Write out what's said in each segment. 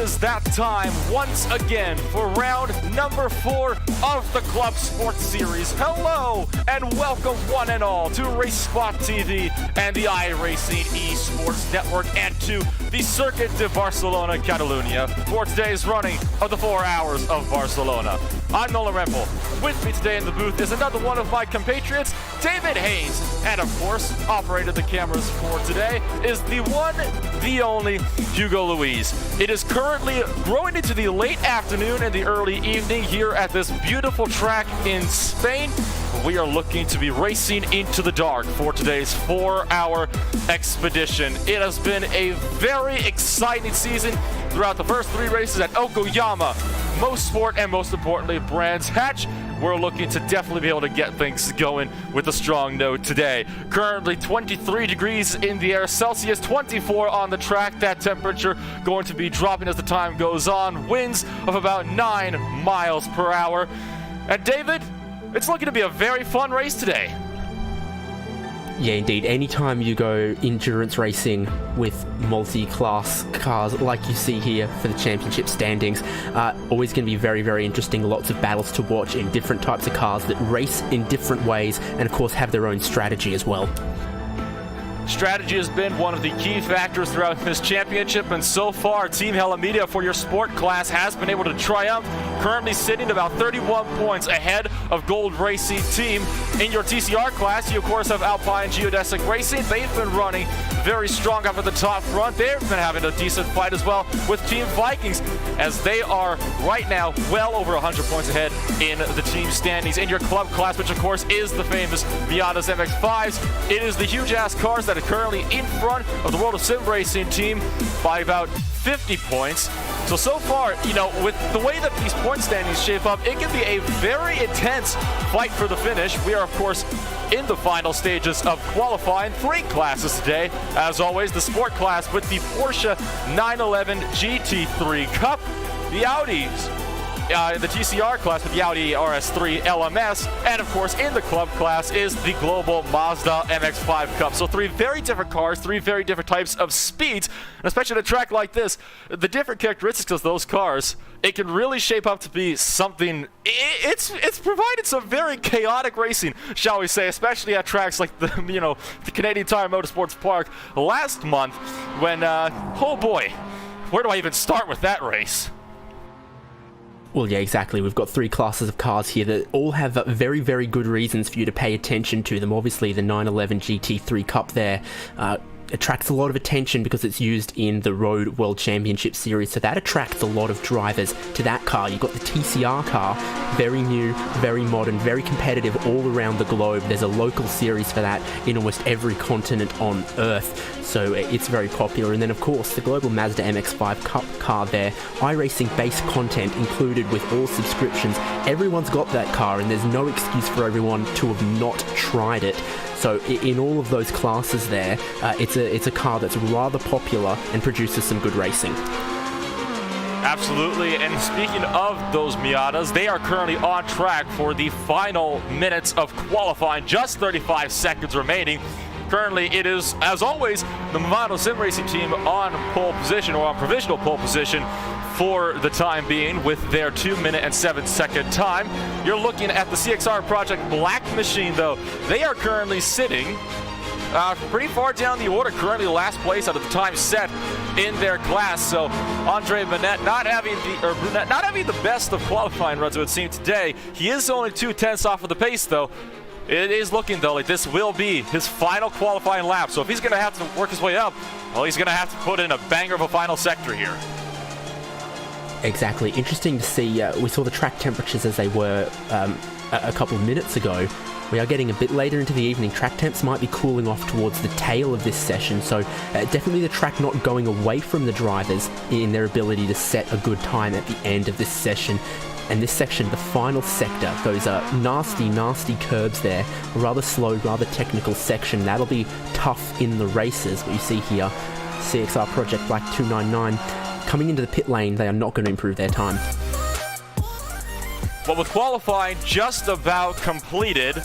is that time once again for round number 4 of the Club Sport Series. Hello and welcome one and all to RacespotTV and the iRacing Esports Network and to the Circuit de Barcelona, Catalunya for today's running of the 4 hours of Barcelona. I'm Nolan Rempel. With me today in the booth is another one of my compatriots, David Haynes. And of course, operated the cameras for today is the one, the only, Hugo Luis. It is currently growing into the late afternoon and the early evening here at this beautiful track in Spain. We are looking to be racing into the dark for today's 4-hour expedition. It has been a very exciting season throughout the first 3 races at Yokohama, Most Sport, and most importantly, Brands Hatch. We're looking to definitely be able to get things going with a strong note today. Currently 23 degrees in the air Celsius, 24 on the track. That temperature going to be dropping as the time goes on. Winds of about 9 miles per hour. And David, it's looking to be a very fun race today. Yeah, indeed. Anytime you go endurance racing with multi-class cars like you see here for the championship standings, always going to be very, very interesting. Lots of battles to watch in different types of cars that race in different ways and, of course, have their own strategy as well. Strategy has been one of the key factors throughout this championship, and so far, Team Media for your sport class has been able to triumph, currently sitting about 31 points ahead of Gold Racing Team. In your TCR class, you of course have Alpine Geodesic Racing. They've been running very strong up at the top front. They've been having a decent fight as well with Team Vikings, as they are right now well over 100 points ahead in the team standings. In your club class, which of course is the famous Miatas MX-5s, it is the huge-ass cars that are currently in front of the World of Sim Racing team by about 50 points. So far, you know, with the way that these point standings shape up, it can be a very intense fight for the finish. We are, of course, in the final stages of qualifying 3 classes today. As always, the sport class with the Porsche 911 GT3 Cup, the Audis, the TCR class with the Audi RS3 LMS, and of course in the club class is the global Mazda MX-5 Cup. So 3 very different cars, 3 very different types of speeds, and especially at a track like this, the different characteristics of those cars, it can really shape up to be something. It's provided some very chaotic racing, shall we say, especially at tracks like the Canadian Tire Motorsports Park last month when oh boy, where do I even start with that race? Well, yeah, exactly. We've got 3 classes of cars here that all have very, very good reasons for you to pay attention to them. Obviously, the 911 GT3 Cup there attracts a lot of attention because it's used in the Road World Championship Series, so that attracts a lot of drivers to that car. You've got the TCR car, very new, very modern, very competitive all around the globe. There's a local series for that in almost every continent on Earth, so it's very popular. And then, of course, the global Mazda MX-5 Cup car there, iRacing base content included with all subscriptions. Everyone's got that car, and there's no excuse for everyone to have not tried it. So in all of those classes there, it's a car that's rather popular and produces some good racing. Absolutely, and speaking of those Miatas, they are currently on track for the final minutes of qualifying, just 35 seconds remaining. Currently, it is, as always, the Movado Sim Racing team on pole position, or on provisional pole position, for the time being with their 2-minute and 7-second time. You're looking at the CXR Project Black Machine, though. They are currently sitting pretty far down the order, currently last place out of the time set in their class. So Andre Bennett not having the best of qualifying runs, it would seem, today. He is only 2/10 off of the pace, though. It is looking, though, like this will be his final qualifying lap. So if he's going to have to work his way up, well, he's going to have to put in a banger of a final sector here. Exactly. Interesting to see. We saw the track temperatures as they were a couple of minutes ago. We are getting a bit later into the evening. Track temps might be cooling off towards the tail of this session, so definitely the track not going away from the drivers in their ability to set a good time at the end of this session. And this section, the final sector, those nasty, nasty curbs there, a rather slow, rather technical section. That'll be tough in the races. What you see here, CXR Project Black 299. Coming into the pit lane, they are not going to improve their time. But with qualifying just about completed,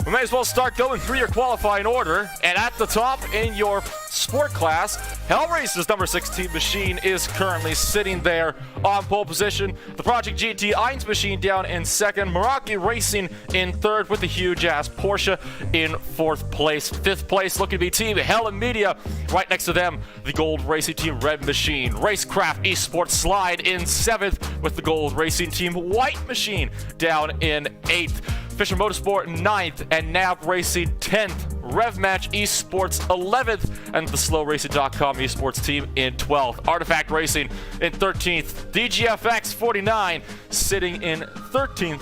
We may as well start going through your qualifying order. And at the top in your sport class, Hell Race's number 16 machine is currently sitting there on pole position. The Project GT Eins machine down in second. Meraki Racing in third with the huge-ass Porsche in fourth place. Fifth place looking to be Team Hella Media. Right next to them, the Gold Racing Team Red Machine. Racecraft Esports Slide in seventh with the Gold Racing Team White Machine down in eighth. Fisher Motorsport 9th, and NAB Racing 10th. RevMatch Esports 11th, and the SlowRacing.com Esports team in 12th. Artifact Racing in 13th. DGFX 49 sitting in 14th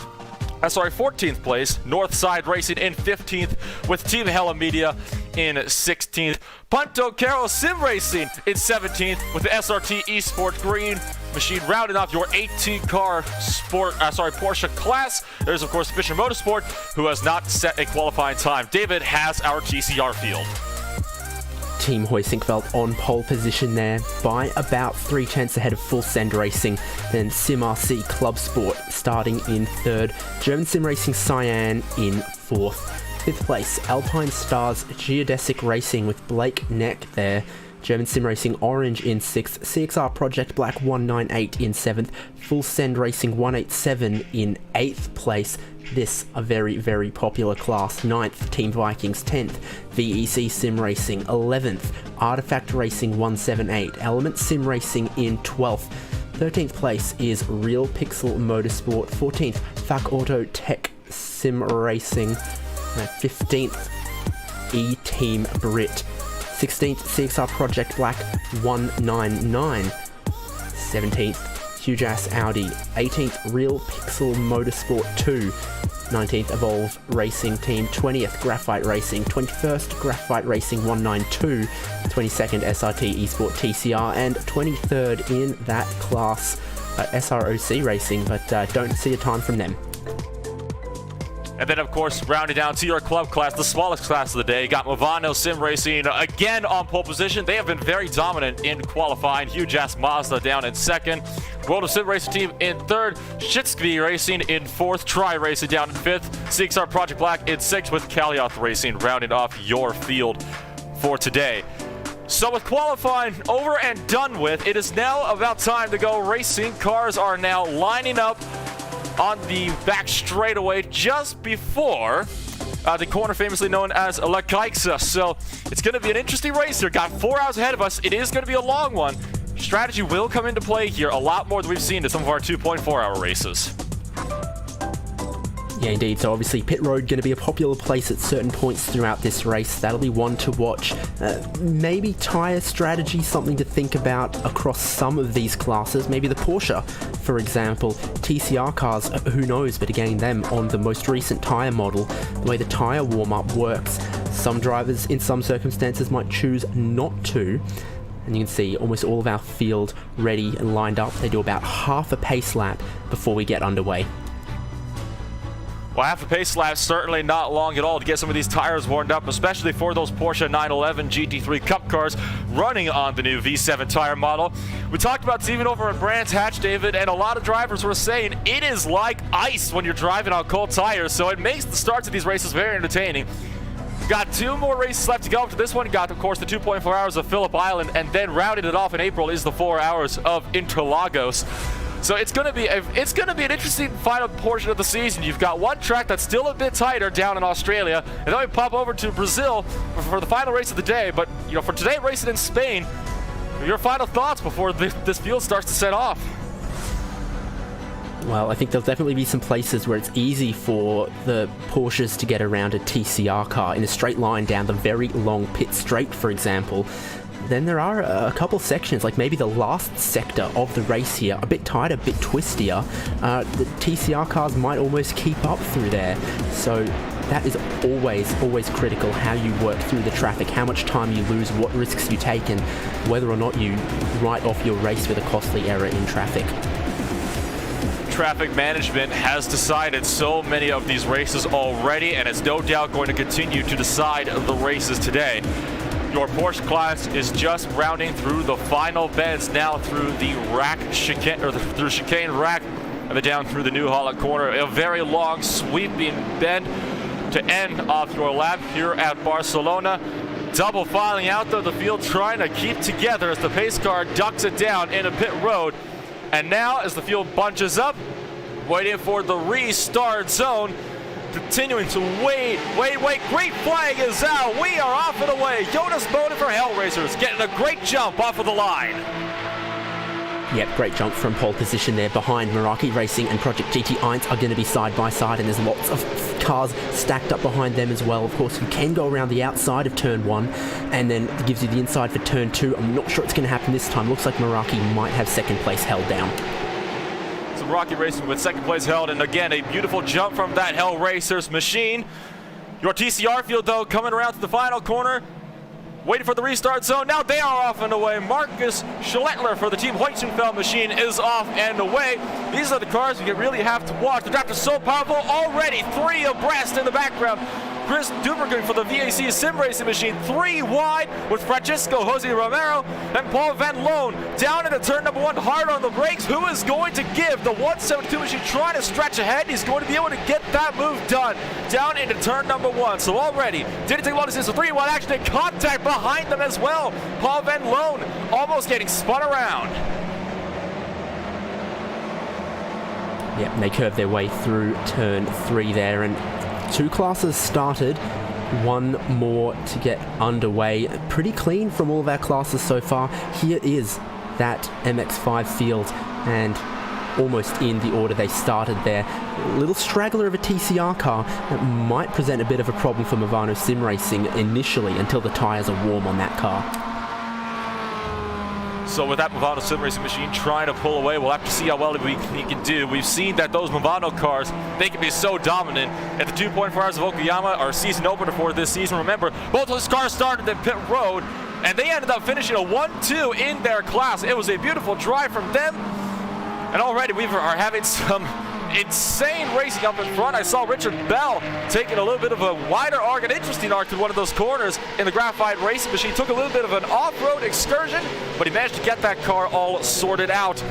place. Northside Racing in 15th, with Team Hella Media in 16th. Punto Caro Sim Racing in 17th, with the SRT Esports Green Machine rounding off your 18-car Porsche class. There's, of course, Fisher Motorsport, who has not set a qualifying time. David has our TCR field. Team Hoysinkveld on pole position there by about 3 tenths ahead of Full Send Racing. Then Sim RC ClubSport starting in third. German Sim Racing Cyan in fourth. Fifth place, Alpine Stars Geodesic Racing with Blake Neck there. German Sim Racing Orange in 6th, CXR Project Black 198 in 7th, Full Send Racing 187 in 8th place. This a very, very popular class. 9th, Team Vikings 10th, VEC Sim Racing 11th, Artifact Racing 178, Element Sim Racing in 12th. 13th place is Real Pixel Motorsport. 14th, Fuck Auto Tech Sim Racing. 15th, E-Team Brit. 16th, CXR Project Black 199. 17th, Huge Ass Audi. 18th, Real Pixel Motorsport 2. 19th, Evolve Racing Team. 20th, Graphite Racing. 21st, Graphite Racing 192. 22nd, SRT Esport TCR. And 23rd in that class, SROC Racing, but don't see a time from them. And then, of course, rounding down to your club class, the smallest class of the day, got Movano Sim Racing again on pole position. They have been very dominant in qualifying. Huge-ass Mazda down in second. World of Sim Racing team in third. Shitski Racing in fourth. Tri Racing down in fifth. CXR Project Black in sixth, with Kalioth Racing rounding off your field for today. So with qualifying over and done with, it is now about time to go racing. Cars are now lining up on the back straightaway just before the corner famously known as La Caixa. So it's going to be an interesting race here. Got 4 hours ahead of us. It is going to be a long one. Strategy will come into play here a lot more than we've seen in some of our 2.4-hour races. Yeah, indeed. So obviously pit road going to be a popular place at certain points throughout this race. That'll be one to watch. Maybe tyre strategy, something to think about across some of these classes. Maybe the Porsche, for example. TCR cars, who knows, but again, them on the most recent tyre model, the way the tyre warm-up works. Some drivers, in some circumstances, might choose not to. And you can see almost all of our field ready and lined up. They do about half a pace lap before we get underway. Well, half a pace lap, certainly not long at all to get some of these tires warmed up, especially for those Porsche 911 GT3 Cup cars running on the new V7 tire model. We talked about this even over at Brands Hatch, David, and a lot of drivers were saying it is like ice when you're driving on cold tires, so it makes the starts of these races very entertaining. Got 2 more races left to go after this one. Got, of course, the 2.4 hours of Phillip Island, and then rounding it off in April is the 4 hours of Interlagos. So it's going to be an interesting final portion of the season. You've got one track that's still a bit tighter down in Australia, and then we pop over to Brazil for the final race of the day. But for today, racing in Spain, your final thoughts before this field starts to set off. Well, I think there'll definitely be some places where it's easy for the Porsches to get around a TCR car in a straight line down the very long pit straight, for example. Then there are a couple sections, like maybe the last sector of the race here, a bit tighter, a bit twistier. The TCR cars might almost keep up through there. So that is always critical, how you work through the traffic, how much time you lose, what risks you take, and whether or not you write off your race with a costly error in traffic. Traffic management has decided so many of these races already, and it's no doubt going to continue to decide the races today. Your Porsche class is just rounding through the final bends now through the through chicane rack, and then down through the New Holland corner. A very long sweeping bend to end off your lap here at Barcelona. Double filing out of the field, trying to keep together as the pace car ducks it down in a pit road. And now as the field bunches up, waiting for the restart zone, continuing to wait. Great flag is out. We are off and away. Jonas Boden for Hell Racers getting a great jump off of the line. Yep, great jump from pole position there behind Meraki Racing and Project GT Eins are going to be side by side, and there's lots of cars stacked up behind them as well. Of course, you can go around the outside of turn 1 and then it gives you the inside for turn 2. I'm not sure it's going to happen this time. Looks like Meraki might have second place held down. So Meraki Racing with second place held, and again, a beautiful jump from that Hell Racers machine. Your TCR field, though, coming around to the final corner, waiting for the restart zone. Now they are off and away. Marcus Schlettler for the Team Hoytsenfeld machine is off and away. These are the cars you really have to watch. The draft is so powerful already. 3 abreast in the background. Chris Dubergen for the VAC Sim Racing machine, 3 wide with Francisco Jose Romero and Paul Van Loon down into turn number 1, hard on the brakes. Who is going to give the 172 machine trying to stretch ahead? He's going to be able to get that move done down into turn number 1. So already didn't take long to see this 3 wide action in contact behind them as well. Paul Van Loon almost getting spun around. Yep, and they curve their way through turn 3 there, and 2 classes started, 1 more to get underway. Pretty clean from all of our classes so far. Here is that MX5 field, and almost in the order they started there. A little straggler of a TCR car that might present a bit of a problem for Movano Sim Racing initially until the tyres are warm on that car. So with that Movano Sim Racing machine trying to pull away, we'll have to see how well he can do. We've seen that those Movano cars, they can be so dominant. At the 2.4 Hours of Okayama, our season opener for this season, remember, both those cars started in pit road, and they ended up finishing a 1-2 in their class. It was a beautiful drive from them, and already we are having some insane racing up in front. I saw Richard Bell taking a little bit of a wider arc, an interesting arc to one of those corners in the Graphite Racing machine. Took a little bit of an off-road excursion, but he managed to get that car all sorted out.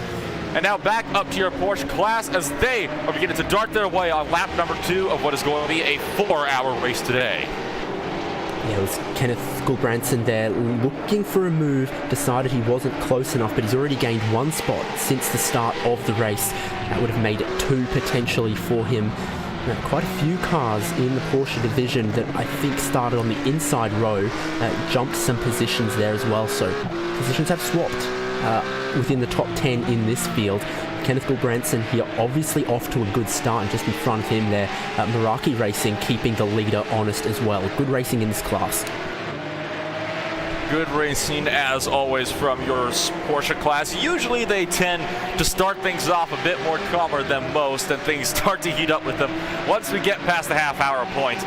And now back up to your Porsche class as they are beginning to dart their way on lap number 2 of what is going to be a 4-hour race today. Yeah, it was Kenneth Gulbranson there looking for a move, decided he wasn't close enough, but he's already gained 1 spot since the start of the race. That would have made it 2 potentially for him. Now, quite a few cars in the Porsche division that I think started on the inside row jumped some positions there as well, so positions have swapped within the top 10 in this field. Kenneth Gulbranson here obviously off to a good start, and just in front of him there, Meraki Racing keeping the leader honest as well. Good racing in this class. Good racing as always from your Porsche class. Usually they tend to start things off a bit more calmer than most, and things start to heat up with them once we get past the half-hour point.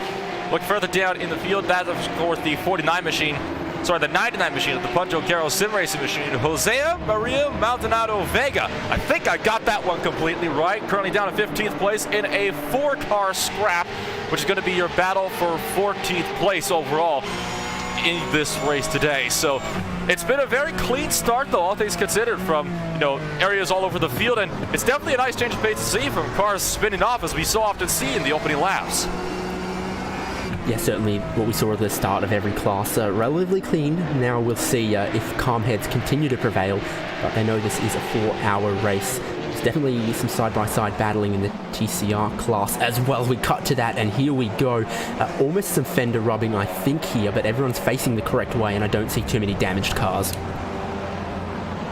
Look further down in the field, that of course the 49 machine. Sorry, the 99 machine of the Punjo Caro Sim Racing machine, Josea Maria Maldonado Vega. I think I got that one completely right. Currently down to 15th place in a 4-car scrap, which is going to be your battle for 14th place overall in this race today. So it's been a very clean start, though, all things considered, from areas all over the field, and it's definitely a nice change of pace to see from cars spinning off, as we so often see in the opening laps. Yeah, certainly what we saw at the start of every class, relatively clean. Now we'll see if calm heads continue to prevail, but they know this is a 4-hour race. There's definitely some side-by-side battling in the TCR class as well. We cut to that, and here we go. Almost some fender rubbing, I think, here, but everyone's facing the correct way, and I don't see too many damaged cars.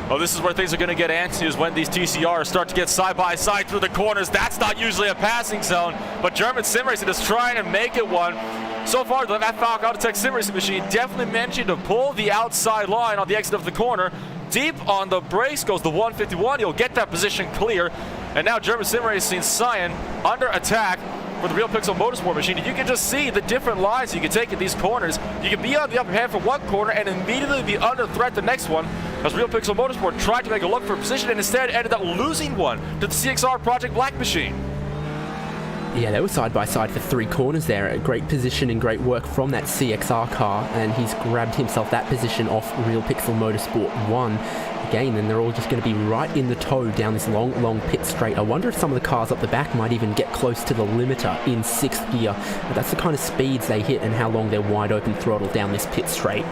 Oh, this is where things are going to get antsy, is when these TCRs start to get side-by-side through the corners. That's not usually a passing zone, but German Sim Racing is trying to make it one. So far, the Falcon Autotech Sim Racing machine definitely managing to pull the outside line on the exit of the corner. Deep on the brakes goes the 151. He'll get that position clear. And now German Sim Racing Cyan under attack for the Real Pixel Motorsport machine. And you can just see the different lines you can take in these corners. You can be on the upper hand for one corner and immediately be under threat the next one, as Real Pixel Motorsport tried to make a look for a position and instead ended up losing one to the CXR Project Black machine. Yeah, they were side by side for 3 corners there. A great position and great work from that CXR car, and he's grabbed himself that position off Real Pixel Motorsport 1. again, then they're all just going to be right in the toe down this long pit straight. I wonder if some of the cars up the back might even get close to the limiter in 6th gear. But that's the kind of speeds they hit and how long they're wide open throttle down this pit straight.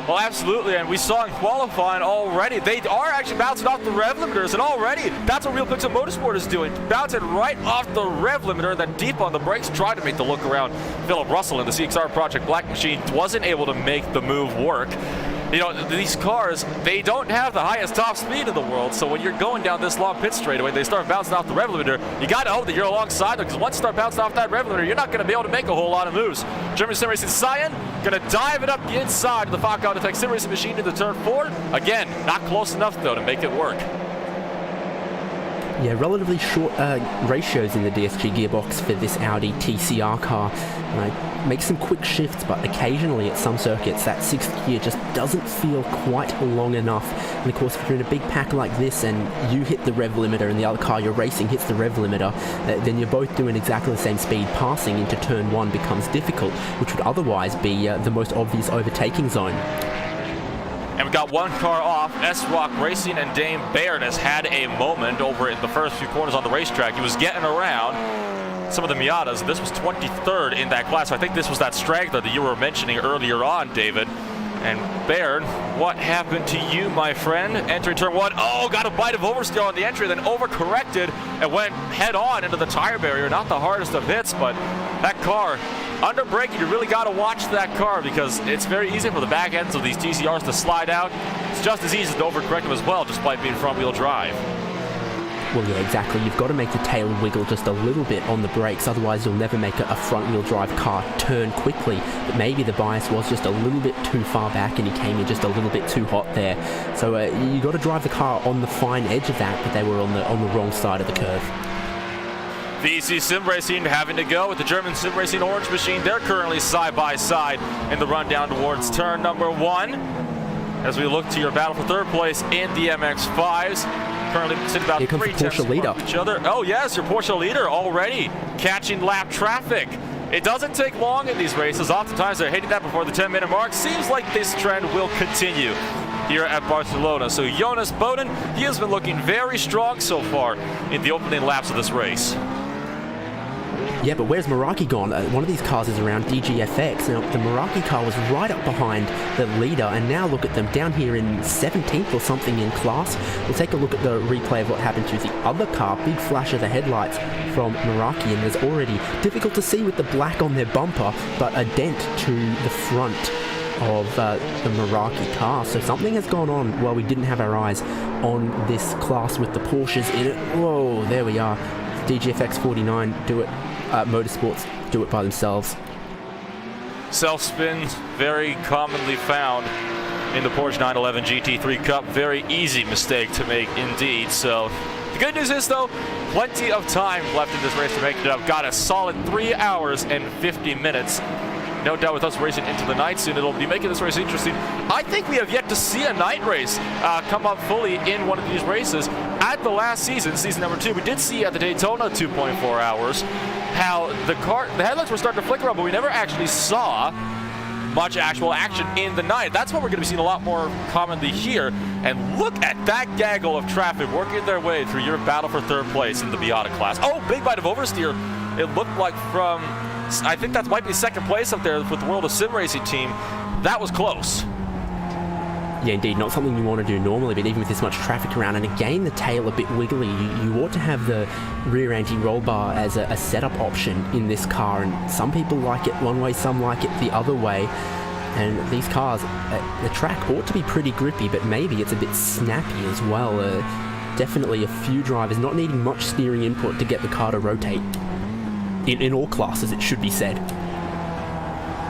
Well, absolutely, and we saw in qualifying already, they are actually bouncing off the rev limiters, and already, that's what Real Pixel Motorsport is doing, bouncing right off the rev limiter, and then deep on the brakes, trying to make the look around. Philip Russell in the CXR Project Black machine wasn't able to make the move work. You know, these cars, they don't have the highest top speed in the world, so when you're going down this long pit straightaway, they start bouncing off the rev limiter, you gotta hope that you're alongside them, because once you start bouncing off that rev limiter, you're not gonna be able to make a whole lot of moves. German Sim Racing Cyan, gonna dive it up the inside of the Falcao Detect Sim Racing machine into turn 4. Again, not close enough, though, to make it work. Yeah, relatively short ratios in the DSG gearbox for this Audi TCR car. Makes some quick shifts, but occasionally at some circuits that 6th gear just doesn't feel quite long enough. And of course, if you're in a big pack like this and you hit the rev limiter and the other car you're racing hits the rev limiter, then you're both doing exactly the same speed. Passing into turn 1 becomes difficult, which would otherwise be the most obvious overtaking zone. And we got one car off. S-Rock Racing and Dame Baird has had a moment over in the first few corners on the racetrack. He was getting around some of the Miatas. This was 23rd in that class. I think this was that straggler that you were mentioning earlier on, David. And Baird, what happened to you, my friend? Entering turn 1. Oh, got a bite of oversteer on the entry, then overcorrected and went head on into the tire barrier. Not the hardest of hits, but that car under braking, you really got to watch that car because it's very easy for the back ends of these TCRs to slide out. It's just as easy to overcorrect them as well, despite being front-wheel drive. Well, yeah, exactly. You've got to make the tail wiggle just a little bit on the brakes, otherwise you'll never make a front-wheel drive car turn quickly. But maybe the bias was just a little bit too far back and he came in just a little bit too hot there. So you got to drive the car on the fine edge of that, but they were on the wrong side of the curve. VEC Sim Racing having to go with the German Sim Racing Orange machine. They're currently side by side in the run down towards turn number 1. As we look to your battle for 3rd place in the MX-5s. Currently sitting about 3 tenths from each other. Oh yes, your Porsche leader already catching lap traffic. It doesn't take long in these races. Oftentimes they're hitting that before the 10-minute mark. Seems like this trend will continue here at Barcelona. So Jonas Boden, he has been looking very strong so far in the opening laps of this race. Yeah, but where's Meraki gone? One of these cars is around DGFX. Now, the Meraki car was right up behind the leader, and now look at them down here in 17th or something in class. We'll take a look at the replay of what happened to the other car. Big flash of the headlights from Meraki, and there's already, difficult to see with the black on their bumper, but a dent to the front of the Meraki car. So something has gone on while we didn't have our eyes on this class with the Porsches in it. Whoa, there we are. DGFX 49 do it. Motorsports do it by themselves. Self-spins, very commonly found in the Porsche 911 GT3 Cup. Very easy mistake to make indeed. So the good news is, though, plenty of time left in this race to make it up. Got a solid 3 hours and 50 minutes. No doubt with us racing into the night soon, it'll be making this race interesting. I think we have yet to see a night race come up fully in one of these races. At the last season, season number 2, we did see at the Daytona 2.4 hours how the headlights were starting to flicker up, but we never actually saw much actual action in the night. That's what we're going to be seeing a lot more commonly here. And look at that gaggle of traffic working their way through your battle for 3rd place in the Miata class. Oh, big bite of oversteer. It looked like from, I think that might be 2nd place up there with the World of Sim Racing team. That was close. Yeah, indeed, not something you want to do normally, but even with this much traffic around, and again, the tail a bit wiggly, you ought to have the rear anti-roll bar as a setup option in this car, and some people like it one way, some like it the other way, and these cars, the track ought to be pretty grippy, but maybe it's a bit snappy as well. Definitely a few drivers not needing much steering input to get the car to rotate. In all classes, it should be said.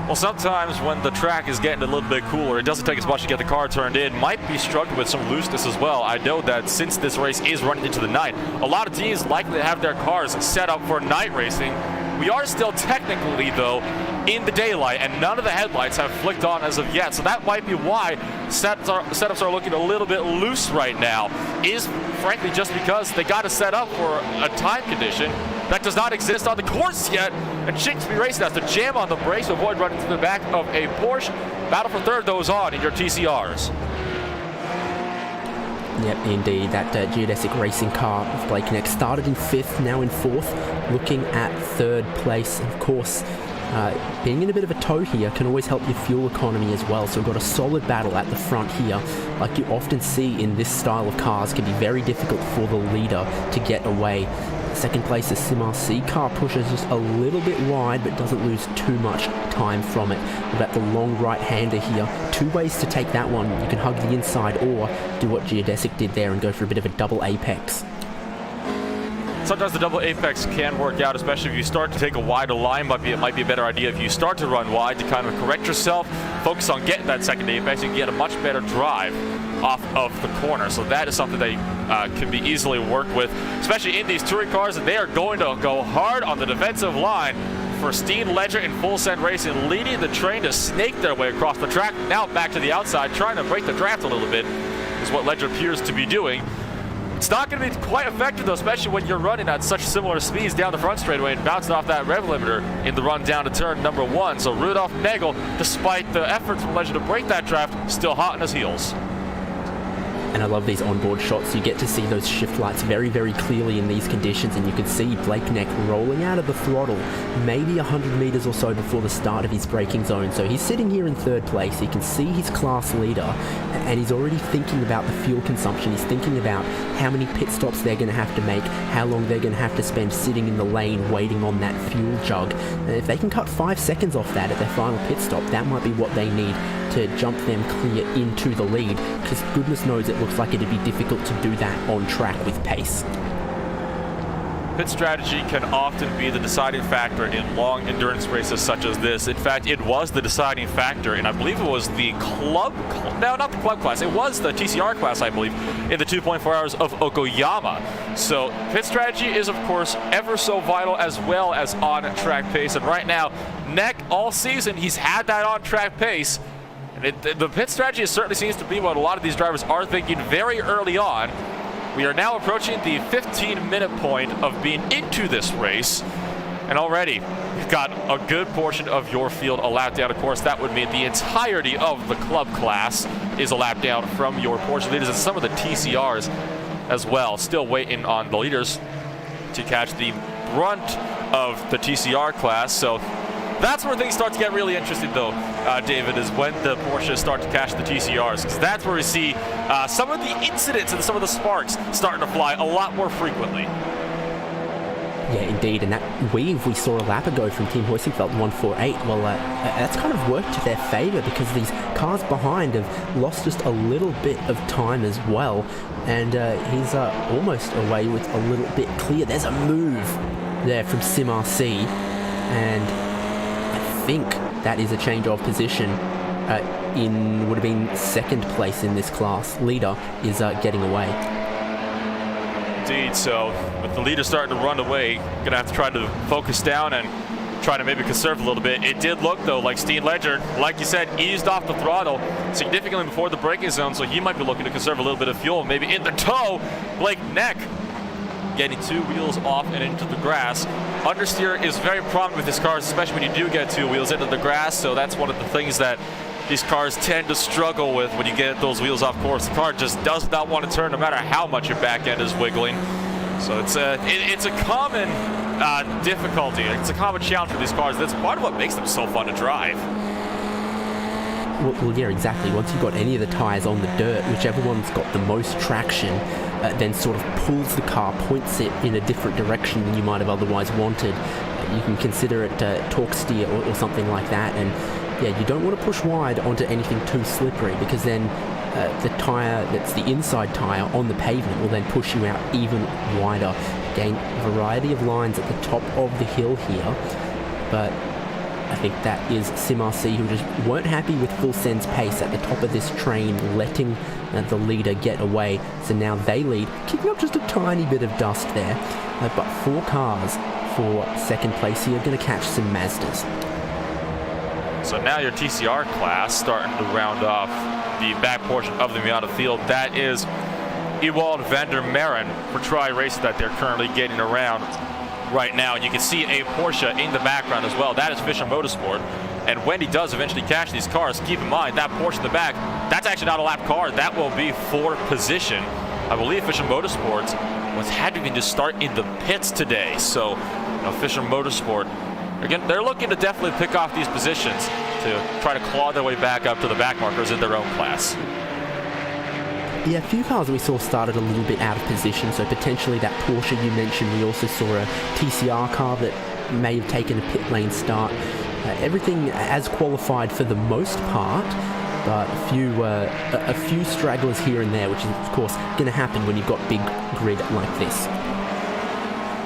Well, sometimes when the track is getting a little bit cooler, it doesn't take as much to get the car turned in. Might be struggling with some looseness as well. I know that since this race is running into the night, a lot of teams likely to have their cars set up for night racing. We are still technically, though, in the daylight, and none of the headlights have flicked on as of yet. So that might be why setups are looking a little bit loose right now, is frankly just because they got to set up for a time condition that does not exist on the course yet. And Shakespeare Racing has to jam on the brakes to avoid running to the back of a Porsche. Battle for 3rd goes on in your TCRs. Yep, indeed. That geodesic racing car of Blake Neck started in 5th, now in 4th, looking at 3rd place. Of course, being in a bit of a tow here can always help your fuel economy as well. So we've got a solid battle at the front here. Like you often see in this style of cars, can be very difficult for the leader to get away. Second place is Sim RC car, pushes just a little bit wide but doesn't lose too much time from it. We've got the long right-hander here. 2 ways to take that one. You can hug the inside or do what Geodesic did there and go for a bit of a double apex. Sometimes the double apex can work out, especially if you start to take a wider line. It might be a better idea if you start to run wide to kind of correct yourself, focus on getting that second apex, and get a much better drive off of the corner. So that is something that can be easily worked with, especially in these touring cars. They are going to go hard on the defensive line for Steen Ledger and Full Send Racing, leading the train to snake their way across the track. Now back to the outside, trying to break the draft a little bit, is what Ledger appears to be doing. It's not going to be quite effective, though, especially when you're running at such similar speeds down the front straightaway and bouncing off that rev limiter in the run down to turn number 1. So Rudolf Nagel, despite the efforts from Ledger to break that draft, still hot on his heels. And I love these onboard shots. You get to see those shift lights very, very clearly in these conditions, and you can see Blake Neck rolling out of the throttle maybe 100 meters or so before the start of his braking zone. So he's sitting here in 3rd place. He can see his class leader, and he's already thinking about the fuel consumption. He's thinking about how many pit stops they're going to have to make, how long they're going to have to spend sitting in the lane waiting on that fuel jug. And if they can cut 5 seconds off that at their final pit stop, that might be what they need to jump them clear into the lead, because goodness knows it looks like it'd be difficult to do that on track with pace. Pit strategy can often be the deciding factor in long endurance races such as this. In fact, it was the deciding factor, and I believe it was the not the club class, it was the TCR class, I believe, in the 2.4 hours of Okoyama. So pit strategy is, of course, ever so vital, as well as on-track pace. And right now, Neck, all season, he's had that on-track pace. And the pit strategy certainly seems to be what a lot of these drivers are thinking very early on. We are now approaching the 15-minute point of being into this race, and already you've got a good portion of your field a lap down. Of course, that would mean the entirety of the club class is a lap down from your Porsche leaders, and some of the TCRs as well. Still waiting on the leaders to catch the brunt of the TCR class. So that's where things start to get really interesting, though, David, is when the Porsches start to catch the TCRs, because that's where we see some of the incidents and some of the sparks starting to fly a lot more frequently. Yeah, indeed, and that weave we saw a lap ago from Team Hoisingfeld 148, well, that's kind of worked to their favour, because these cars behind have lost just a little bit of time as well, and he's almost away with a little bit clear. There's a move there from Sim RC, and I think that is a change of position would have been 2nd place in this class. Leader is getting away. Indeed, so with the leader starting to run away, gonna have to try to focus down and try to maybe conserve a little bit. It did look, though, like Steen Ledger, like you said, eased off the throttle significantly before the braking zone, so he might be looking to conserve a little bit of fuel, maybe in the tow. Blake Neck getting 2 wheels off and into the grass. Understeer is very prominent with his cars, especially when you do get 2 wheels into the grass, so that's one of the things that these cars tend to struggle with when you get those wheels off course. The car just does not want to turn no matter how much your back end is wiggling. So it's a common difficulty. It's a common challenge for these cars. That's part of what makes them so fun to drive. Well, yeah, exactly. Once you've got any of the tyres on the dirt, whichever one's got the most traction then sort of pulls the car, points it in a different direction than you might have otherwise wanted. You can consider it torque steer or something like that, and yeah, you don't want to push wide onto anything too slippery, because then the tyre that's the inside tyre on the pavement will then push you out even wider. Again, a variety of lines at the top of the hill here, but I think that is Sim RC, who just weren't happy with Full Send's pace at the top of this train, letting the leader get away. So now they lead, kicking up just a tiny bit of dust there. But 4 cars for 2nd place here, going to catch some Mazdas. So now your TCR class starting to round off the back portion of the Miata field. That is Ewald van der Meren for Tri Races that they're currently getting around right now. And you can see a Porsche in the background as well. That is Fischer Motorsport. And when he does eventually catch these cars, keep in mind that Porsche in the back, that's actually not a lap car. That will be for position. I believe Fisher Motorsports was having to start in the pits today. So, Fisher Motorsport, again, they're looking to definitely pick off these positions to try to claw their way back up to the back markers in their own class. Yeah, a few cars we saw started a little bit out of position, so potentially that Porsche you mentioned. We also saw a TCR car that may have taken a pit lane start. Everything as qualified for the most part, but a few stragglers here and there, which is of course going to happen when you've got big grid like this.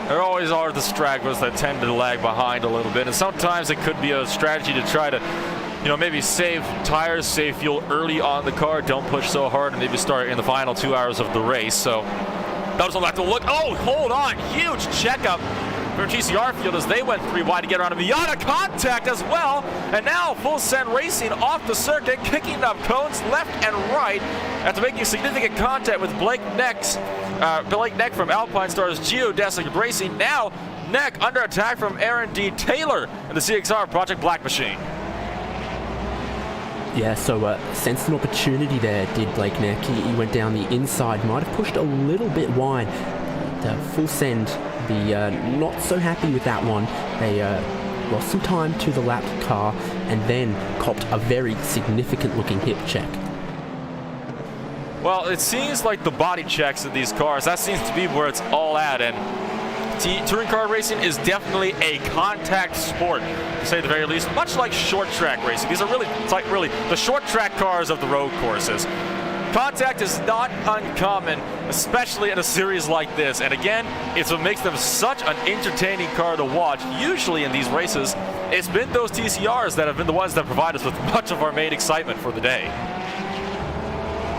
There always are the stragglers that tend to lag behind a little bit, and sometimes it could be a strategy to try to, maybe save tires, save fuel early on the car, don't push so hard, and maybe start in the final 2 hours of the race. So that was a lot to look. Oh, hold on, huge checkup for TCR field as they went 3 wide to get around a Miata contact as well, and now Full Send Racing off the circuit, kicking up cones left and right after making significant contact with Blake Neck from Alpine Stars Geodesic Racing. Now Neck under attack from Aaron D. Taylor in the CXR Project Black Machine. Yeah, so sensed an opportunity there, did Blake Neck. He went down the inside, might have pushed a little bit wide. The Full Send be not so happy with that one. They lost some time to the lapped car and then copped a very significant looking hip check. Well, it seems like the body checks of these cars, that seems to be where it's all at, and touring car racing is definitely a contact sport, to say the very least, much like short track racing. These are really the short track cars of the road courses. Contact is not uncommon, especially in a series like this, and again, it's what makes them such an entertaining car to watch. Usually in these races, it's been those TCRs that have been the ones that provide us with much of our main excitement for the day.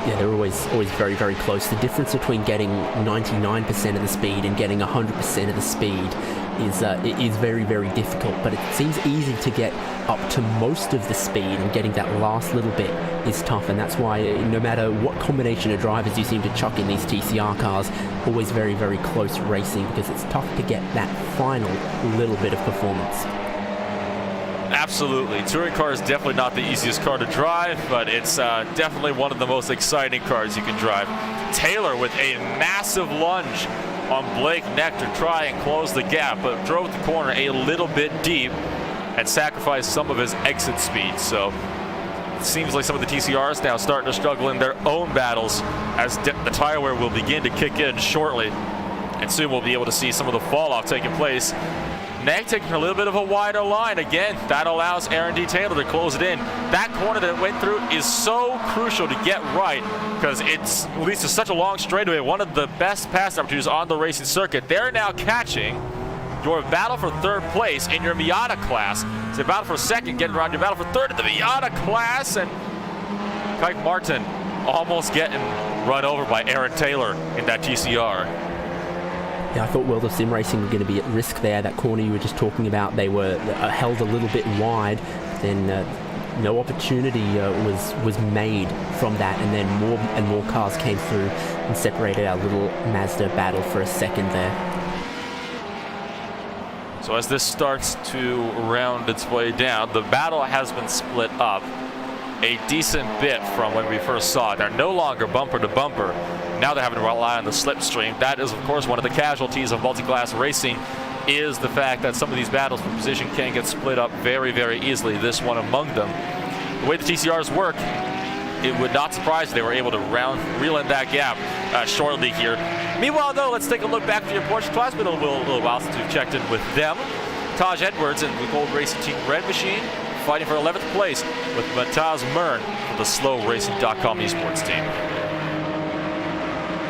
Yeah, they're always very, very close. The difference between getting 99% of the speed and getting 100% of the speed is very, very difficult, but it seems easy to get up to most of the speed, and getting that last little bit is tough, and that's why no matter what combination of drivers you seem to chuck in these TCR cars, always very, very close racing, because it's tough to get that final little bit of performance. Absolutely. Touring car is definitely not the easiest car to drive, but it's definitely one of the most exciting cars you can drive. Taylor with a massive lunge on Blake Neck to try and close the gap, but drove the corner a little bit deep and sacrificed some of his exit speed. So it seems like some of the TCRs now starting to struggle in their own battles as the tire wear will begin to kick in shortly, and soon we'll be able to see some of the fall off taking place. Neck taking a little bit of a wider line. Again, that allows Aaron D. Taylor to close it in. That corner that it went through is so crucial to get right, because it's leads to such a long straightaway, one of the best pass opportunities on the racing circuit. They're now catching your battle for third place in your Miata class. It's a battle for second, getting around your battle for third in the Miata class, and Kike Martin almost getting run over by Aaron Taylor in that TCR. Yeah, I thought World of Sim Racing were going to be at risk there. That corner you were just talking about, they were held a little bit wide. Then no opportunity was made from that, and then more and more cars came through and separated our little Mazda battle for a second there. So as this starts to round its way down, the battle has been split up a decent bit from when we first saw it. They're no longer bumper to bumper. Now they're having to rely on the slipstream. That is, of course, one of the casualties of multi-class racing, is the fact that some of these battles for position can get split up very, very easily. This one among them. The way the TCRs work, it would not surprise if they were able to reel in that gap shortly here. Meanwhile, though, let's take a look back to your Porsche class. It's been a little while since we've checked in with them. Taj Edwards and the Gold Racing Team Red Machine fighting for 11th place with Mataz Mern for the SlowRacing.com esports team.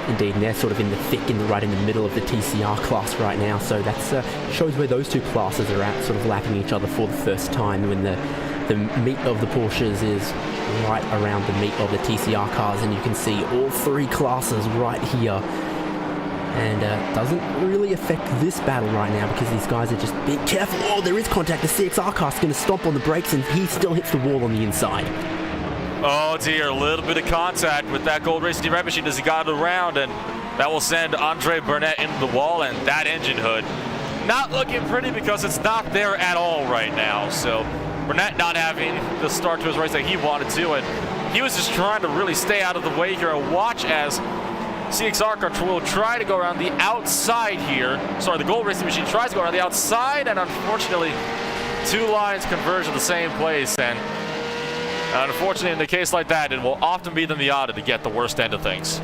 Indeed, and they're sort of in the thick, right in the middle of the TCR class right now, so that shows where those two classes are at, sort of lapping each other for the first time, when the meat of the Porsches is right around the meat of the TCR cars, and you can see all three classes right here. And doesn't really affect this battle right now, because these guys are just being careful. Oh, there is contact. The CXR car's going to stomp on the brakes, and he still hits the wall on the inside. Oh dear, a little bit of contact with that Gold Racing Team Red Machine as he got it around, and that will send Andre Burnett into the wall, and that engine hood not looking pretty because it's not there at all right now. So Burnett not having the start to his race that he wanted to, and he was just trying to really stay out of the way here and watch as CXR car will try to go around the outside here. Sorry, the Gold Racing Machine tries to go around the outside, and unfortunately, two lines converge in the same place. And unfortunately, in a case like that, it will often be the Miata to get the worst end of things.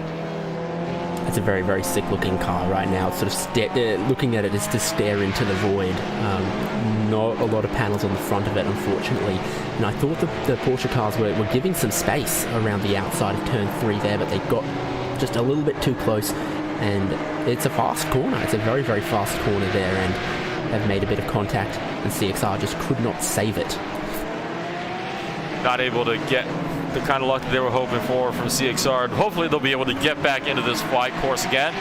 It's a very, very sick-looking car right now. Sort of looking at it is to stare into the void. Not a lot of panels on the front of it, unfortunately. And I thought the Porsche cars were giving some space around the outside of turn 3 there, but they got just a little bit too close. And it's a fast corner. It's a very, very fast corner there, and they've made a bit of contact, and CXR just could not save it. Not able to get the kind of luck that they were hoping for from CXR. Hopefully they'll be able to get back into this wide course again.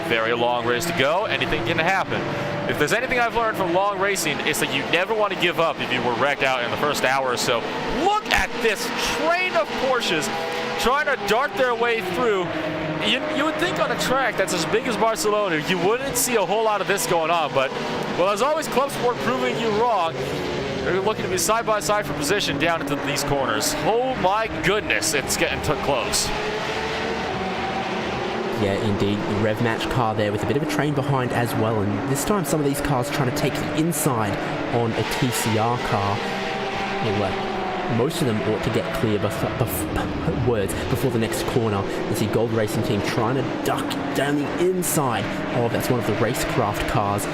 Very long race to go. Anything can happen. If there's anything I've learned from long racing, it's that you never want to give up if you were wrecked out in the first hour or so. Look at this train of Porsches trying to dart their way through. You would think on a track that's as big as Barcelona, you wouldn't see a whole lot of this going on, but, well, as always, Club Sport proving you wrong. They're looking to be side by side for position down into these corners. Oh my goodness, it's getting too close. Yeah, indeed. The rev match car there with a bit of a train behind as well, and this time some of these cars trying to take the inside on a TCR car. Well, most of them ought to get clear before the next corner. There's the Gold Racing team trying to duck down the inside of, that's one of the Racecraft cars.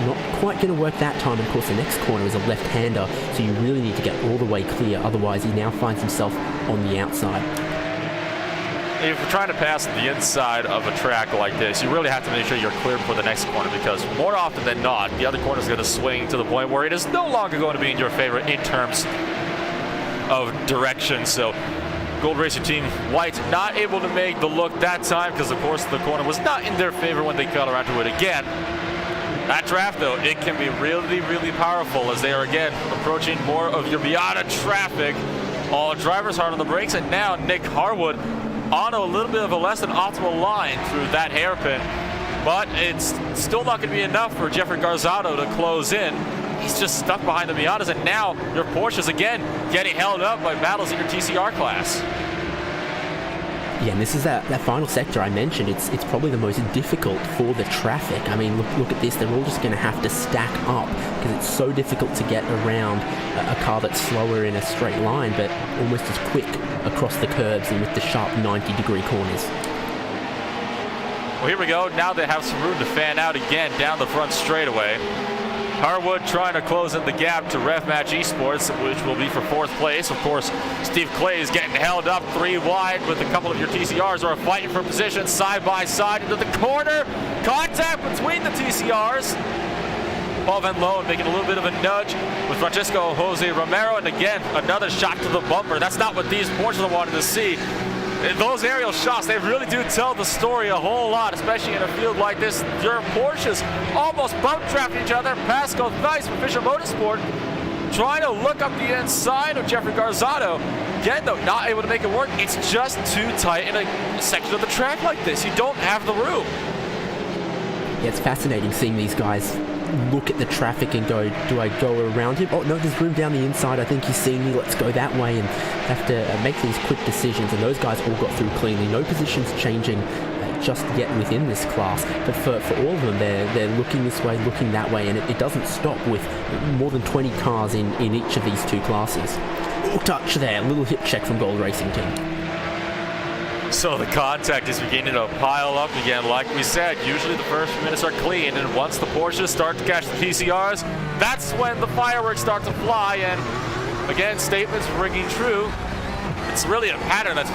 Not quite going to work that time. Of course, the next corner is a left-hander, so you really need to get all the way clear. Otherwise, he now finds himself on the outside. If you're trying to pass the inside of a track like this, you really have to make sure you're clear before the next corner, because more often than not, the other corner is going to swing to the point where it is no longer going to be in your favor in terms of direction. So Gold Racing Team White not able to make the look that time, because of course the corner was not in their favor when they cut around to it again. That draft, though, it can be really, really powerful as they are, again, approaching more of your Miata traffic. All drivers hard on the brakes, and now Nick Harwood on a little bit of a less than optimal line through that hairpin. But it's still not going to be enough for Jeffrey Garzado to close in. He's just stuck behind the Miatas, and now your Porsches, again, getting held up by battles in your TCR class. Yeah, and this is that final sector I mentioned. It's probably the most difficult for the traffic. I mean, look at this. They're all just going to have to stack up because it's so difficult to get around a car that's slower in a straight line, but almost as quick across the curbs and with the sharp 90-degree corners. Well, here we go. Now they have some room to fan out again down the front straightaway. Harwood trying to close in the gap to Rev Match Esports, which will be for 4th place. Of course, Steve Clay is getting held up 3 wide with a couple of your TCRs who are fighting for position side by side into the corner. Contact between the TCRs. Paul Van Loon making a little bit of a nudge with Francisco Jose Romero, and again, another shot to the bumper. That's not what these Porsches wanted to see. Those aerial shots, they really do tell the story a whole lot, especially in a field like this. Your Porsches almost bump draft each other. Pass goes nice for Fisher Motorsport, trying to look up the inside of Jeffrey Garzado. Again, though, not able to make it work. It's just too tight in a section of the track like this. You don't have the room. Yeah, it's fascinating seeing these guys look at the traffic and go, do I go around him? Oh, no, there's room down the inside. I think he's seen me. Let's go that way, and have to make these quick decisions. And those guys all got through cleanly. No positions changing just yet within this class. But for all of them, they're looking this way, looking that way, and it doesn't stop with more than 20 cars in each of these two classes. Little touch there, little hip check from Gold Racing Team. So the contact is beginning to pile up again. Like we said, usually the first few minutes are clean, and once the Porsches start to catch the TCRs, that's when the fireworks start to fly. And again, statements ringing true. It's really a pattern that's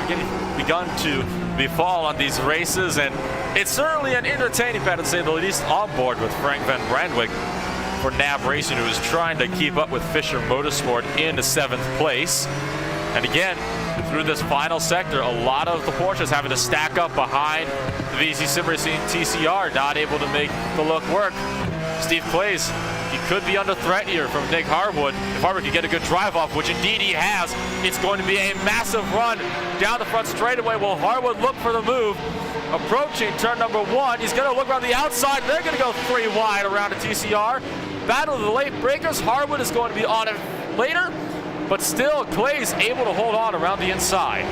begun to befall on these races, and it's certainly an entertaining pattern, to say the least, on board with Frank Van Brandwyk for NAB Racing, who is trying to keep up with Fisher Motorsport in the 7th place. And again, through this final sector, a lot of the Porsches having to stack up behind the VZ Sim Racing TCR, not able to make the look work. Steve Clays, he could be under threat here from Nick Harwood. If Harwood can get a good drive off, which indeed he has, it's going to be a massive run down the front straightaway. Will Harwood look for the move? Approaching turn number 1, he's going to look around the outside. They're going to go 3 wide around the TCR. Battle of the late breakers. Harwood is going to be on it later, but still, Clay's able to hold on around the inside.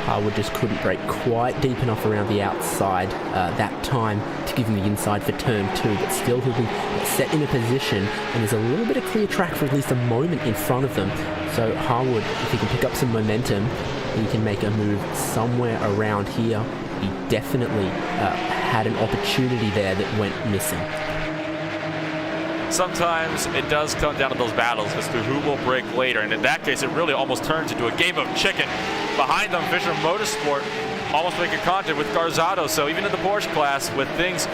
Harwood just couldn't brake quite deep enough around the outside that time to give him the inside for turn 2, but still he'll be set in a position, and there's a little bit of clear track for at least a moment in front of them. So Harwood, if he can pick up some momentum, he can make a move somewhere around here. He definitely had an opportunity there that went missing. Sometimes it does come down to those battles as to who will break later, and in that case it really almost turns into a game of chicken. Behind them, Fisher Motorsport almost making contact with Garzado, so even in the Porsche class, with things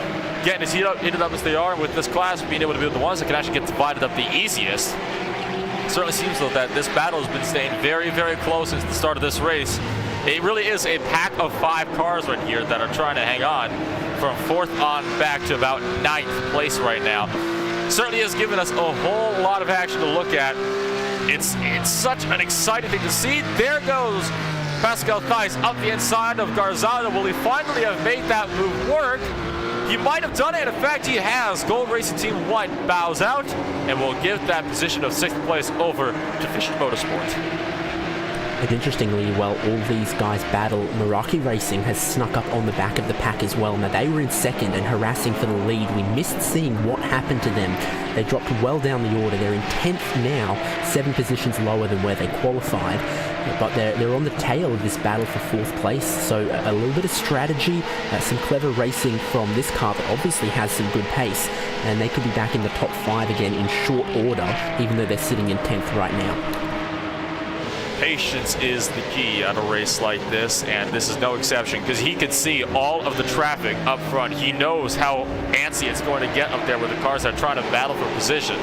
getting as heated up as they are, with this class being able to be the ones that can actually get divided up the easiest, it certainly seems though that this battle has been staying very, very close since the start of this race. It really is a pack of 5 cars right here that are trying to hang on from 4th on back to about 9th place right now. Certainly has given us a whole lot of action to look at. It's such an exciting thing to see. There goes Pascal Theis up the inside of Garzado. Will he finally have made that move work? He might have done it. In fact, he has. Gold Racing Team 1 bows out and will give that position of 6th place over to Fisher Motorsport. And interestingly, while all these guys battle, Meraki Racing has snuck up on the back of the pack as well. Now, they were in 2nd and harassing for the lead. We missed seeing what happened to them. They dropped well down the order. They're in 10th now, 7 positions lower than where they qualified. But they're on the tail of this battle for 4th place. So a little bit of strategy, some clever racing from this car that obviously has some good pace. And they could be back in the top 5 again in short order, even though they're sitting in 10th right now. Patience is the key at a race like this, and this is no exception because he can see all of the traffic up front. He knows how antsy it's going to get up there with the cars that are trying to battle for position.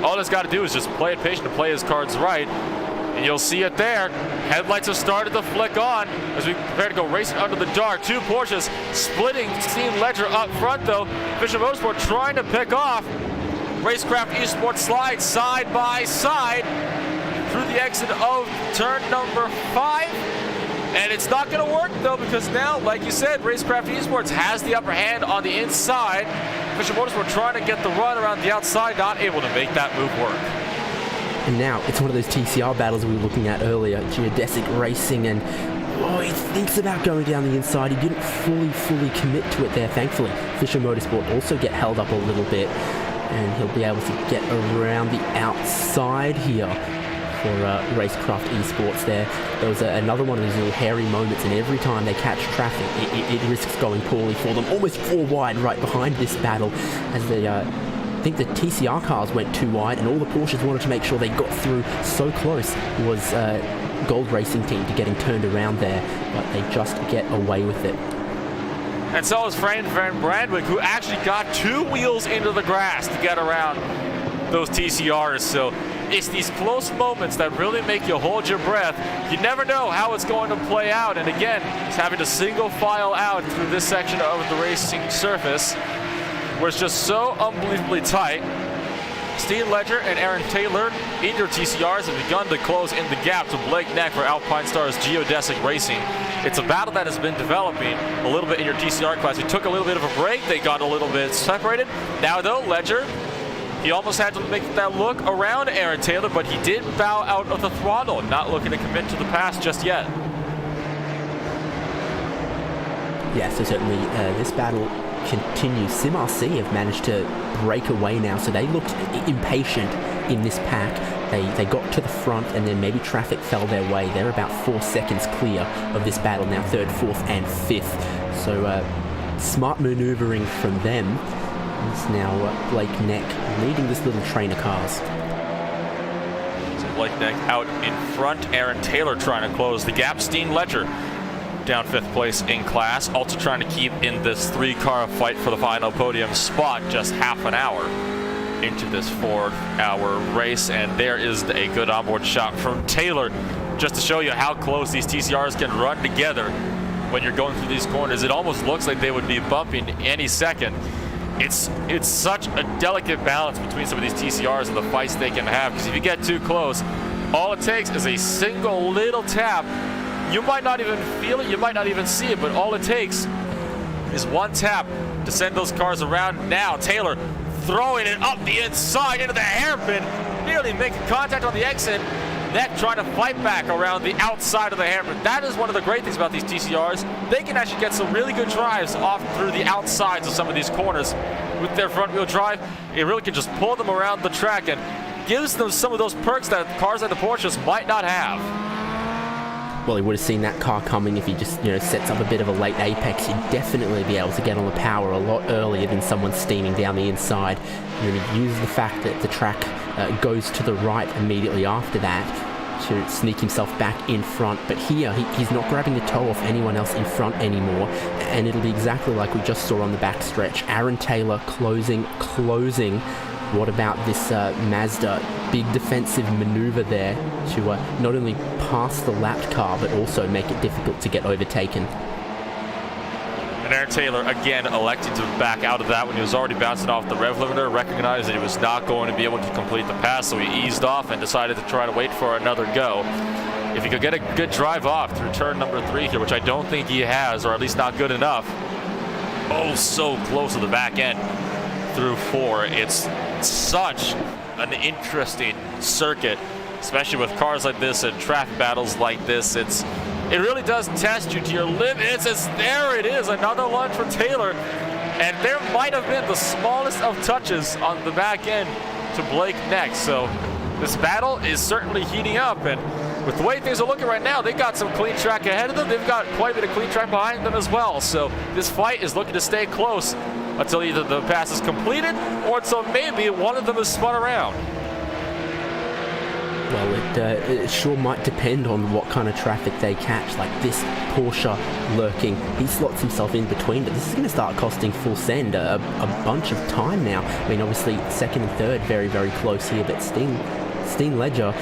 All he's got to do is just play it patient and play his cards right, and you'll see it there. Headlights have started to flick on as we prepare to go racing under the dark. 2 Porsches splitting Steam Ledger up front though. Fisher Motorsport trying to pick off. Racecraft Esports slide side by side through the exit of turn number 5. And it's not going to work though, because now, like you said, Racecraft Esports has the upper hand on the inside. Fisher Motorsport trying to get the run around the outside, not able to make that move work. And now it's one of those TCR battles we were looking at earlier. Geodesic Racing, and he thinks about going down the inside. He didn't fully commit to it there, thankfully. Fisher Motorsport also get held up a little bit, and he'll be able to get around the outside here for Racecraft Esports there. There was another one of those little hairy moments, and every time they catch traffic, it risks going poorly for them. Almost 4 wide right behind this battle, as they I think the TCR cars went too wide, and all the Porsches wanted to make sure they got through. So close was Gold Racing Team to getting turned around there, but they just get away with it. And so is Frank Van Brandwick, who actually got 2 wheels into the grass to get around those TCRs. So it's these close moments that really make you hold your breath. You never know how it's going to play out. And again, it's having to single file out through this section of the racing surface where it's just so unbelievably tight. Steve Ledger and Aaron Taylor in your TCRs have begun to close in the gap to Blake Neck for Alpine Stars Geodesic Racing. It's a battle that has been developing a little bit in your TCR class. You took a little bit of a break. They got a little bit separated. Now though, Ledger, he almost had to make that look around Aaron Taylor, but he did bow out of the throttle, not looking to commit to the pass just yet. Yeah, so certainly this battle continues. Sim RC have managed to break away now, so they looked impatient in this pack. They got to the front, and then maybe traffic fell their way. They're about 4 seconds clear of this battle now, 3rd, 4th, and 5th. So smart maneuvering from them. It's now Blake Neck leading this little train of cars. So Blake Neck out in front. Aaron Taylor trying to close the gap. Steen Ledger down 5th place in class, also trying to keep in this 3-car fight for the final podium spot just half an hour into this 4-hour race. And there is a good onboard shot from Taylor just to show you how close these TCRs can run together when you're going through these corners. It almost looks like they would be bumping any second. It's such a delicate balance between some of these TCRs and the fights they can have, because if you get too close, all it takes is a single little tap. You might not even feel it, you might not even see it, but all it takes is one tap to send those cars around. Now Taylor throwing it up the inside into the hairpin, nearly making contact on the exit. Neck trying to fight back around the outside of the hammer. That is one of the great things about these TCRs. They can actually get some really good drives off through the outsides of some of these corners. With their front wheel drive, it really can just pull them around the track and gives them some of those perks that cars like the Porsches might not have. Well, he would have seen that car coming if he just, sets up a bit of a late apex. He'd definitely be able to get on the power a lot earlier than someone steaming down the inside. And he uses the fact that the track goes to the right immediately after that to sneak himself back in front. But here, he's not grabbing the toe off anyone else in front anymore. And it'll be exactly like we just saw on the back stretch. Aaron Taylor closing. What about this Mazda? Big defensive maneuver there to not only pass the lapped car, but also make it difficult to get overtaken. And Aaron Taylor, again, electing to back out of that when he was already bouncing off the rev limiter, recognized that he was not going to be able to complete the pass, so he eased off and decided to try to wait for another go. If he could get a good drive off through turn number 3 here, which I don't think he has, or at least not good enough. Oh, so close to the back end through 4. It's such an interesting circuit, especially with cars like this and traffic battles like this. It really does test you to your limits. There it is, another lunge for Taylor. And there might have been the smallest of touches on the back end to Blake next. So this battle is certainly heating up. And with the way things are looking right now, they've got some clean track ahead of them. They've got quite a bit of clean track behind them as well. So this fight is looking to stay close until either the pass is completed or until maybe one of them is spun around. Well, it sure might depend on what kind of traffic they catch. Like this Porsche lurking, he slots himself in between, but this is going to start costing Full Send a bunch of time now. I mean, obviously, second and third very, very close here, but Steen Ledger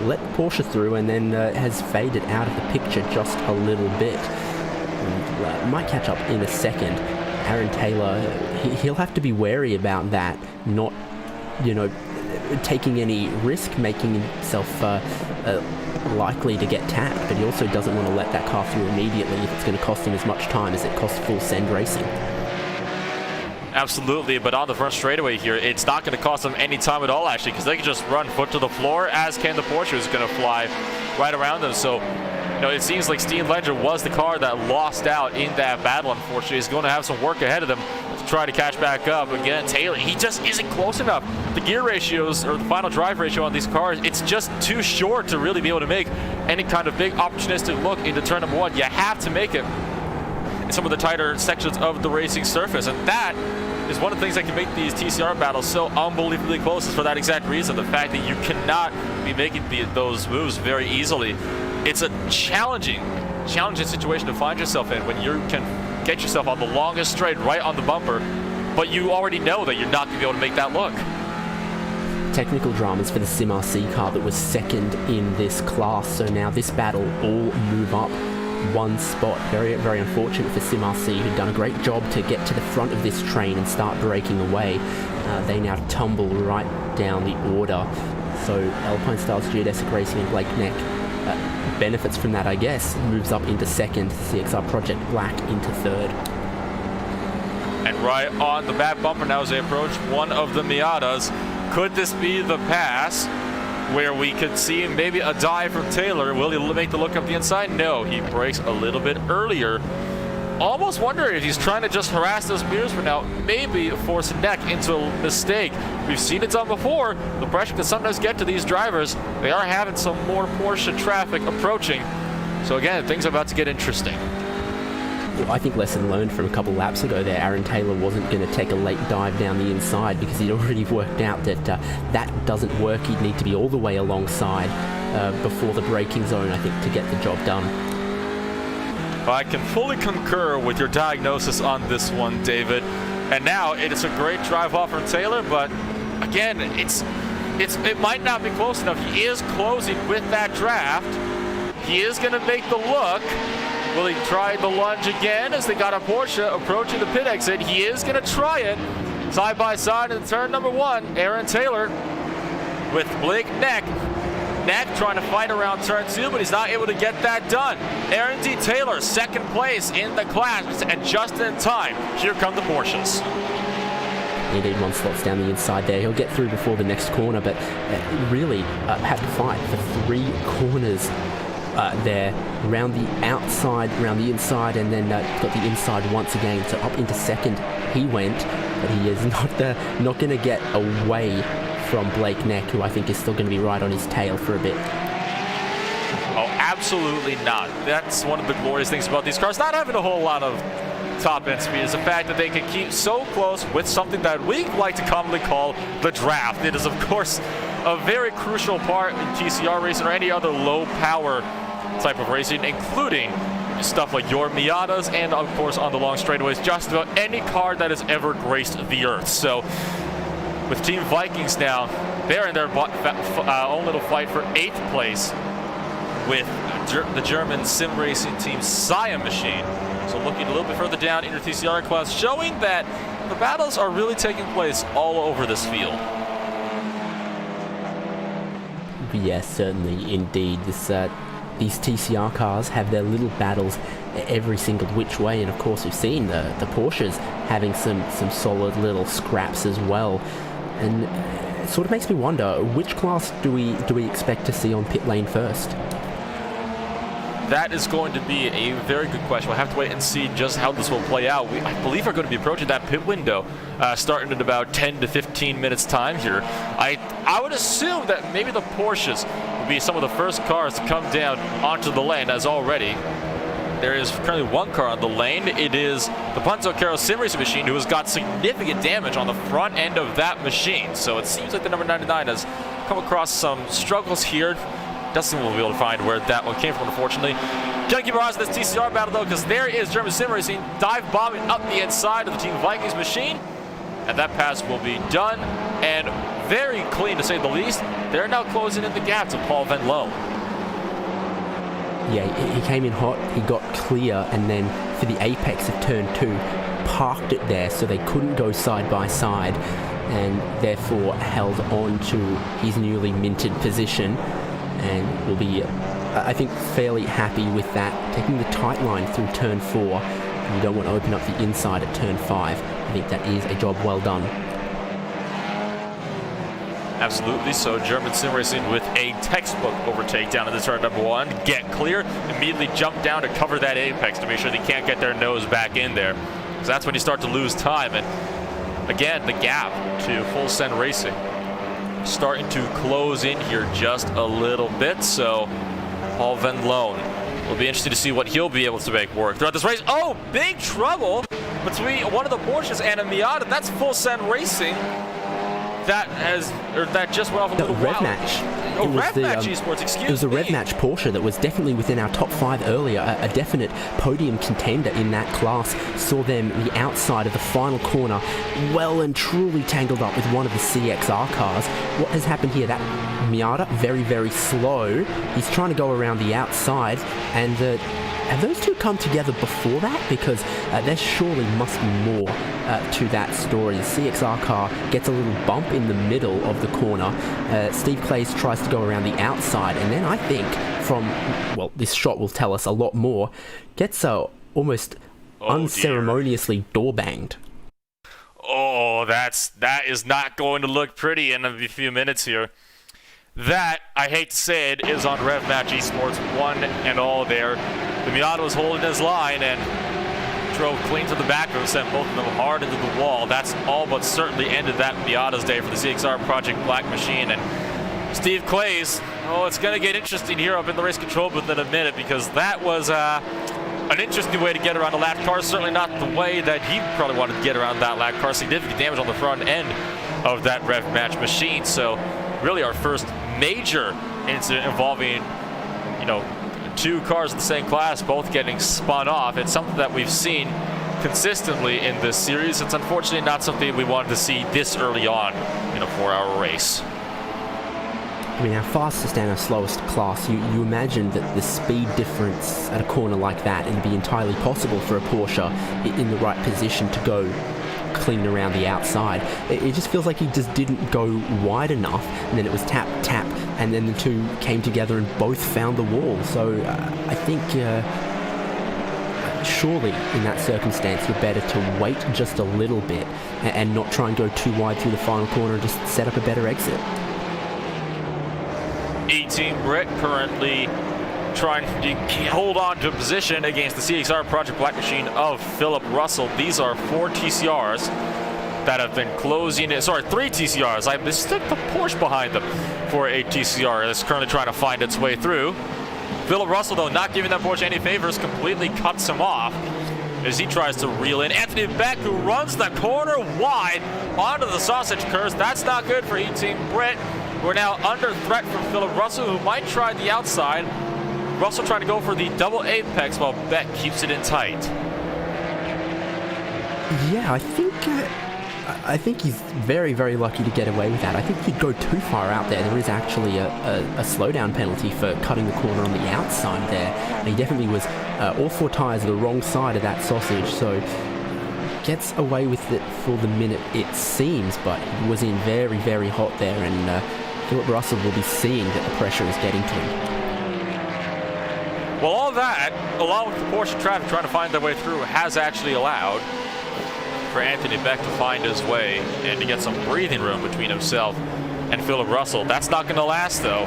let Porsche through and then has faded out of the picture just a little bit. And, might catch up in a second. Aaron Taylor, he'll have to be wary about that, not, taking any risk, making himself likely to get tapped, but he also doesn't want to let that car through immediately if it's going to cost him as much time as it costs Full Send Racing. Absolutely, but on the front straightaway here, it's not going to cost them any time at all, actually, because they can just run foot to the floor, as can the Porsche, who's going to fly right around them. So, it seems like Steen Ledger was the car that lost out in that battle, unfortunately. He's going to have some work ahead of him to try to catch back up. Again, Taylor, he just isn't close enough. The gear ratios, or the final drive ratio on these cars, it's just too short to really be able to make any kind of big opportunistic look into turn number 1. You have to make it in some of the tighter sections of the racing surface, and that is one of the things that can make these TCR battles so unbelievably close. Is for that exact reason, the fact that you cannot be making those moves very easily. It's a challenging situation to find yourself in when you can get yourself on the longest straight right on the bumper, but you already know that you're not going to be able to make that look. Technical dramas for the Sim RC car that was second in this class, so now this battle all move up one spot. Very, very unfortunate for Sim RC, who'd done a great job to get to the front of this train and start breaking away. They now tumble right down the order. So Alpine Styles, Geodesic Racing and Blake Neck benefits from that, I guess. Moves up into second, CXR Project Black into third. And right on the back bumper now as they approach one of the Miatas. Could this be the pass where we could see maybe a dive from Taylor? Will he make the look up the inside? No, he breaks a little bit earlier. Almost wonder if he's trying to just harass those mirrors for now, maybe force Neck into a mistake. We've seen it done before. The pressure can sometimes get to these drivers. They are having some more Porsche traffic approaching. So again, things are about to get interesting. I think lesson learned from a couple laps ago there. Aaron Taylor wasn't going to take a late dive down the inside because he'd already worked out that that doesn't work. He'd need to be all the way alongside before the braking zone, I think, to get the job done. I can fully concur with your diagnosis on this one, David. And now it is a great drive off from Taylor, but again, it might not be close enough. He is closing with that draft. He is going to make the look. Will he try the lunge again as they got a Porsche approaching the pit exit? He is going to try it. Side by side in turn number 1, Aaron Taylor with Blake Neck. Neck trying to fight around turn 2, but he's not able to get that done. Aaron D. Taylor, second place in the class, and just in time. Here come the Porsches. Indeed, one slots down the inside there. He'll get through before the next corner, but really had to fight for 3 corners there, around the outside, around the inside, and then got the inside once again. So up into second he went, but he is not going to get away from Blake Neck, who I think is still going to be right on his tail for a bit. Oh, absolutely not. That's one of the glorious things about these cars, not having a whole lot of top-end speed, is the fact that they can keep so close with something that we like to commonly call the draft. It is, of course, a very crucial part in TCR racing or any other low-power type of racing, including stuff like your Miatas and, of course, on the long straightaways, just about any car that has ever graced the earth. So with Team Vikings now, they're in their own little fight for 8th place with the German sim racing team Siam Machine. So looking a little bit further down in your TCR class, showing that the battles are really taking place all over this field. Yes, certainly, indeed. These TCR cars have their little battles every single which way, and of course we've seen the Porsches having some solid little scraps as well. And it sort of makes me wonder, which class do we expect to see on pit lane first? That is going to be a very good question. We'll have to wait and see just how this will play out. I believe we're going to be approaching that pit window starting in about 10 to 15 minutes time here. I would assume that maybe the Porsches will be some of the first cars to come down onto the lane, as already there is currently one car on the lane. It is the Punto Caro sim racing machine, who has got significant damage on the front end of that machine. So it seems like the number 99 has come across some struggles here. Dustin will be able to find where that one came from, unfortunately. Gotta keep our eyes on this TCR battle, though, because there is German sim racing dive bombing up the inside of the Team Vikings machine. And that pass will be done, and very clean, to say the least. They're now closing in the gap to Paul Van Loon. Yeah, he came in hot, he got clear, and then for the apex of turn 2, parked it there so they couldn't go side by side, and therefore held on to his newly minted position. And will be, I think, fairly happy with that, taking the tight line through turn 4. And you don't want to open up the inside at turn 5. I think that is a job well done. Absolutely. So German sim racing with a textbook overtake down in the turn number 1. Get clear, immediately jump down to cover that apex to make sure they can't get their nose back in there. So that's when you start to lose time. And again, the gap to full send racing starting to close in here just a little bit. So Paul Van Loon will be interested to see what he'll be able to make work throughout this race. Oh, big trouble between one of the Porsches and a Miata. That's full send racing. That just went off a little while. Rev match. Oh, Rev match esports, excuse me. It was the Rev match Porsche that was definitely within our top 5 earlier. A definite podium contender in that class. Saw them the outside of the final corner, well and truly tangled up with one of the CXR cars. What has happened here? That Miata, very, very slow. He's trying to go around the outside, and have those two come together before that? Because there surely must be more to that story. The CXR car gets a little bump in the middle of the corner. Steve Clays tries to go around the outside, and then I think this shot will tell us a lot more, gets almost unceremoniously door banged. Oh, that is not going to look pretty in a few minutes here. That, I hate to say it, is on Rev Match Esports, one and all there. The Miata was holding his line and drove clean to the back of him, sent both of them hard into the wall. That's all but certainly ended that Miata's day for the CXR Project Black machine. And Steve Clays, it's going to get interesting here up in the race control booth in a minute, because that was an interesting way to get around a lap car. Certainly not the way that he probably wanted to get around that lap car. Significant damage on the front end of that Rev Match machine. So really our first major incident involving, two cars in the same class both getting spun off. It's something that we've seen consistently in this series. It's unfortunately not something we wanted to see this early on in a 4-hour race. I mean, our fastest and our slowest class, you imagine that the speed difference at a corner like that, and it'd be entirely possible for a Porsche in the right position to go clean around the outside. It just feels like he just didn't go wide enough, and then it was tap, tap, and then the two came together and both found the wall. So I think surely in that circumstance you're better to wait just a little bit and not try and go too wide through the final corner and just set up a better exit. 18 Brit currently trying to hold on to position against the CXR Project Black Machine of Philip Russell. These are 4 TCRs that have been closing in. Sorry, 3 TCRs. I mistook the Porsche behind them for a TCR that's currently trying to find its way through. Philip Russell, though, not giving that Porsche any favors, completely cuts him off as he tries to reel in Anthony Beck, who runs the corner wide onto the sausage curse. That's not good for 18 Brit. We're now under threat from Philip Russell, who might try the outside. Russell trying to go for the double apex while Beck keeps it in tight. Yeah, I think he's very, very lucky to get away with that. I think if you go too far out there, there is actually a slowdown penalty for cutting the corner on the outside there. And he definitely was all 4 tyres the wrong side of that sausage, so gets away with it for the minute it seems, but he was in very, very hot there, and Philip Russell will be seeing that the pressure is getting to him. Well, all that, along with the Porsche traffic trying to find their way through, has actually allowed for Anthony Beck to find his way and to get some breathing room between himself and Philip Russell. That's not going to last, though,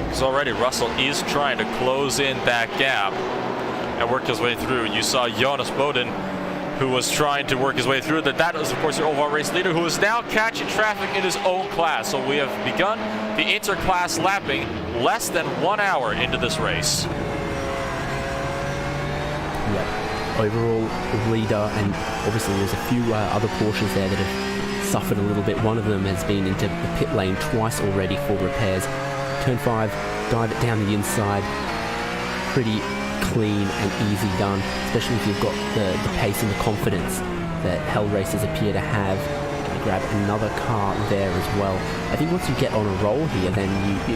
because already Russell is trying to close in that gap and work his way through. You saw Jonas Boden, who was trying to work his way through. That was, of course, your overall race leader, who is now catching traffic in his own class. So we have begun the inter-class lapping less than 1 hour into this race. Yeah, overall leader, and obviously there's a few other Porsches there that have suffered a little bit. One of them has been into the pit lane twice already for repairs. Turn 5, dive it down the inside, pretty clean and easy done, especially if you've got the pace and the confidence that Hell Racers appear to have. Gonna grab another car there as well. I think once you get on a roll here, then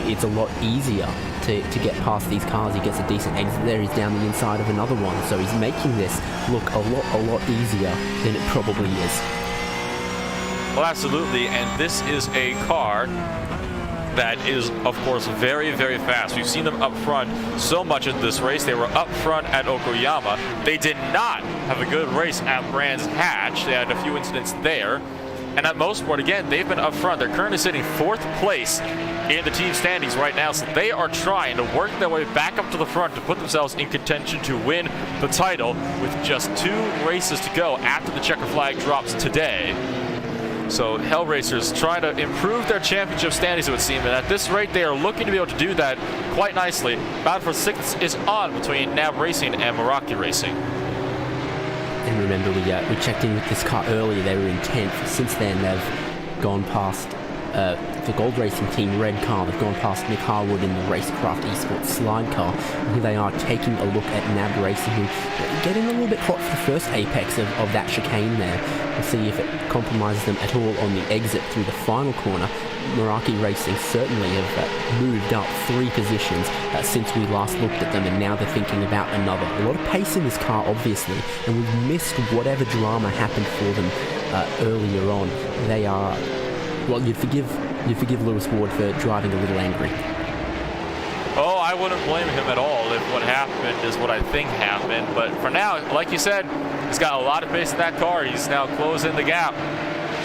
it's a lot easier to get past these cars. He gets a decent exit there. He's down the inside of another one, so he's making this look a lot easier than it probably is. Well, absolutely, and this is a car that is, of course, very, very fast. We've seen them up front so much in this race. They were up front at Okoyama. They did not have a good race at Brands Hatch. They had a few incidents there. And at Motorsport, again, they've been up front. They're currently sitting 4th place in the team standings right now, so they are trying to work their way back up to the front to put themselves in contention to win the title with just 2 races to go after the checker flag drops today. So Hell Racers trying to improve their championship standings, it would seem, and at this rate they are looking to be able to do that quite nicely. Battle for 6th is on between NAB Racing and Meraki Racing. And remember, we checked in with this car earlier. They were in 10th. Since then they've gone past the Gold Racing Team red car. They've gone past Nick Harwood in the Racecraft Esports slide car. And here they are taking a look at NAB Racing, who are getting a little bit hot for the first apex of that chicane there. We'll see if it compromises them at all on the exit through the final corner. Meraki Racing certainly have moved up 3 positions since we last looked at them, and now they're thinking about another. A lot of pace in this car, obviously, and we've missed whatever drama happened for them earlier on. They are, well, you'd forgive Lewis Ward for driving a little angry. Oh, I wouldn't blame him at all if what happened is what I think happened. But for now, like you said, he's got a lot of pace in that car. He's now closing the gap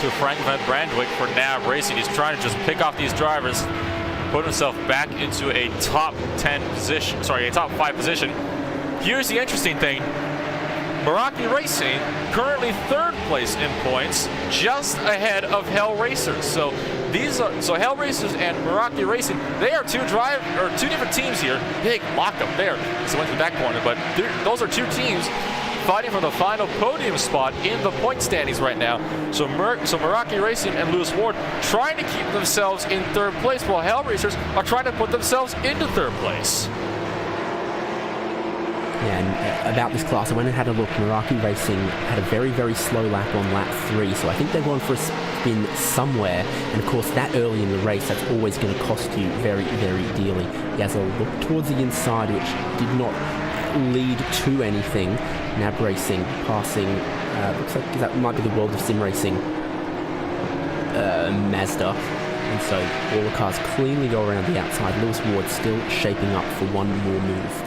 to Frank Van Brandwyk for NAB Racing. He's trying to just pick off these drivers, put himself back into a top 10 position, sorry, a top 5 position. Here's the interesting thing. Meraki Racing currently 3rd place in points, just ahead of Hell Racers. So Hell Racers and Meraki Racing, they are 2 different teams here. Big lockup there. So went through that corner, but those are 2 teams fighting for the final podium spot in the point standings right now. So Meraki Racing and Lewis Ward trying to keep themselves in 3rd place, while Hell Racers are trying to put themselves into 3rd place. Yeah, and about this class, I went and had a look. Meraki Racing had a very, very slow lap on lap 3, so I think they're going for a spin somewhere. And of course, that early in the race, that's always going to cost you very, very dearly. He has a look towards the inside, which did not lead to anything. NAB Racing passing, looks like that might be the World of Sim Racing Mazda. And so all the cars cleanly go around the outside. Lewis Ward still shaping up for one more move.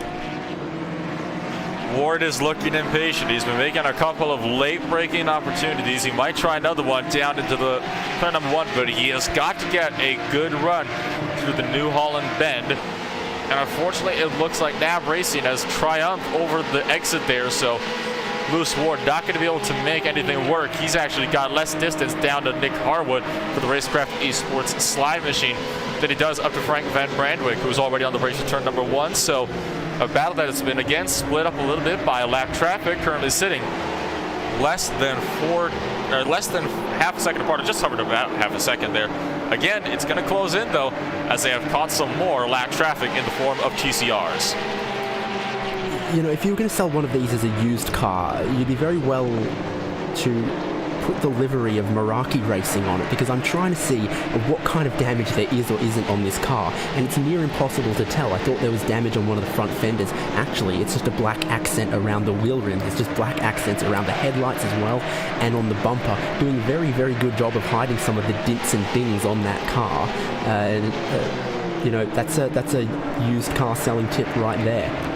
Ward is looking impatient. He's been making a couple of late-breaking opportunities. He might try another one down into the turn number 1, but he has got to get a good run through the New Holland bend. And unfortunately, it looks like NAB Racing has triumphed over the exit there, so Lewis Ward not going to be able to make anything work. He's actually got less distance down to Nick Harwood for the Racecraft Esports slide machine than he does up to Frank Van Brandwyck, who's already on the race to turn number 1. So a battle that has been again split up a little bit by lap traffic, currently sitting less than half a second apart, or just hovered about half a second there. Again, it's going to close in though, as they have caught some more lap traffic in the form of TCRs. You know, if you were going to sell one of these as a used car, you'd be very well to put the livery of Meraki Racing on it, because I'm trying to see what kind of damage there is or isn't on this car, and it's near impossible to tell. I thought there was damage on one of the front fenders. Actually, it's just a black accent around the wheel rim. There's just black accents around the headlights as well, and on the bumper, doing a very, very good job of hiding some of the dints and dings on that car. You know, that's a used car selling tip right there.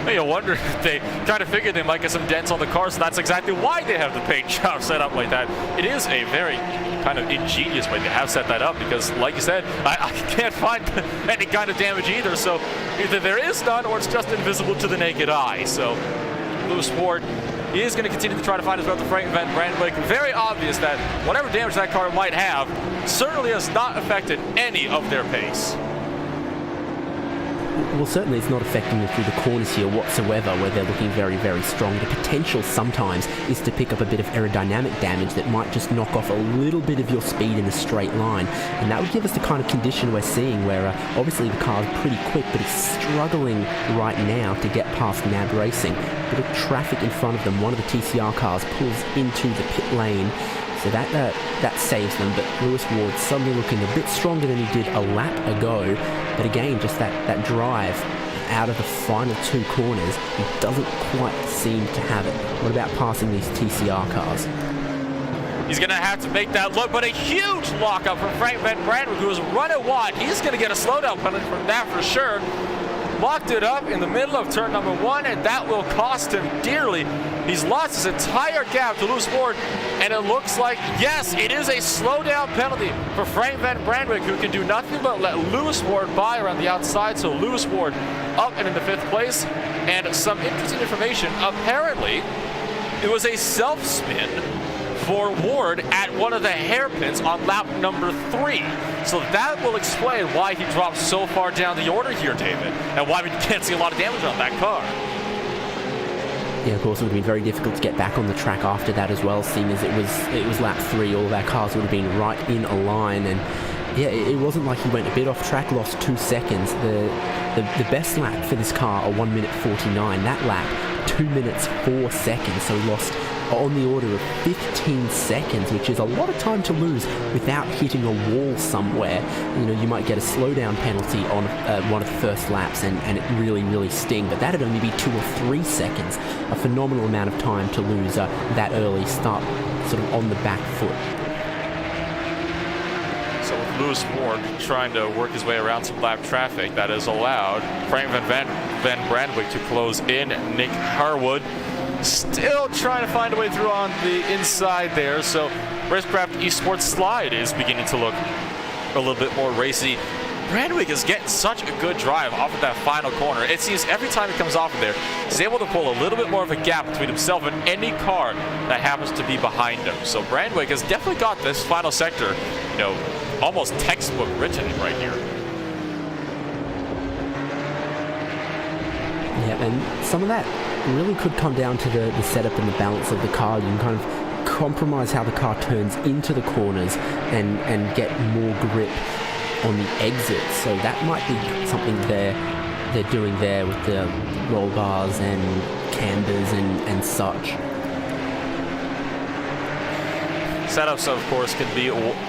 You wonder if they kind of figured they might get some dents on the car, so that's exactly why they have the paint job set up like that. It is a very kind of ingenious way they have set that up, because like you said, I can't find any kind of damage either, so either there is none or it's just invisible to the naked eye. So Lewis Ward is going to continue to try to find his way up to Frank Van Brandwyck. Very obvious that whatever damage that car might have certainly has not affected any of their pace. Well, certainly it's not affecting them through the corners here whatsoever, where they're looking very, very strong. The potential sometimes is to pick up a bit of aerodynamic damage that might just knock off a little bit of your speed in a straight line. And that would give us the kind of condition we're seeing where obviously the car's pretty quick, but it's struggling right now to get past NAB Racing. Bit of traffic in front of them. One of the TCR cars pulls into the pit lane, so that saves them. But Lewis Ward suddenly looking a bit stronger than he did a lap ago. But again, just that drive out of the final 2 corners, he doesn't quite seem to have it. What about passing these TCR cars? He's going to have to make that look, but a huge lockup from Frank Van Brandwyck, who is running wide. He's going to get a slowdown penalty from that for sure. Locked it up in the middle of turn number 1, and that will cost him dearly. He's lost his entire gap to Lewis Ward, and it looks like, yes, it is a slowdown penalty for Frank Van Brandwyck, who can do nothing but let Lewis Ward by around the outside. So Lewis Ward up and into 5th place. And some interesting information, apparently it was a self-spin for Ward at one of the hairpins on lap number 3. So that will explain why he dropped so far down the order here, David, and why we can't see a lot of damage on that car. Yeah, of course, it would have been very difficult to get back on the track after that as well, seeing as it was lap 3. All of our cars would have been right in a line, and yeah, it wasn't like he went a bit off track, lost 2 seconds. The best lap for this car, a 1 minute 49. That lap, 2 minutes 4 seconds, so he lost on the order of 15 seconds, which is a lot of time to lose without hitting a wall somewhere. You know, you might get a slowdown penalty on one of the first laps, and it really, really sting, but that'd only be 2 or 3 seconds. A phenomenal amount of time to lose that early, start sort of on the back foot. So with Lewis Ward trying to work his way around some lap traffic, that has allowed Frank Van Brandwyck to close in. Nick Harwood still trying to find a way through on the inside there. So Racecraft Esports slide is beginning to look a little bit more racy. Brandwyck is getting such a good drive off of that final corner. It seems every time he comes off of there, he's able to pull a little bit more of a gap between himself and any car that happens to be behind him. So Brandwyck has definitely got this final sector, you know, almost textbook written right here. Yeah, and some of that really could come down to the setup and the balance of the car. You can kind of compromise how the car turns into the corners and get more grip on the exit. So that might be something they're doing there with the roll bars and cambers and such. Setups, of course, can be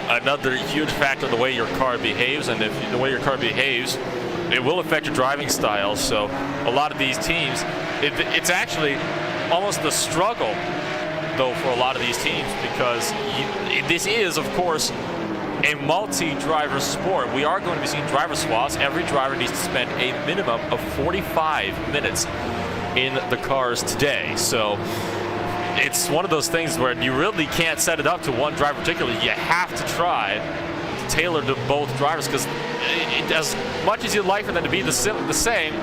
another huge factor in the way your car behaves, and if the way your car behaves, it will affect your driving style. So a lot of these teams, it's actually almost a struggle, though, for a lot of these teams, because this is, of course, a multi-driver sport. We are going to be seeing driver swaps. Every driver needs to spend a minimum of 45 minutes in the cars today. So it's one of those things where you really can't set it up to one driver particularly. You have to try to tailor to both drivers, because as much as you'd like for them to be the same,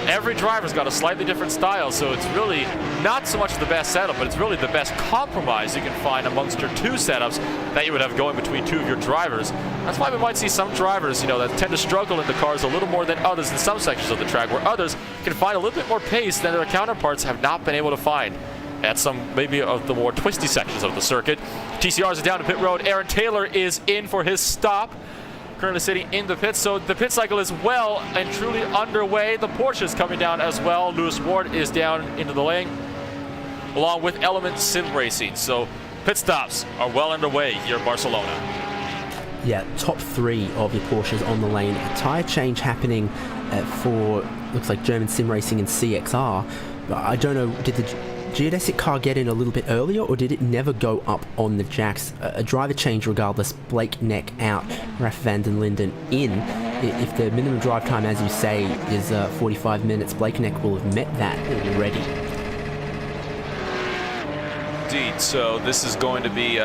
every driver's got a slightly different style, so it's really not so much the best setup, but it's really the best compromise you can find amongst your two setups that you would have going between two of your drivers. That's why we might see some drivers, that tend to struggle in the cars a little more than others in some sections of the track, where others can find a little bit more pace than their counterparts have not been able to find at some maybe of the more twisty sections of the circuit. TCRs are down to pit road. Aaron Taylor is in for his stop, currently sitting in the pits, so the pit cycle is well and truly underway. The Porsche is coming down as well. Lewis Ward is down into the lane, along with Element Sim Racing. So pit stops are well underway here in Barcelona. Yeah, top three of your Porsches on the lane. A tyre change happening for, looks like, German Sim Racing and CXR. I don't know, did the geodesic car get in a little bit earlier, or did it never go up on the jacks? A driver change regardless. Blake Neck out, Raf van den Linden in. If the minimum drive time, as you say, is 45 minutes, Blake Neck will have met that already. Indeed, so this is going to be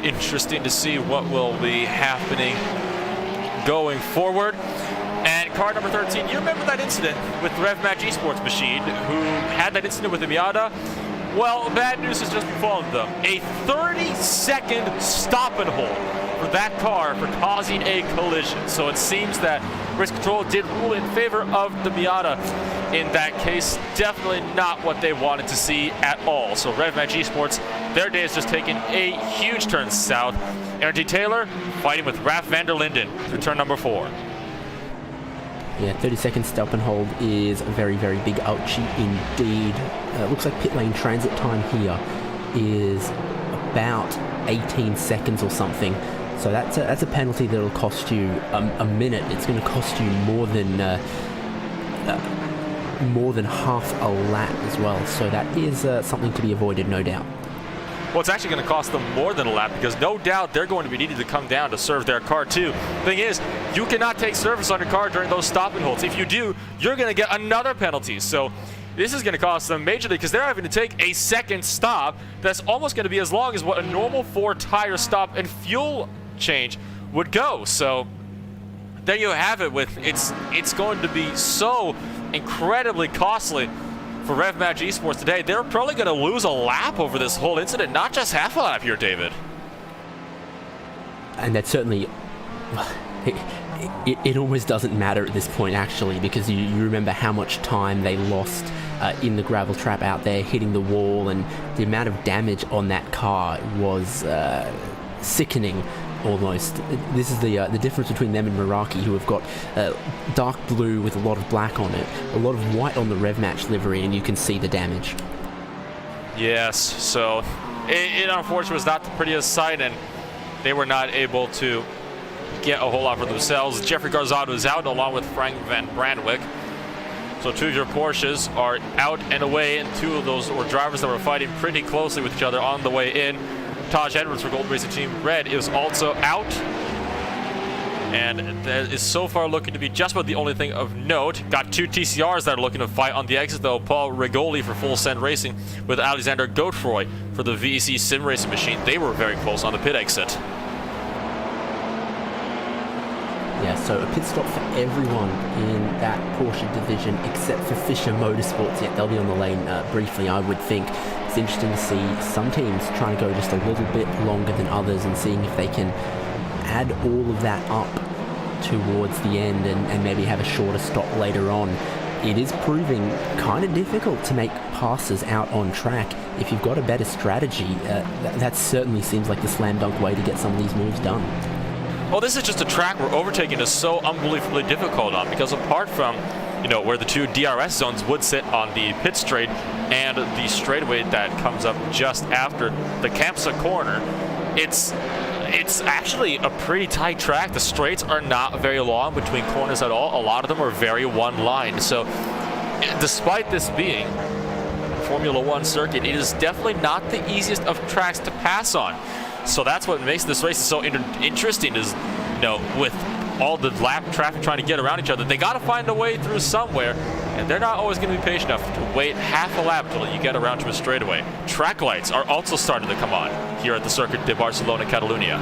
interesting to see what will be happening going forward. And car number 13, you remember that incident with the RevMatch Esports machine, who had that incident with the Miata? Well, bad news has just befallen them. A 30-second stop and hold for that car for causing a collision. So it seems that race control did rule in favor of the Miata in that case. Definitely not what they wanted to see at all. So RevMatch Esports, their day is just taking a huge turn south. Aaron T. Taylor fighting with Raf van der Linden through turn number 4. Yeah, 30-second stop and hold is a very, very big ouchie indeed. Looks like pit lane transit time here is about 18 seconds or something. So that's a penalty that'll cost you a minute. It's going to cost you more than half a lap as well. So that is something to be avoided, no doubt. Well, it's actually going to cost them more than a lap, because no doubt they're going to be needing to come down to serve their car too. Thing is, you cannot take service on your car during those stop and holds. If you do, you're going to get another penalty. So this is going to cost them majorly, because they're having to take a second stop that's almost going to be as long as what a normal 4-tire stop and fuel change would go. So there you have it. It's going to be so incredibly costly for RevMatch Esports today. They're probably going to lose a lap over this whole incident, not just half a lap here, David. And that certainly, it almost doesn't matter at this point, actually, because you remember how much time they lost in the gravel trap out there, hitting the wall, and the amount of damage on that car was sickening. Almost. This is the difference between them and Meraki, who have got dark blue with a lot of black on it, a lot of white on the RevMatch livery, and you can see the damage. Yes, so it unfortunately was not the prettiest sight, and they were not able to get a whole lot for themselves. Jeffrey Garzado is out, along with Frank Van Brandwick. So two of your Porsches are out and away, and two of those were drivers that were fighting pretty closely with each other on the way in. Taj Edwards for Gold Racing Team Red is also out, and that is so far looking to be just about the only thing of note. Got two TCRs that are looking to fight on the exit though. Paul Rigoli for Full Send Racing with Alexander Godefroy for the VEC Sim Racing machine. They were very close on the pit exit. Yeah, so a pit stop for everyone in that Porsche division except for Fisher Motorsports. Yeah, they'll be on the lane briefly, I would think. It's interesting to see some teams trying to go just a little bit longer than others and seeing if they can add all of that up towards the end and maybe have a shorter stop later on. It is proving kind of difficult to make passes out on track. If you've got a better strategy, that certainly seems like the slam dunk way to get some of these moves done. Well, this is just a track where overtaking is so unbelievably difficult on, because apart from, where the two DRS zones would sit on the pit straight and the straightaway that comes up just after the Campsa corner, it's actually a pretty tight track. The straights are not very long between corners at all. A lot of them are very one line. So despite this being a Formula One circuit, it is definitely not the easiest of tracks to pass on. So that's what makes this race so interesting is, with all the lap traffic trying to get around each other, they got to find a way through somewhere. and they're not always going to be patient enough to wait half a lap until you get around to a straightaway. Track lights are also starting to come on here at the Circuit de Barcelona, Catalunya.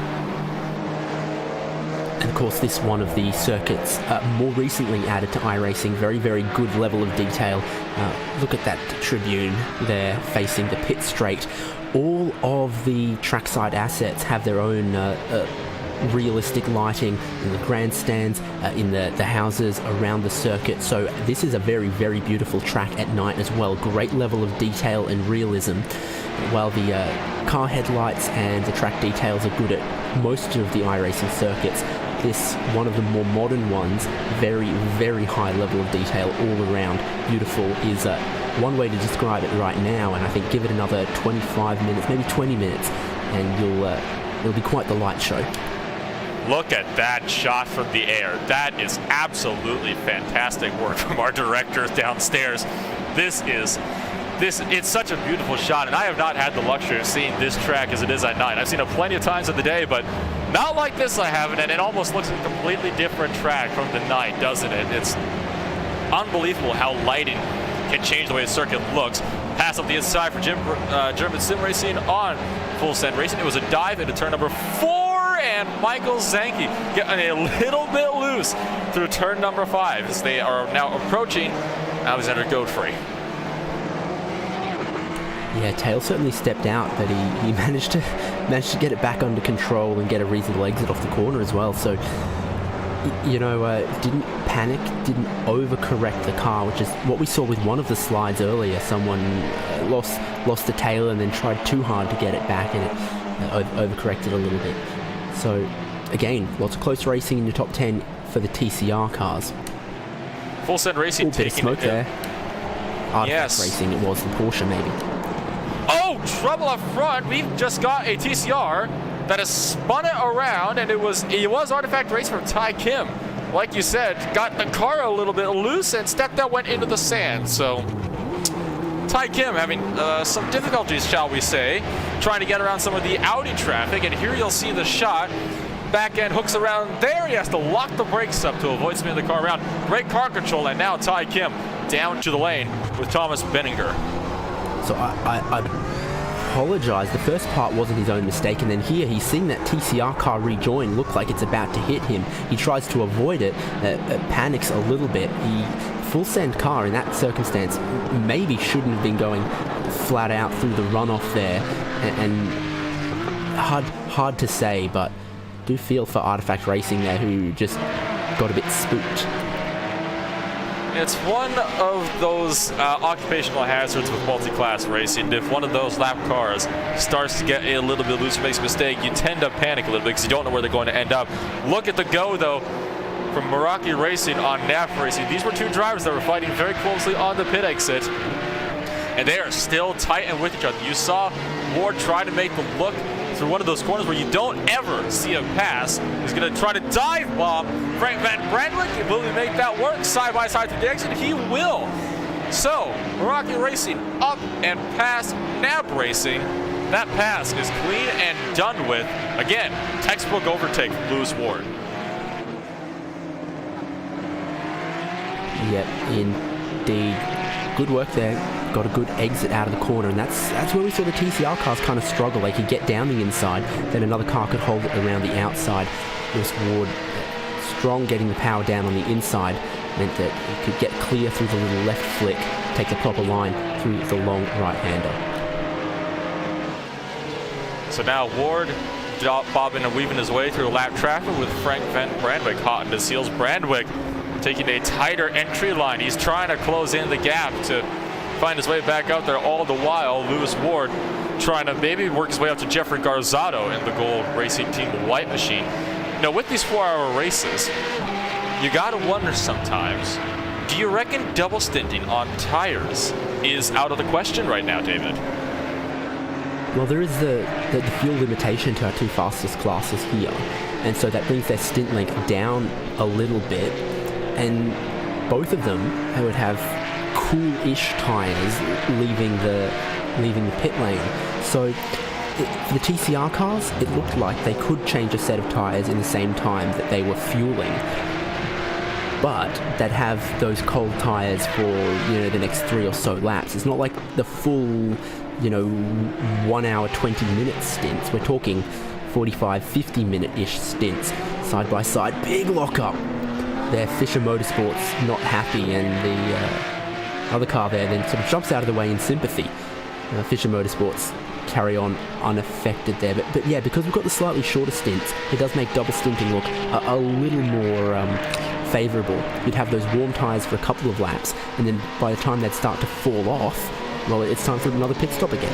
And of course, this one of the circuits more recently added to iRacing. Very, very good level of detail. Look at that tribune there facing the pit straight. All of the trackside assets have their own realistic lighting in the grandstands, in the houses around the circuit. So this is a very, very beautiful track at night as well. Great level of detail and realism. While the car headlights and the track details are good at most of the iRacing circuits, this, one of the more modern ones, very, very high level of detail all around. Beautiful is one way to describe it right now, and I think give it another 25 minutes, maybe 20 minutes, and it'll be quite the light show. Look at that shot from the air. That is absolutely fantastic work from our directors downstairs. It's such a beautiful shot, and I have not had the luxury of seeing this track as it is at night. I've seen it plenty of times of the day, but not like this I haven't, and it almost looks like a completely different track from the night, doesn't it? It's unbelievable how lighting can change the way the circuit looks. Pass up the inside for German Sim Racing on Full Send Racing. It was a dive into turn number 4, and Michael Zanke getting a little bit loose through turn number 5 as they are now approaching Alexander Godfrey. Yeah, Tail certainly stepped out, but he managed to get it back under control and get a reasonable exit off the corner as well. So, you know, didn't panic, didn't overcorrect the car, which is what we saw with one of the slides earlier. Someone lost the tail and then tried too hard to get it back, and it overcorrected a little bit. So, again, lots of close racing in your top 10 for the TCR cars. Full Send Racing taking bit of smoke there. Yes. Racing, it was the Porsche maybe. Oh, trouble up front. We've just got a TCR that has spun it around, and it was Artifact Race from Ty Kim. Like you said, got the car a little bit loose and stepped out, went into the sand. So Ty Kim having some difficulties, shall we say, trying to get around some of the Audi traffic. And here you'll see the shot. Back end hooks around there. He has to lock the brakes up to avoid spinning the car around. Great car control, and now Ty Kim down to the lane with Thomas Benninger. So I apologize. The first part wasn't his own mistake, and then here he's seeing that TCR car rejoin look like it's about to hit him. He tries to avoid it, panics a little bit. Full send car in that circumstance maybe shouldn't have been going flat out through the runoff there, and hard to say, but do feel for Artifact Racing there, who just got a bit spooked. It's one of those occupational hazards with multi-class racing. If one of those lap cars starts to get a little bit loose, makes a mistake, you tend to panic a little bit because you don't know where they're going to end up. Look at the go, though, from Meraki Racing on NAF Racing. These were two drivers that were fighting very closely on the pit exit, and they are still tight and with each other. You saw Ward try to make the look through one of those corners where you don't ever see a pass. He's going to try to dive bomb Frank Van Brandwick. Will he make that work side by side through the exit? He will. So, Meraki Racing up and past NAB Racing. That pass is clean and done with. Again, textbook overtake from Lewis Ward. Yep, indeed. Good work there. Got a good exit out of the corner, and that's where we saw the TCR cars kind of struggle. They could get down the inside, then another car could hold it around the outside. Lewis Ward, strong getting the power down on the inside, meant that he could get clear through the little left flick, take the proper line through the long right-hander. So now Ward bobbing and weaving his way through lap traffic with Frank Van Brandwick hot in his heels. Brandwick taking a tighter entry line. He's trying to close in the gap to find his way back out there, all the while Lewis Ward trying to maybe work his way up to Jeffrey Garzado in the Gold Racing Team White Machine. Now, with these 4-hour races, you gotta wonder sometimes, do you reckon double stinting on tires is out of the question right now, David? Well, there is the fuel limitation to our two fastest classes here, and so that brings their stint length down a little bit, and both of them would have cool-ish tires leaving the pit lane. So for the TCR cars, it looked like they could change a set of tires in the same time that they were fueling. but that have those cold tires for, you know, the next 3 or so laps. It's not like the full, you know, 1 hour 20-minute stints. We're talking 45, 50-minute-ish stints side by side. Big lockup there. Fisher Motorsports not happy, and the other car there then sort of jumps out of the way in sympathy. Fisher Motorsports carry on unaffected there, but yeah, because we've got the slightly shorter stints, it does make double stinting look a little more favourable. You'd have those warm tyres for a couple of laps, and then by the time they'd start to fall off, well, it's time for another pit stop again.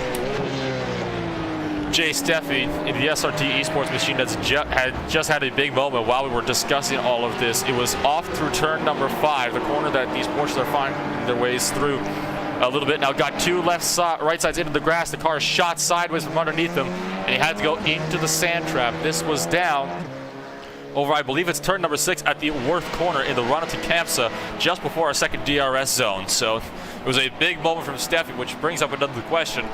Jay Steffi in the SRT Esports machine had just had a big moment while we were discussing all of this. It was off through turn number 5, the corner that these Porsches are finding their ways through a little bit. Now got 2 right sides into the grass. The car shot sideways from underneath him, and he had to go into the sand trap. This was down over, I believe it's turn number 6 at the Worth corner in the run up to Campsa, just before our second DRS zone. So it was a big moment from Steffi, which brings up another question.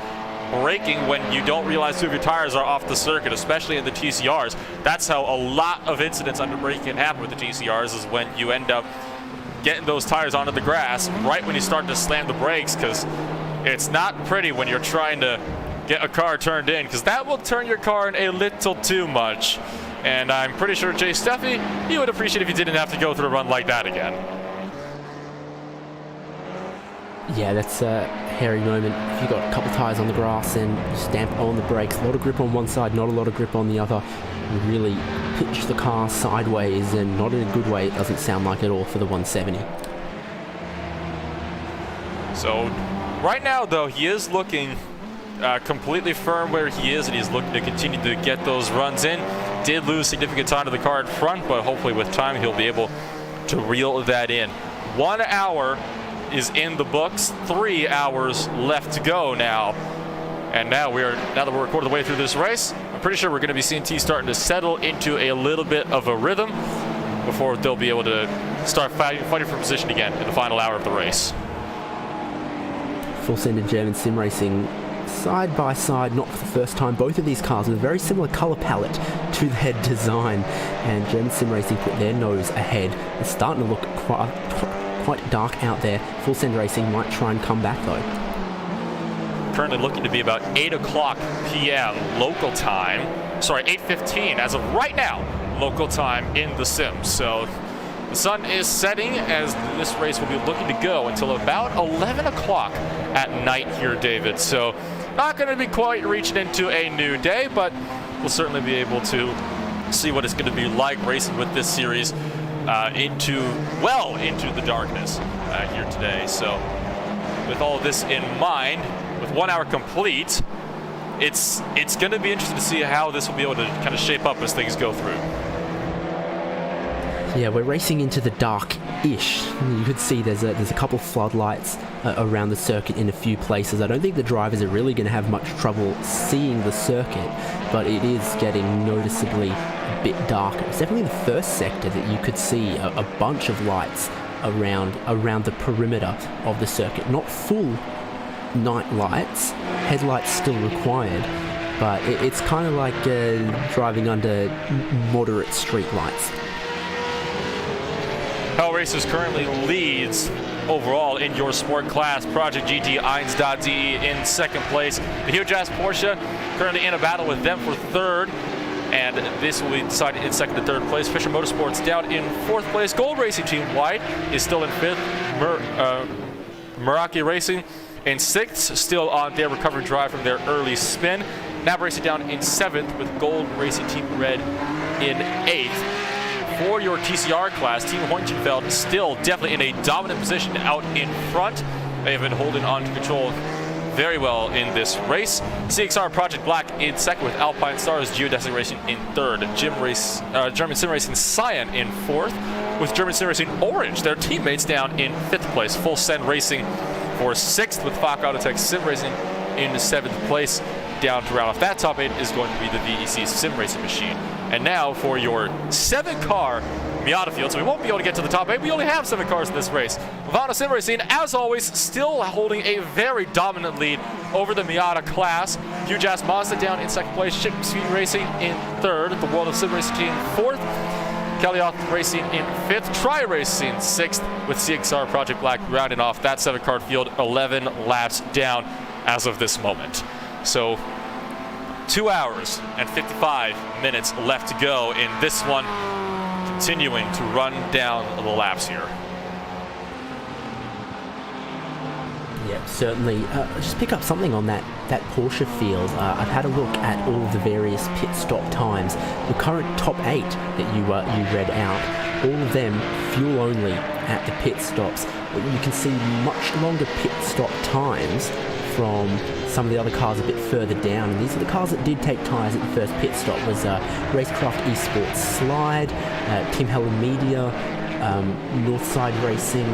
Braking when you don't realize 2 of your tires are off the circuit, especially in the TCRs. That's how a lot of incidents under braking can happen with the TCRs, is when you end up getting those tires onto the grass right when you start to slam the brakes, because it's not pretty when you're trying to get a car turned in, because that will turn your car in a little too much. And I'm pretty sure Jay Steffi, he would appreciate if you didn't have to go through a run like that again. Yeah, that's a hairy moment. If you've got a couple tyres on the grass and you stamp on the brakes, a lot of grip on one side, not a lot of grip on the other, you really pitch the car sideways, and not in a good way, it doesn't sound like at all for the 170. So right now, though, he is looking completely firm where he is, and he's looking to continue to get those runs in. Did lose significant time to the car in front, but hopefully with time he'll be able to reel that in. 1 hour is in the books, 3 hours left to go now. And now that we're a quarter of the way through this race, I'm pretty sure we're going to be seeing T starting to settle into a little bit of a rhythm before they'll be able to start fighting for position again in the final hour of the race. Full Send and German Sim Racing side by side, not for the first time. Both of these cars with a very similar colour palette to their design, and German Sim Racing put their nose ahead. It's starting to look quite dark out there. Full Send Racing might try and come back though. Currently looking to be about 8 o'clock p.m. local time. Sorry, 8:15 as of right now, local time in the sim. So the sun is setting as this race will be looking to go until about 11 o'clock at night here, David. So not going to be quite reaching into a new day, but we'll certainly be able to see what it's going to be like racing with this series into the darkness here today. So with all of this in mind, with 1 hour complete, it's going to be interesting to see how this will be able to kind of shape up as things go through. Yeah, we're racing into the dark-ish. You could see there's a couple floodlights around the circuit in a few places. I don't think the drivers are really going to have much trouble seeing the circuit, but it is getting noticeably a bit darker. It's definitely the first sector that you could see a bunch of lights around the perimeter of the circuit. Not full night lights, headlights still required, but it's kind of like driving under moderate street lights. Hell Racers currently leads overall in your sport class. Project GT 1.de in second place. The Huge Ass Porsche currently in a battle with them for third, and this will be decided in second to third place. Fisher Motorsports down in fourth place. Gold Racing Team White is still in fifth. Meraki Racing in sixth, still on their recovery drive from their early spin. Nav Racing down in seventh, with Gold Racing Team Red in eighth. For your TCR class, Team Hoynchenfeld is still definitely in a dominant position out in front. They have been holding on to control very well in this race. CXR Project Black in second, with Alpine Stars Geodesic Racing in third. German Sim Racing Cyan in fourth, with German Sim Racing Orange, their teammates, down in fifth place. Full Send Racing for sixth, with Fak Autotech Sim Racing in seventh place. Down to round off that top eight is going to be the VEC Sim Racing machine. And now for your 7-car Miata field. So we won't be able to get to the top 8. We only have 7 cars in this race. Vana Sim Racing, as always, still holding a very dominant lead over the Miata class. Huge Ass Mazda down in second place. Chip Speed Racing in third. The World of Sim Racing team fourth. Kelly Racing in 5th, Tri Racing 6th, with CXR Project Black rounding off that 7-car field, 11 laps down as of this moment. So 2 hours and 55 minutes left to go in this one, continuing to run down the laps here. Yeah, certainly. Just pick up something on that Porsche field. I've had a look at all of the various pit stop times. The current top 8 that you read out, all of them fuel only at the pit stops. You can see much longer pit stop times from some of the other cars a bit further down. And these are the cars that did take tyres at the first pit stop. Was Racecraft Esports Slide, Team Hella Media, Northside Racing,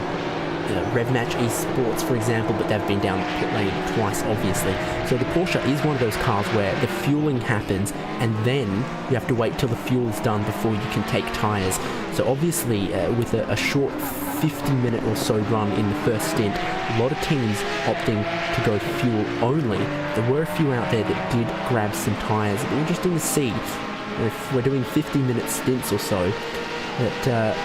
RevMatch Esports, for example, but they've been down pit lane twice, obviously. So the Porsche is one of those cars where the fueling happens and then you have to wait till the fuel's done before you can take tyres. So obviously, with a short 50-minute or so run in the first stint, a lot of teams opting to go fuel only. There were a few out there that did grab some tyres. It'll be interesting to see if we're doing 50-minute stints or so, that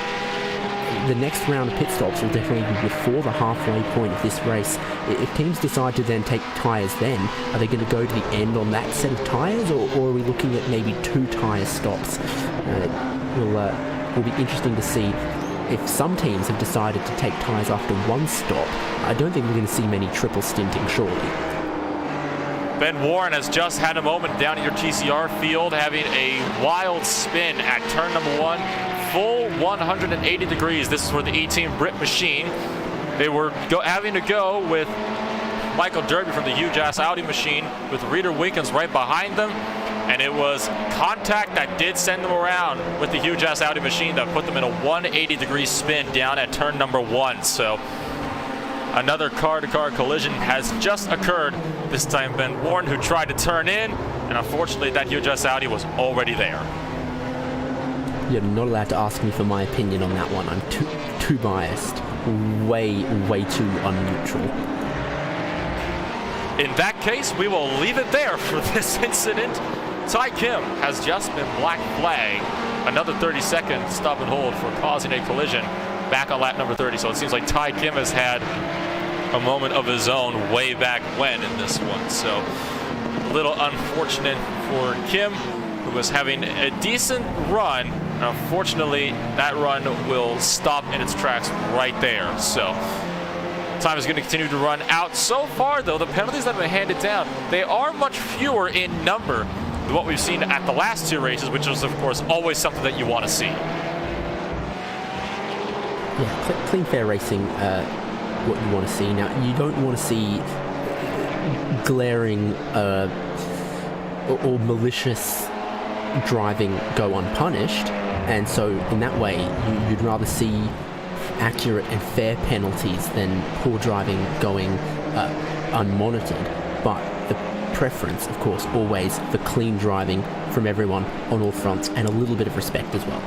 the next round of pit stops will definitely be before the halfway point of this race. If teams decide to then take tyres then, are they going to go to the end on that set of tyres, or are we looking at maybe 2 tyre stops? Will be interesting to see. If some teams have decided to take tyres after 1 stop, I don't think we're going to see many triple stinting, surely. Ben Warren has just had a moment down at your TCR field, having a wild spin at turn number 1. Full 180 degrees. This is for the E-Team Brit machine. They were having to go with Michael Derby from the huge-ass Audi machine, with Reader Winkins right behind them. And it was contact that did send them around with the huge-ass Audi machine that put them in a 180-degree spin down at turn number 1. So another car-to-car collision has just occurred. This time Ben Warren, who tried to turn in, and unfortunately that huge-ass Audi was already there. You're not allowed to ask me for my opinion on that one. I'm too biased. Way too unneutral. In that case, we will leave it there for this incident. Ty Kim has just been black flagged. Another 30-second stop and hold for causing a collision back on lap number 30. So it seems like Ty Kim has had a moment of his own way back when in this one. So a little unfortunate for Kim, who was having a decent run. Unfortunately, that run will stop in its tracks right there. So time is going to continue to run out. So far, though, the penalties that have been handed down, they are much fewer in number than what we've seen at the last 2 races, which is, of course, always something that you want to see. Yeah, clean, fair racing, what you want to see. Now, you don't want to see glaring or malicious driving go unpunished, and so in that way you'd rather see accurate and fair penalties than poor driving going unmonitored. But the preference, of course, always for clean driving from everyone on all fronts, and a little bit of respect as well.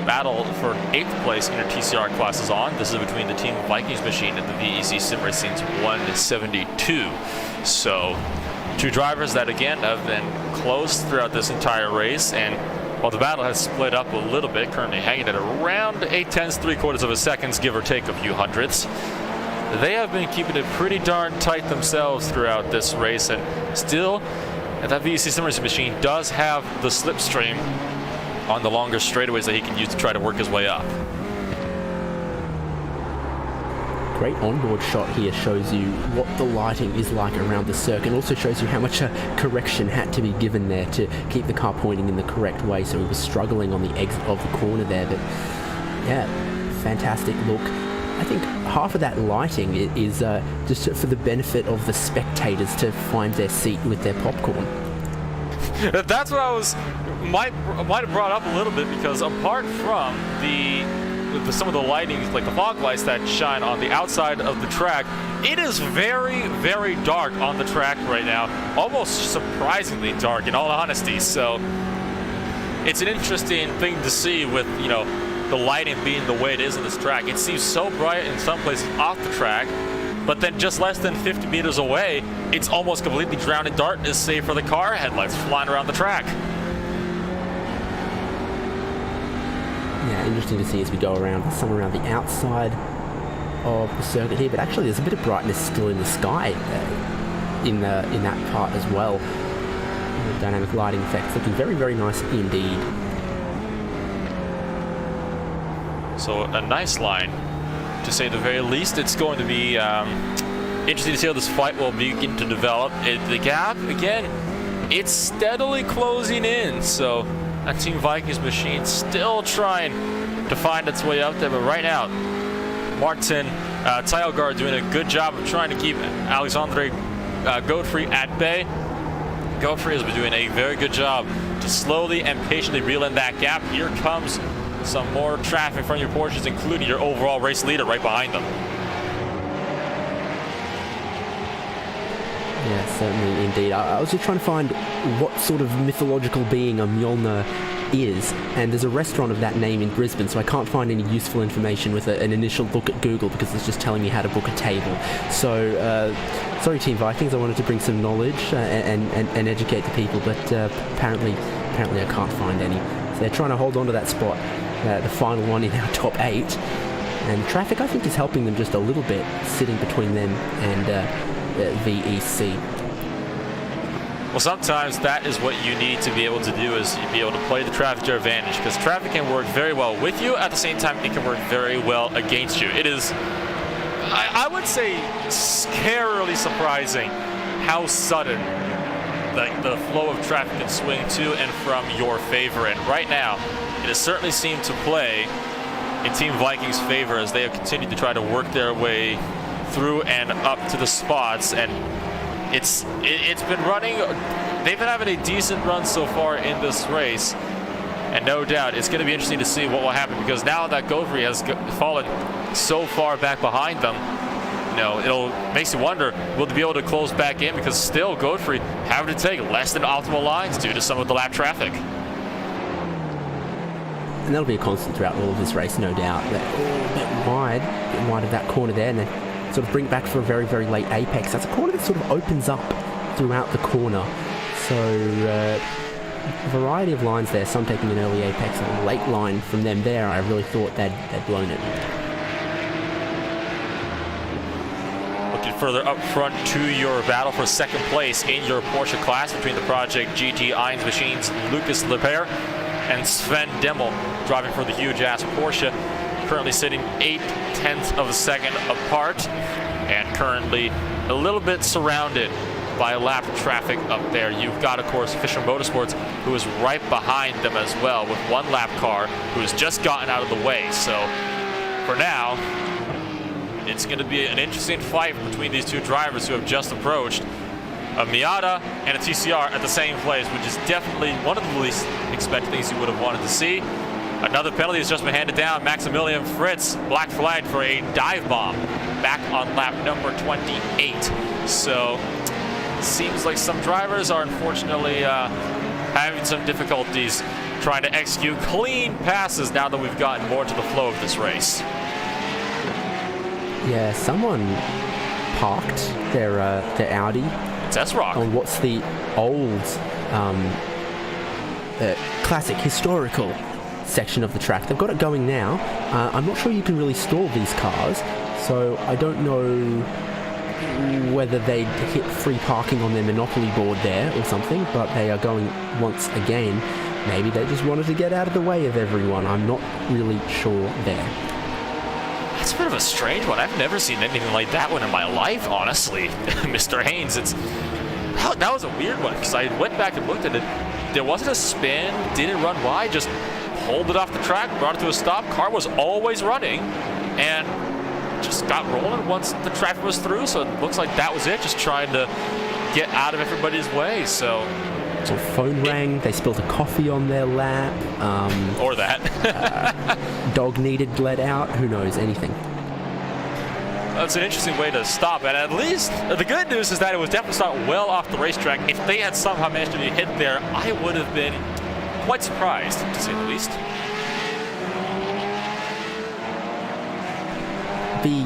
Battle for 8th place in your TCR class is on. This is between the Team Vikings machine and the VEC Sim Racing's 172. So 2 drivers that again have been close throughout this entire race, and while the battle has split up a little bit, currently hanging at around 8/10, 3/4 of a second, give or take a few hundredths, they have been keeping it pretty darn tight themselves throughout this race, and still that VEC Sim Racing machine does have the slipstream on the longer straightaways that he can use to try to work his way up. Great onboard shot here, shows you what the lighting is like around the circuit. Also shows you how much correction had to be given there to keep the car pointing in the correct way. So he was struggling on the exit of the corner there, but yeah, fantastic look. I think half of that lighting is just for the benefit of the spectators to find their seat with their popcorn. That's what I might have brought up a little bit, because apart from some of the lighting, like the fog lights that shine on the outside of the track, it is very, very dark on the track right now. Almost surprisingly dark, in all honesty. So it's an interesting thing to see with, you know, the lighting being the way it is in this track. It seems so bright in some places off the track, but then just less than 50 meters away, it's almost completely drowned in darkness, save for the car headlights flying around the track. Yeah, interesting to see as we go around, some around the outside of the circuit here, but actually there's a bit of brightness still in the sky in that part as well. The dynamic lighting effects looking very, very nice indeed. So a nice line, to say the very least. It's going to be interesting to see how this fight will begin to develop. The gap, again, it's steadily closing in, so that Team Vikings machine still trying to find its way out there, but right now, Martin Teilgaard doing a good job of trying to keep Alexandre Godfrey at bay. Godfrey has been doing a very good job to slowly and patiently reel in that gap. Here comes some more traffic from your Porsches, including your overall race leader right behind them. Yeah, certainly indeed. I was just trying to find what sort of mythological being a Mjolnir is, and there's a restaurant of that name in Brisbane, so I can't find any useful information with an initial look at Google because it's just telling me how to book a table. So, sorry Team Vikings, I wanted to bring some knowledge and educate the people, but apparently I can't find any. So they're trying to hold on to that spot, the final one in our top 8, and traffic I think is helping them just a little bit, sitting between them and VEC. Well, sometimes that is what you need to be able to do, is be able to play the traffic to your advantage, because traffic can work very well with you. At the same time, it can work very well against you. It is, I would say, scarily surprising how sudden the flow of traffic can swing to and from your favor. And right now, it has certainly seemed to play in Team Vikings' favor as they have continued to try to work their way through and up to the spots, and it's been running. They've been having a decent run so far in this race, and no doubt it's going to be interesting to see what will happen, because now that Godfrey has fallen so far back behind them, it'll makes you wonder, will they be able to close back in, because still Godfrey having to take less than optimal lines due to some of the lap traffic. And that'll be a constant throughout all of this race, no doubt. They're a bit wide of that corner there, and then sort of bring it back for a very, very late apex. That's a corner that sort of opens up throughout the corner. So, a variety of lines there, some taking an early apex and a late line from them there. I really thought they'd blown it. Looking further up front to your battle for second place in your Porsche class between the Project GT Irons Machines, Lucas Lepere and Sven Demmel, driving for the huge-ass Porsche, currently sitting 0.8 of a second apart, and currently a little bit surrounded by lap traffic up there. You've got, of course, Fisher Motorsports, who is right behind them as well, with one lap car who has just gotten out of the way. So for now, it's going to be an interesting fight between these two drivers who have just approached. A Miata and a TCR at the same place, which is definitely one of the least expected things you would have wanted to see. Another penalty has just been handed down. Maximilian Fritz, black flag for a dive bomb back on lap number 28. So seems like some drivers are unfortunately having some difficulties trying to execute clean passes now that we've gotten more to the flow of this race. Yeah, someone parked their Audi. It's S-Rock. On what's the old classic historical section of the track. They've got it going now. I'm not sure you can really stall these cars, so I don't know whether they'd hit free parking on their Monopoly board there or something, but they are going once again. Maybe they just wanted to get out of the way of everyone. I'm not really sure there. That's a bit of a strange one. I've never seen anything like that one in my life, honestly. Mr. Haynes, that was a weird one, because I went back and looked at it. There wasn't a spin, didn't run wide, just pulled it off the track, brought it to a stop. Car was always running, and just got rolling once the traffic was through. So it looks like that was it, just trying to get out of everybody's way. So phone rang, they spilled a coffee on their lap. Or that. Dog needed let out, who knows, anything. That's an interesting way to stop, and at least the good news is that it was definitely stopped well off the racetrack. If they had somehow managed to be hit there, I would have been quite surprised, to say the least. Be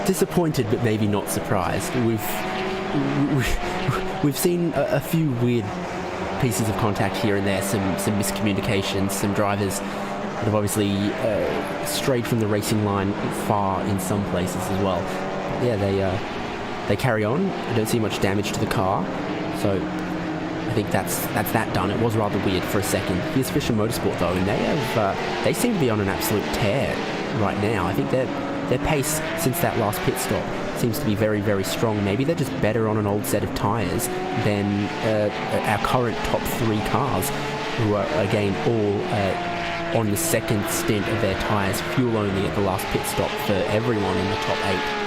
disappointed, but maybe not surprised. We've seen a few weird pieces of contact here and there, some miscommunications, some drivers that have obviously strayed from the racing line far in some places as well. Yeah, they carry on. I don't see much damage to the car, so I think that's that done. It was rather weird for a second. Here's Fisher Motorsport though, and they seem to be on an absolute tear right now. I think their pace since that last pit stop seems to be very, very strong. Maybe they're just better on an old set of tyres than our current top 3 cars, who are again all on the second stint of their tyres, fuel only at the last pit stop for everyone in the top 8.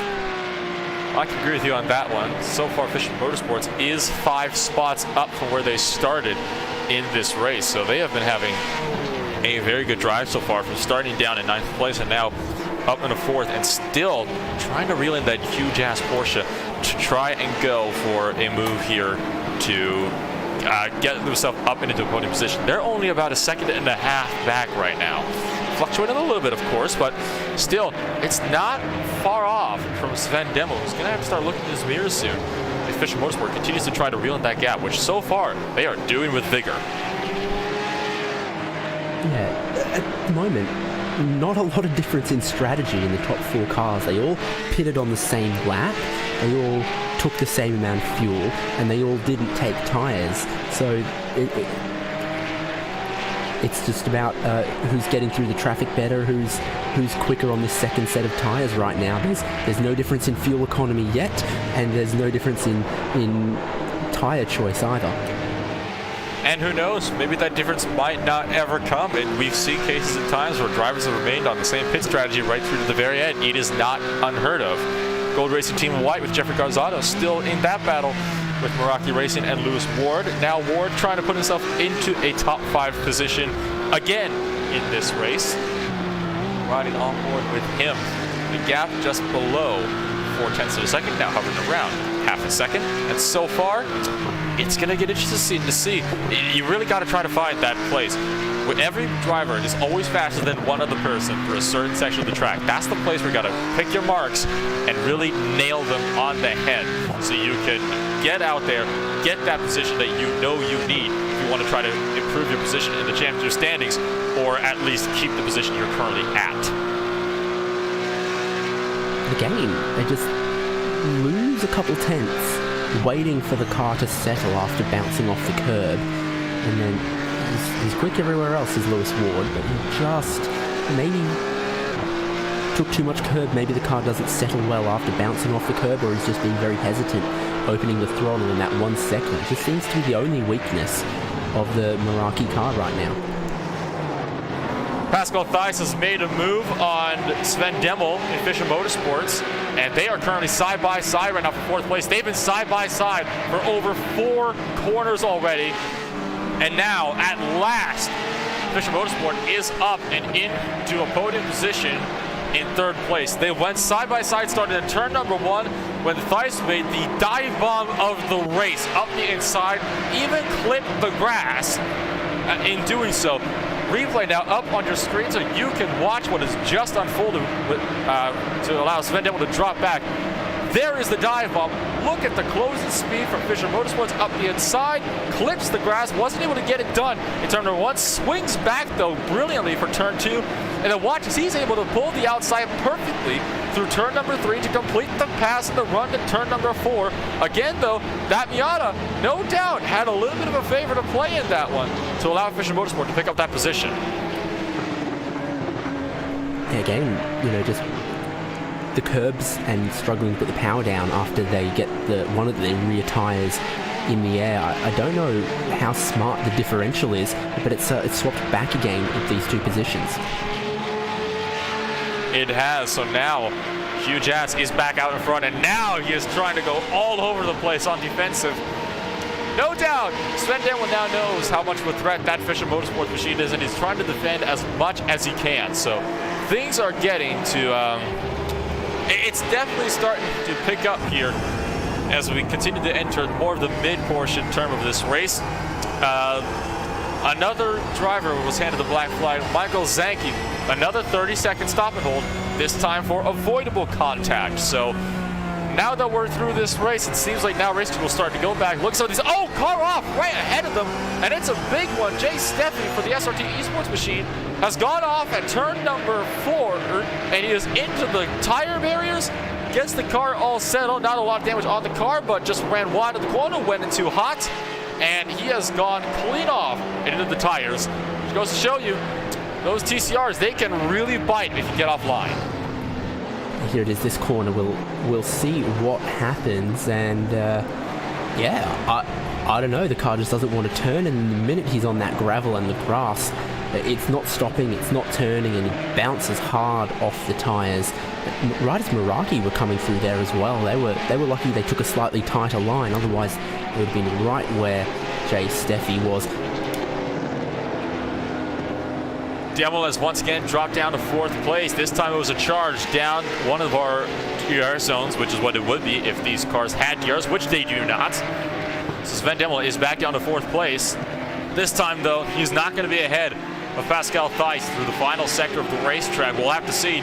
I can agree with you on that one. So far, Fisher Motorsports is 5 spots up from where they started in this race. So they have been having a very good drive so far, from starting down in 9th place and now up in the 4th, and still trying to reel in that huge-ass Porsche to try and go for a move here to get themselves up into a podium position. They're only about a second and a half back right now. Fluctuating a little bit, of course, but still, it's not far off from Sven Demo, who's going to have to start looking in his mirror soon. If Fisher Motorsport continues to try to reel in that gap, which so far they are doing with vigor. Yeah, at the moment, not a lot of difference in strategy in the top 4 cars. They all pitted on the same lap, they all took the same amount of fuel, and they all didn't take tyres. So it's just about who's getting through the traffic better, who's quicker on this second set of tyres right now. There's no difference in fuel economy yet, and there's no difference in tyre choice either. And who knows, maybe that difference might not ever come. And we've seen cases at times where drivers have remained on the same pit strategy right through to the very end. It is not unheard of. Gold Racing Team White with Jeffrey Garzado still in that battle with Meraki Racing and Lewis Ward. Now Ward trying to put himself into a top 5 position again in this race. Riding on board with him. The gap just below 0.4 of a second, now hovering around half a second. And so far, it's going to get interesting to see. You really got to try to find that place. With every driver is always faster than one other person for a certain section of the track. That's the place where you got to pick your marks and really nail them on the head, so you can get out there, get that position that you know you need if you want to try to improve your position in the championship standings, or at least keep the position you're currently at. Again, they just lose a couple tenths waiting for the car to settle after bouncing off the curb, and then he's quick everywhere else as Lewis Ward, but he just maybe took too much curb. Maybe the car doesn't settle well after bouncing off the curb, or he's just being very hesitant opening the throttle in that 1 second. It just seems to be the only weakness of the Meraki car right now. Pascal Theis has made a move on Sven Demmel in Fisher Motorsports, and they are currently side by side right now for 4th place. They've been side by side for over 4 corners already. And now, at last, Fisher Motorsport is up and into a podium position in 3rd place. They went side by side, starting at turn number 1, when Theis made the dive bomb of the race up the inside, even clipped the grass in doing so. Replay now up on your screen so you can watch what has just unfolded to allow Sven Demmel to drop back. There is the dive bomb. Look at the closing speed from Fisher Motorsports up the inside, clips the grass, wasn't able to get it done in turn number 1, swings back though brilliantly for turn 2, and then watch as he's able to pull the outside perfectly through turn number 3 to complete the pass and the run to turn number 4. Again though, that Miata, no doubt, had a little bit of a favor to play in that one to allow Fisher Motorsport to pick up that position. Yeah, again, just the curbs and struggling to put the power down after they get one of the rear tires in the air. I don't know how smart the differential is, but it's swapped back again at these 2 positions. It has. So now Huge Ass is back out in front, and now he is trying to go all over the place on defensive. No doubt, Sven Demmel now knows how much of a threat that Fisher Motorsports machine is, and he's trying to defend as much as he can. So things are getting to it's definitely starting to pick up here as we continue to enter more of the mid-portion term of this race. Another driver was handed the black flag, Michael Zanke. Another 30-second stop and hold, this time for avoidable contact. So now that we're through this race, it seems like now racing will start to go back. Looks like these, oh, car off right ahead of them, and it's a big one. Jay Steffi for the SRT Esports machine has gone off at turn number 4, and he is into the tire barriers, gets the car all settled. Not a lot of damage on the car, but just ran wide of the corner, went into hot, and he has gone clean off into the tires. Which goes to show you, those TCRs, they can really bite if you get offline. Here it is, this corner. We'll see what happens, and yeah, I don't know. The car just doesn't want to turn, and the minute he's on that gravel and the grass, it's not stopping, it's not turning, and he bounces hard off the tires. Riders Meraki were coming through there as well. They were lucky they took a slightly tighter line, otherwise it would have been right where Jay Steffi was. Devil has once again dropped down to 4th place. This time it was a charge down one of our DR zones, which is what it would be if these cars had DRs, which they do not. So Sven Demel is back down to 4th place. This time, though, he's not going to be ahead of Pascal Theis through the final sector of the racetrack. We'll have to see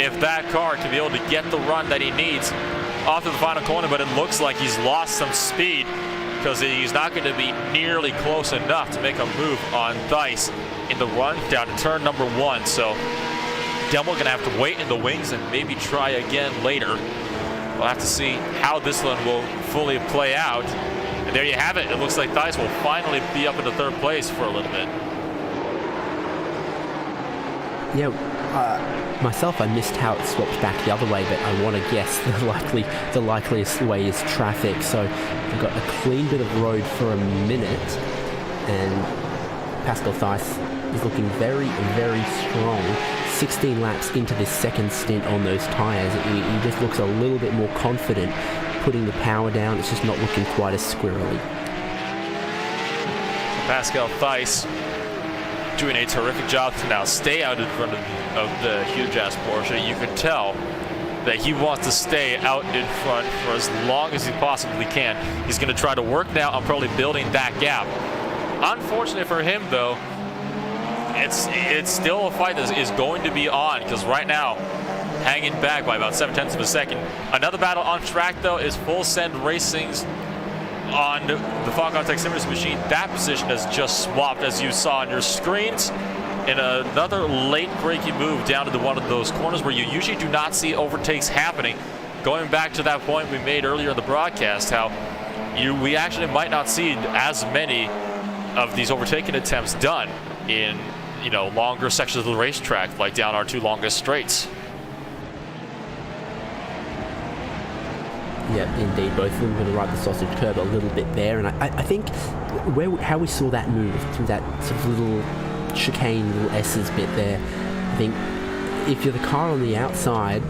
if that car can be able to get the run that he needs off to the final corner, but it looks like he's lost some speed because he's not going to be nearly close enough to make a move on Theis in the run down to turn number 1. So Demel going to have to wait in the wings and maybe try again later. We'll have to see how this one will fully play out. And there you have it. It looks like Theis will finally be up into 3rd place for a little bit. Yeah, myself, I missed how it swapped back the other way, but I want to guess the likeliest way is traffic. So we've got a clean bit of road for a minute, and Pascal Theis is looking very, very strong. 16 laps into this second stint on those tyres, he just looks a little bit more confident putting the power down. It's just not looking quite as squirrely. Pascal Theis doing a terrific job to now stay out in front of the huge ass Porsche. You can tell that he wants to stay out in front for as long as he possibly can. He's going to try to work now on probably building that gap. Unfortunately for him, though, it's still a fight that is going to be on, because right now, hanging back by about 0.7 of a second. Another battle on track, though, is Full Send Racing's on the Falcon Tech Simmers machine. That position has just swapped, as you saw on your screens, in another late breaking move down to one of those corners where you usually do not see overtakes happening. Going back to that point we made earlier in the broadcast, how we actually might not see as many of these overtaking attempts done in longer sections of the racetrack, like down our 2 longest straights. Yeah, indeed. Both of them going to ride the sausage curb a little bit there, and I think how we saw that move through that sort of little chicane, little S's bit there. I think if you're the car on the outside,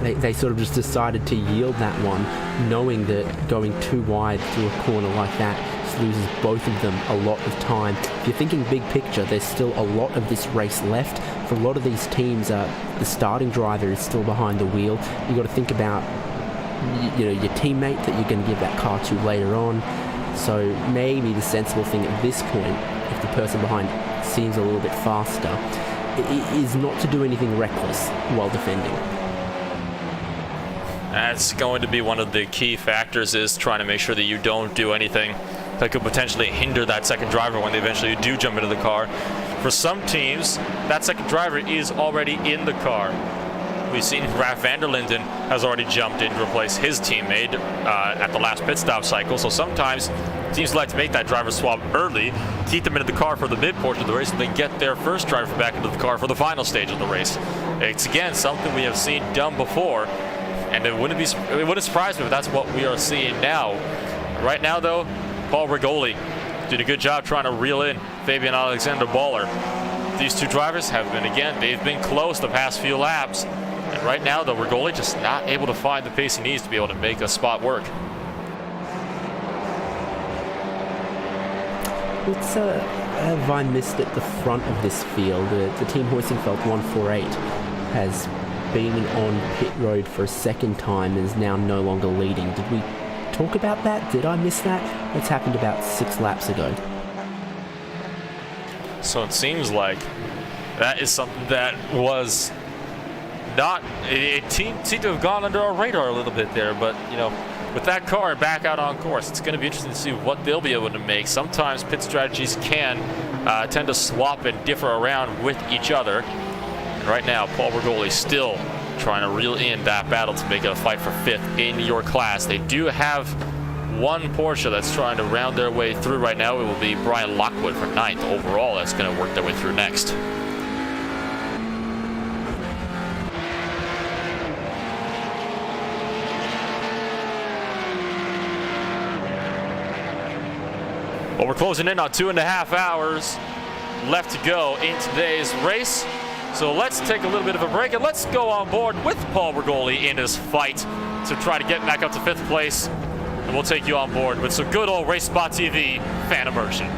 they sort of just decided to yield that one, knowing that going too wide through a corner like that just loses both of them a lot of time. If you're thinking big picture, there's still a lot of this race left. For a lot of these teams, the starting driver is still behind the wheel. You've got to think about your teammate that you're going to give that car to later on. So maybe the sensible thing at this point, if the person behind seems a little bit faster, is not to do anything reckless while defending. That's going to be one of the key factors, is trying to make sure that you don't do anything that could potentially hinder that second driver when they eventually do jump into the car. For some teams, that second driver is already in the car. We've seen Raf van der Linden has already jumped in to replace his teammate at the last pit stop cycle. So sometimes teams like to make that driver swap early, keep them into the car for the mid portion of the race, and then get their first driver back into the car for the final stage of the race. It's, again, something we have seen done before, and it wouldn't surprise me if that's what we are seeing now. Right now, though, Paul Rigoli did a good job trying to reel in Fabian Alexander Baller. These two drivers have been, again, they've been close the past few laps. And right now, though, Rigoli just not able to find the pace he needs to be able to make a spot work. It's have I missed at the front of this field? The Team Heusenfeld 148 has been on pit road for a second time and is now no longer leading. Did we talk about that? Did I miss that? That's happened about 6 laps ago. So it seems like that is something that was it seemed to have gone under our radar a little bit there, but you know, with that car back out on course, it's going to be interesting to see what they'll be able to make. Sometimes pit strategies can tend to swap and differ around with each other. And right now, Paul Bergoli still trying to reel in that battle to make it a fight for 5th in your class. They do have one Porsche that's trying to round their way through right now. It will be Brian Lockwood for 9th overall. That's going to work their way through next. Well, we're closing in on 2.5 hours left to go in today's race. So let's take a little bit of a break and let's go on board with Paul Bergoli in his fight to try to get back up to 5th place. And we'll take you on board with some good old RacespotTV fan immersion.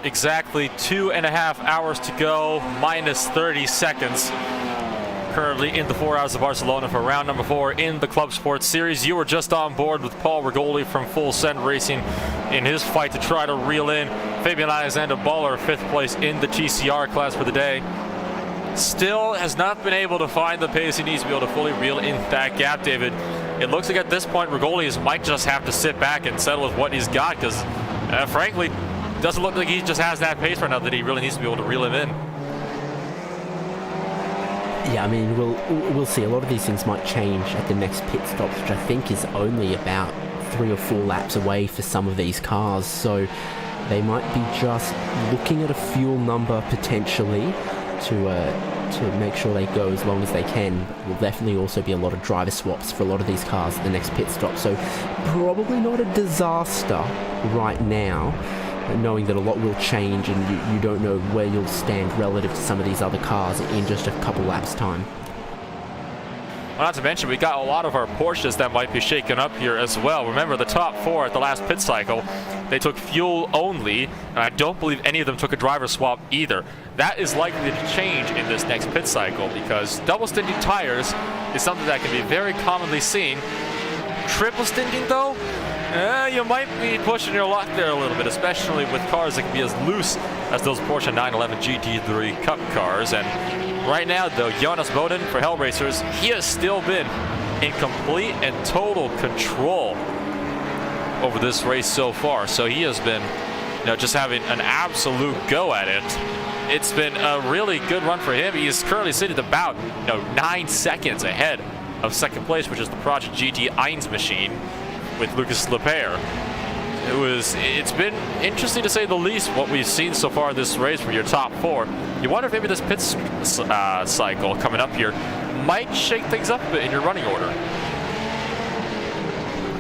exactly 2.5 hours to go, minus 30 seconds. Currently in the 4 hours of Barcelona for round number 4 in the Club Sports Series. You were just on board with Paul Rigoli from Full Send Racing in his fight to try to reel in Fabian Alexander Baller, 5th place in the TCR class for the day. Still has not been able to find the pace he needs to be able to fully reel in that gap, David. It looks like at this point Rigoli might just have to sit back and settle with what he's got, because frankly, doesn't look like he just has that pace right now that he really needs to be able to reel him in. Yeah, I mean, we'll see. A lot of these things might change at the next pit stop, which I think is only about 3 or 4 laps away for some of these cars. So they might be just looking at a fuel number potentially to make sure they go as long as they can. Will definitely also be a lot of driver swaps for a lot of these cars at the next pit stop. So probably not a disaster right now, knowing that a lot will change and you don't know where you'll stand relative to some of these other cars in just a couple laps time. Well, not to mention, we got a lot of our Porsches that might be shaken up here as well. Remember, the top 4 at the last pit cycle, they took fuel only, and I don't believe any of them took a driver swap either. That is likely to change in this next pit cycle, because double stinting tires is something that can be very commonly seen. Triple stinting, though, you might be pushing your luck there a little bit, especially with cars that can be as loose as those Porsche 911 GT3 Cup cars. And right now, though, Jonas Boden for Hell Racers, he has still been in complete and total control over this race so far. So he has been, just having an absolute go at it. It's been a really good run for him. He is currently sitting about 9 seconds ahead of 2nd place, which is the Project GT 1 machine with Lucas Lepere. It's been interesting to say the least what we've seen so far in this race for your top 4. You wonder if maybe this pit cycle coming up here might shake things up a bit in your running order.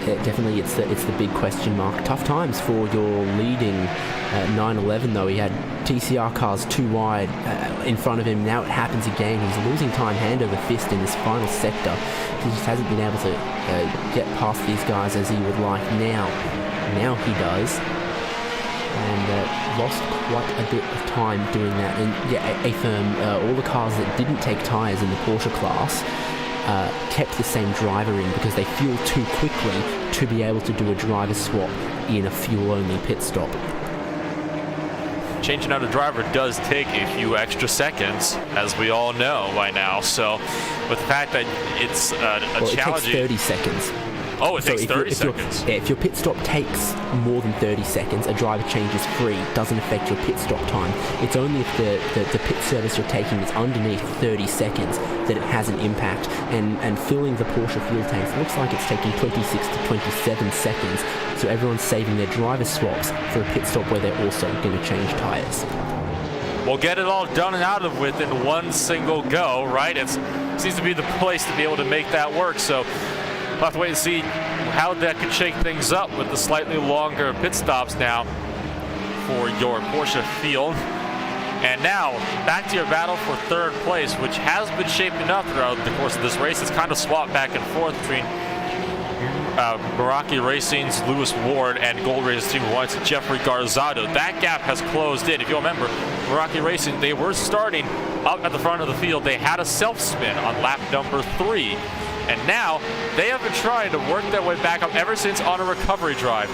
Yeah, definitely, it's the big question mark. Tough times for your leading 911 though. He had TCR cars too wide in front of him. Now it happens again. He's losing time hand over fist in this final sector. He just hasn't been able to get past these guys as he would like now. Now he does, and lost quite a bit of time doing that. And yeah, Afirm, all the cars that didn't take tyres in the Porsche class kept the same driver in because they fueled too quickly to be able to do a driver swap in a fuel-only pit stop. Changing out a driver does take a few extra seconds, as we all know by now. So with the fact that it's challenging... It takes 30 seconds. Oh, it takes 30 seconds. If your pit stop takes more than 30 seconds, a driver change is free. It doesn't affect your pit stop time. It's only if the pit service you're taking is underneath 30 seconds that it has an impact. And filling the Porsche fuel tanks looks like it's taking 26 to 27 seconds. So everyone's saving their driver swaps for a pit stop where they're also going to change tires. We'll get it all done and out of with in one single go, right? It seems to be the place to be able to make that work. So we'll have to wait and see how that could shake things up with the slightly longer pit stops now for your Porsche field. And now, back to your battle for 3rd place, which has been shaping up throughout the course of this race. It's kind of swapped back and forth between Meraki Racing's Lewis Ward and Gold Race Team 1's Jeffrey Garzado. That gap has closed in. If you'll remember, Meraki Racing, they were starting up at the front of the field. They had a self-spin on lap number 3. And now they have been trying to work their way back up ever since on a recovery drive.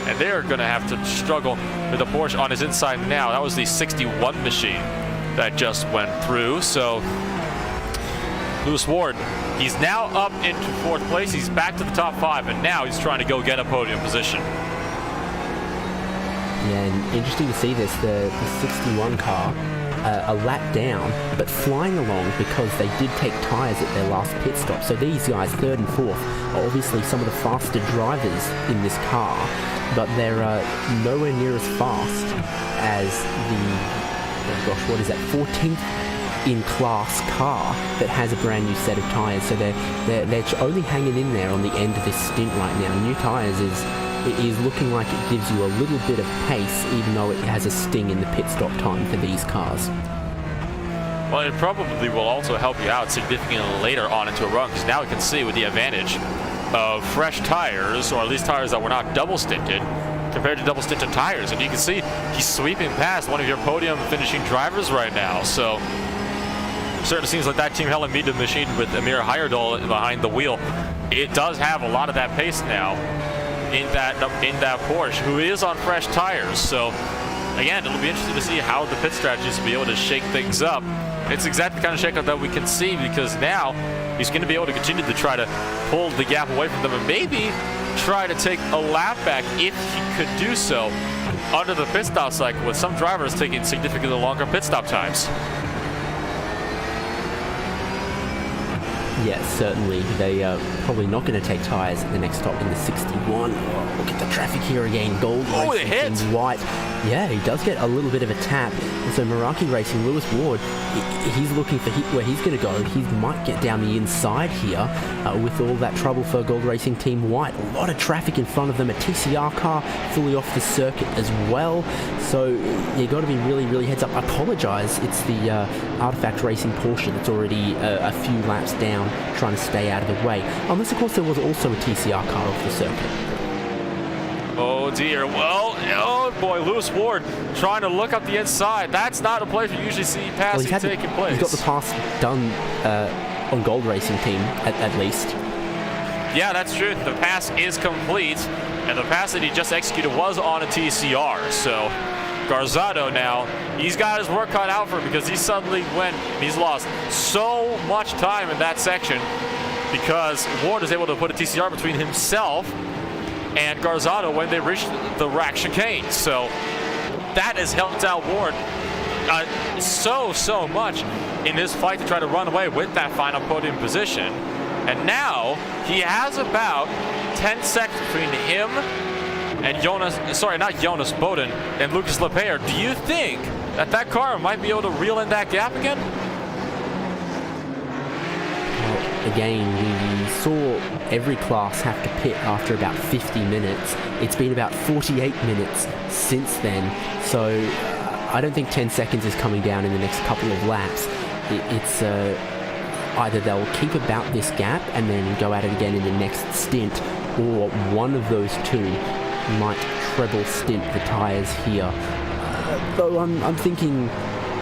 And they are going to have to struggle with the Porsche on his inside now. That was the 61 machine that just went through. So Lewis Ward, he's now up into 4th place. He's back to the top 5, and now he's trying to go get a podium position. Yeah, and interesting to see this, the 61 car, a lap down, but flying along because they did take tyres at their last pit stop. So these guys, 3rd and 4th, are obviously some of the faster drivers in this car, but they're nowhere near as fast as the, 14th in class car that has a brand new set of tyres. So they're only hanging in there on the end of this stint right now. New tyres is looking like it gives you a little bit of pace, even though it has a sting in the pit stop time for these cars. Well, it probably will also help you out significantly later on into a run, because now we can see with the advantage of fresh tires, or at least tires that were not double stinted, compared to double stint of tires. And you can see he's sweeping past one of your podium finishing drivers right now. So certainly seems like that Team Hella Media machine with Amir Heyerdahl behind the wheel, it does have a lot of that pace now in that Porsche, who is on fresh tires. So again, it'll be interesting to see how the pit strategies will be able to shake things up. It's exactly the kind of shakeup that we can see, because now he's going to be able to continue to try to pull the gap away from them and maybe try to take a lap back if he could do so under the pit stop cycle, with some drivers taking significantly longer pit stop times. Yeah, certainly. They are probably not going to take tyres at the next stop in the 61. Oh, look at the traffic here again. Gold Racing in white. Yeah, he does get a little bit of a tap. And so Meraki Racing, Lewis Ward, he's looking for where he's going to go. He might get down the inside here with all that trouble for Gold Racing Team White. A lot of traffic in front of them. A TCR car fully off the circuit as well. So you got to be really, really heads up. I apologise. It's the Artifact Racing Porsche that's already a few laps down, trying to stay out of the way. Unless, of course, there was also a TCR car off the circuit. Oh dear. Well, oh boy, Lewis Ward trying to look up the inside. That's not a place you usually see passing taking place. He's got the pass done on Gold Racing Team, at least. Yeah, that's true. The pass is complete, and the pass that he just executed was on a TCR. So Garzado now, he's got his work cut out for him, because he's lost so much time in that section, because Ward is able to put a TCR between himself and Garzado when they reach the rack chicane. So that has helped out Ward so much in his fight to try to run away with that final podium position. And now he has about 10 seconds between him and Jonas Bowden and Lucas Lepere. Do you think that car might be able to reel in that gap again? Well, again, we saw every class have to pit after about 50 minutes. It's been about 48 minutes since then. So I don't think 10 seconds is coming down in the next couple of laps. It's either they'll keep about this gap and then go at it again in the next stint, or one of those two might treble stint the tyres here. Though I'm thinking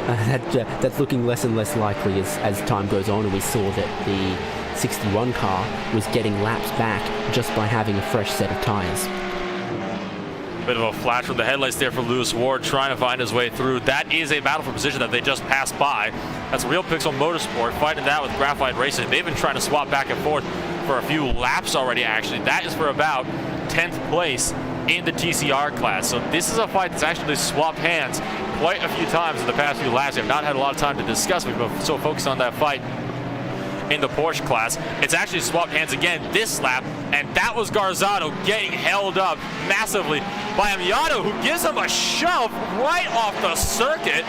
that's looking less and less likely as time goes on, and we saw that the 61 car was getting laps back just by having a fresh set of tyres. Bit of a flash from the headlights there for Lewis Ward, trying to find his way through. That is a battle for position that they just passed by. That's Real Pixel Motorsport fighting that with Graphite Racing. They've been trying to swap back and forth for a few laps already, actually. That is for about 10th place in the TCR class. So this is a fight that's actually swapped hands quite a few times in the past few laps. We've not had a lot of time to discuss. We've been so focused on that fight in the Porsche class. It's actually swapped hands again this lap, and that was Garzado getting held up massively by Amiato, who gives him a shove right off the circuit.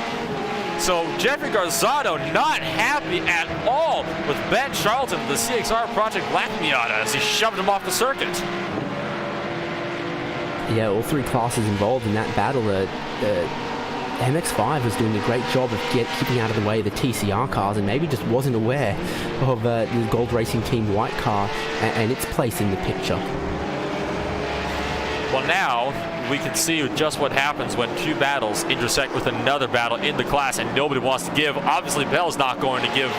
So Jeffrey Garzado not happy at all with Ben Charlton of the CXR Project Black Miata as he shoved him off the circuit. Yeah, all three classes involved in that battle. MX-5 was doing a great job of keeping out of the way of the TCR cars, and maybe just wasn't aware of the Gold Racing Team White car and its place in the picture. Well, now we can see just what happens when two battles intersect with another battle in the class, and nobody wants to give. Obviously, Bell's not going to give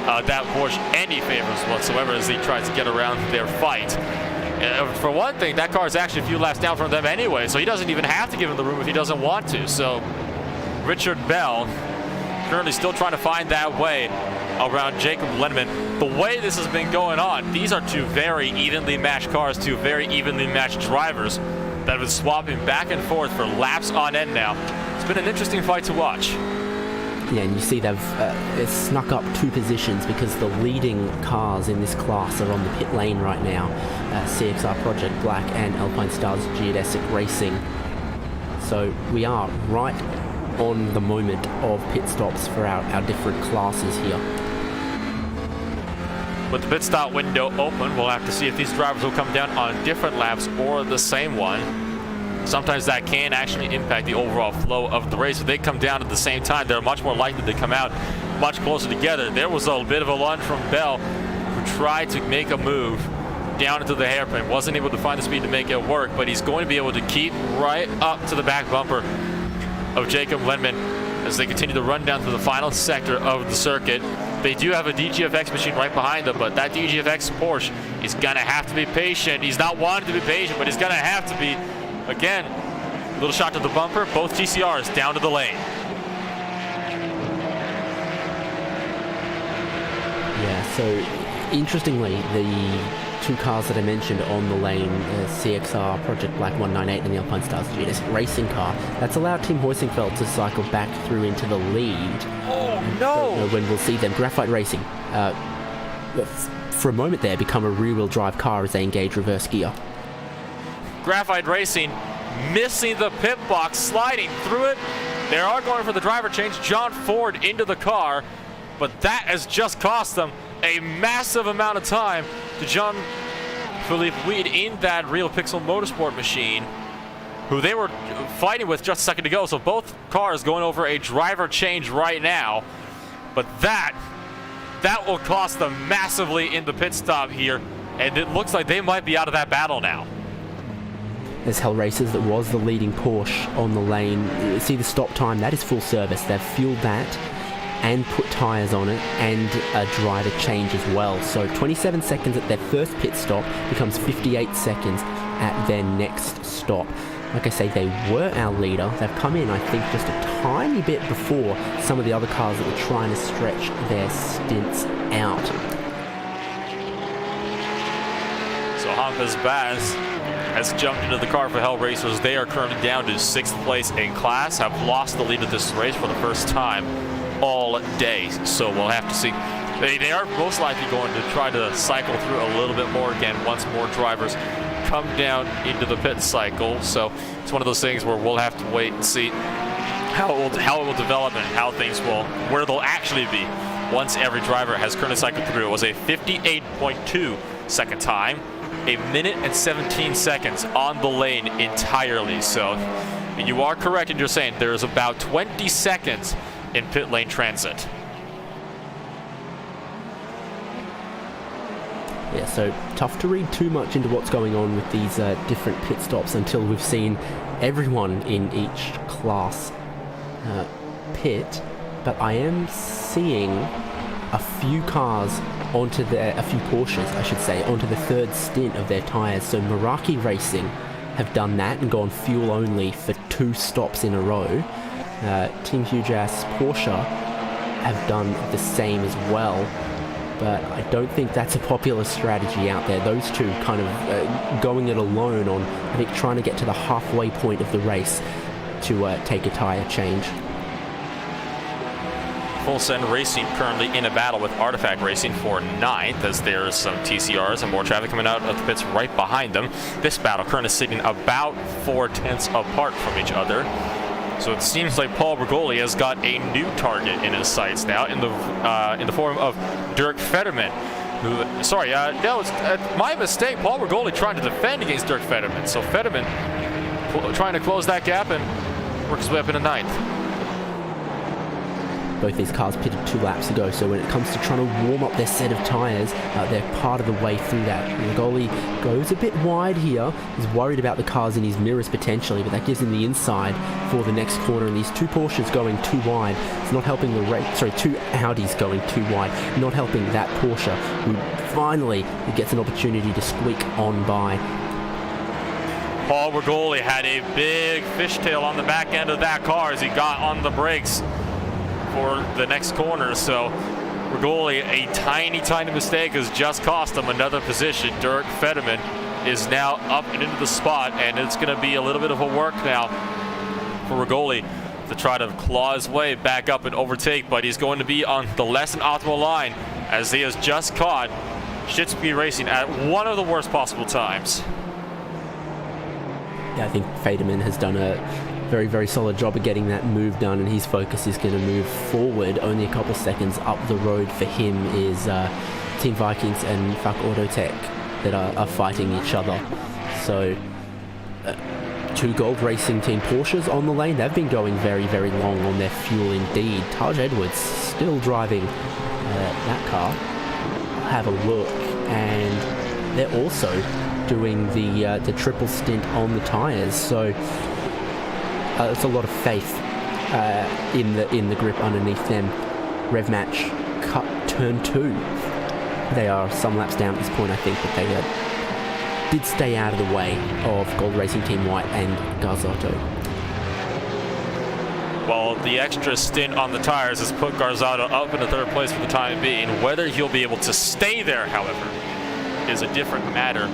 that Porsche any favors whatsoever as he tries to get around their fight. For one thing, that car is actually a few laps down from them anyway, so he doesn't even have to give him the room if he doesn't want to. So Richard Bell currently still trying to find that way around Jacob Lenneman. The way this has been going on, these are two very evenly matched cars, two very evenly matched drivers that have been swapping back and forth for laps on end now. It's been an interesting fight to watch. Yeah, and you see they've snuck up 2 positions because the leading cars in this class are on the pit lane right now. CXR Project Black and Alpine Stars Geodesic Racing. So we are right on the moment of pit stops for our different classes here. With the pit stop window open, we'll have to see if these drivers will come down on different laps or the same one. Sometimes that can actually impact the overall flow of the race. If they come down at the same time, they're much more likely to come out much closer together. There was a bit of a lunge from Bell, who tried to make a move down into the hairpin. Wasn't able to find the speed to make it work, but he's going to be able to keep right up to the back bumper of Jacob Lindman as they continue to run down to the final sector of the circuit. They do have a DGFX machine right behind them, but that DGFX Porsche is going to have to be patient. He's not wanting to be patient, but he's going to have to be. Again, a little shot to the bumper. Both TCRs down to the lane. Yeah, so interestingly, the two cars that I mentioned on the lane, CXR Project Black 198 and the Alpine Stars GS racing car, that's allowed Team Hoisingfeld to cycle back through into the lead. Oh no! When we'll see them, Graphite Racing, for a moment there, become a rear-wheel drive car as they engage reverse gear. Graphite Racing missing the pit box, sliding through it. They are going for the driver change. John Ford into the car, but that has just cost them a massive amount of time to John Philippe Weed in that Real Pixel Motorsport machine, who they were fighting with just a second ago. So both cars going over a driver change right now, but that will cost them massively in the pit stop here, and it looks like they might be out of that battle now. There's Hell Racers, that was the leading Porsche on the lane. You see the stop time, that is full service. They've fueled that and put tyres on it and a driver change as well. So 27 seconds at their first pit stop becomes 58 seconds at their next stop. Like I say, they were our leader. They've come in, I think, just a tiny bit before some of the other cars that were trying to stretch their stints out. So Hampus Baz has jumped into the car for Hell Racers. They are currently down to 6th place in class, have lost the lead of this race for the first time all day. So we'll have to see. They are most likely going to try to cycle through a little bit more again once more drivers come down into the pit cycle. So it's one of those things where we'll have to wait and see how it will develop and how things will, where they'll actually be once every driver has currently cycled through. It was a 58.2 second time, a minute and 17 seconds on the lane entirely. So you are correct in you're saying there's about 20 seconds in pit lane transit. Yeah, so tough to read too much into what's going on with these different pit stops until we've seen everyone in each class pit. But I am seeing a few cars onto a few Porsches, I should say, onto the third stint of their tyres. So Meraki Racing have done that and gone fuel only for 2 stops in a row. Team Huge Ass Porsche have done the same as well. But I don't think that's a popular strategy out there. Those two kind of going it alone on, I think, trying to get to the halfway point of the race to take a tyre change. Full Send Racing currently in a battle with Artifact Racing for 9th, as there's some TCRs and more traffic coming out of the pits right behind them. This battle currently sitting about 4/10 apart from each other. So it seems like Paul Bergoli has got a new target in his sights now in the form of Dirk Fetterman. Who, sorry, no, it's my mistake. Paul Bergoli trying to defend against Dirk Fetterman. So Fetterman trying to close that gap and work his way up into 9th. Both these cars pitted 2 laps ago, so when it comes to trying to warm up their set of tyres, they're part of the way through that. Bergoli goes a bit wide here. He's worried about the cars in his mirrors potentially, but that gives him the inside for the next corner. And these 2 Porsches going too wide, it's not helping the race. Sorry, 2 Audis going too wide, not helping that Porsche, who finally gets an opportunity to squeak on by. Paul Bergoli had a big fishtail on the back end of that car as he got on the brakes for the next corner. So Bergoli, a tiny mistake has just cost him another position. Dirk Fetterman is now up and into the spot, and it's going to be a little bit of a work now for Bergoli to try to claw his way back up and overtake, but he's going to be on the less than optimal line as he has just caught Shitspeed Racing at one of the worst possible times. Yeah, I think Fetterman has done a very solid job of getting that move done, and his focus is going to move forward. Only a couple seconds up the road for him is Team Vikings and Fuck Autotech that are fighting each other. So 2 Gold Racing Team Porsches on the lane. They've been going very long on their fuel indeed. Taj Edwards still driving that car. Have a look, and they're also doing the triple stint on the tyres. So it's a lot of faith in the grip underneath them. Rev match cut turn 2. They are some laps down at this point, I think, but they did stay out of the way of Gold Racing Team White and Garzotto. Well, the extra stint on the tires has put Garzotto up into third place for the time being. Whether he'll be able to stay there, however, is a different matter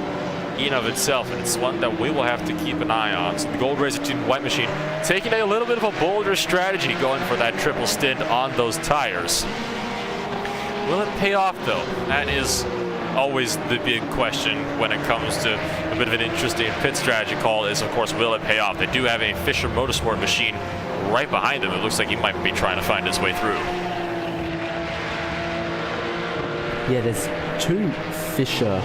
in of itself, and it's one that we will have to keep an eye on. So the Gold Racing Team White machine taking a little bit of a bolder strategy, going for that triple stint on those tires. Will it pay off, though? That is always the big question when it comes to a bit of an interesting pit strategy call is, of course, will it pay off? They do have a Fisher Motorsport machine right behind him. It looks like he might be trying to find his way through. Yeah, there's 2 Fisher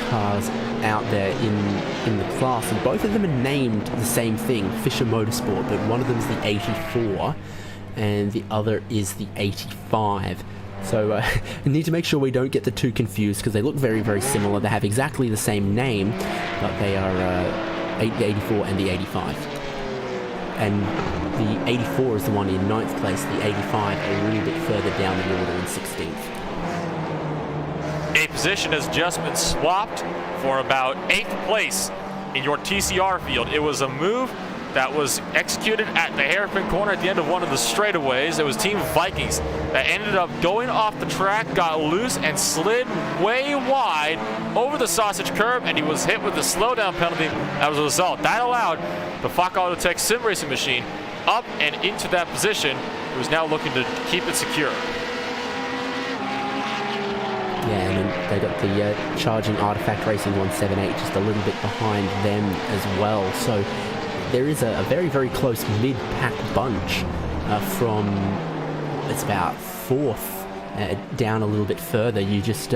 cars out there in the class, and both of them are named the same thing, Fisher Motorsport, but one of them is the 84 and the other is the 85. So we need to make sure we don't get the 2 confused, because they look very, very similar. They have exactly the same name, but they are the 84 and the 85. And the 84 is the one in 9th place, the 85 a little bit further down the order in 16th. A position has just been swapped for about 8th place in your TCR field. It was a move that was executed at the hairpin corner at the end of one of the straightaways. It was Team Vikings that ended up going off the track, got loose, and slid way wide over the sausage curb, and he was hit with the slowdown penalty as a result. That allowed the FAC Autotech Sim Racing machine up and into that position. He was now looking to keep it secure. Yeah, and then they got the Charging Artifact Racing 178 just a little bit behind them as well. So there is a very, very close mid-pack bunch from, it's about 4th down a little bit further. You just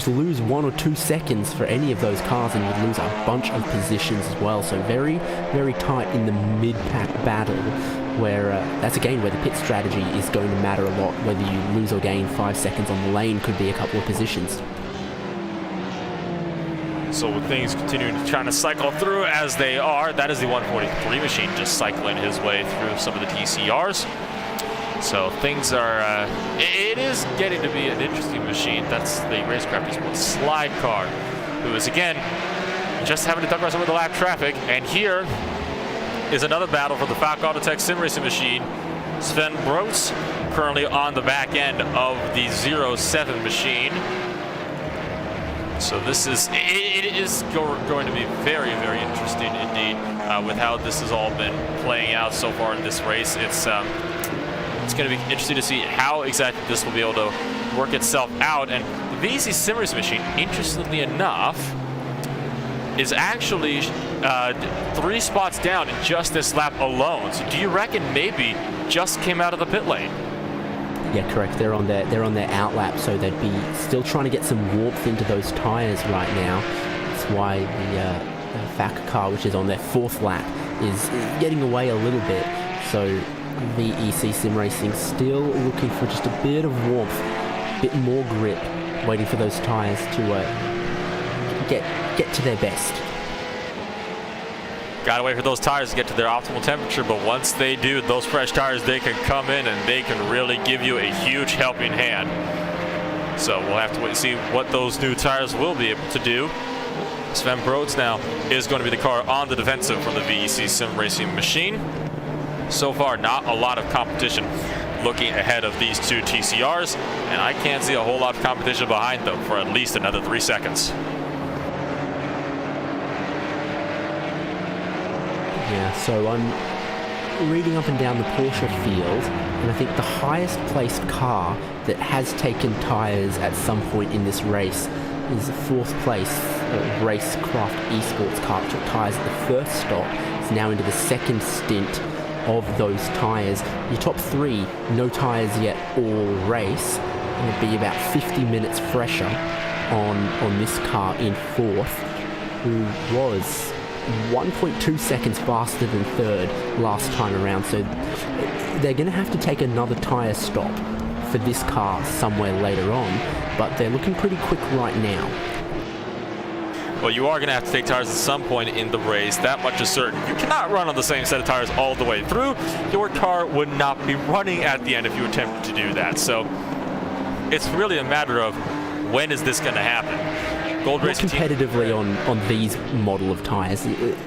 lose 1 or 2 seconds for any of those cars, and you lose a bunch of positions as well. So very, very tight in the mid-pack battle, where that's again where the pit strategy is going to matter a lot. Whether you lose or gain 5 seconds on the lane could be a couple of positions. So with things continuing to try to cycle through as they are, that is the 143 machine just cycling his way through some of the TCRs. So things are, it is getting to be an interesting machine. That's the Racecraft Esports slide car, who is again just having to duck around some of the lap traffic. And here is another battle for the FAC Autotech Sim Racing machine. Sven Broos currently on the back end of the 07 machine. So this is, it is going to be very, very interesting indeed with how this has all been playing out so far in this race. It's going to be interesting to see how exactly this will be able to work itself out. And the VEC Sim Racing machine, interestingly enough, is actually 3 spots down in just this lap alone. So do you reckon maybe just came out of the pit lane? Yeah, correct. They're on their out lap, so they'd be still trying to get some warmth into those tires right now. That's why the FAC car, which is on their 4th lap, is getting away a little bit. So VEC Sim Racing still looking for just a bit of warmth, a bit more grip, waiting for those tires to get to their best. Gotta wait for those tires to get to their optimal temperature, but once they do, those fresh tires, they can come in and they can really give you a huge helping hand. So we'll have to wait and see what those new tires will be able to do. Sven Brods now is going to be the car on the defensive from the VEC Sim Racing machine. So far, not a lot of competition looking ahead of these 2 TCRs, and I can't see a whole lot of competition behind them for at least another 3 seconds. Yeah, so I'm reading up and down the Porsche field, and I think the highest placed car that has taken tyres at some point in this race is 4th place Racecraft Esports car, which took tyres at the first stop. It's now into the 2nd stint of those tyres. Your top 3, no tyres yet all race, and it'll be about 50 minutes fresher on this car in 4th, who was 1.2 seconds faster than 3rd last time around. So they're going to have to take another tyre stop for for this car somewhere later on, but they're looking pretty quick right now. Well, you are going to have to take tires at some point in the race. That much is certain. You cannot run on the same set of tires all the way through. Your car would not be running at the end if you attempted to do that. So it's really a matter of when is this going to happen. Gold More Racing competitively on these model of tyres.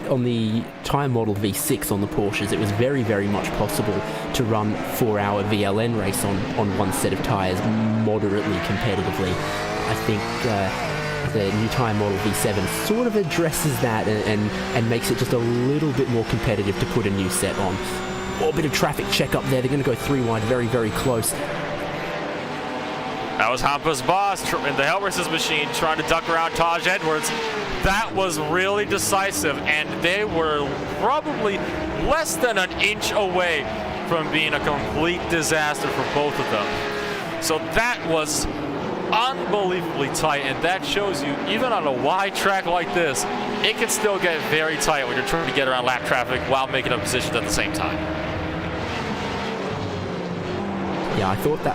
On the tyre model V6 on the Porsches, it was very, very much possible to run 4-hour VLN race on one set of tyres moderately competitively. I think the new tyre model V7 sort of addresses that and makes it just a little bit more competitive to put a new set on. A bit of traffic check up there. They're going to go 3 wide, very, very close. That was Hampa's boss in the Hell Races machine trying to duck around Taj Edwards. That was really decisive, and they were probably less than an inch away from being a complete disaster for both of them. So that was unbelievably tight, and that shows you, even on a wide track like this, it can still get very tight when you're trying to get around lap traffic while making up positions at the same time. Yeah, I thought that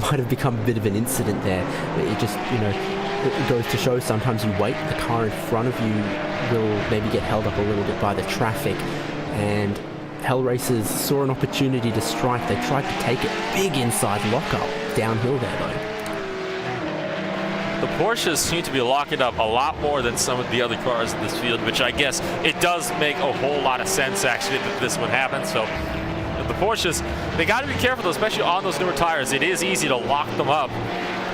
might have become a bit of an incident there. It just, it goes to show sometimes you wait, the car in front of you will maybe get held up a little bit by the traffic, and Hell Racers saw an opportunity to strike. They tried to take it, big inside lockup downhill there though. The Porsches seem to be locking up a lot more than some of the other cars in this field, which I guess it does make a whole lot of sense actually that this would happen. So the Porsches, they got to be careful, especially on those newer tires. It is easy to lock them up,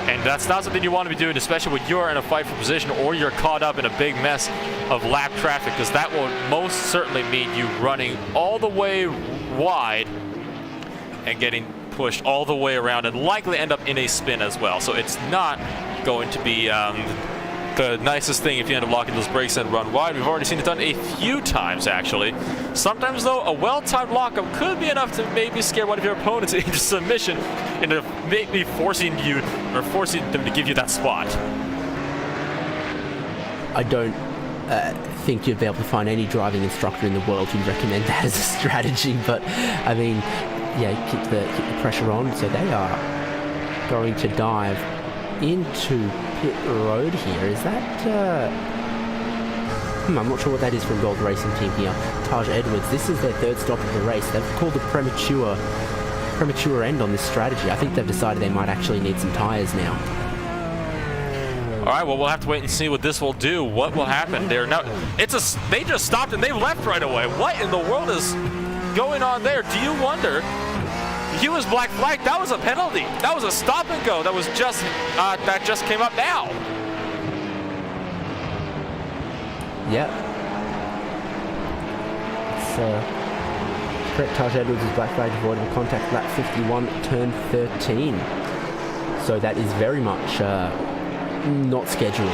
and that's not something you want to be doing, especially when you're in a fight for position or you're caught up in a big mess of lap traffic, because that will most certainly mean you running all the way wide and getting pushed all the way around and likely end up in a spin as well. So it's not going to be the nicest thing if you end up locking those brakes and run wide. We've already seen it done a few times actually. Sometimes though, a well-timed lockup could be enough to maybe scare one of your opponents into submission, into maybe forcing them to give you that spot. I don't think you'd be able to find any driving instructor in the world who'd recommend that as a strategy, but I mean, yeah, keep the pressure on. So they are going to dive into pit road here. Is that I'm not sure what that is from Gold Racing Team here. Taj Edwards, this is their third stop of the race. They've called a premature end on this strategy. I think they've decided they might actually need some tires now. All right, well, we'll have to wait and see what this will do. What will happen there? Now, they just stopped and they left right away. What in the world is going on there? Do you wonder? He was black flag. That was a penalty. That was a stop and go. That was just that just came up now. Yep. It's correct. Taj Edwards is black flag avoidable contact lap 51, turn 13. So that is very much not scheduled.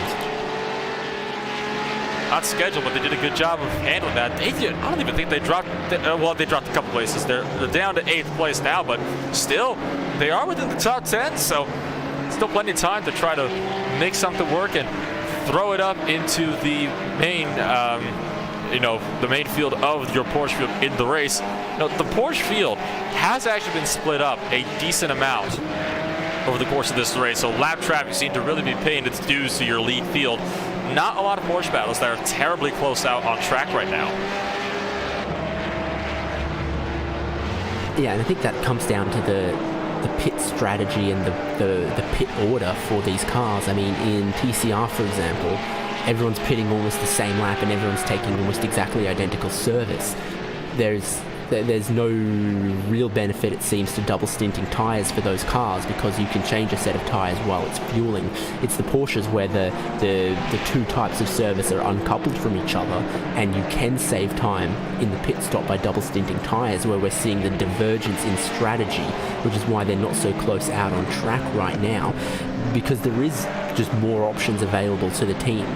Not scheduled, but they did a good job of handling that. I don't even think they dropped. Well, they dropped a couple places. They're down to 8th place now, but still, they are within the top 10. So, still plenty of time to try to make something work and throw it up into the main, the main field of your Porsche field in the race. Now, the Porsche field has actually been split up a decent amount over the course of this race. So, lap traffic seemed to really be paying its dues to your lead field. Not a lot of Porsche battles that are terribly close out on track right now. Yeah, and I think that comes down to the pit strategy and the pit order for these cars. I mean, in TCR, for example, everyone's pitting almost the same lap and everyone's taking almost exactly identical service. There's no real benefit, it seems, to double stinting tyres for those cars because you can change a set of tyres while it's fueling. It's the Porsches where the two types of service are uncoupled from each other, and you can save time in the pit stop by double stinting tyres, where we're seeing the divergence in strategy, which is why they're not so close out on track right now, because there is just more options available to the team.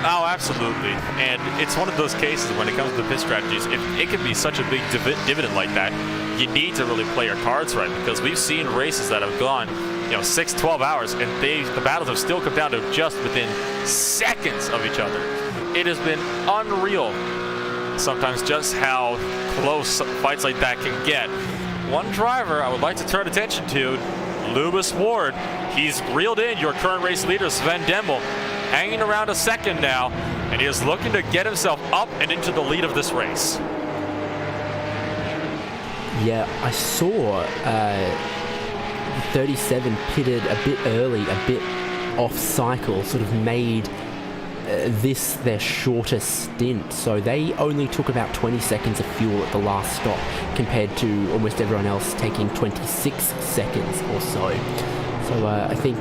Oh, absolutely. And it's one of those cases when it comes to pit strategies, if it can be such a big dividend like that, you need to really play your cards right, because we've seen races that have gone 6-12 hours and the battles have still come down to just within seconds of each other. It has been unreal sometimes just how close fights like that can get one driver I would like to turn attention to, Lewis Ward. He's reeled in your current race leader, Sven Demmel, hanging around a second now, and he is looking to get himself up and into the lead of this race. Yeah, I saw 37 pitted a bit early, a bit off cycle, sort of made this their shortest stint. So they only took about 20 seconds of fuel at the last stop compared to almost everyone else taking 26 seconds or so. So I think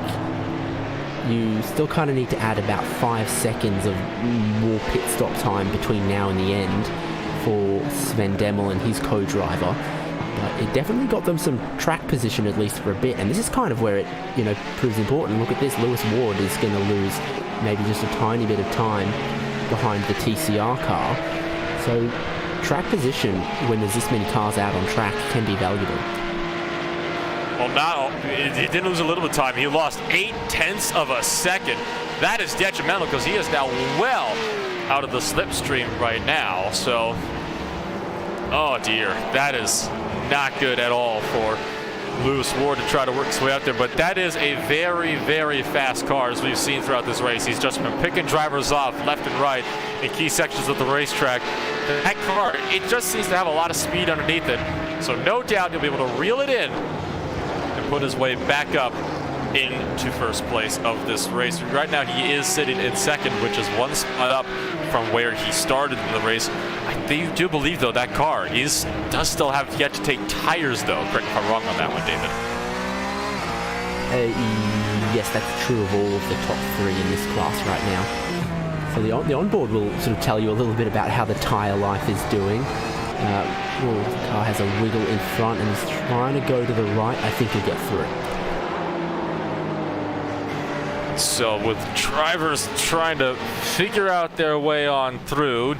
you still kind of need to add about 5 seconds of more pit stop time between now and the end for Sven Demmel and his co-driver. But it definitely got them some track position, at least for a bit, and this is kind of where it, proves important. Look at this, Lewis Ward is going to lose maybe just a tiny bit of time behind the TCR car. So track position, when there's this many cars out on track, can be valuable. Well, now he didn't lose a little bit of time. He lost 0.8 of a second. That is detrimental because he is now well out of the slipstream right now. So, oh dear, that is not good at all for Lewis Ward to try to work his way out there. But that is a very, very fast car, as we've seen throughout this race. He's just been picking drivers off left and right in key sections of the racetrack. That car, it just seems to have a lot of speed underneath it. So no doubt he'll be able to reel it in and put his way back up into first place of this race. Right now he is sitting in second, which is one spot up from where he started in the race. I do believe, though, that car does still have yet to take tires, though. Correct me if I'm wrong on that one, David. Yes, that's true of all of the top three in this class right now. So the onboard will sort of tell you a little bit about how the tire life is doing. The car has a wiggle in front and is trying to go to the right. I think he'll get through. So with drivers trying to figure out their way on through,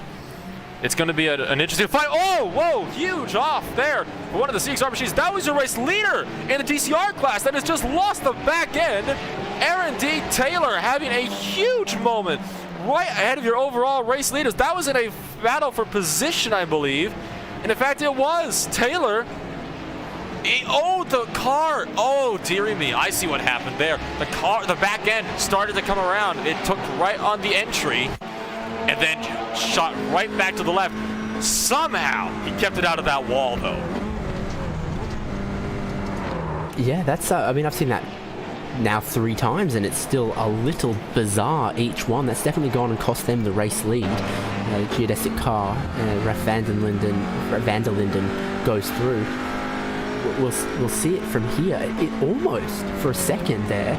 it's going to be an interesting fight. Oh, whoa, huge off there for one of the CXR machines. That was your race leader in the TCR class that has just lost the back end. Aaron D. Taylor having a huge moment right ahead of your overall race leaders. That was in a battle for position, I believe. And in fact, it was Taylor. The car. Oh, dearie me. I see what happened there. The back end started to come around. It took right on the entry and then shot right back to the left. Somehow, he kept it out of that wall, though. Yeah, that's, I've seen that now 3 times, and it's still a little bizarre, each one. That's definitely gone and cost them the race lead. The geodesic car, Raf van der Linden goes through. We'll see it from here. It almost, for a second there,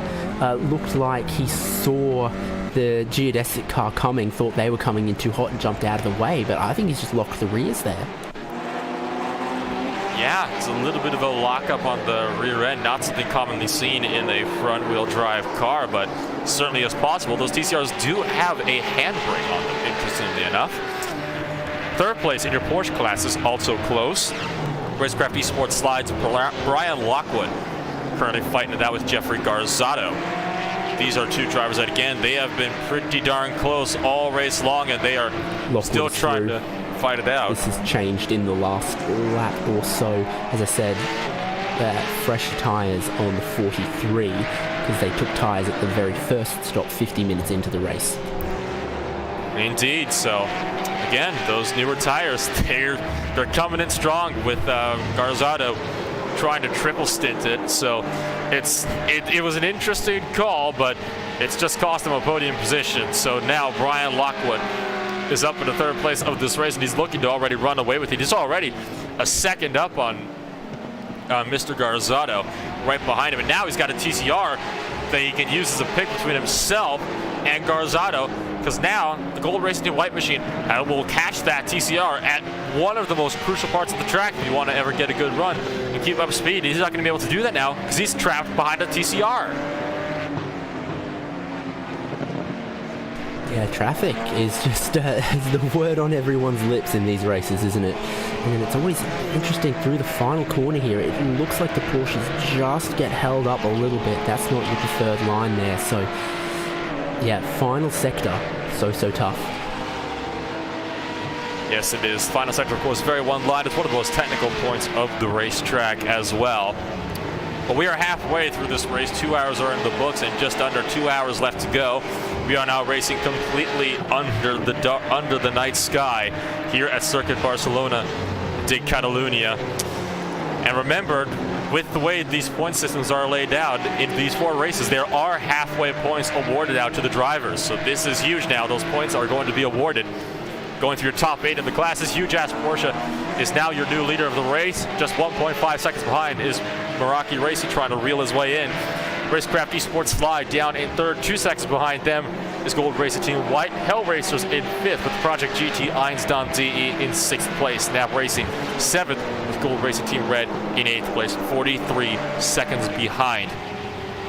looked like he saw the geodesic car coming, thought they were coming in too hot and jumped out of the way, but I think he's just locked the rears there. Yeah, it's a little bit of a lockup on the rear end. Not something commonly seen in a front-wheel drive car, but certainly is possible. Those TCRs do have a handbrake on them, interestingly enough. Third place in your Porsche class is also close. Racecraft Esports slides Brian Lockwood, currently fighting it out with Jeffrey Garzotto. These are two drivers that, again, they have been pretty darn close all race long, and they are still trying to fight it out. This has changed in the last lap or so. As I said, fresh tyres on the 43, because they took tyres at the very first stop 50 minutes into the race. Indeed. So again, those newer tires, they're coming in strong with Garzotto trying to triple stint it. So it was an interesting call, but it's just cost him a podium position. So now Brian Lockwood is up in the third place of this race, and he's looking to already run away with it. He's already a second up on Mr. Garzotto right behind him, and now he's got a TCR that he can use as a pick between himself and Garzotto, because now the Gold Racing Team White Machine will catch that TCR at one of the most crucial parts of the track if you want to ever get a good run and keep up speed. He's not going to be able to do that now because he's trapped behind a TCR. Yeah, traffic is just is the word on everyone's lips in these races, isn't it? And it's always interesting through the final corner here. It looks like the Porsches just get held up a little bit. That's not your preferred line there. So, yeah, final sector, so tough. Yes, it is. Final sector, of course, very one-lined. It's one of the most technical points of the racetrack as well. But we are halfway through this race. 2 hours are in the books and just under 2 hours left to go. We are now racing completely under the night sky here at Circuit Barcelona de Catalunya. And remember, with the way these point systems are laid out, in these 4 races, there are halfway points awarded out to the drivers. So this is huge now. Those points are going to be awarded. Going through your top 8 in the class, this huge-ass Porsche is now your new leader of the race. Just 1.5 seconds behind is Meraki Racing trying to reel his way in. Racecraft Esports slide down in 3rd. 2 seconds behind them is Gold Racing Team White. Hell Racers in 5th with Project GT Einsdam DE in 6th place. Snap Racing 7th with Gold Racing Team Red in 8th place, 43 seconds behind.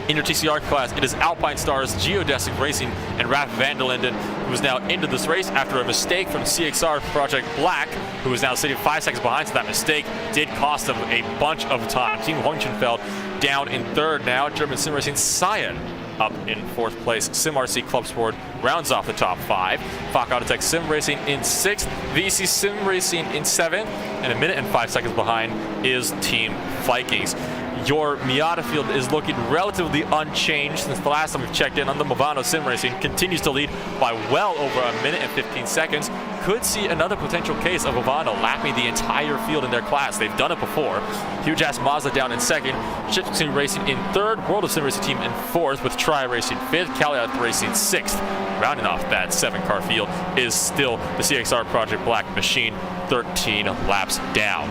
In your TCR class, it is Alpine Stars, Geodesic Racing, and Raf van der Linden, who is now into this race after a mistake from CXR Project Black, who is now sitting 5 seconds behind. So that mistake did cost him a bunch of time. Team Honchenfeld down in 3rd now. German Sim Racing Cyan up in 4th place. IVRA ClubSport rounds off the top 5. Fach Autotech Sim Racing in 6th. VC Sim Racing in 7th. And 1 minute and 5 seconds behind is Team Vikings. Your Miata field is looking relatively unchanged since the last time we've checked in on the Movano Sim Racing. Continues to lead by well over 1 minute and 15 seconds. Could see another potential case of Movano lapping the entire field in their class. They've done it before. Huge-ass Mazda down in 2nd. Chip Sim Racing in 3rd. World of Sim Racing Team in 4th with Tri Racing 5th. Calyot Racing 6th. Rounding off that 7-car field is still the CXR Project Black Machine, 13 laps down.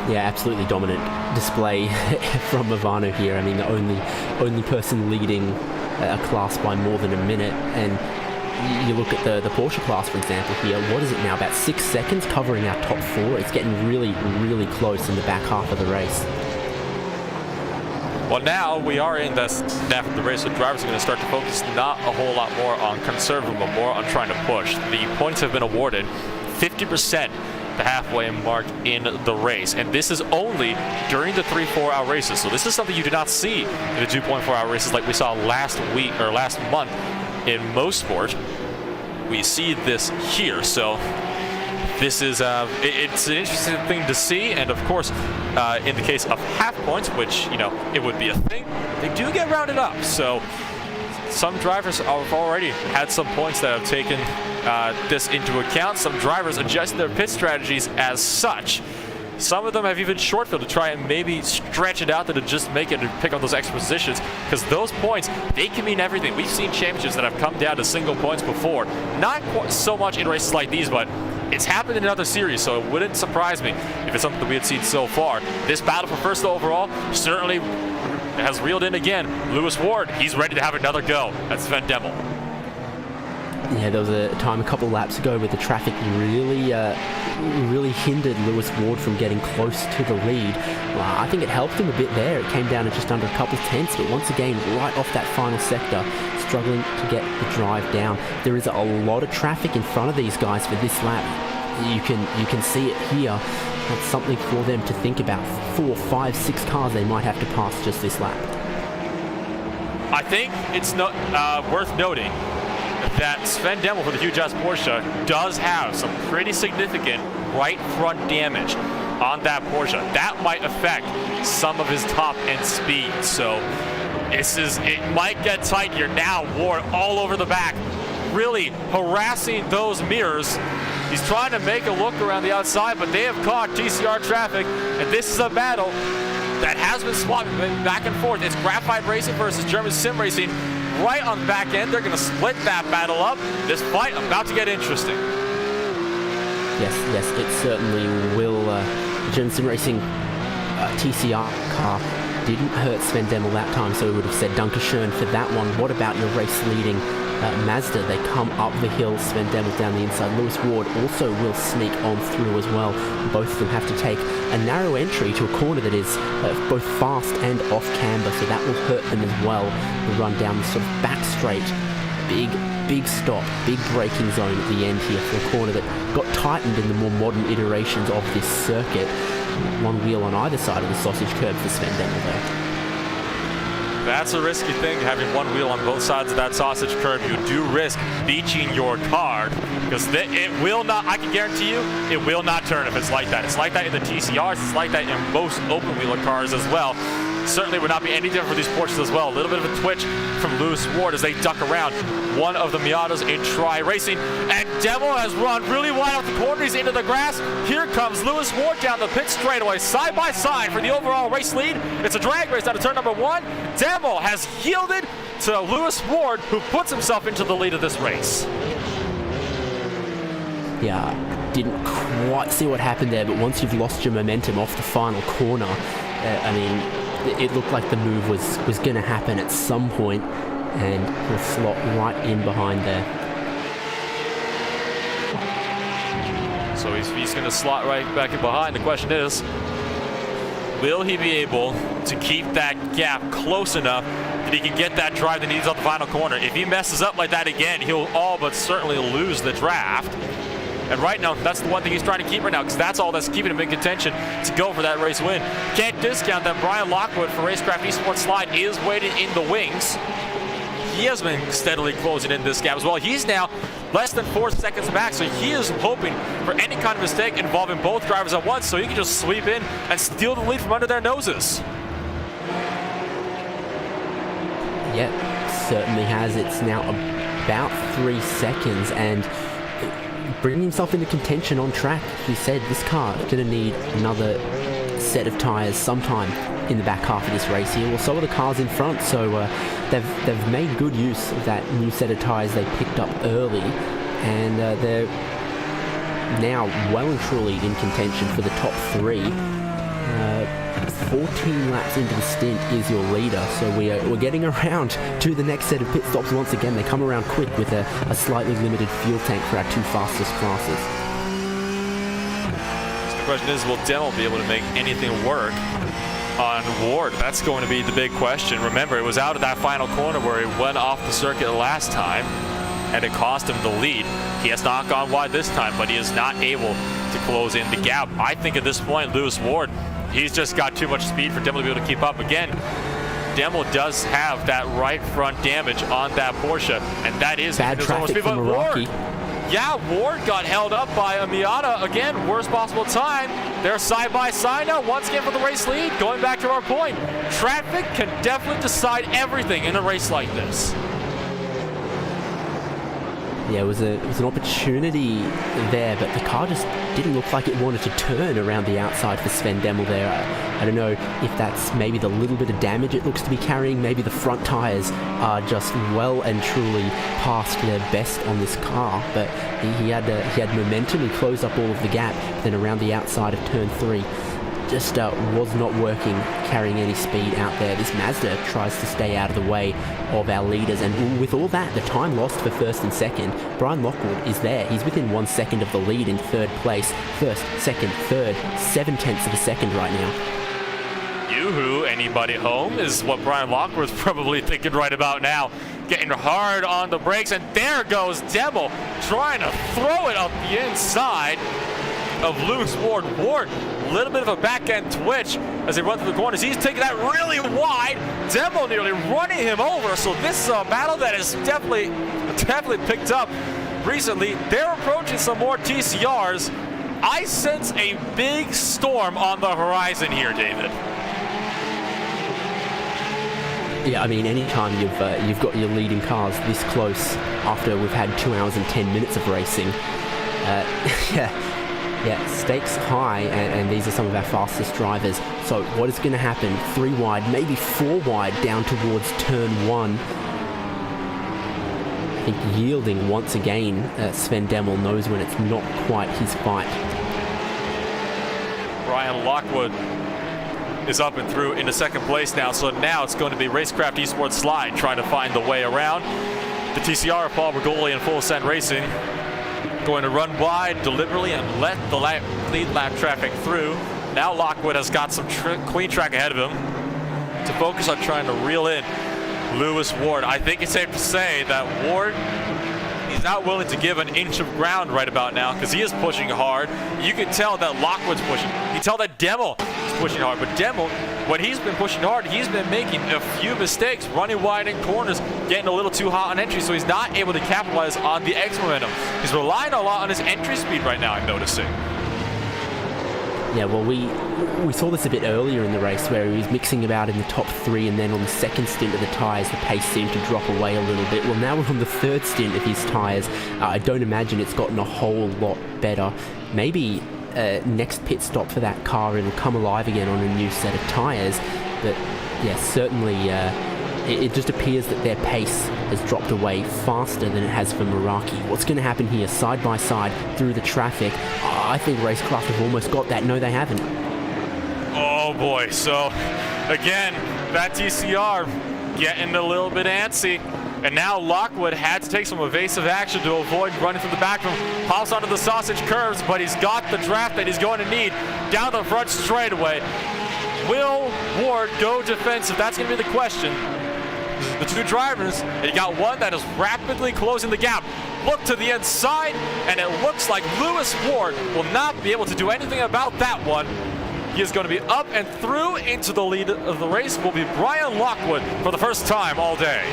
Yeah, absolutely dominant display from Movano here. I mean, the only person leading a class by more than 1 minute. And you look at the Porsche class, for example, here. What is it now? About 6 seconds covering our top 4. It's getting really, really close in the back half of the race. Well, now we are in the snap of the race, so drivers are going to start to focus not a whole lot more on conserving, but more on trying to push. The points have been awarded 50%. The halfway mark in the race, and this is only during the 3-4 hour races. So this is something you do not see in the 2.4 hour races like we saw last month in Mosport. We see this here, so this is it's an interesting thing to see. And of course, in the case of half points, which it would be a thing, they do get rounded up. So some drivers have already had some points that have taken this into account. Some drivers adjust their pit strategies as such. Some of them have even short field to try and maybe stretch it out to just make it and pick up those extra positions, because those points, they can mean everything. We've seen championships that have come down to single points before. Not quite so much in races like these, but it's happened in other series, so it wouldn't surprise me if it's something that we had seen so far. This battle for first overall certainly has reeled in again. Lewis Ward, he's ready to have another go. That's Sven Demmel. Yeah, there was a time a couple laps ago where the traffic really hindered Lewis Ward from getting close to the lead. I think it helped him a bit there. It came down to just under a couple tenths, but once again, right off that final sector, struggling to get the drive down. There is a lot of traffic in front of these guys for this lap. You can see it here. That's something for them to think about. 4, 5, 6 cars they might have to pass just this lap. I think it's worth noting that Sven Demmel for the huge-ass Porsche does have some pretty significant right front damage on that Porsche. That might affect some of his top-end speed. So it might get tight here. Now Ward all over the back, really harassing those mirrors. He's trying to make a look around the outside, but they have caught TCR traffic, and this is a battle that has been swapping back and forth. It's Graphite Racing versus German Sim Racing. Right on the back end, they're going to split that battle up. This fight about to get interesting. Yes, it certainly will. German Sim Racing TCR car didn't hurt Sven Demmel that time, so we would have said Dankeschön for that one. What about your race-leading Mazda? They come up the hill, Sven Demmel down the inside. Lewis Ward also will sneak on through as well. Both of them have to take a narrow entry to a corner that is both fast and off camber, so that will hurt them as well. The run down the sort of back straight, big stop, big braking zone at the end here for a corner that got tightened in the more modern iterations of this circuit. One wheel on either side of the sausage curb for Sven Demmel there. That's a risky thing, having one wheel on both sides of that sausage curb. You do risk beaching your car, because it will not, I can guarantee you, it will not turn if it's like that. It's like that in the TCRs, it's like that in most open wheeler cars as well. Certainly would not be any different for these Porsches as well. A little bit of a twitch from Lewis Ward as they duck around one of the Miatas in Tri-Racing. And Demo has run really wide off the corner. He's into the grass. Here comes Lewis Ward down the pit straightaway, side by side for the overall race lead. It's a drag race out of turn number 1. Demo has yielded to Lewis Ward, who puts himself into the lead of this race. Yeah, didn't quite see what happened there, but once you've lost your momentum off the final corner, I mean, it looked like the move was going to happen at some point, and he'll slot right in behind there. So he's going to slot right back in behind. The question is, will he be able to keep that gap close enough that he can get that drive that he needs on the final corner? If he messes up like that again, he'll all but certainly lose the draft. And right now, that's the one thing he's trying to keep right now, because that's all that's keeping him in contention to go for that race win. Can't discount that Brian Lockwood for Racecraft Esports Slide is waiting in the wings. He has been steadily closing in this gap as well. He's now less than 4 seconds back, so he is hoping for any kind of mistake involving both drivers at once, so he can just sweep in and steal the lead from under their noses. Yeah, certainly has. It's now about 3 seconds, and bringing himself into contention on track. He said this car is going to need another set of tyres sometime in the back half of this race here. Well, so are the cars in front, so they've made good use of that new set of tyres they picked up early, and they're now well and truly in contention for the top 3. 14 laps into the stint is your leader, so we're getting around to the next set of pit stops once again. They come around quick with a slightly limited fuel tank for our 2 fastest classes. So the question is, will Demo be able to make anything work on Ward? That's going to be the big question. Remember, it was out of that final corner where he went off the circuit last time, and it cost him the lead. He has not gone wide this time, but he is not able to close in the gap. I think at this point, Lewis Ward, he's just got too much speed for Demo to be able to keep up. Again, Demo does have that right front damage on that Porsche, and that is bad traffic from Ward. Yeah, Ward got held up by a Miata. Again, worst possible time. They're side by side now, once again for the race lead. Going back to our point, traffic can definitely decide everything in a race like this. Yeah, it was an opportunity there, but the car just didn't look like it wanted to turn around the outside for Sven Demmel there. I don't know if that's maybe the little bit of damage it looks to be carrying. Maybe the front tyres are just well and truly past their best on this car, but he had momentum. He closed up all of the gap, then around the outside of turn 3. Just was not working, carrying any speed out there. This Mazda tries to stay out of the way of our leaders, and with all that, the time lost for first and second, Brian Lockwood is there. He's within 1 second of the lead in third place. First, second, third, 7/10 of a second right now. Yoo-hoo, anybody home, is what Brian Lockwood's probably thinking right about now. Getting hard on the brakes, and there goes Demo trying to throw it up the inside of Lewis Ward. Ward, a little bit of a back-end twitch as they run through the corners. He's taking that really wide. Demo nearly running him over. So this battle that is definitely picked up recently. They're approaching some more TCRs. I sense a big storm on the horizon here, David. Yeah, I mean, anytime you've got your leading cars this close after we've had 2 hours and 10 minutes of racing, yeah, stakes high, and these are some of our fastest drivers. So what is going to happen? 3 wide, maybe 4 wide down towards turn 1. I think yielding once again. Sven Demmel knows when it's not quite his fight. Brian Lockwood is up and through into second place now. So now it's going to be Racecraft Esports Slide trying to find the way around. The TCR of Paul Bergoli and Full Ascent Racing going to run wide deliberately and let the lead lap traffic through. Now Lockwood has got some clean track ahead of him to focus on trying to reel in Lewis Ward. I think it's safe to say that Ward is He's not willing to give an inch of ground right about now because he is pushing hard. You can tell that Lockwood's pushing. You can tell that Demmel is pushing hard. But Demmel, when he's been pushing hard, he's been making a few mistakes, running wide in corners, getting a little too hot on entry, so he's not able to capitalize on the exit momentum. He's relying a lot on his entry speed right now, I'm noticing. Yeah, well, we saw this a bit earlier in the race where he was mixing about in the top 3, and then on the second stint of the tyres, the pace seemed to drop away a little bit. Well, now we're on the third stint of his tyres. I don't imagine it's gotten a whole lot better. Maybe next pit stop for that car, it'll come alive again on a new set of tyres. But yeah, certainly it just appears that their pace has dropped away faster than it has for Meraki. What's going to happen here, side by side through the traffic? I think Racecraft have almost got that. No, they haven't. Oh boy, so again, that TCR getting a little bit antsy. And now Lockwood had to take some evasive action to avoid running from the back from house onto the sausage curves, but he's got the draft that he's going to need down the front straightaway. Will Ward go defensive? That's going to be the question. The two drivers, and you got one that is rapidly closing the gap. Look to the inside, and it looks like Lewis Ward will not be able to do anything about that one. He is going to be up and through into the lead of the race. Will be Brian Lockwood for the first time all day.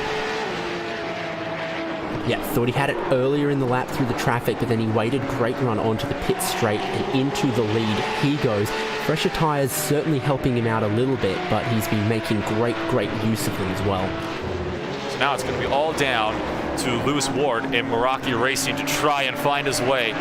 Yeah, thought he had it earlier in the lap through the traffic, but then he waited, great run onto the pit straight and into the lead he goes. Fresher tyres certainly helping him out a little bit, but he's been making great use of them as well. So now it's going to be all down to Lewis Ward in Meraki Racing to try and find his way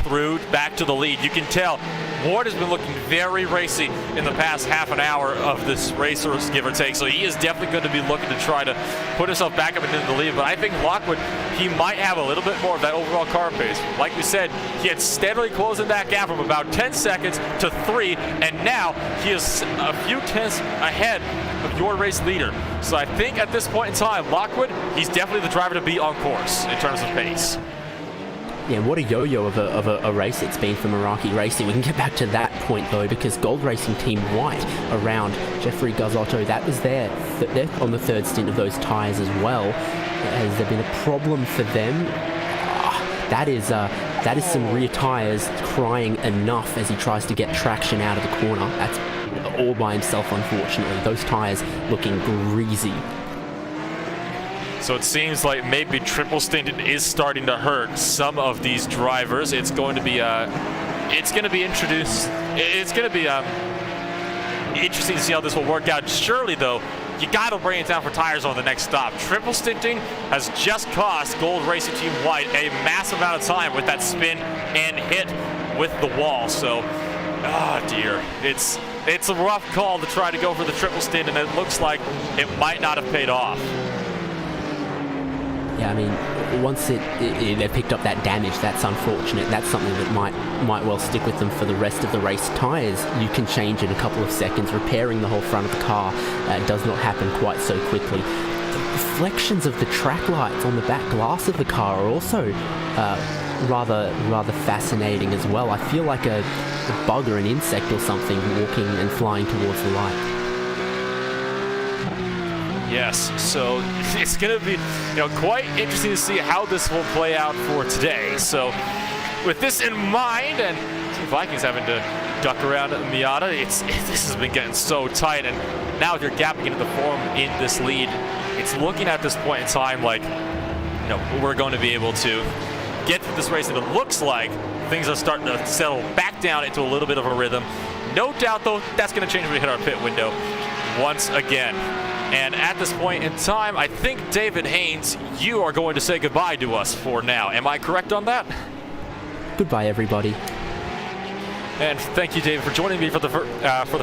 through back to the lead. You can tell Ward has been looking very racy in the past half an hour of this race, or give or take, so he is definitely going to be looking to try to put himself back up into the lead. But I think Lockwood, he might have a little bit more of that overall car pace. Like we said, he had steadily closing that gap from about 10 seconds to 3, and now he is a few tenths ahead of your race leader. So I think at this point in time, Lockwood, he's definitely the driver to be on course in terms of pace. Yeah, what a yo-yo of a race it's been for Meraki Racing. We can get back to that point though, because Gold Racing Team White around Jeffrey Gazzotto, that was they're on the third stint of those tyres as well. Has there been a problem for them? That is some rear tyres crying enough as he tries to get traction out of the corner. That's all by himself, unfortunately. Those tyres looking greasy. So it seems like maybe triple stinted is starting to hurt some of these drivers. It's going to be interesting to see how this will work out. Surely though, you got to bring it down for tires on the next stop. Triple stinting has just cost Gold Racing Team White a massive amount of time with that spin and hit with the wall. So, dear, it's a rough call to try to go for the triple stint, and it looks like it might not have paid off. Yeah, I mean, once they picked up that damage, that's unfortunate. That's something that might well stick with them for the rest of the race. Tyres, you can change in a couple of seconds. Repairing the whole front of the car does not happen quite so quickly. The reflections of the track lights on the back glass of the car are also rather fascinating as well. I feel like a bug or an insect or something walking and flying towards the light. Yes, so it's going to be, quite interesting to see how this will play out for today. So with this in mind, and Vikings having to duck around Miata, this has been getting so tight, and now if you're gapping into the form in this lead, it's looking at this point in time like, we're going to be able to get through this race, and it looks like things are starting to settle back down into a little bit of a rhythm. No doubt, though, that's going to change when we hit our pit window once again. And at this point in time, I think, David Haynes, you are going to say goodbye to us for now. Am I correct on that? Goodbye, everybody. And thank you, David, for joining me for the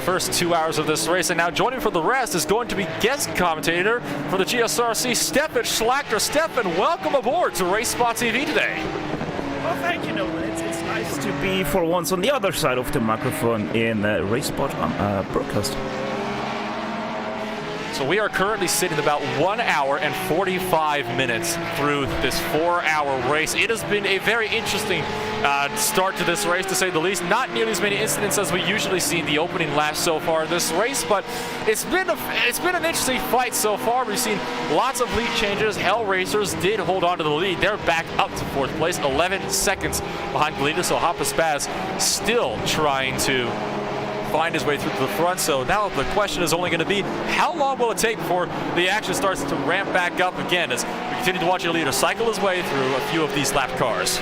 first 2 hours of this race. And now joining for the rest is going to be guest commentator for the GSRC, Stefan Schlachter. Stefan, welcome aboard to RacespotTV today. Well, thank you, Nolan. It's nice to be for once on the other side of the microphone in RaceSpot broadcast. So we are currently sitting about 1 hour and 45 minutes through this 4-hour race. It has been a very interesting start to this race, to say the least. Not nearly as many incidents as we usually see in the opening laps so far in this race, but it's been an interesting fight so far. We've seen lots of lead changes. Hell Racers did hold on to the lead. They're back up to 4th place, 11 seconds behind the leader. So Hoppespaz still trying to find his way through to the front. So now the question is only going to be, how long will it take before the action starts to ramp back up again as we continue to watch your leader cycle his way through a few of these lap cars.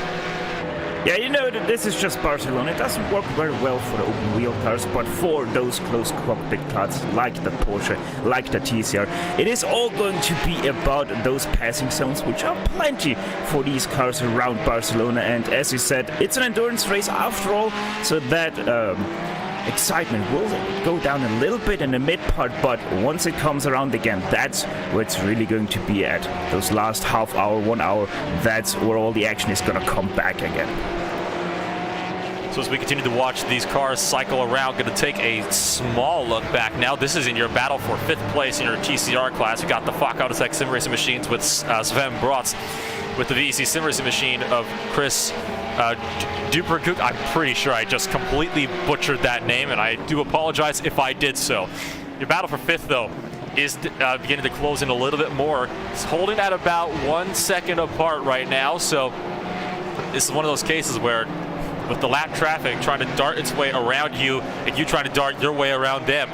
Yeah, you know that this is just Barcelona. It doesn't work very well for the open wheel cars, but for those close cockpit cars like the Porsche, like the TCR, it is all going to be about those passing zones, which are plenty for these cars around Barcelona. And as you said, it's an endurance race after all, so that excitement will go down a little bit in the mid part, but once it comes around again, that's where it's really going to be at. Those last half hour, 1 hour, that's where all the action is going to come back again. So as we continue to watch these cars cycle around, going to take a small look back now. This is in your battle for 5th place in your TCR class. You got the FAK Autotech Sim Racing machines with Sven Brotz, with the VEC Sim Racing machine of Chris Dupercook. I'm pretty sure I just completely butchered that name, and I do apologize if I did so. Your battle for 5th, though, is beginning to close in a little bit more. It's holding at about 1 second apart right now, so this is one of those cases where, with the lap traffic trying to dart its way around you and you trying to dart your way around them,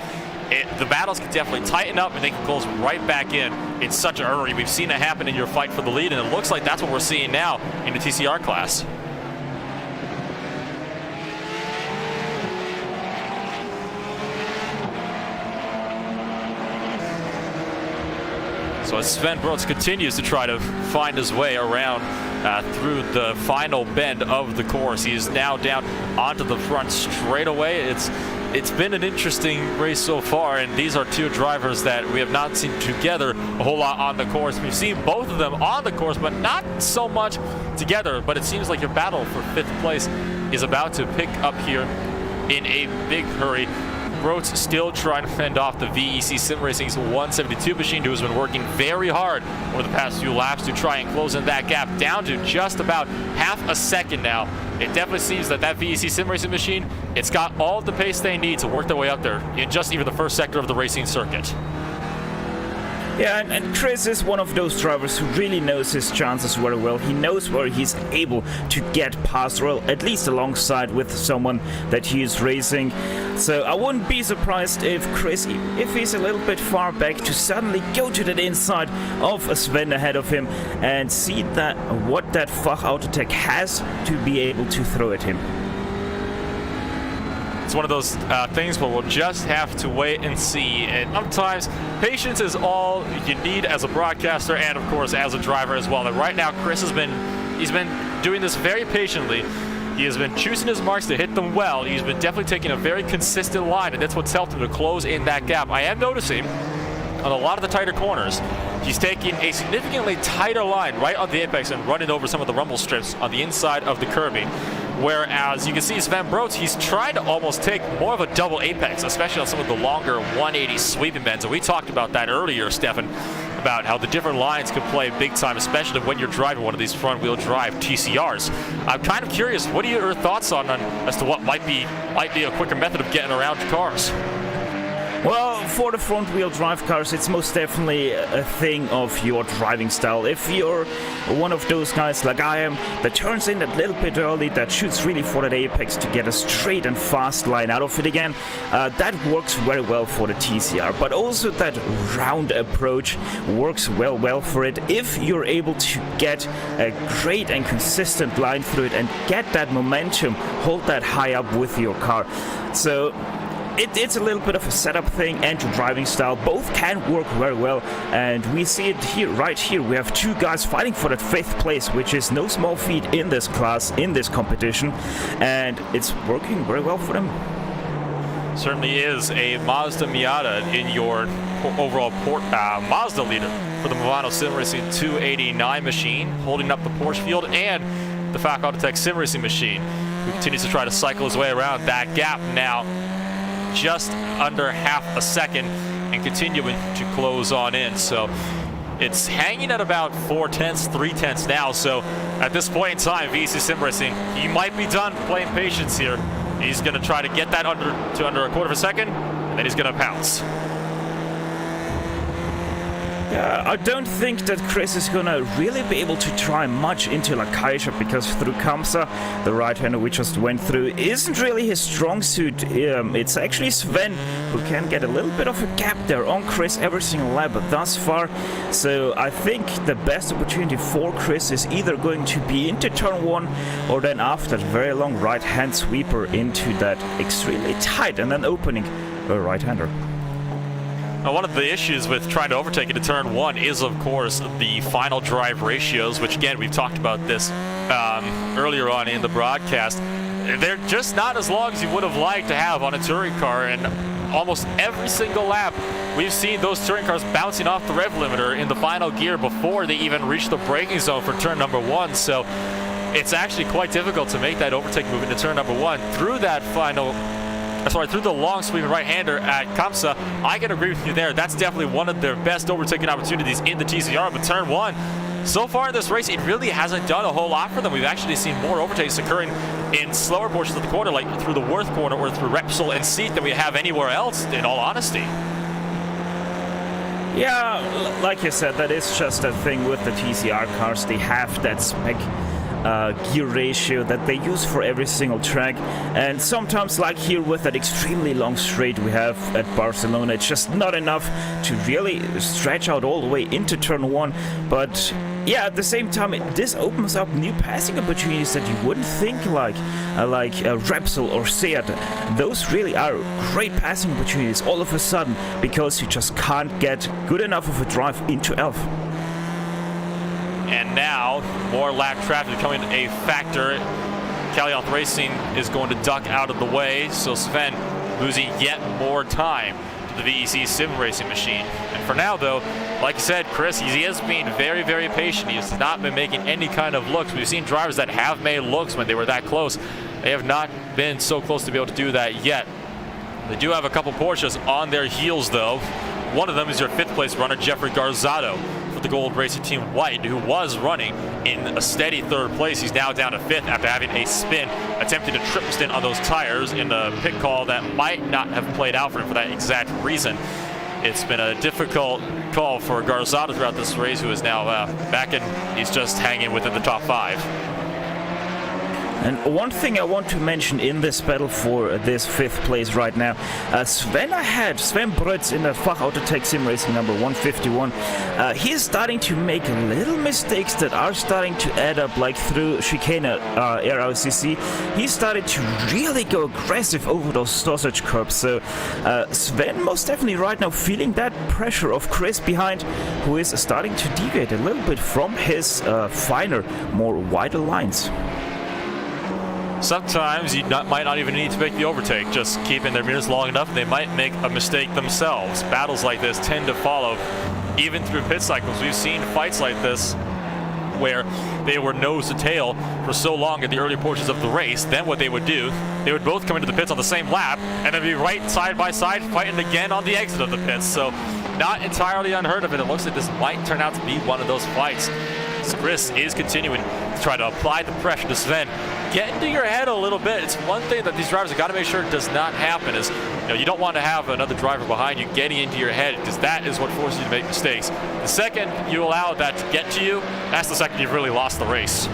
the battles can definitely tighten up and they can close right back in such a hurry. We've seen it happen in your fight for the lead, and it looks like that's what we're seeing now in the TCR class. So as Sven Brotz continues to try to find his way around through the final bend of the course, he is now down onto the front straightaway. It's been an interesting race so far, and these are two drivers that we have not seen together a whole lot on the course. We've seen both of them on the course, but not so much together. But it seems like your battle for 5th place is about to pick up here in a big hurry. Brotz still trying to fend off the VEC Sim Racing's 172 machine, who has been working very hard over the past few laps to try and close in that gap down to just about half a second now. It definitely seems that VEC Sim Racing machine, it's got all the pace they need to work their way up there in just even the first sector of the racing circuit. Yeah, and Chris is one of those drivers who really knows his chances very well. He knows where he's able to get past, or at least alongside with someone that he is racing. So I wouldn't be surprised if Chris, if he's a little bit far back, to suddenly go to the inside of Sven ahead of him and see that what that FAK Autotech has to be able to throw at him. It's one of those things where we'll just have to wait and see. And sometimes patience is all you need as a broadcaster and, of course, as a driver as well. And right now, Chris he's been doing this very patiently. He has been choosing his marks to hit them well. He's been definitely taking a very consistent line, and that's what's helped him to close in that gap. I am noticing on a lot of the tighter corners, he's taking a significantly tighter line right on the apex and running over some of the rumble strips on the inside of the curbing. Whereas you can see Sven Brotz, he's trying to almost take more of a double apex, especially on some of the longer 180 sweeping bends. And we talked about that earlier, Stefan, about how the different lines can play big time, especially when you're driving one of these front-wheel drive TCRs. I'm kind of curious, what are your thoughts on as to what might be a quicker method of getting around cars? Well, for the front-wheel drive cars, it's most definitely a thing of your driving style. If you're one of those guys like I am, that turns in that little bit early, that shoots really for that apex to get a straight and fast line out of it again, that works very well for the TCR. But also that round approach works well for it if you're able to get a great and consistent line through it and get that momentum, hold that high up with your car. So it's a little bit of a setup thing and your driving style. Both can work very well, and we see it here, right here. We have two guys fighting for that 5th place, which is no small feat in this class, in this competition, and it's working very well for them. Certainly is a Mazda Miata in your overall Mazda leader for the Movano Sim Racing 289 machine, holding up the Porsche field, and the FAK Autotech Sim Racing machine, who continues to try to cycle his way around that gap now. Just under half a second. and continuing to close on in. So it's hanging at about 4/10, 3/10 now. So at this point in time, VEC Sim Racing, he might be done playing patience here. He's going to try to get that under a quarter of a second, and then he's going to pounce. Yeah, I don't think that Chris is gonna really be able to try much into Lakaisha, because through Kamsa, the right-hander we just went through, isn't really his strong suit. It's actually Sven who can get a little bit of a gap there on Chris every single lap thus far. So I think the best opportunity for Chris is either going to be into turn 1, or then after that very long right-hand sweeper into that extremely tight and then opening right-hander. Now, one of the issues with trying to overtake into turn 1 is, of course, the final drive ratios, which, again, we've talked about this earlier on in the broadcast. They're just not as long as you would have liked to have on a touring car, and almost every single lap we've seen those touring cars bouncing off the rev limiter in the final gear before they even reach the braking zone for turn number 1. So it's actually quite difficult to make that overtake move into turn number 1 through that through the long sweeping right-hander at Kamsa. I can agree with you there. That's definitely one of their best overtaking opportunities in the TCR. But turn 1, so far in this race, it really hasn't done a whole lot for them. We've actually seen more overtakes occurring in slower portions of the corner, like through the Worth corner or through Repsol and Seat, than we have anywhere else, in all honesty. Yeah, like you said, that is just a thing with the TCR cars. They have that spec gear ratio that they use for every single track, and sometimes, like here with that extremely long straight we have at Barcelona, it's just not enough to really stretch out all the way into turn 1. But yeah, at the same time, this opens up new passing opportunities that you wouldn't think, like Repsol or Seat. Those really are great passing opportunities all of a sudden, because you just can't get good enough of a drive into Elf. And now, more lap traffic becoming a factor. Calianth Racing is going to duck out of the way, so Sven losing yet more time to the VEC Sim Racing machine. And for now, though, like I said, Chris, he has been very, very patient. He has not been making any kind of looks. We've seen drivers that have made looks when they were that close. They have not been so close to be able to do that yet. They do have a couple Porsches on their heels, though. One of them is your 5th place runner, Jeffrey Garzado, for the Gold Racing Team White, who was running in a steady 3rd place. He's now down to 5th after having a spin, attempting a triple stint on those tires in a pit call that might not have played out for him for that exact reason. It's been a difficult call for Garzado throughout this race, who is now back, and he's just hanging within the top 5. And one thing I want to mention in this battle for this 5th place right now, Sven Brutz in the Fachautotech Sim Racing number 151. He's starting to make little mistakes that are starting to add up, like through chicane RLCC. He started to really go aggressive over those sausage curbs. So Sven most definitely right now feeling that pressure of Chris behind, who is starting to deviate a little bit from his finer, more wider lines. Sometimes you might not even need to make the overtake, just keeping their mirrors long enough, they might make a mistake themselves. Battles like this tend to follow even through pit cycles. We've seen fights like this where they were nose to tail for so long at the early portions of the race. Then what they would do, they would both come into the pits on the same lap and then be right side by side fighting again on the exit of the pits. So not entirely unheard of it. It looks like this might turn out to be one of those fights. Chris is continuing to try to apply the pressure to Sven. Get into your head a little bit. It's one thing that these drivers have got to make sure does not happen is, you don't want to have another driver behind you getting into your head, because that is what forces you to make mistakes. The second you allow that to get to you, that's the second you've really lost the race.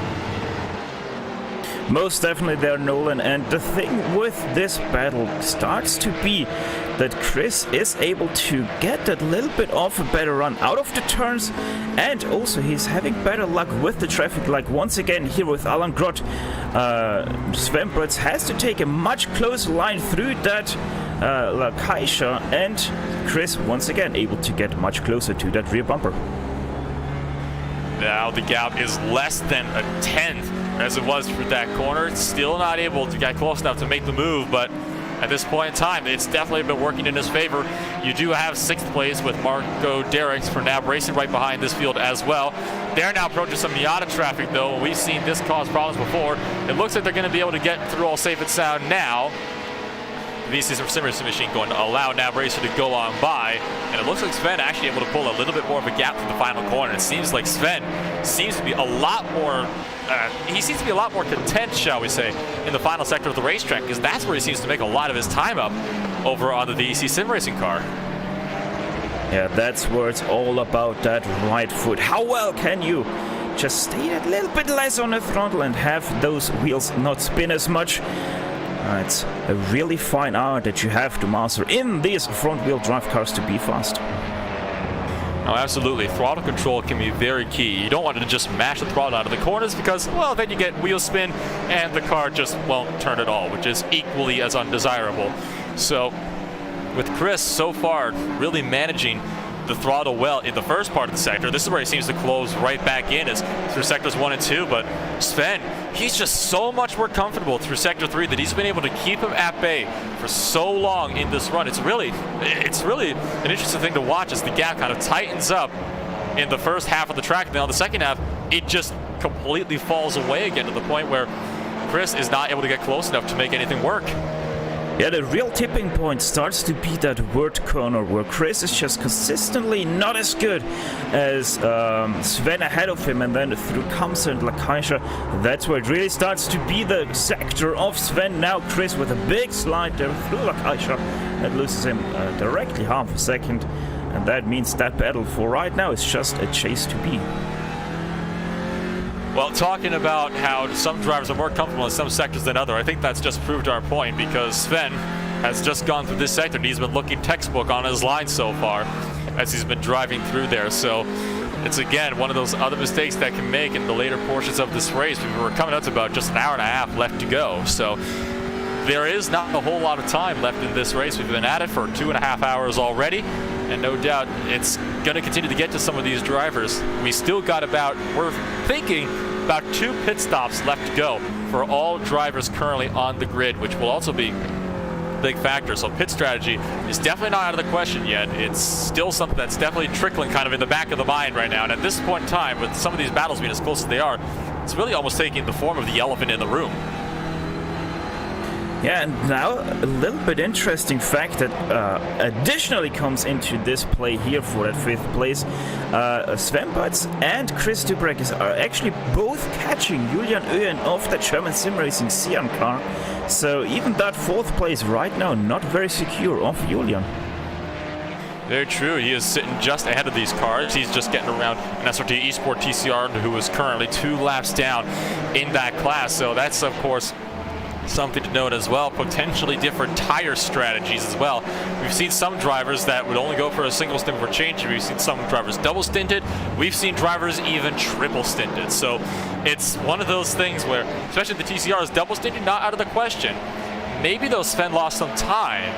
Most definitely there, Nolan, and the thing with this battle starts to be that Chris is able to get that little bit of a better run out of the turns, and also he's having better luck with the traffic, like once again here with Alan Grott. Sven Brutz has to take a much closer line through that Lakaisha, and Chris once again able to get much closer to that rear bumper. Now the gap is less than a 10th as it was for that corner. It's still not able to get close enough to make the move, but at this point in time, it's definitely been working in his favor. You do have 6th place with Marco Derricks for Nab Racing right behind this field as well. They're now approaching some Miata traffic, though. We've seen this cause problems before. It looks like they're going to be able to get through all safe and sound now. the VC Sim Racing machine going to allow Nav Racer to go on by, and it looks like Sven actually able to pull a little bit more of a gap through the final corner. It seems like Sven seems to be a lot more content, shall we say, in the final sector of the racetrack, because that's where he seems to make a lot of his time up over on the VEC Sim Racing car. Yeah, that's where it's all about, that right foot. How well can you just stay a little bit less on the throttle and have those wheels not spin as much? It's a really fine art that you have to master in these front-wheel drive cars to be fast. Oh, absolutely. Throttle control can be very key. You don't want to just mash the throttle out of the corners because, well, then you get wheel spin and the car just won't turn at all, which is equally as undesirable. So, with Chris so far really managing the throttle well in the first part of the sector, this is where he seems to close right back in, is through sectors 1 and 2, but Sven, he's just so much more comfortable through sector 3 that he's been able to keep him at bay for so long in this run. It's really an interesting thing to watch as the gap kind of tightens up in the first half of the track, and then on the second half it just completely falls away again to the point where Chris is not able to get close enough to make anything work. Yeah, the real tipping point starts to be that word corner where Chris is just consistently not as good as Sven ahead of him, and then through Kamsa and Lakaisha, that's where it really starts to be the sector of Sven. Now Chris with a big slide there through Lakaisha that loses him directly half a second, and that means that battle for right now is just a chase to be. Well, talking about how some drivers are more comfortable in some sectors than others, I think that's just proved our point, because Sven has just gone through this sector and he's been looking textbook on his line so far as he's been driving through there. So it's again one of those other mistakes that can make in the later portions of this race. We were coming up to about just an hour and a half left to go. So there is not a whole lot of time left in this race. We've been at it for 2.5 hours already, and no doubt it's going to continue to get to some of these drivers. We still got we're thinking about 2 pit stops left to go for all drivers currently on the grid, which will also be a big factor. So pit strategy is definitely not out of the question yet. It's still something that's definitely trickling kind of in the back of the mind right now. And at this point in time, with some of these battles being as close as they are, it's really almost taking the form of the elephant in the room. Yeah, and now a little bit interesting fact that additionally comes into this play here for that 5th place. Sven Butz and Chris Dubrekis are actually both catching Julian Oehren of the German Sim Racing Sian car. So even that 4th place right now not very secure of Julian. Very true. He is sitting just ahead of these cars. He's just getting around an SRT Esport TCR who is currently 2 laps down in that class. So that's, of course, something to note as well. Potentially different tire strategies as well. We've seen some drivers that would only go for a single stint for change. We've seen some drivers double stinted. We've seen drivers even triple stinted. So it's one of those things where, especially the TCR is double stinted, not out of the question. Maybe though Sven lost some time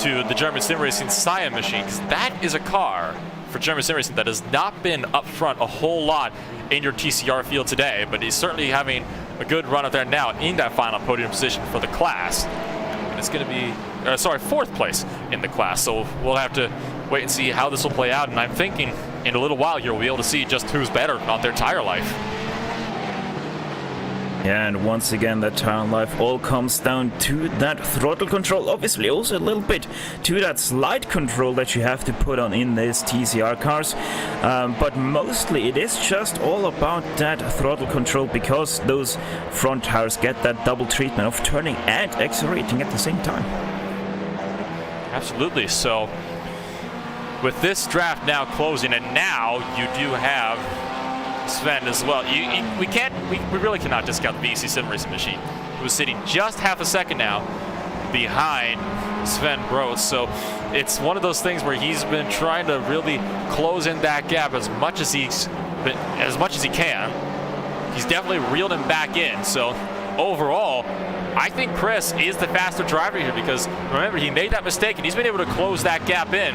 to the German Sim Racing Cyan machine, because that is a car for German Sim Racing that has not been up front a whole lot in your TCR field today, but he's certainly having a good run up there now in that final podium position for the class. And it's going to be, 4th place in the class. So we'll have to wait and see how this will play out. And I'm thinking in a little while here we'll be able to see just who's better on their tire life. Yeah, and once again that tire life all comes down to that throttle control, obviously also a little bit to that slide control that you have to put on in these TCR cars, but mostly it is just all about that throttle control, because those front tires get that double treatment of turning and accelerating at the same time. Absolutely. So with this draft now closing, and now you do have Sven as well. We really cannot discount the VEC Sim Racing machine, who is sitting just half a second now behind Sven Broth. So it's one of those things where he's been trying to really close in that gap as much as he can. He's definitely reeled him back in. So overall, I think Chris is the faster driver here, because remember, he made that mistake and he's been able to close that gap in.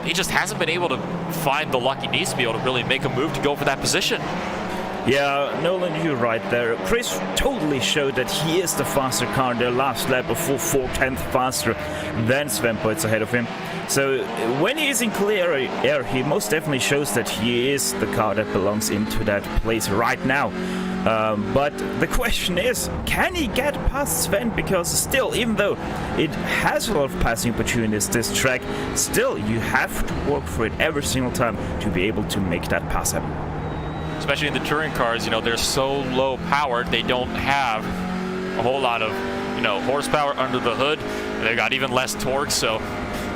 He just hasn't been able to find the luck he needs to be able to really make a move to go for that position. Yeah, Nolan, you're right there. Chris totally showed that he is the faster car in their last lap, a full 4/10 faster than Sven Potts ahead of him. So when he is in clear air, he most definitely shows that he is the car that belongs into that place right now. But the question is, can he get past Sven? Because still, even though it has a lot of passing opportunities, this track, still you have to work for it every single time to be able to make that pass happen. Especially in the touring cars, they're so low powered, they don't have a whole lot of, horsepower under the hood. They've got even less torque, so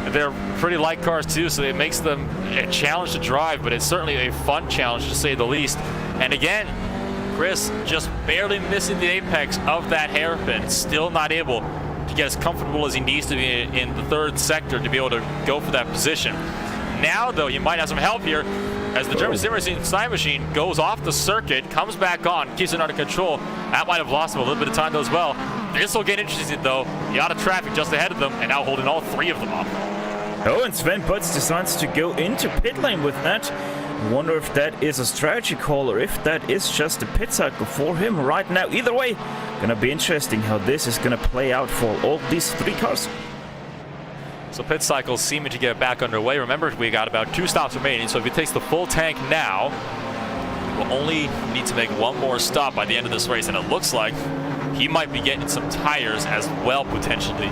they're pretty light cars too, so it makes them a challenge to drive, but it's certainly a fun challenge to say the least. And again, Chris just barely missing the apex of that hairpin, still not able to get as comfortable as he needs to be in the third sector to be able to go for that position. Now, though, you might have some help here as the German Sim Racing Science machine goes off the circuit, comes back on, keeps it under control. That might have lost him a little bit of time, though, as well. This will get interesting, though. You got a traffic just ahead of them, and now holding all three of them up. Oh, and Sven Potts decides to go into pit lane with that. Wonder if that is a strategy call or if that is just a pit cycle for him right now. Either way, gonna be interesting how this is gonna play out for all these three cars. So pit cycles seeming to get back underway. Remember, we got about 2 stops remaining, so if he takes the full tank now, we'll only need to make one more stop by the end of this race, and it looks like he might be getting some tires as well, potentially,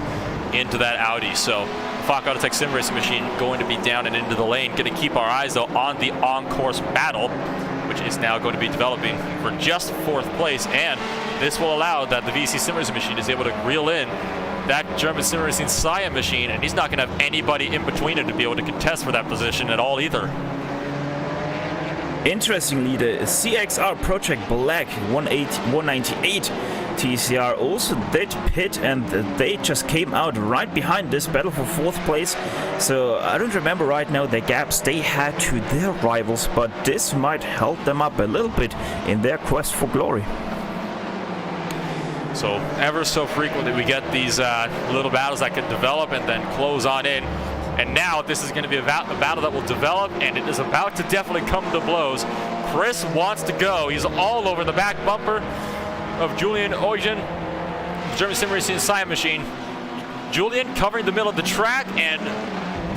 into that Audi. So Falk Autotech Sim Racing machine going to be down and into the lane. Going to keep our eyes, though, on the on-course battle, which is now going to be developing for just 4th place, and this will allow that the VC Sim Racing machine is able to reel in that German Sim Racing Science machine, and he's not going to have anybody in between him to be able to contest for that position at all either. Interestingly, the CXR Project Black 198 TCR also did pit, and they just came out right behind this battle for 4th place. So I don't remember right now the gaps they had to their rivals, but this might help them up a little bit in their quest for glory. So ever so frequently we get these little battles that can develop and then close on in. And now this is going to be a battle that will develop, and it is about to definitely come to blows. Chris wants to go. He's all over the back bumper of Julian Eugen, the German Sim Racing Science machine. Julian covering the middle of the track, and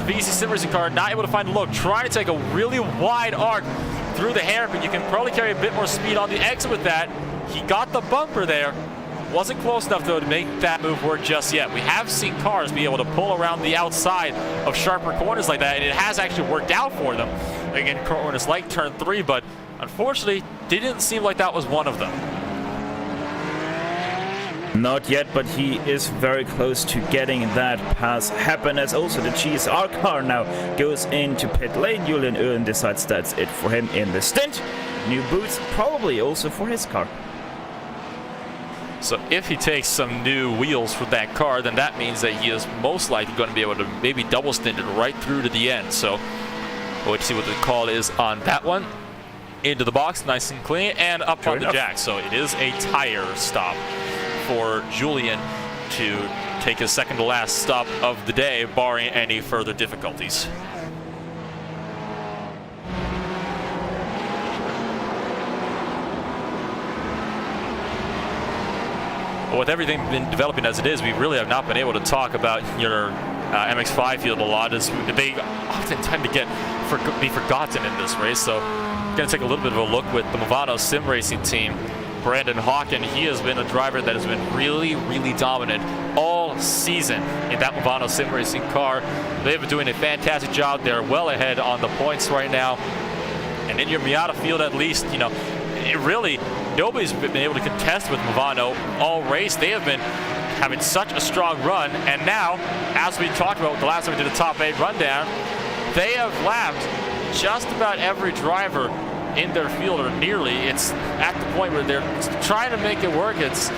the VC Sim Racing car not able to find the low, trying to take a really wide arc through the hairpin. You can probably carry a bit more speed on the exit with that. He got the bumper there. Wasn't close enough, though, to make that move work just yet. We have seen cars be able to pull around the outside of sharper corners like that, and it has actually worked out for them. Again, corners like turn 3, but unfortunately, didn't seem like that was one of them. Not yet, but he is very close to getting that pass happen, as also the GSR car now goes into pit lane. Julian Eugen decides that's it for him in the stint. New boots probably also for his car. So if he takes some new wheels for that car, then that means that he is most likely going to be able to maybe double stint it right through to the end. So we'll wait to see what the call is on that one. Into the box, nice and clean, and up on the jack. So it is a tire stop for Julian to take his second to last stop of the day, barring any further difficulties. With everything been developing as it is, we really have not been able to talk about your MX-5 field a lot, as they often tend to be forgotten in this race. So I'm going to take a little bit of a look with the Movano Sim Racing team. Brandon Hawken, he has been a driver that has been really, really dominant all season in that Movano Sim Racing car. They've been doing a fantastic job. They're well ahead on the points right now. And in your Miata field, at least, it really, nobody's been able to contest with Movano all race. They have been having such a strong run, and now, as we talked about the last time we did a top 8 rundown, they have lapped just about every driver in their field, or nearly. It's at the point where they're trying to make it work. It's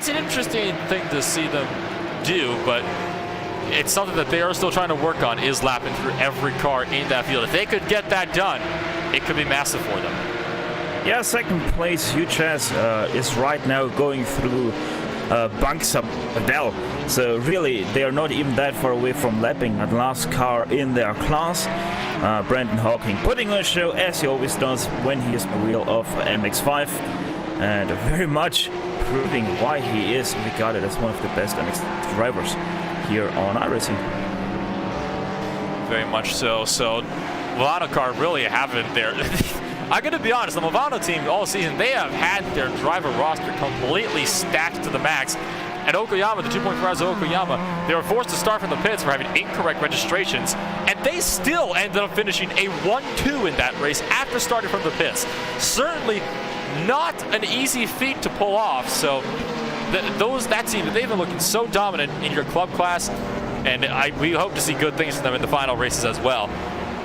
an interesting thing to see them do, but it's something that they are still trying to work on, is lapping through every car in that field. If they could get that done, it could be massive for them. Yeah, second place, Uchas is right now going through bunks up Adele. So really, they are not even that far away from lapping that last car in their class. Brandon Hawking putting on a show as he always does when he is the wheel of MX-5, and very much proving why he is regarded as one of the best MX drivers here on iRacing. Very much so. So Movano car really having their I'm going to be honest, the Movano team all season, they have had their driver roster completely stacked to the max. At Okayama, the 2.4 hours of Okayama, they were forced to start from the pits for having incorrect registrations, and they still ended up finishing a 1-2 in that race after starting from the pits. Certainly not an easy feat to pull off. So that team, they've been looking so dominant in your club class, and we hope to see good things from them in the final races as well.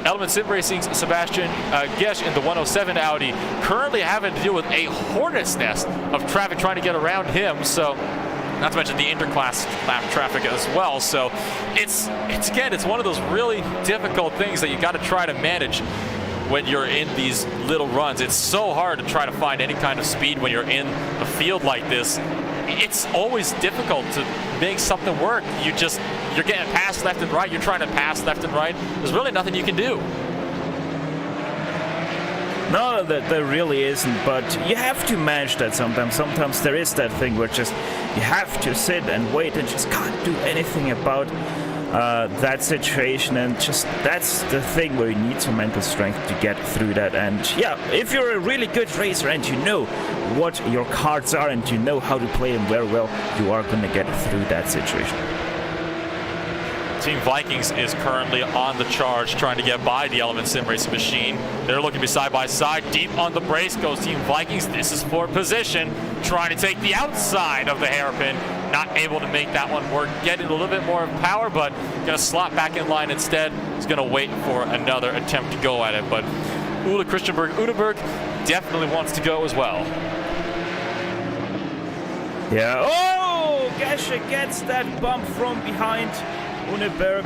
Element Sim Racing's Sebastian Gesch in the 107 Audi currently having to deal with a hornet's nest of traffic trying to get around him. So, not to mention the interclass lap traffic as well. So, it's one of those really difficult things that you got to try to manage when you're in these little runs. It's so hard to try to find any kind of speed when you're in a field like this. It's always difficult to make something work. You're getting passed left and right. You're trying to pass left and right. There's really nothing you can do. No, there really isn't, but you have to manage that sometimes. Sometimes there is that thing where just you have to sit and wait and just can't do anything about that situation, and just that's the thing where you need some mental strength to get through that. And yeah, if you're a really good racer and you know what your cards are and you know how to play them very well, you are going to get through that situation. Team Vikings is currently on the charge, trying to get by the Element Sim Racing machine. They're looking to be side by side. Deep on the brace goes Team Vikings. This is for position, trying to take the outside of the hairpin. Not able to make that one work. Getting a little bit more power, but going to slot back in line instead. He's going to wait for another attempt to go at it. But Ole Christianberg Udeberg definitely wants to go as well. Yeah. Oh! Gesche gets that bump from behind. Uneberg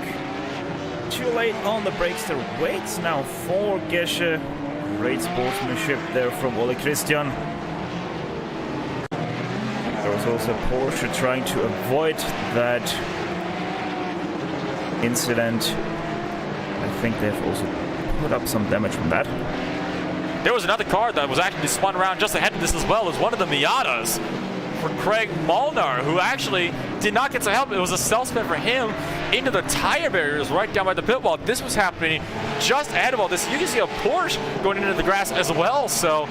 too late on the brakes. There waits now for Gesche. Great sportsmanship there from Ole Christian. There was also Porsche trying to avoid that incident. I think they've also put up some damage from that. There was another car that was actually spun around just ahead of this as well as one of the Miatas for Craig Molnar, who actually did not get some help. It was a self-spin for him into the tire barriers right down by the pit wall. This was happening just ahead of all this. You can see a Porsche going into the grass as well. So,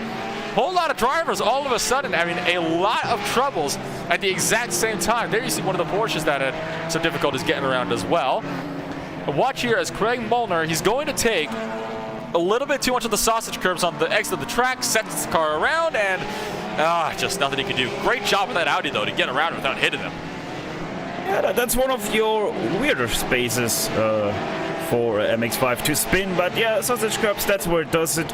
whole lot of drivers all of a sudden having a lot of troubles at the exact same time. There you see one of the Porsches that had some difficulties getting around as well. And watch here as Craig Molnar, he's going to take a little bit too much of the sausage curbs on the exit of the track, sets the car around, and just nothing he can do. Great job with that Audi, though, to get around without hitting them. Yeah, that's one of your weirder spaces for MX-5 to spin, but yeah, sausage curbs, that's where it does it.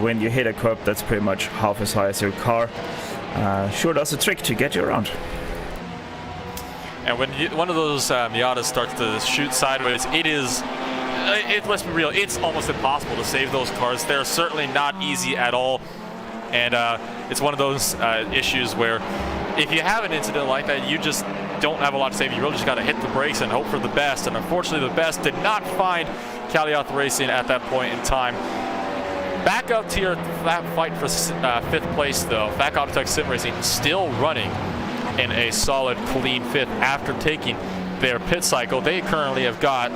When you hit a curb, that's pretty much half as high as your car. Sure does a trick to get you around. And when one of those Miatas starts to shoot sideways, let's be real, it's almost impossible to save those cars. They're certainly not easy at all. And it's one of those issues where if you have an incident like that, you just don't have a lot to save. You really just got to hit the brakes and hope for the best. And unfortunately, the best did not find Calioth Racing at that point in time. Back up to your fight for 5th place, though. Back Autotech Sim Racing still running in a solid, clean 5th after taking their pit cycle. They currently have got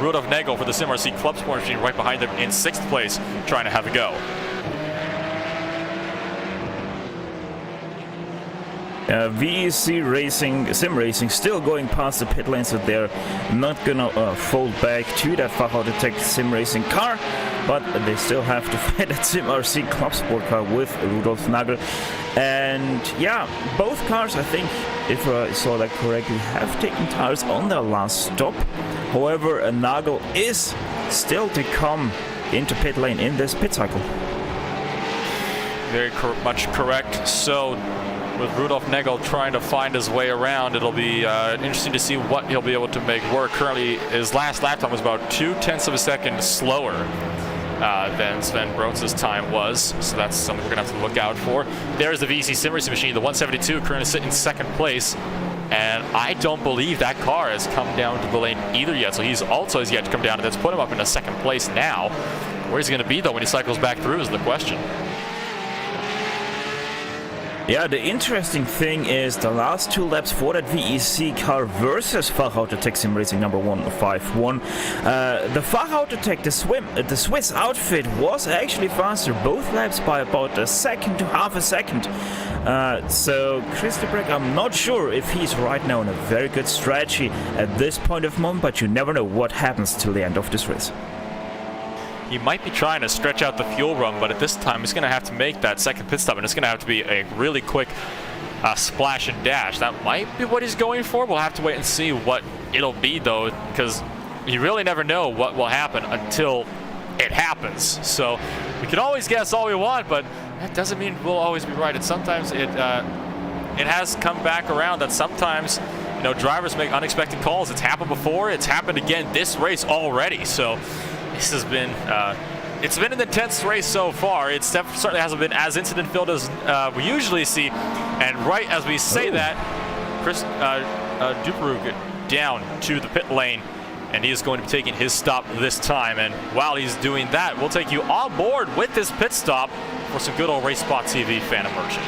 Rudolf Nagel for the SimRC ClubSport machine right behind them in 6th place, trying to have a go. VEC Racing, Sim Racing, still going past the pit lane, so they're not gonna fold back to that Fachautotech Sim Racing car, but they still have to fight that SimRC ClubSport car with Rudolf Nagel. And yeah, both cars, I think, if I saw that correctly, have taken tires on their last stop. However, Nagel is still to come into pit lane in this pit cycle. Very much correct. So, with Rudolf Nagel trying to find his way around, it'll be interesting to see what he'll be able to make work. Currently, his last lap time was about 0.2 of a second slower than Sven Brotz's time was, so that's something we're going to have to look out for. There's the VEC Sim Racing machine, the 172, currently sitting in second place, and I don't believe that car has come down to the lane either yet, so he's also has yet to come down, and that's put him up in a second place now. Where's he going to be, though, when he cycles back through is the question. Yeah, the interesting thing is the last 2 laps for that VEC car versus Fahrauto Sim Racing number 151. The Fahrauto the Swiss outfit was actually faster both laps by about a second to half a second. So Christy Breck, I'm not sure if he's right now in a very good strategy at this point of moment, but you never know what happens till the end of this race. He might be trying to stretch out the fuel run, but at this time he's going to have to make that second pit stop, and it's going to have to be a really quick splash and dash. That might be what he's going for. We'll have to wait and see what it'll be, though, because you really never know what will happen until it happens. So we can always guess all we want, but that doesn't mean we'll always be right. And sometimes it has come back around that sometimes, you know, drivers make unexpected calls. It's happened before. It's happened again this race already. So this has been it's been an intense race so far. It certainly hasn't been as incident-filled as we usually see. And right as we say that, Chris Duperug down to the pit lane, and he is going to be taking his stop this time. And while he's doing that, we'll take you on board with this pit stop for some good old RacespotTV fan immersion.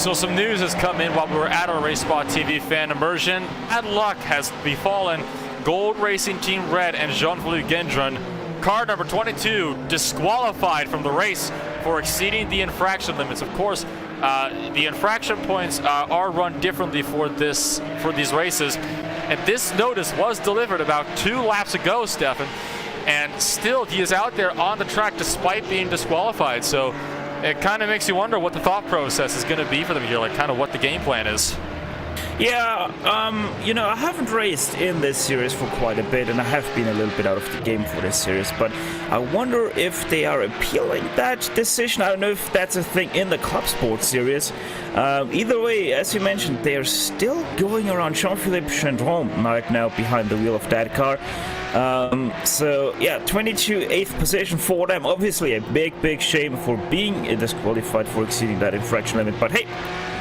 So some news has come in while we were at our RacespotTV fan immersion. Bad luck has befallen Gold Racing Team Red and Jean-Philippe Gendron. Car number 22 disqualified from the race for exceeding the infraction limits. Of course, the infraction points are run differently for these races. And this notice was delivered about 2 laps ago, Stefan. And still, he is out there on the track despite being disqualified. So it kind of makes you wonder what the thought process is going to be for them here, like kind of what the game plan is. Yeah, you know, I haven't raced in this series for quite a bit, and I have been a little bit out of the game for this series, but I wonder if they are appealing that decision. I don't know if that's a thing in the ClubSport series. Either way, as you mentioned, they are still going around Jean-Philippe Gendron right now behind the wheel of that car. So yeah, 22 8th position for them. Obviously a big shame for being disqualified for exceeding that infraction limit, but hey,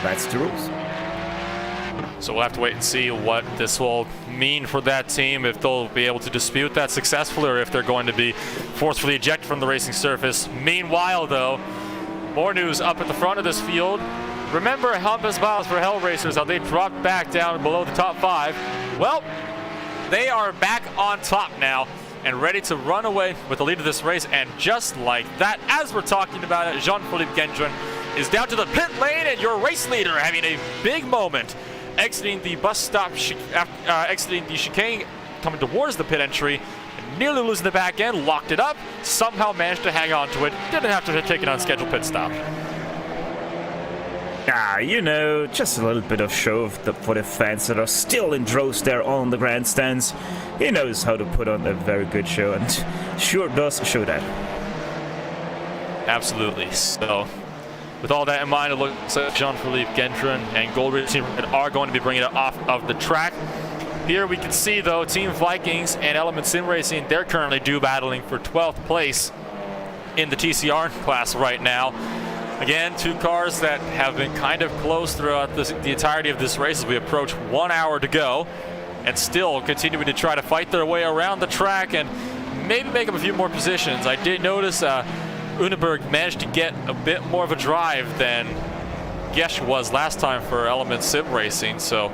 that's the rules. So we'll have to wait and see what this will mean for that team, if they'll be able to dispute that successfully or if they're going to be forcefully ejected from the racing surface. Meanwhile, though, more news up at the front of this field. Remember Hampus Miles for Hell Racers, how they dropped back down below the top 5? Well, they are back on top now and ready to run away with the lead of this race. And just like that, as we're talking about it, Jean-Philippe Gendron is down to the pit lane, and your race leader having a big moment, exiting the bus stop, exiting the chicane, coming towards the pit entry, nearly losing the back end, locked it up, somehow managed to hang on to it, didn't have to take an unscheduled pit stop. You know, just a little bit of show for the fans that are still in droves there on the grandstands. He knows how to put on a very good show, and sure does show that. Absolutely. So, with all that in mind, it looks like Jean-Philippe Gendron and Gold Racing are going to be bringing it off of the track. Here we can see, though, Team Vikings and Element Sim Racing, they're currently battling for 12th place in the TCR class right now. Again, 2 cars that have been kind of close throughout the entirety of this race as we approach 1 hour to go, and still continuing to try to fight their way around the track and maybe make up a few more positions. I did notice Uneberg managed to get a bit more of a drive than Gesh was last time for Element Sim Racing, so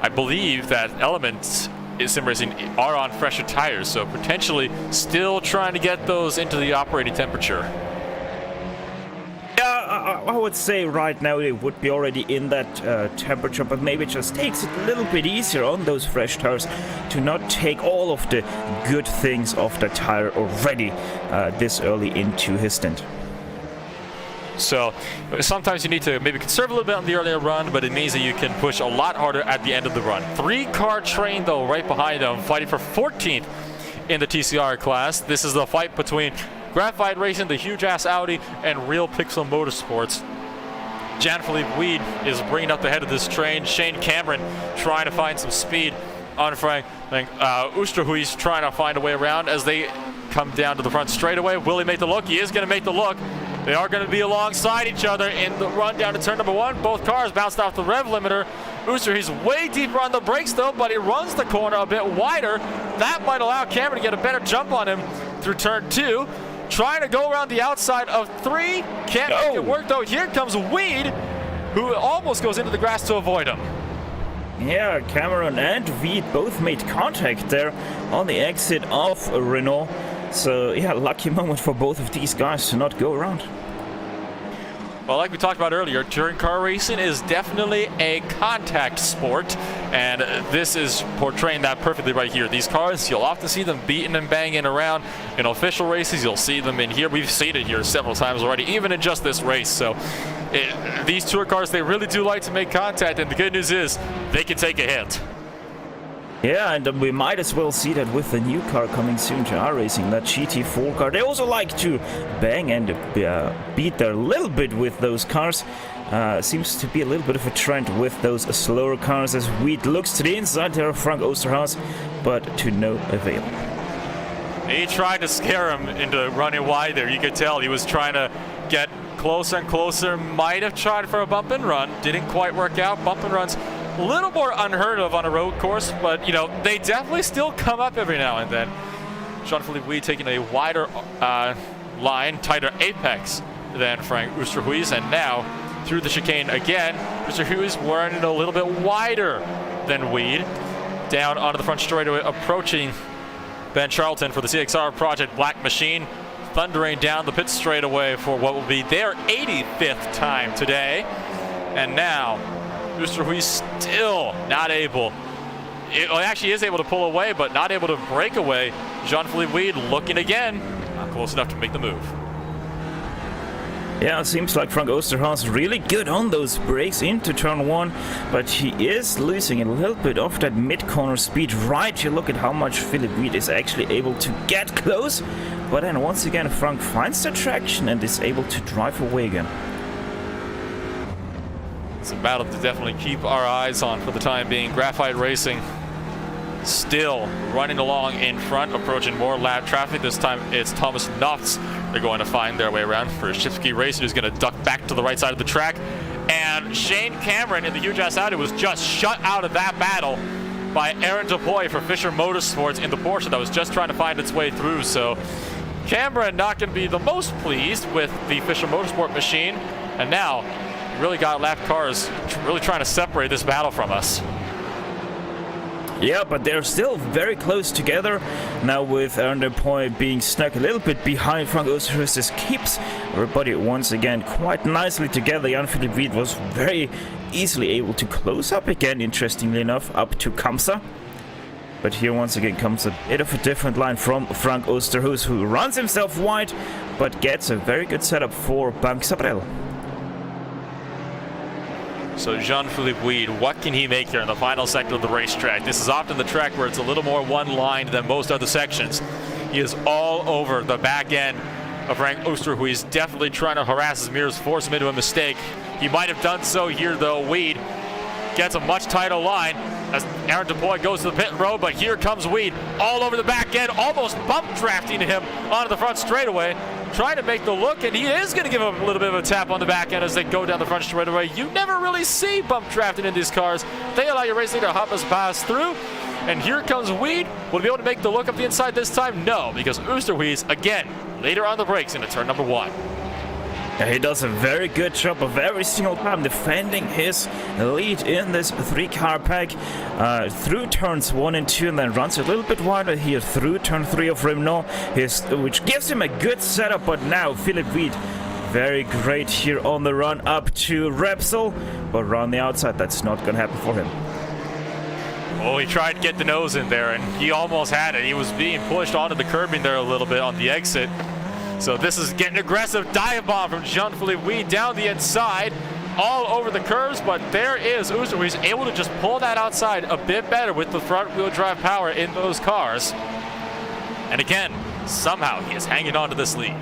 I believe that Element Sim Racing are on fresher tires, so potentially still trying to get those into the operating temperature. Yeah, I would say right now they would be already in that temperature, but maybe it just takes it a little bit easier on those fresh tires to not take all of the good things off the tire already this early into his stint. So sometimes you need to maybe conserve a little bit on the earlier run, but it means that you can push a lot harder at the end of the run. 3-car train, though, right behind them, fighting for 14th in the TCR class. This is the fight between Graphite Racing, the huge-ass Audi, and Real Pixel Motorsports. Jean-Philippe Weed is bringing up the head of this train. Shane Cameron trying to find some speed on Frank. Oosterhuis trying to find a way around as they come down to the front straightaway. Will he make the look? He is going to make the look. They are going to be alongside each other in the run down to turn number 1. Both cars bounced off the rev limiter. Oosterhuis way deeper on the brakes, though, but he runs the corner a bit wider. That might allow Cameron to get a better jump on him through turn 2. Trying to go around the outside of 3. Can't make it work, though. Here comes Weed, who almost goes into the grass to avoid him. Yeah, Cameron and Weed both made contact there on the exit of Renault. So, yeah, lucky moment for both of these guys to not go around. Well, like we talked about earlier, touring car racing is definitely a contact sport, and this is portraying that perfectly right here. These cars, you'll often see them beating and banging around. In official races, you'll see them in here. We've seen it here several times already, even in just this race. So these tour cars, they really do like to make contact, and the good news is they can take a hit. Yeah, and we might as well see that with the new car coming soon to iRacing, that GT4 car. They also like to bang and beat there a little bit with those cars. Seems to be a little bit of a trend with those slower cars as Weed looks to the inside there of Frank Oosterhuis, but to no avail. He tried to scare him into running wide there. You could tell he was trying to get closer and closer. Might have tried for a bump and run. Didn't quite work out. Bump and runs a little more unheard of on a road course, but you know, they definitely still come up every now and then. Jean-Philippe Weed taking a wider line, tighter apex than Frank Oosterhuis, and now through the chicane again. Mr. Hughes running a little bit wider than Weed. Down onto the front straightaway, approaching Ben Charlton for the CXR Project Black Machine. Thundering down the pit straightaway for what will be their 85th time today. And now, Mr. Hughes still not able. Well, actually is able to pull away, but not able to break away. Jean-Philippe Weed looking again. Not close enough to make the move. Yeah, it seems like Frank Oosterhuis really good on those brakes into turn 1, but he is losing a little bit of that mid-corner speed. Right, you look at how much Philippe Weed is actually able to get close, but then once again Frank finds the traction and is able to drive away again. It's a battle to definitely keep our eyes on for the time being. Graphite Racing still running along in front, approaching more lap traffic. This time it's Thomas Nofts. They're going to find their way around for Shipsky Racing, who's going to duck back to the right side of the track. And Shane Cameron in the huge ass Audi was just shut out of that battle by Aaron Dupuy for Fisher Motorsports in the Porsche that was just trying to find its way through. So Cameron not going to be the most pleased with the Fisher Motorsport machine. And now you really got lap cars really trying to separate this battle from us. Yeah, but they're still very close together. Now with Aaron Dupuy being stuck a little bit behind, Frank Oosterhuis just keeps everybody once again quite nicely together. Jan-Philippe Weed was very easily able to close up again, interestingly enough, up to Kamsa. But here once again comes a bit of a different line from Frank Oosterhuis, who runs himself wide, but gets a very good setup for Bank Sabrel. So Jean-Philippe Weed, what can he make here in the final sector of the racetrack? This is often the track where it's a little more one-lined than most other sections. He is all over the back end of Frank Oosterhuis, definitely trying to harass his mirrors, force him into a mistake. He might have done so here, though. Weed gets a much tighter line as Aaron Dupuy goes to the pit road, but here comes Weed all over the back end, almost bump drafting him onto the front straightaway, trying to make the look, and he is going to give him a little bit of a tap on the back end as they go down the front straightaway. You never really see bump drafting in these cars. They allow your race leader to hop us pass through, and here comes Weed. Will he be able to make the look up the inside this time? No, because Oosterhuis, again, later on the brakes into turn number 1. He does a very good job of every single time defending his lead in this 3-car pack through turns 1 and 2, and then runs a little bit wider here through turn 3 of Rimno, which gives him a good setup. But now Philippe Weed, very great here on the run up to Repsol, but around the outside that's not going to happen for him. Oh, he tried to get the nose in there, and he almost had it. He was being pushed onto the curbing there a little bit on the exit. So this is getting aggressive. Dive bomb from Jean-Philippe Weed down the inside, all over the curves, but there is Oosterhuis able to just pull that outside a bit better with the front wheel drive power in those cars. And again, somehow he is hanging on to this lead.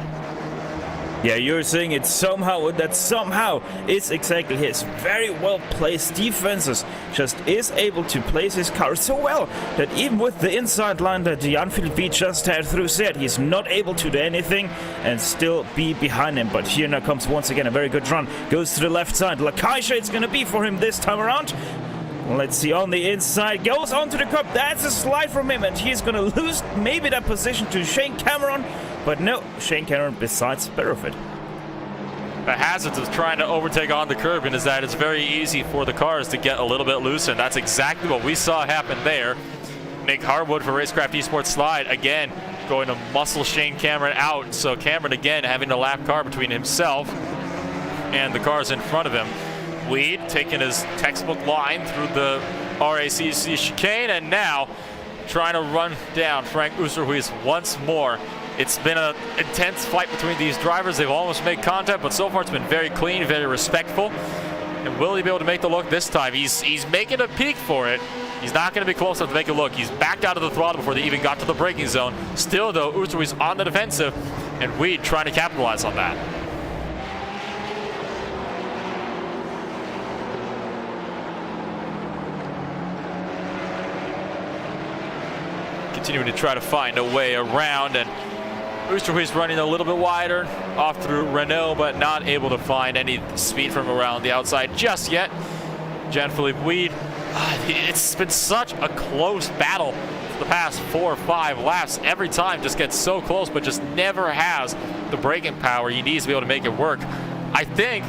Yeah, you're saying it somehow, that somehow is exactly his very well placed defenses. Just is able to place his car so well that even with the inside line that Jan-Philippe just had through set, he's not able to do anything and still be behind him. But here now comes once again a very good run. Goes to the left side. Lakaisha, it's going to be for him this time around. Let's see, on the inside, goes onto the cup. That's a slide from him, and he's going to lose maybe that position to Shane Cameron. But no, Shane Cameron besides Barrowfit. The hazards of trying to overtake on the curb is that it's very easy for the cars to get a little bit loose, and that's exactly what we saw happen there. Nick Harwood for Racecraft Esports Slide, again, going to muscle Shane Cameron out. So Cameron, again, having a lap car between himself and the cars in front of him. Weed taking his textbook line through the RACC chicane, and now trying to run down Frank Oosterhuis once more. It's been an intense fight between these drivers. They've almost made contact, but so far it's been very clean, very respectful. And will he be able to make the look this time? He's making a peek for it. He's not going to be close enough to make a look. He's backed out of the throttle before they even got to the braking zone. Still, though, Oosterhuis on the defensive, and Weed trying to capitalize on that. Continuing to try to find a way around, and Oosterhuis running a little bit wider off through Renault, but not able to find any speed from around the outside just yet. Jean-Philippe Weed, it's been such a close battle for the past 4 or 5 laps. Every time just gets so close, but just never has the braking power he needs to be able to make it work. I think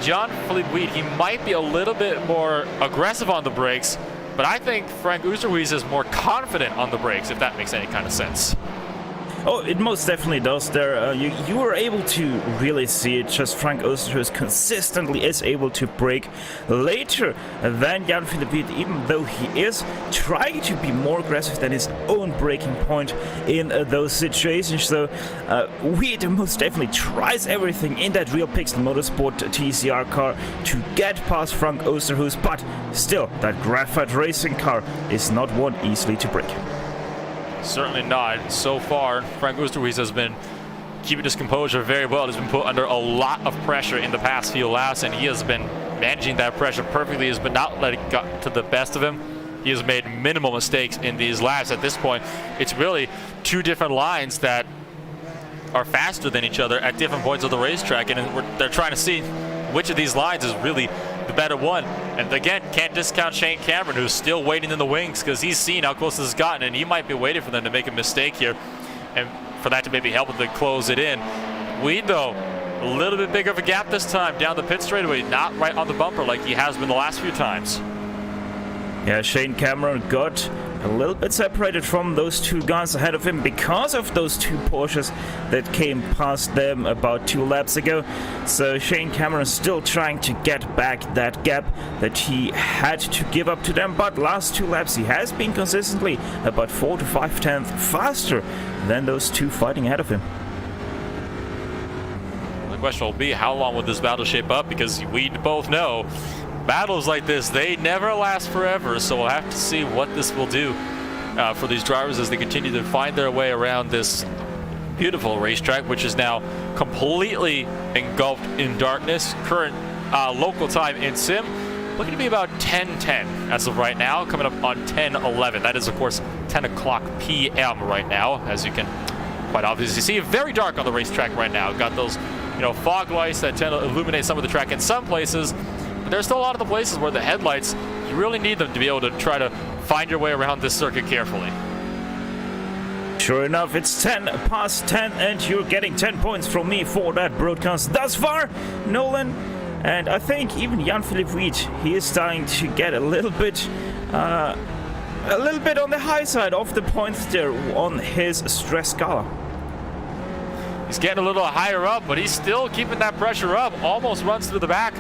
Jean-Philippe Weed, he might be a little bit more aggressive on the brakes, but I think Frank Oosterhuis is more confident on the brakes, if that makes any kind of sense. Oh, it most definitely does there. You were able to really see it. Just Frank Oosterhuis consistently is able to brake later than Jan-Philippe Weed, even though he is trying to be more aggressive than his own braking point in those situations. So Weed most definitely tries everything in that Real Pixel Motorsport TCR car to get past Frank Oosterhuis, but still, that graphite racing car is not one easily to break. Certainly not. So far, Frank Oosterhuis has been keeping his composure very well. He's been put under a lot of pressure in the past few laps, and he has been managing that pressure perfectly. He has been not letting it get to the best of him. He has made minimal mistakes in these laps. At this point, it's really two different lines that are faster than each other at different points of the racetrack, and they're trying to see which of these lines is really the better one. And again, can't discount Shane Cameron, who's still waiting in the wings because he's seen how close this has gotten, and he might be waiting for them to make a mistake here and for that to maybe help them to close it in. Weed, though, a little bit bigger of a gap this time down the pit straightaway, not right on the bumper like he has been the last few times. Yeah, Shane Cameron got a little bit separated from those two guys ahead of him because of those two Porsches that came past them about 2 laps ago. So Shane Cameron still trying to get back that gap that he had to give up to them, but last 2 laps he has been consistently about 4 to 5 tenths faster than those two fighting ahead of him. The question will be, how long will this battle shape up? Because we both know battles like this, they never last forever, so we'll have to see what this will do for these drivers as they continue to find their way around this beautiful racetrack, which is now completely engulfed in darkness. Current local time in sim looking to be about 10:10 as of right now, coming up on 10:11. That is, of course, 10 o'clock p.m. right now, as you can quite obviously see. Very dark on the racetrack right now. Got those, fog lights that tend to illuminate some of the track in some places. But there's still a lot of the places where the headlights, you really need them to be able to try to find your way around this circuit carefully. Sure enough, it's 10 past 10, and you're getting 10 points from me for that broadcast thus far, Nolan. And I think even Jan-Philippe Weed, he is starting to get a little bit on the high side of the points there on his stress scala. He's getting a little higher up, but he's still keeping that pressure up. Almost runs through the back.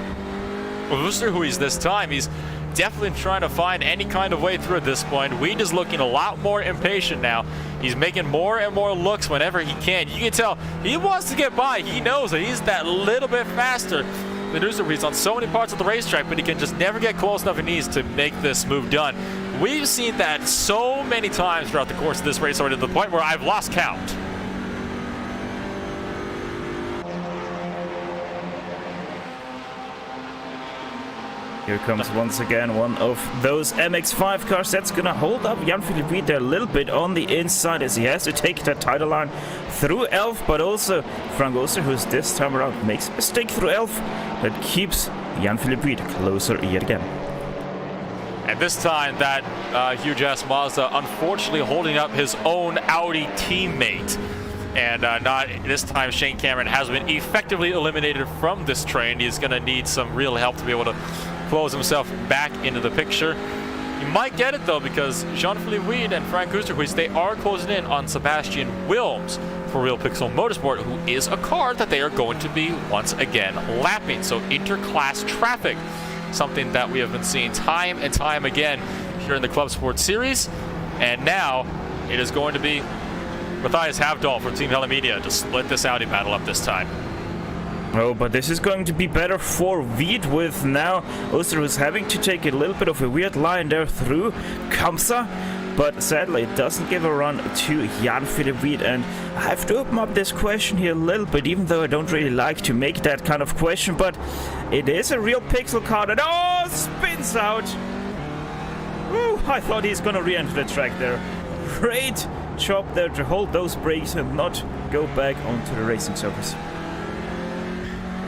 Oosterhuis this time, he's definitely trying to find any kind of way through at this point. Weed is looking a lot more impatient now. He's making more and more looks whenever he can. You can tell he wants to get by. He knows that he's that little bit faster than Oosterhuis on so many parts of the racetrack, but he can just never get close enough he needs to make this move done. We've seen that so many times throughout the course of this race, already to the point where I've lost count. Here comes once again one of those MX-5 cars that's gonna hold up Jan-Philippe Weed there a little bit on the inside as he has to take that title line through Elf, but also Frank Oosterhuis this time around makes a mistake through Elf that keeps Jan-Philippe Weed closer yet again. And this time that huge-ass Mazda unfortunately holding up his own Audi teammate. And not this time, Shane Cameron has been effectively eliminated from this train. He's going to need some real help to be able to close himself back into the picture. He might get it, though, because Jean-Philippe Weed and Frank Oosterhuis, they are closing in on Sebastian Wilms for Real Pixel Motorsport, who is a car that they are going to be once again lapping. So interclass traffic, something that we have been seeing time and time again here in the Club Sport Series. And now it is going to be Matthias Havdahl for Team Hella Media to split this Audi battle up this time. Oh, but this is going to be better for Weed, with now Oosterhuis having to take a little bit of a weird line there through Kamsa. But sadly, it doesn't give a run to Jan-Philippe Weed. And I have to open up this question here a little bit, even though I don't really like to make that kind of question. But it is a Real Pixel car that, spins out. Ooh, I thought he's going to re-enter the track there. Great job there to hold those brakes and not go back onto the racing surface.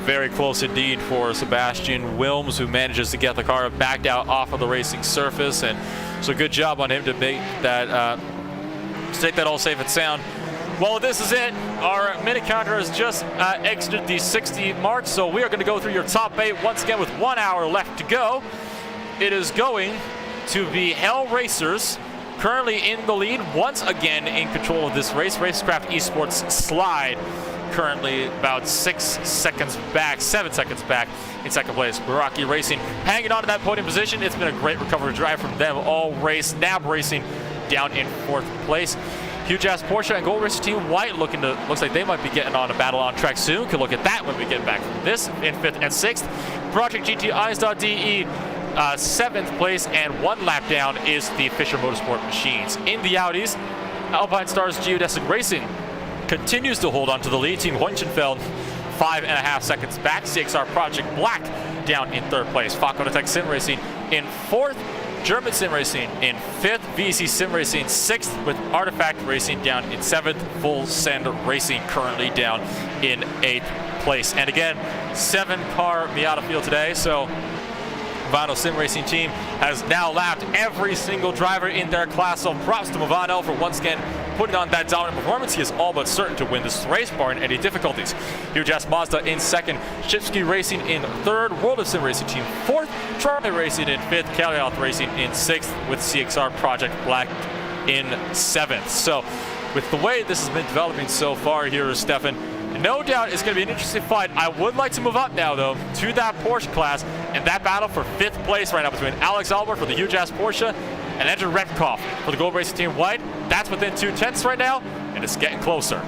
Very close indeed for Sebastian Wilms, who manages to get the car backed out off of the racing surface. And so good job on him to make that, to take that all safe and sound Well, this is it. Our minute counter has just exited the 60 mark, so we are going to go through your top 8 once again with 1 hour left to go. It is going to be Hell Racers, currently in the lead, once again in control of this race. Racecraft Esports Slide, currently about 7 seconds back in second place. Baraki Racing hanging on to that podium position. It's been a great recovery drive from them all race. Nab Racing down in 4th place. Huge Ass Porsche and Gold Racer Team White looks like they might be getting on a battle on track soon. Can look at that when we get back from this in 5th and 6th. Project GT Eyes.de 7th place, and 1 lap down is the Fisher Motorsport Machines. In the Audis, Alpine Stars Geodesic Racing continues to hold on to the lead. Team Hoenchenfeld 5.5 seconds back. CXR Project Black down in 3rd place. Falcon Attack Sim Racing in 4th. German Sim Racing in 5th, VEC Sim Racing 6th, with Artifact Racing down in 7th, Full Send Racing currently down in 8th place. And again, 7-car Miata field today, so Movano Sim Racing team has now lapped every single driver in their class, so props to Movano for once again putting on that dominant performance. He is all but certain to win this race, barring any difficulties. Huge Ass Mazda in 2nd, Shipsky Racing in 3rd, World of Sim Racing team 4th, Charlie Racing in 5th, Kalioth Racing in 6th, with CXR Project Black in 7th. So with the way this has been developing so far here, Stefan, no doubt it's going to be an interesting fight. I would like to move up now, though, to that Porsche class, and that battle for 5th place right now between Alex Albert for the Huge Ass Porsche and Andrew Repkoff for the Gold Racing Team White. That's within 2/10 right now, and it's getting closer.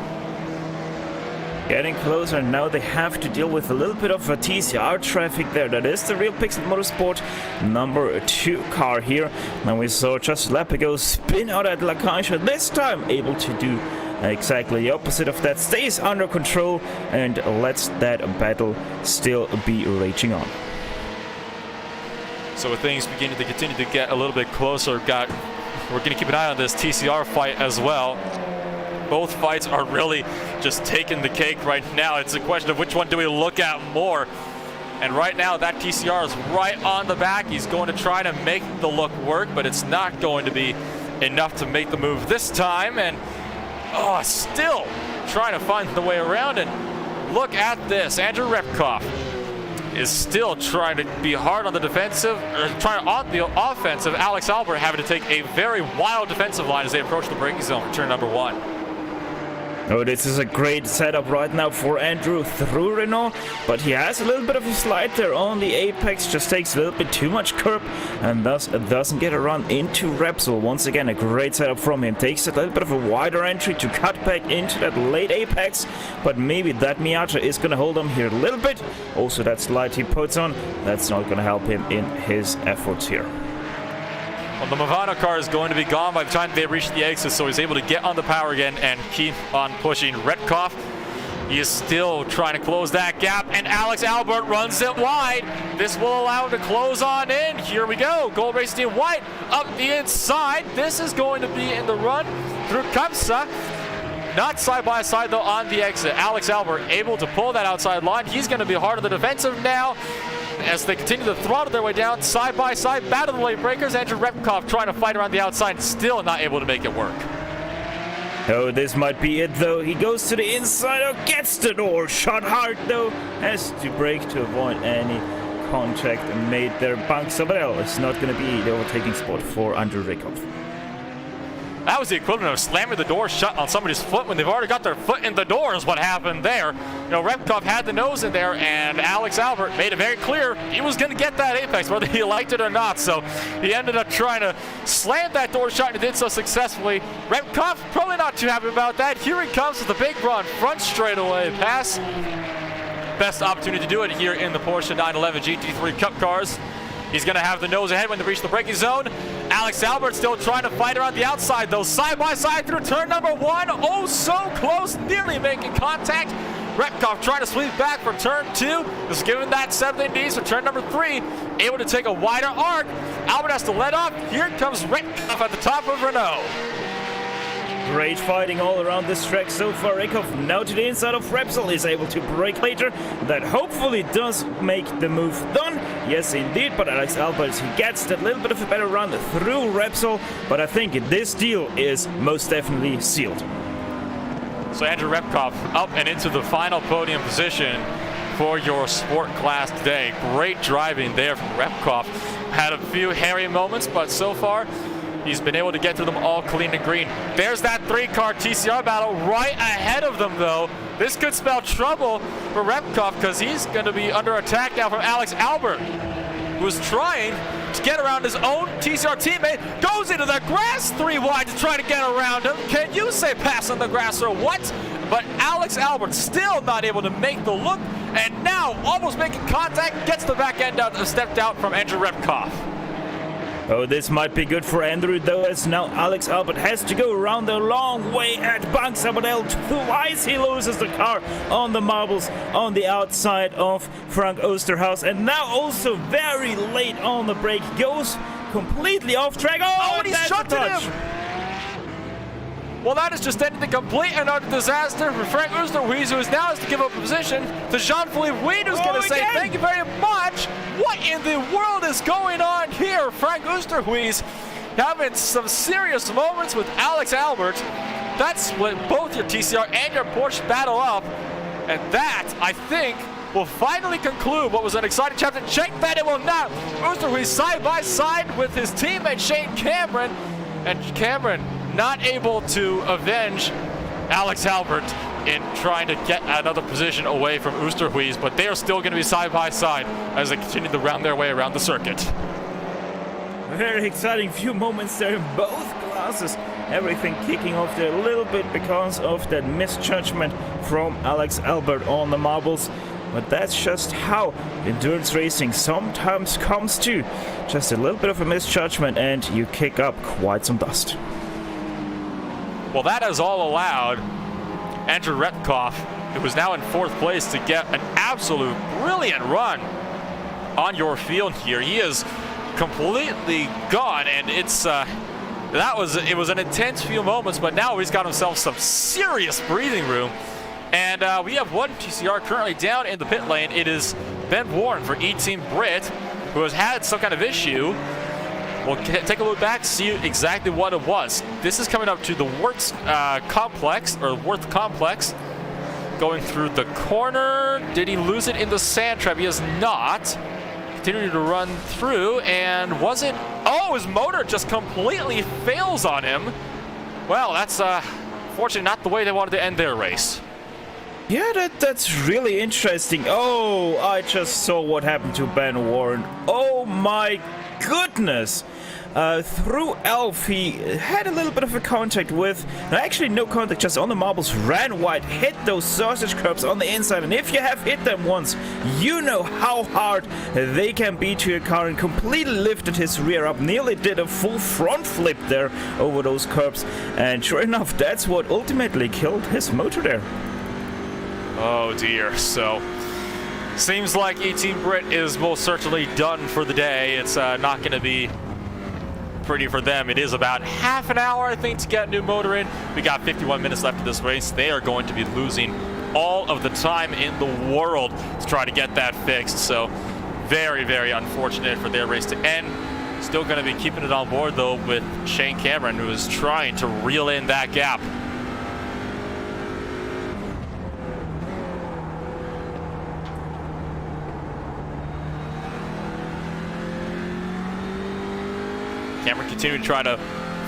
Getting closer. Now they have to deal with a little bit of a TCR traffic there. That is the Real Pixel Motorsport number 2 car here. And we saw just a lap ago spin out at La Caixa, this time able to do exactly the opposite of that. Stays under control and lets that battle still be raging on. So with things beginning to continue to get a little bit closer, we're going to keep an eye on this TCR fight as well. Both fights are really just taking the cake right now. It's a question of which one do we look at more. And right now that TCR is right on the back. He's going to try to make the look work, but it's not going to be enough to make the move this time. And still trying to find the way around. And look at this. Andrew Repkoff is still trying to be hard on the defensive, or trying on the offensive. Alex Albert having to take a very wild defensive line as they approach the braking zone for turn number 1. Oh, this is a great setup right now for Andrew through Renault, but he has a little bit of a slide there on the apex, just takes a little bit too much curb and thus doesn't get a run into Repsol. Once again, a great setup from him. Takes a little bit of a wider entry to cut back into that late apex, but maybe that Miata is going to hold him here a little bit. Also, that slide he puts on, that's not going to help him in his efforts here. Well, the Movano car is going to be gone by the time they reach the exit, so he's able to get on the power again and keep on pushing. Repkoff, he is still trying to close that gap, and Alex Albert runs it wide. This will allow him to close on in. Here we go. Gold Racing Team White up the inside. This is going to be in the run through Kamsa. Not side by side though on the exit. Alex Albert able to pull that outside line. He's going to be hard on the defensive now as they continue to throttle their way down side by side. Battle the late breakers. Andrew Repkoff trying to fight around the outside, still not able to make it work. Oh, this might be it though. He goes to the inside, gets the door shot hard though. Has to brake to avoid any contact made there. Bank Sabrel is not going to be the overtaking spot for Andrew Repkoff. That was the equivalent of slamming the door shut on somebody's foot when they've already got their foot in the door is what happened there. You know, Repkoff had the nose in there, and Alex Albert made it very clear he was going to get that apex, whether he liked it or not. So he ended up trying to slam that door shut, and he did so successfully. Repkoff probably not too happy about that. Here he comes with the big run, front straightaway pass. Best opportunity to do it here in the Porsche 911 GT3 Cup cars. He's going to have the nose ahead when they reach the braking zone. Alex Albert still trying to fight around the outside, though, side by side through turn number 1. Oh, so close, nearly making contact. Repkoff trying to sweep back for turn 2. Just giving that 7 Ds for turn number 3. Able to take a wider arc. Albert has to let off. Here comes Repkoff at the top of Renault. Great fighting all around this track so far. Repkoff now to the inside of Repsol is able to brake later. That hopefully does make the move done. Yes, indeed, but Alex Albert, he gets that little bit of a better run through Repsol. But I think this deal is most definitely sealed. So Andrew Repkov up and into the final podium position for your sport class today. Great driving there from Repkov. Had a few hairy moments, but so far he's been able to get through them all clean and green. There's that 3-car TCR battle right ahead of them, though. This could spell trouble for Repkov because he's going to be under attack now from Alex Albert, who's trying to get around his own TCR teammate. Goes into the grass 3 wide to try to get around him. Can you say pass on the grass or what? But Alex Albert still not able to make the look, and now almost making contact, gets the back end out, stepped out from Andrew Repkov. Oh, this might be good for Andrew, though, as now Alex Albert has to go around the long way at Bank Sabadell. Twice he loses the car on the marbles on the outside of Frank Osterhaus. And now also very late on the break, goes completely off track. Oh, and he's shunted him! Well, that is just ending the complete and utter disaster for Frank Osterhuis, who now has to give up a position to Jean-Philippe Weed, who's going to say thank you very much. What in the world is going on here? Frank Osterhuis having some serious moments with Alex Albert. That's when both your TCR and your Porsche battle up. And that, I think, will finally conclude what was an exciting chapter. Check that it will not. Osterhuis side by side with his teammate Shane Cameron. And Cameron not able to avenge Alex Albert in trying to get another position away from Osterhuis, but they are still going to be side by side as they continue to round their way around the circuit. Very exciting few moments there in both classes. Everything kicking off there a little bit because of that misjudgment from Alex Albert on the marbles. But that's just how endurance racing sometimes comes to. Just a little bit of a misjudgment and you kick up quite some dust. Well, that has all allowed Andrew Repkov, who is now in 4th place, to get an absolute brilliant run on your field here. He is completely gone, and it was an intense few moments, but now he's got himself some serious breathing room. And we have one TCR currently down in the pit lane. It is Ben Warren for E-Team Brit, who has had some kind of issue. We'll take a look back to see exactly what it was. This is coming up to the Worth complex, going through the corner. Did he lose it in the sand trap? He has not. Continuing to run through, and was it? Oh, his motor just completely fails on him. Well, that's fortunately not the way they wanted to end their race. Yeah, that's really interesting. Oh, I just saw what happened to Ben Warren. Oh my goodness. Through Elf, he had a little bit of a contact with, actually no contact, just on the marbles, ran wide, hit those sausage curbs on the inside, and if you have hit them once, you know how hard they can be to your car, and completely lifted his rear up, nearly did a full front flip there over those curbs, and sure enough, that's what ultimately killed his motor there. Oh dear, so seems like E-Team Brit is most certainly done for the day. It's not going to be pretty for them. It is about half an hour, I think, to get a new motor in. We got 51 minutes left of this race. They are going to be losing all of the time in the world to try to get that fixed. So very, very unfortunate for their race to end. Still going to be keeping it on board, though, with Shane Cameron, who is trying to reel in that gap. Cameron continuing to try to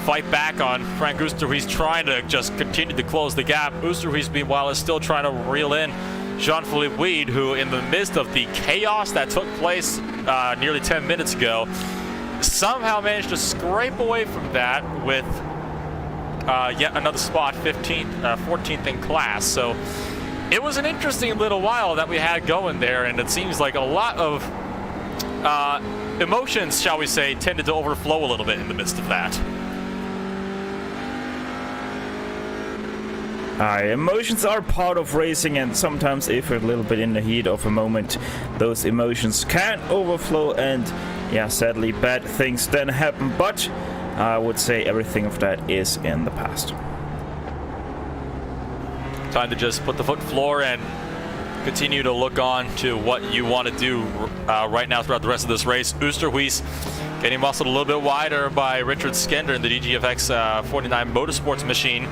fight back on Frank Osterhuis, trying to just continue to close the gap. Osterhuis, meanwhile, is still trying to reel in Jean-Philippe Weed, who, in the midst of the chaos that took place nearly 10 minutes ago, somehow managed to scrape away from that with yet another spot, 14th in class. So it was an interesting little while that we had going there, and it seems like a lot of emotions, shall we say, tended to overflow a little bit in the midst of that. Emotions are part of racing, and sometimes if you're a little bit in the heat of a moment, those emotions can overflow, and yeah, sadly bad things then happen, but I would say everything of that is in the past. Time to just put the foot floor and continue to look on to what you want to do right now throughout the rest of this race. Osterhuis getting muscled a little bit wider by Richard Skender in the DGFX 49 Motorsports machine.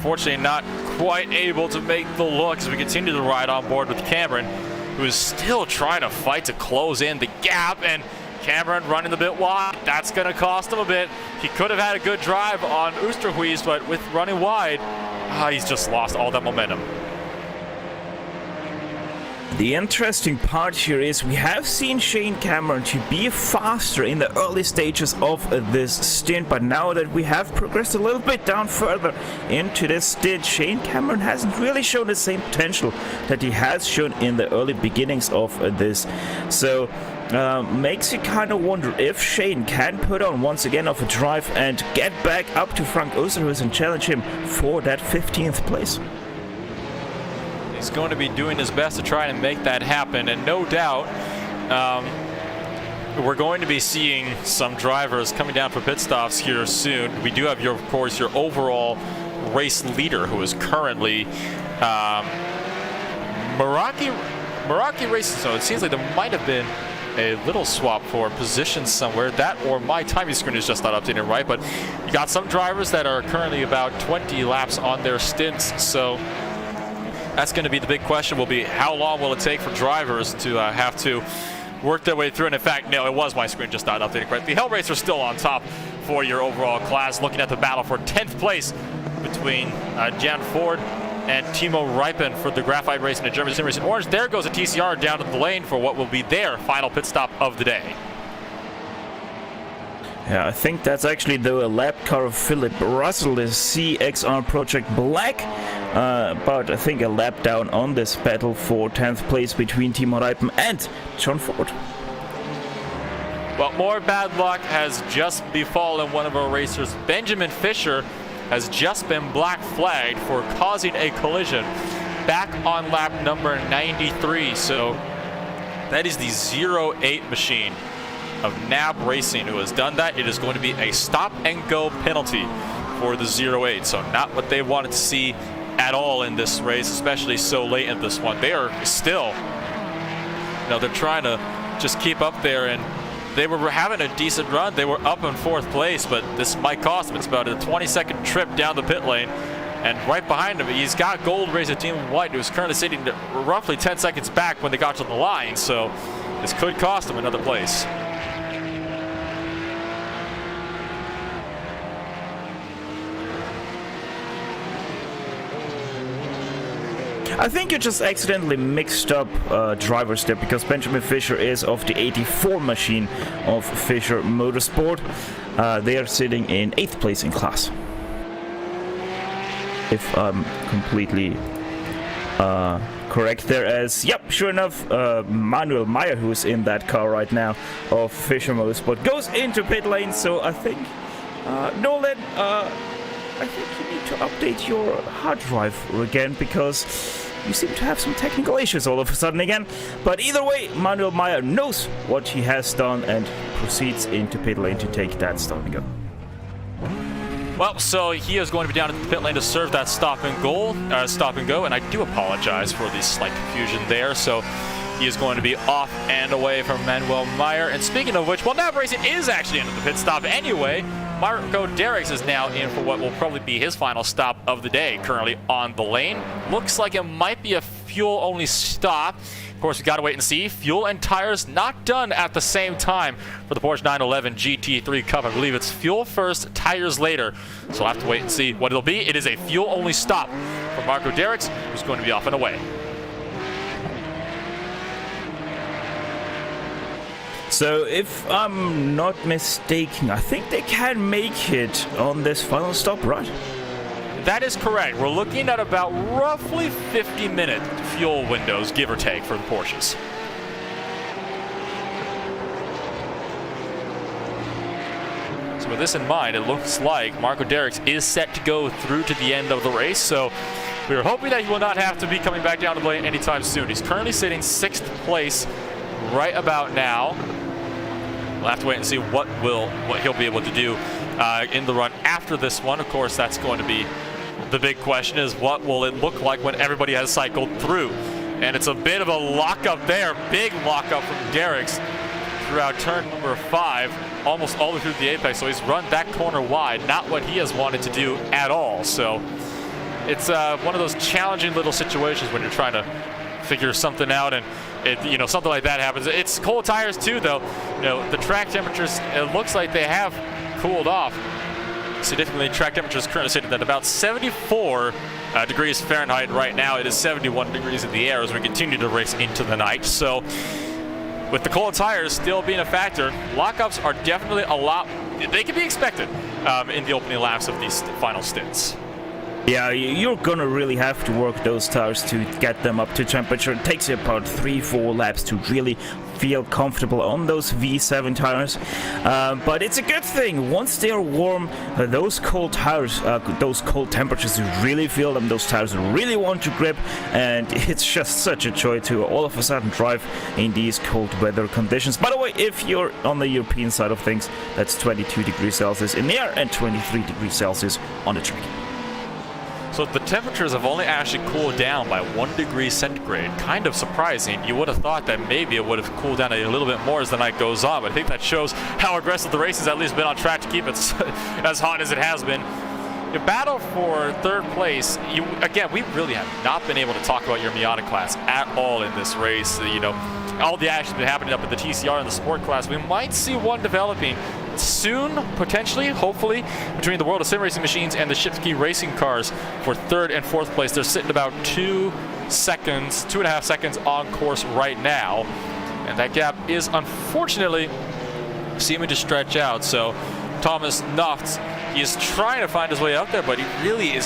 Unfortunately, not quite able to make the look as we continue to ride on board with Cameron, who is still trying to fight to close in the gap, and Cameron running a bit wide. That's going to cost him a bit. He could have had a good drive on Oosterhuis, but with running wide, he's just lost all that momentum. The interesting part here is we have seen Shane Cameron to be faster in the early stages of this stint, but now that we have progressed a little bit down further into this stint, Shane Cameron hasn't really shown the same potential that he has shown in the early beginnings of this. So makes you kind of wonder if Shane can put on once again of a drive and get back up to Frank Oosterhuis and challenge him for that 15th place. He's going to be doing his best to try and make that happen, and no doubt we're going to be seeing some drivers coming down for pit stops here soon. We do have, of course, your overall race leader, who is currently Meraki Racing. So it seems like there might have been a little swap for position somewhere. That or my timing screen is just not updated right, but you got some drivers that are currently about 20 laps on their stints, so that's going to be the big question, will be how long will it take for drivers to have to work their way through. And in fact, no, it was my screen just not updated correctly. The Hell Racer still on top for your overall class, looking at the battle for 10th place between Jan Ford and Timo Reipen for the Graphite Racing and German Sim Racing Orange. There goes a TCR down to the lane for what will be their final pit stop of the day. Yeah, I think that's actually the lap car of Philip Russell, the CXR Project Black. But I think a lap down on this battle for 10th place between Timo Reipen and John Ford. Well, more bad luck has just befallen one of our racers. Benjamin Fisher has just been black flagged for causing a collision back on lap number 93. So that is the 08 machine of NAB Racing who has done that. It is going to be a stop and go penalty for the 08. So not what they wanted to see at all in this race, especially so late in this one. They are still, they're trying to just keep up there, and they were having a decent run. They were up in 4th place, but this might cost him. It's about a 20-second trip down the pit lane. And right behind him, he's got Gold Racer Team White, who's currently sitting roughly 10 seconds back when they got to the line. So this could cost him another place. I think you just accidentally mixed up drivers there, because Benjamin Fisher is of the 84 machine of Fisher Motorsport. They are sitting in 8th place in class, if I'm completely correct there. As, yep, sure enough, Manuel Meyer, who's in that car right now of Fisher Motorsport, goes into pit lane. So I think, Nolan, I think you need to update your hard drive again, because you seem to have some technical issues all of a sudden again. But either way, Manuel Meyer knows what he has done and proceeds into pit lane to take that stop and go. Well, so he is going to be down at the pit lane to serve that stop and go, and I do apologize for the slight confusion there. So he is going to be off and away from Manuel Meyer. And speaking of which, well, NAB Racing is actually into the pit stop anyway. Marco Derricks is now in for what will probably be his final stop of the day, currently on the lane. Looks like it might be a fuel-only stop. Of course, we got to wait and see. Fuel and tires not done at the same time for the Porsche 911 GT3 Cup. I believe it's fuel first, tires later. So we'll have to wait and see what it'll be. It is a fuel-only stop for Marco Derricks, who's going to be off and away. So if I'm not mistaken, I think they can make it on this final stop, right? That is correct. We're looking at about roughly 50-minute fuel windows, give or take, for the Porsches. So with this in mind, it looks like Marco Derricks is set to go through to the end of the race. So we're hoping that he will not have to be coming back down to the lane anytime soon. He's currently sitting 6th place right about now. We'll have to wait and see what he'll be able to do in the run after this one. Of course, that's going to be the big question, is what will it look like when everybody has cycled through? And it's a bit of a lockup there, big lockup from Derricks throughout turn number 5, almost all the way through the apex. So he's run that corner wide, not what he has wanted to do at all. So it's one of those challenging little situations when you're trying to figure something out, and something like that happens. It's cold tires too, though. The track temperatures, it looks like they have cooled off significantly. Track temperatures currently sitting at about 74 degrees Fahrenheit right now. It is 71 degrees in the air as we continue to race into the night. So with the cold tires still being a factor, lockups are definitely they can be expected in the opening laps of these final stints. Yeah, you're gonna really have to work those tires to get them up to temperature. It takes you about 3-4 laps to really feel comfortable on those V7 tires. But it's a good thing. Once they are warm, those cold tires, those cold temperatures, you really feel them. Those tires really want to grip, and it's just such a joy to all of a sudden drive in these cold weather conditions. By the way, if you're on the European side of things, that's 22 degrees Celsius in the air and 23 degrees Celsius on the track. So the temperatures have only actually cooled down by 1 degree centigrade. Kind of surprising. You would have thought that maybe it would have cooled down a little bit more as the night goes on, but I think that shows how aggressive the race has at least been on track to keep it as hot as it has been. The battle for third place, again, we really have not been able to talk about your Miata class at all in this race. All the action's been happening up at the TCR and the sport class. We might see one developing soon, potentially, hopefully, between the World of Sim Racing Machines and the Shipski Racing Cars for third and fourth place. They're sitting about 2.5 seconds on course right now, and that gap is unfortunately seeming to stretch out. So Thomas Naft, he is trying to find his way out there, but he really is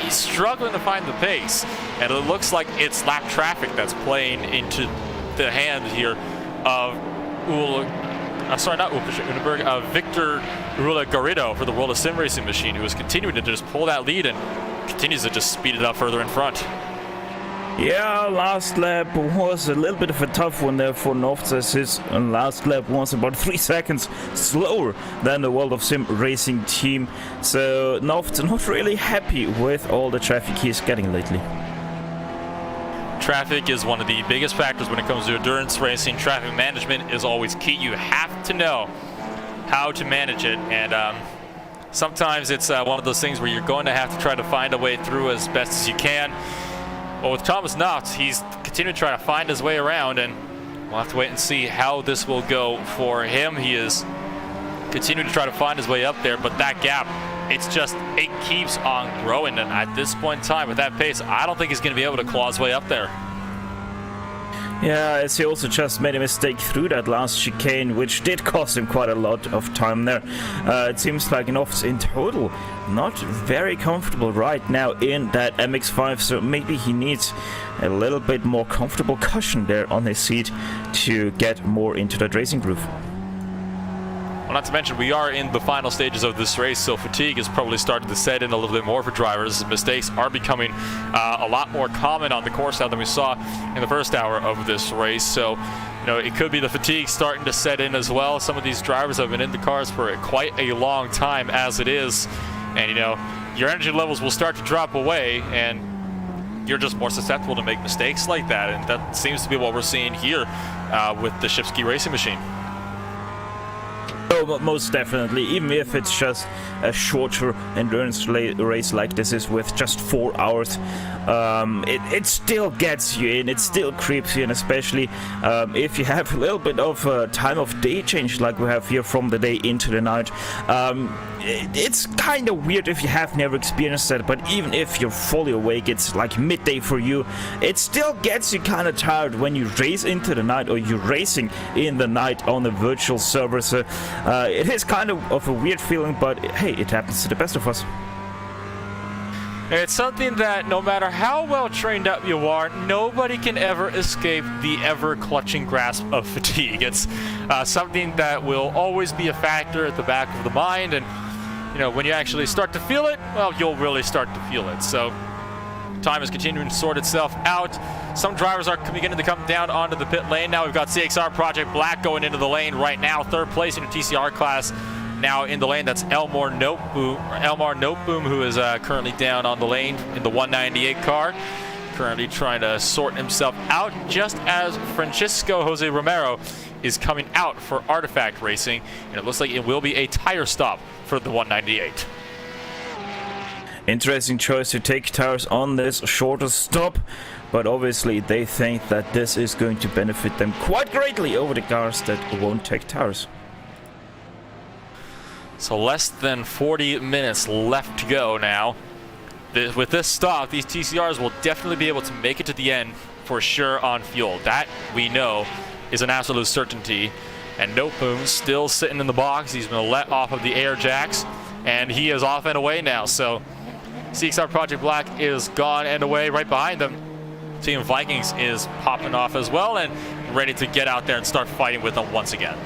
he's struggling to find the pace, and it looks like it's lap traffic that's playing into the hand here of Victor Urula Garrido for the World of Sim Racing Machine, who is continuing to just pull that lead and continues to just speed it up further in front. Yeah, last lap was a little bit of a tough one there for Noft, as his last lap was about 3 seconds slower than the World of Sim Racing team. So Noft not really happy with all the traffic he's getting lately. Traffic is one of the biggest factors when it comes to endurance racing. Traffic management is always key. You have to know how to manage it, and sometimes it's one of those things where you're going to have to try to find a way through as best as you can. Well, with Thomas Naft, he's continuing to try to find his way around, and we'll have to wait and see how this will go for him. He is continuing to try to find his way up there, but that gap, it keeps on growing, and at this point in time, with that pace, I don't think he's going to be able to claw his way up there. Yeah, as he also just made a mistake through that last chicane, which did cost him quite a lot of time there. It seems like Noft's in total not very comfortable right now in that MX-5, so maybe he needs a little bit more comfortable cushion there on his seat to get more into that racing groove. Well, not to mention, we are in the final stages of this race, so fatigue is probably starting to set in a little bit more for drivers. Mistakes are becoming a lot more common on the course now than we saw in the first hour of this race. So, it could be the fatigue starting to set in as well. Some of these drivers have been in the cars for quite a long time as it is. And, your energy levels will start to drop away, and you're just more susceptible to make mistakes like that. And that seems to be what we're seeing here with the Shipski Racing Machine. Oh, most definitely, even if it's just a shorter endurance race like this is with just 4 hours, it still gets you in, it still creeps you in, especially if you have a little bit of time of day change like we have here from the day into the night. It's kind of weird if you have never experienced that, but even if you're fully awake, it's like midday for you, it still gets you kind of tired when you race into the night or you're racing in the night on a virtual server. So it is kind of a weird feeling, but hey, it happens to the best of us. It's something that no matter how well trained up you are, nobody can ever escape the ever-clutching grasp of fatigue. It's something that will always be a factor at the back of the mind, and when you actually start to feel it, well, you'll really start to feel it. So time is continuing to sort itself out. Some drivers are beginning to come down onto the pit lane. Now we've got CXR Project Black going into the lane right now, third place in the TCR class. Now in the lane, that's Elmar Noteboom, who is currently down on the lane in the 198 car, currently trying to sort himself out, just as Francisco Jose Romero is coming out for Artifact Racing, and it looks like it will be a tire stop for the 198. Interesting choice to take tires on this shorter stop, but obviously they think that this is going to benefit them quite greatly over the cars that won't take tires. So less than 40 minutes left to go now. With this stop, these TCRs will definitely be able to make it to the end for sure on fuel. That we know is an absolute certainty. And Noteboom's still sitting in the box. He's been let off of the air jacks, and he is off and away now. So CXR Project Black is gone and away. Right behind them, Team Vikings is popping off as well and ready to get out there and start fighting with them once again.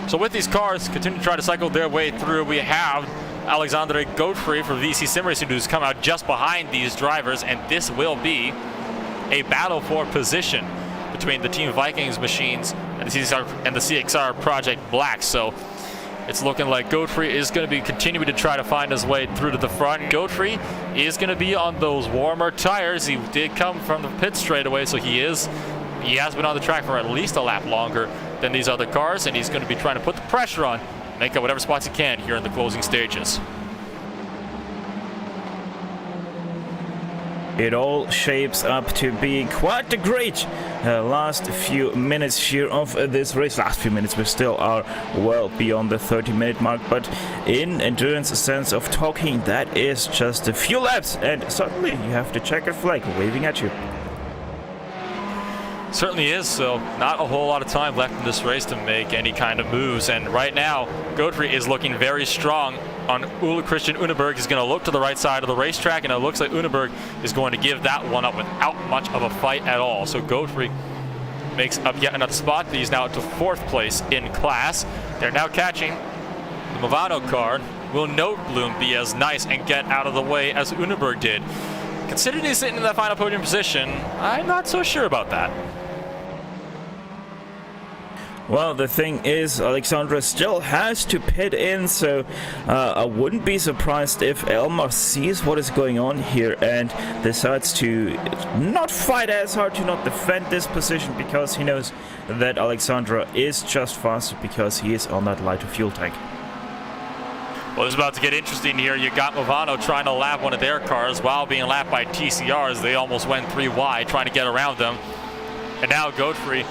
So with these cars continue to try to cycle their way through, we have Alexandre Godfrey for VC Sim Racing who's come out just behind these drivers, and this will be a battle for position between the Team Vikings machines and the CXR Project Black. So it's looking like Godfrey is going to be continuing to try to find his way through to the front. Godfrey is going to be on those warmer tires. He did come from the pit straightaway, so he has been on the track for at least a lap longer than these other cars, and he's going to be trying to put the pressure on, make up whatever spots he can here in the closing stages. It all shapes up to be quite a great last few minutes here of this race. Last few minutes, we still are well beyond the 30-minute mark, but in endurance sense of talking, that is just a few laps, and suddenly you have the checkered flag waving at you. Certainly is, so not a whole lot of time left in this race to make any kind of moves, and right now Godfrey is looking very strong on Ole Christian Uneberg. He's going to look to the right side of the racetrack, and it looks like Uneberg is going to give that one up without much of a fight at all. So Godfrey makes up yet another spot. He's now to 4th place in class. They're now catching the Movano car. Will Noteboom be as nice and get out of the way as Uneberg did? Considering he's sitting in that final podium position, I'm not so sure about that. Well, the thing is, Alexandra still has to pit in, so I wouldn't be surprised if Elmar sees what is going on here and decides to not fight as hard, to not defend this position, because he knows that Alexandra is just faster because he is on that lighter fuel tank. Well, it's about to get interesting here. You got Movano trying to lap one of their cars while being lapped by TCRs. They almost went 3 wide trying to get around them. And now Godfrey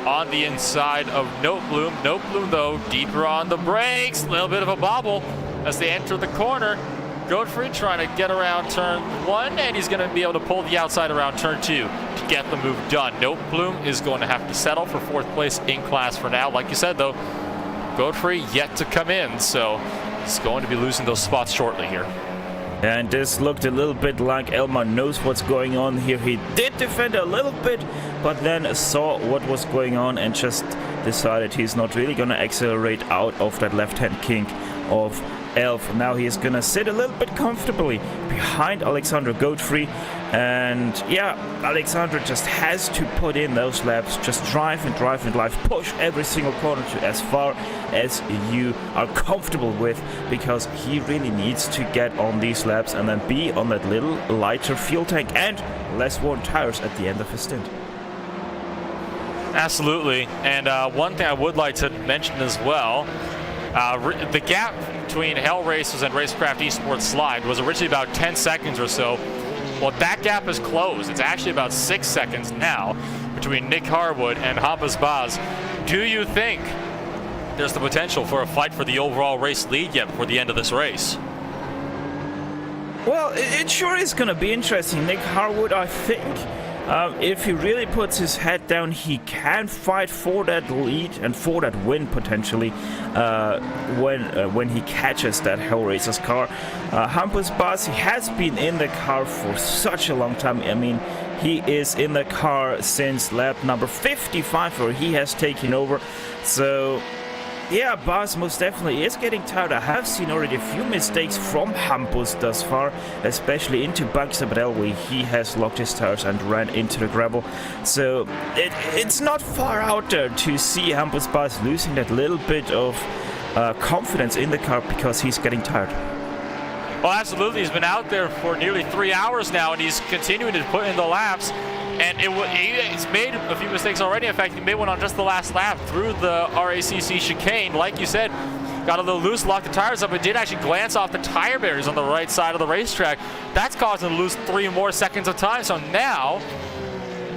on the inside of Noteboom. Noteboom, though, deeper on the brakes. A little bit of a bobble as they enter the corner. Godfrey trying to get around turn 1, and he's going to be able to pull the outside around turn 2 to get the move done. Noteboom is going to have to settle for 4th place in class for now. Like you said, though, Godfrey yet to come in, so he's going to be losing those spots shortly here. And this looked a little bit like Elmar knows what's going on here. He did defend a little bit, but then saw what was going on and just decided he's not really going to accelerate out of that left-hand kink of Elf. Now he is going to sit a little bit comfortably behind Alexandra Godfrey. And yeah, Alexandra just has to put in those laps, just drive and drive and drive, push every single corner to as far as you are comfortable with, because he really needs to get on these laps and then be on that little lighter fuel tank and less worn tires at the end of his stint. Absolutely, and one thing I would like to mention as well, the gap between Hell Racers and Racecraft Esports Slide was originally about 10 seconds or so. Well, that gap is closed. It's actually about 6 seconds now between Nick Harwood and Hampus Baz. Do you think there's the potential for a fight for the overall race lead yet before the end of this race? Well, it sure is going to be interesting. Nick Harwood, I think, if he really puts his head down, he can fight for that lead and for that win potentially when he catches that Hellraiser's car. Hampus Baz, he has been in the car for such a long time. I mean, he is in the car since lap number 55, where he has taken over. So yeah, Baz most definitely is getting tired. I have seen already a few mistakes from Hampus thus far, especially into Banks Sabadell, where he has locked his tires and ran into the gravel. So it's not far out there to see Hampus Baz losing that little bit of confidence in the car because he's getting tired. Well, absolutely. He's been out there for nearly 3 hours now, and he's continuing to put in the laps. And he's made a few mistakes already. In fact, he made one on just the last lap through the RACC chicane. Like you said, got a little loose, locked the tires up. It did actually glance off the tire barriers on the right side of the racetrack. That's caused him to lose 3 more seconds of time. So now,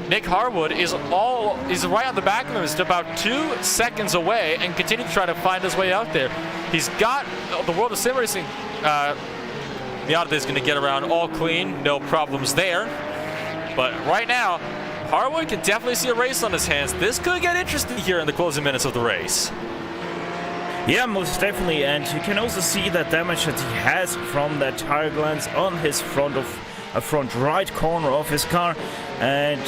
Nick Harwood is right on the back of him. He's about 2 seconds away and continue to try to find his way out there. He's got the World of Sim Racing. Miata is going to get around all clean, no problems there. But right now, Harwood can definitely see a race on his hands. This could get interesting here in the closing minutes of the race. Yeah, most definitely, and you can also see that damage that he has from that tire glance on his front right corner of his car. And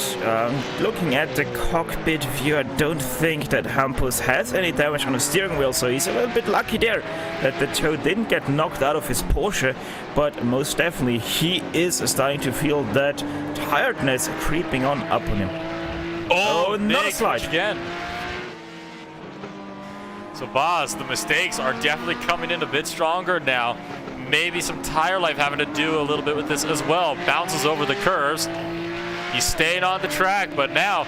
looking at the cockpit view, I don't think that Hampus has any damage on the steering wheel, so he's a little bit lucky there that the toe didn't get knocked out of his Porsche. But most definitely, he is starting to feel that tiredness creeping up on him. Oh, not a slide again. So Boz, the mistakes are definitely coming in a bit stronger now. Maybe some tire life having to do a little bit with this as well. Bounces over the curves. He's staying on the track, but now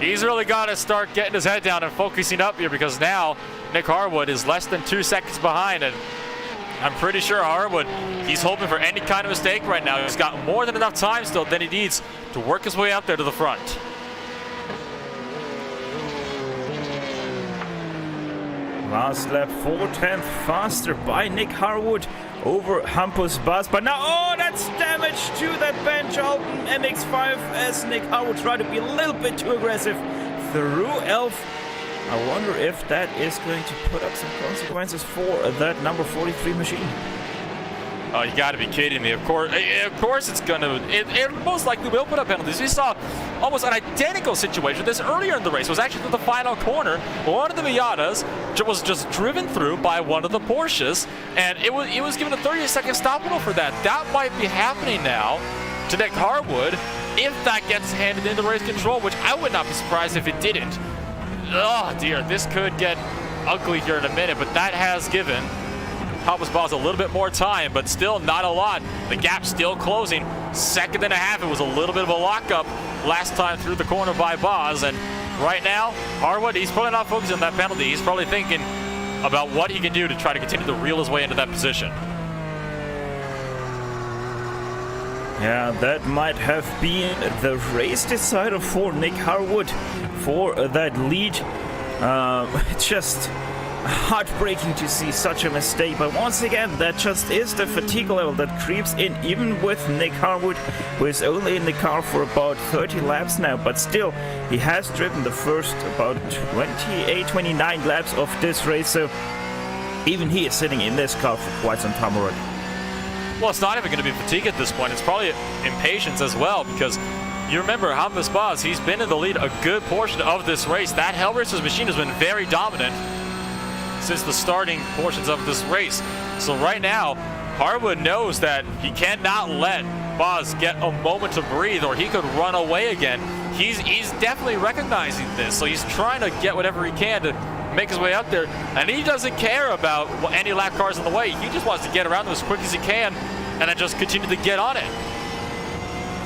he's really got to start getting his head down and focusing up here, because now Nick Harwood is less than 2 seconds behind, and I'm pretty sure Harwood, he's hoping for any kind of mistake right now. He's got more than enough time still than he needs to work his way out there to the front. Last lap, 4/10 faster by Nick Harwood over Hampus Bas. But now, oh, that's damage to that Ben Charlton MX-5 as Nick Harwood tried to be a little bit too aggressive through Elf. I wonder if that is going to put up some consequences for that number 43 machine. Oh, you got to be kidding me! Of course it's gonna. It most likely will put up penalties. We saw almost an identical situation this earlier in the race. It was actually the final corner. One of the Miatas was just driven through by one of the Porsches, and it was given a 30-second stop penalty for that. That might be happening now to Nick Harwood if that gets handed into race control, which I would not be surprised if it didn't. Oh dear, this could get ugly here in a minute, but that has given Hampus Bas a little bit more time, but still not a lot. The gap's still closing. Second and a half. It was a little bit of a lockup last time through the corner by Bas, and right now, Harwood, he's probably not focusing on that penalty. He's probably thinking about what he can do to try to continue to reel his way into that position. Yeah, that might have been the race decider for Nick Harwood for that lead. It's just heartbreaking to see such a mistake, but once again, that just is the fatigue level that creeps in, even with Nick Harwood, who is only in the car for about 30 laps now, but still, he has driven the first about 29 laps of this race, so even he is sitting in this car for quite some time already. Well, it's not even going to be fatigue at this point. It's probably impatience as well, because you remember Hampus Bas, he's been in the lead a good portion of this race. That Hellraiser's machine has been very dominant since the starting portions of this race. So right now, Harwood knows that he cannot let Bas get a moment to breathe, or he could run away again. He's definitely recognizing this, so he's trying to get whatever he can to make his way out there, and he doesn't care about any lap cars in the way. He just wants to get around them as quick as he can and then just continue to get on it.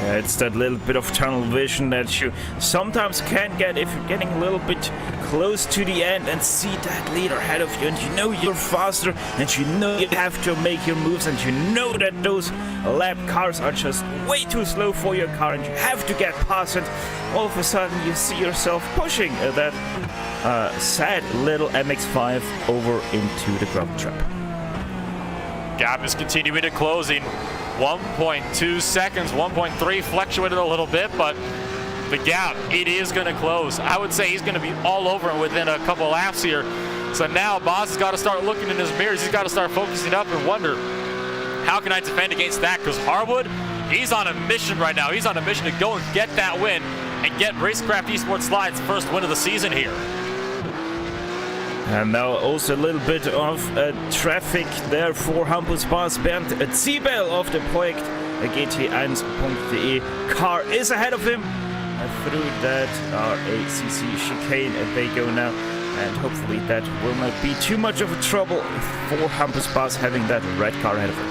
Yeah, it's that little bit of tunnel vision that you sometimes can get if you're getting a little bit close to the end and see that leader ahead of you, and you know you're faster, and you know you have to make your moves, and you know that those lap cars are just way too slow for your car, and you have to get past it. All of a sudden you see yourself pushing that sad little MX-5 over into the gravel trap. Gap is continuing to closing. 1.2 seconds, 1.3 fluctuated a little bit, but the gap, it is going to close. I would say he's going to be all over within a couple laps here. So now Bas has got to start looking in his mirrors. He's got to start focusing up and wonder, how can I defend against that? Because Harwood, he's on a mission right now. He's on a mission to go and get that win and get Racecraft Esports Slide's first win of the season here. And now also a little bit of traffic there for Hampus Bas. Bernd Ziebel of the Projekt GT1.de car is ahead of him through that RACC chicane. They go now, and hopefully that will not be too much of a trouble for Hampus Bas having that red car ahead of him.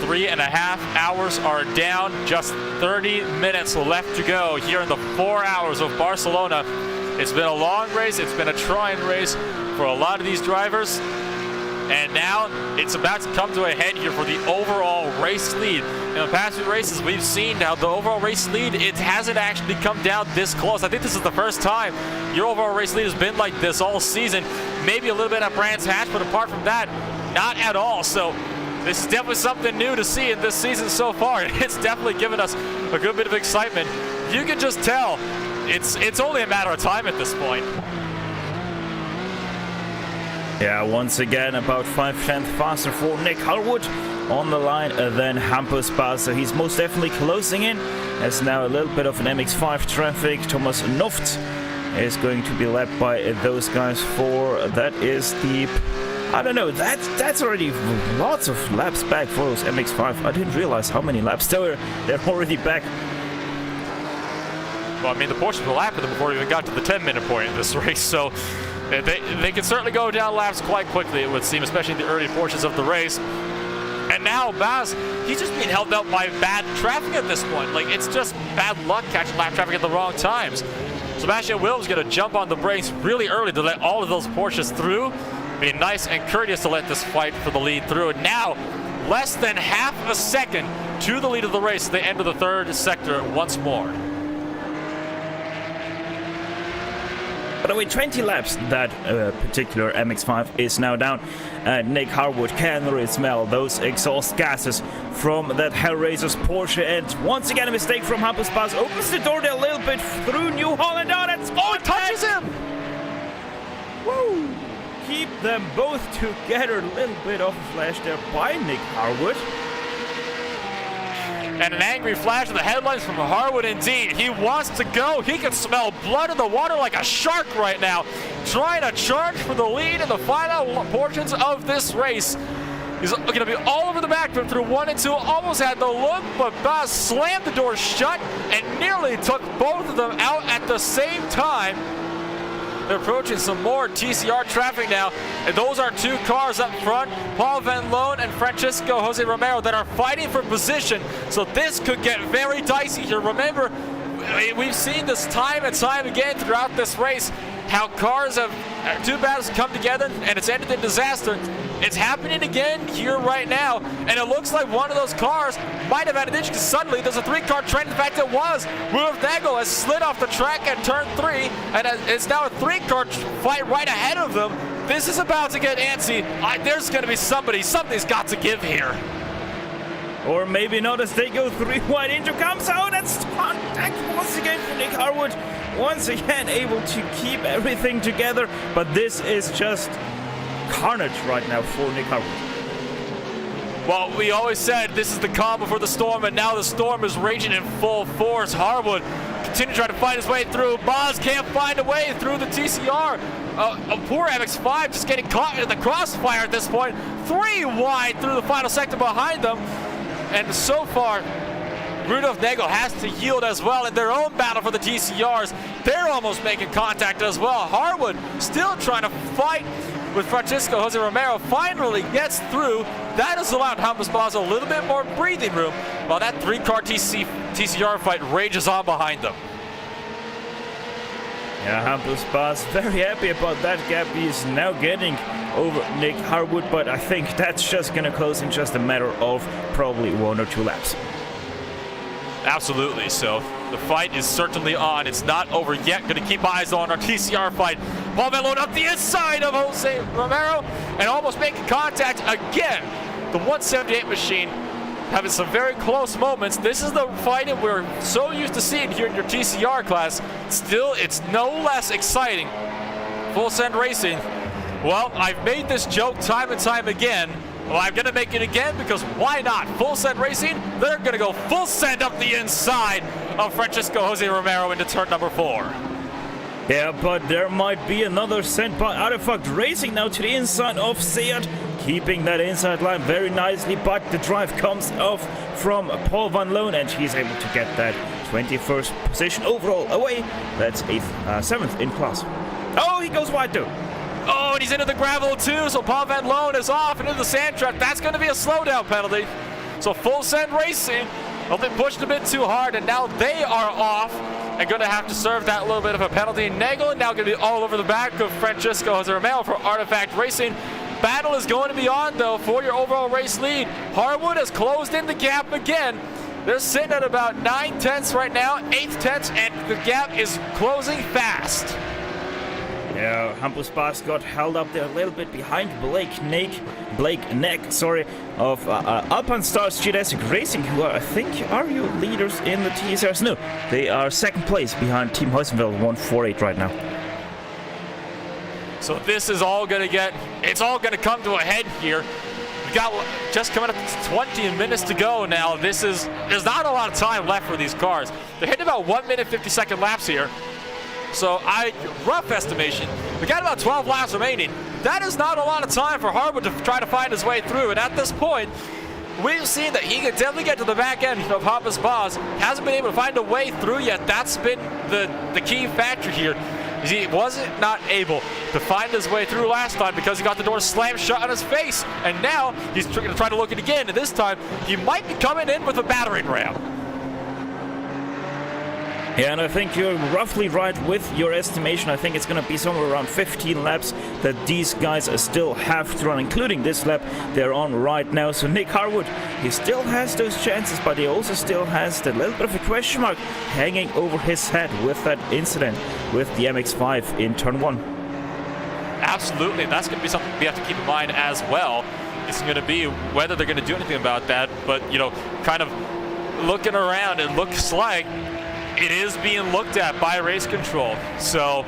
3.5 hours are down. Just 30 minutes left to go here in the 4 hours of Barcelona. It's been a long race. It's been a trying race for a lot of these drivers. And now it's about to come to a head here for the overall race lead. In the past few races, we've seen now the overall race lead, it hasn't actually come down this close. I think this is the first time your overall race lead has been like this all season. Maybe a little bit at Brands Hatch, but apart from that, not at all. So this is definitely something new to see in this season so far. It's definitely given us a good bit of excitement. You can just tell it's only a matter of time at this point. Yeah, once again, about 5/10 faster for Nick Harwood on the line than Hampus Bas. So he's most definitely closing in. There's now a little bit of an MX-5 traffic. Thomas Noft is going to be led by those guys for, that is the, I don't know, that's already lots of laps back for those MX-5. I didn't realize how many laps they're already back. Well, I mean, the Porsches were lapping them before we even got to the 10-minute point in this race, so they can certainly go down laps quite quickly, it would seem, especially in the early portions of the race. And now Baz, he's just being held up by bad traffic at this point. Like, it's just bad luck catching lap traffic at the wrong times. Sebastian Wilm's going to jump on the brakes really early to let all of those Porsches through. Being nice and courteous to let this fight for the lead through. And now, less than half a second to the lead of the race at the end of the third sector once more. By the way, 20 laps that particular MX-5 is now down. Nick Harwood can really smell those exhaust gases from that Hellraiser's Porsche. And once again, a mistake from Hampus Bas. Opens the door there a little bit through New Holland. Oh, that's it touches him! Woo! Keep them both together. A little bit of a flash there by Nick Harwood. And an angry flash of the headlines from Harwood indeed. He wants to go. He can smell blood in the water like a shark right now. Trying to charge for the lead in the final portions of this race. He's going to be all over the back through 1 and 2. Almost had the look, but Bas slammed the door shut and nearly took both of them out at the same time. They're approaching some more TCR traffic now, and those are two cars up front, Paul Van Loon and Francisco Jose Romero, that are fighting for position, so this could get very dicey here. Remember, we've seen this time and time again throughout this race, how cars have, two battles come together and it's ended in disaster. It's happening again here right now, and it looks like one of those cars might have had an issue because suddenly there's a 3-car trend. In fact, it was. Rudolf Nagel has slid off the track at turn 3, and it's now a 3-car fight right ahead of them. This is about to get antsy. There's going to be somebody's got to give here. Or maybe not, as they go 3 wide into comes out. That's contact once again for Nick Harwood. Once again able to keep everything together, but this is just carnage right now for Nick Harwood. Well, we always said this is the calm before the storm, and now the storm is raging in full force. Harwood continues to try to find his way through. Baz can't find a way through the TCR. A poor MX-5 just getting caught in the crossfire at this point. 3 wide through the final sector behind them. And so far, Rudolf Nagel has to yield as well in their own battle for the TCRs. They're almost making contact as well. Harwood still trying to fight with Francisco Jose Romero. Finally gets through. That has allowed Hampus Bas a little bit more breathing room while that 3-car TCR fight rages on behind them. Yeah, Hampus Bas very happy about that gap he's now getting over Nick Harwood, but I think that's just going to close in just a matter of probably 1 or 2 laps. Absolutely. So the fight is certainly on. It's not over yet. Going to keep eyes on our TCR fight. Paul Van Loon up the inside of Jose Romero and almost making contact again. The 178 machine having some very close moments. This is the fighting we're so used to seeing here in your TCR class. Still, it's no less exciting. Full Send Racing. Well, I've made this joke time and time again. Well, I'm going to make it again because why not? Full Send Racing, they're going to go full send up the inside of Francisco Jose Romero into turn number 4. Yeah, but there might be another send by Artifact Racing now to the inside of Seat, keeping that inside line very nicely, but the drive comes off from Paul Van Loon, and he's able to get that 21st position overall away. That's 7th in class. Oh, he goes wide too. Oh, and he's into the gravel too, so Paul Van Loon is off and into the sand trap. That's going to be a slowdown penalty. So Full Send Racing, well, they pushed a bit too hard, and now they are off and going to have to serve that little bit of a penalty. Nagel now going to be all over the back of Francisco Jose Romeo for Artifact Racing. Battle is going to be on, though, for your overall race lead. Harwood has closed in the gap again. They're sitting at about 9/10 right now, 8/10, and the gap is closing fast. Yeah, Hampus Bass got held up there a little bit behind Blake Neck, of Alpine Stars Geodesic Racing, who are, I think, are you leaders in the TSRs? No, they are second place behind Team Heusenfeld, 148 right now. So this is all going to it's all going to come to a head here. We got just coming up to 20 minutes to go now. There's not a lot of time left for these cars. They're hitting about 1 minute 50-second laps here. So rough estimation, we got about 12 laps remaining. That is not a lot of time for Harwood to try to find his way through. And at this point, we've seen that he can definitely get to the back end of Hampus Bass. Hasn't been able to find a way through yet. That's been the key factor here. He wasn't not able to find his way through last time because he got the door slammed shut on his face. And now he's going to try to look it again. And this time, he might be coming in with a battering ram. Yeah, and I think you're roughly right with your estimation. I think it's going to be somewhere around 15 laps that these guys still have to run, including this lap they're on right now. So Nick Harwood, he still has those chances, but he also still has that little bit of a question mark hanging over his head with that incident with the MX-5 in turn 1. Absolutely, and that's going to be something we have to keep in mind as well. It's going to be whether they're going to do anything about that, but, you know, kind of looking around, it looks like it is being looked at by race control. So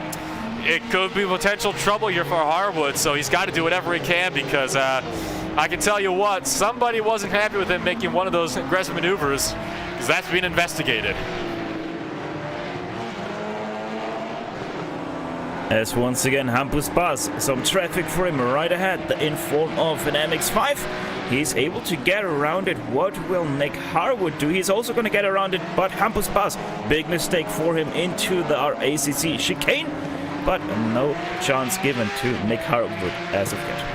it could be potential trouble here for Harwood. So he's got to do whatever he can because I can tell you what, somebody wasn't happy with him making one of those aggressive maneuvers because that's being investigated. As once again, Hampus Bass, some traffic for him right ahead in form of an MX-5. He's able to get around it. What will Nick Harwood do? He's also going to get around it, but Hampus Bass, big mistake for him into the RACC chicane, but no chance given to Nick Harwood as of yet.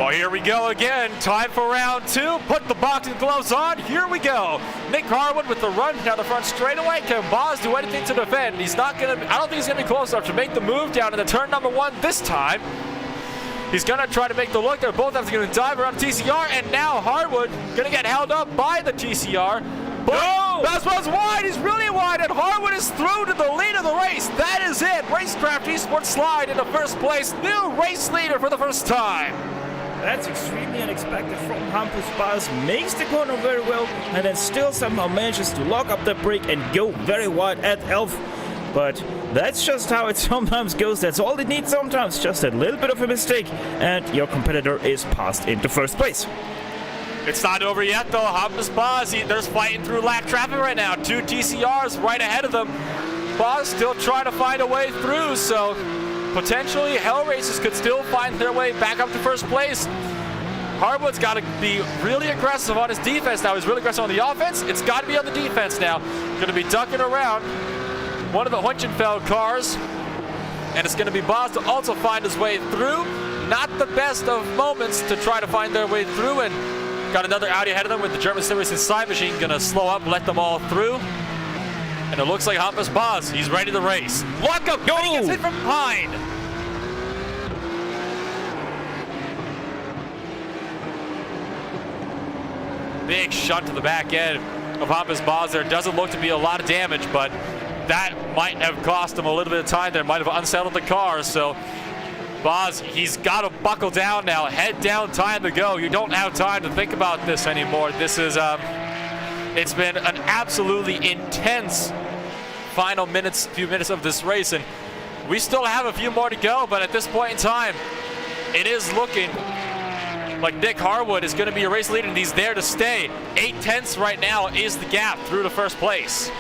Well, here we go again. Time for round 2. Put the boxing gloves on. Here we go. Nick Harwood with the run down the front straightaway. Can Boz do anything to defend? He's not going to, I don't think he's going to be close enough to make the move down in the turn number 1 this time. He's going to try to make the look. They're both going to dive around TCR, and now Harwood going to get held up by the TCR. But Bass was wide. He's really wide, and Harwood is through to the lead of the race. That is it. Racecraft Esports slide into first place. New race leader for the first time. That's extremely unexpected from Hampus Bass. Makes the corner very well, and then still somehow manages to lock up the brake and go very wide at Elf. But that's just how it sometimes goes. That's all it needs sometimes. Just a little bit of a mistake, and your competitor is passed into first place. It's not over yet, though. Hampus Bass, they're fighting through lap traffic right now. 2 TCRs right ahead of them. Bass still trying to find a way through, so potentially Hell Racers could still find their way back up to first place. Harwood's got to be really aggressive on his defense now. He's really aggressive on the offense. It's got to be on the defense now. Going to be ducking around one of the Hunchenfeld cars, and it's going to be Boz to also find his way through. Not the best of moments to try to find their way through, and got another Audi ahead of them with the German Series Inside Machine going to slow up, let them all through. And it looks like Hampus Bass, he's ready to race. Lock up, go! He gets hit from behind. Big shunt to the back end of Hampus Bass there. Doesn't look to be a lot of damage, but that might have cost him a little bit of time there. Might have unsettled the car, so Bass, he's got to buckle down now. Head down, time to go. You don't have time to think about this anymore. This is, it's been an absolutely intense final few minutes of this race, and we still have a few more to go, but at this point in time, it is looking like Nick Harwood is going to be a race leader, and he's there to stay. 8/10 right now is the gap through to first place.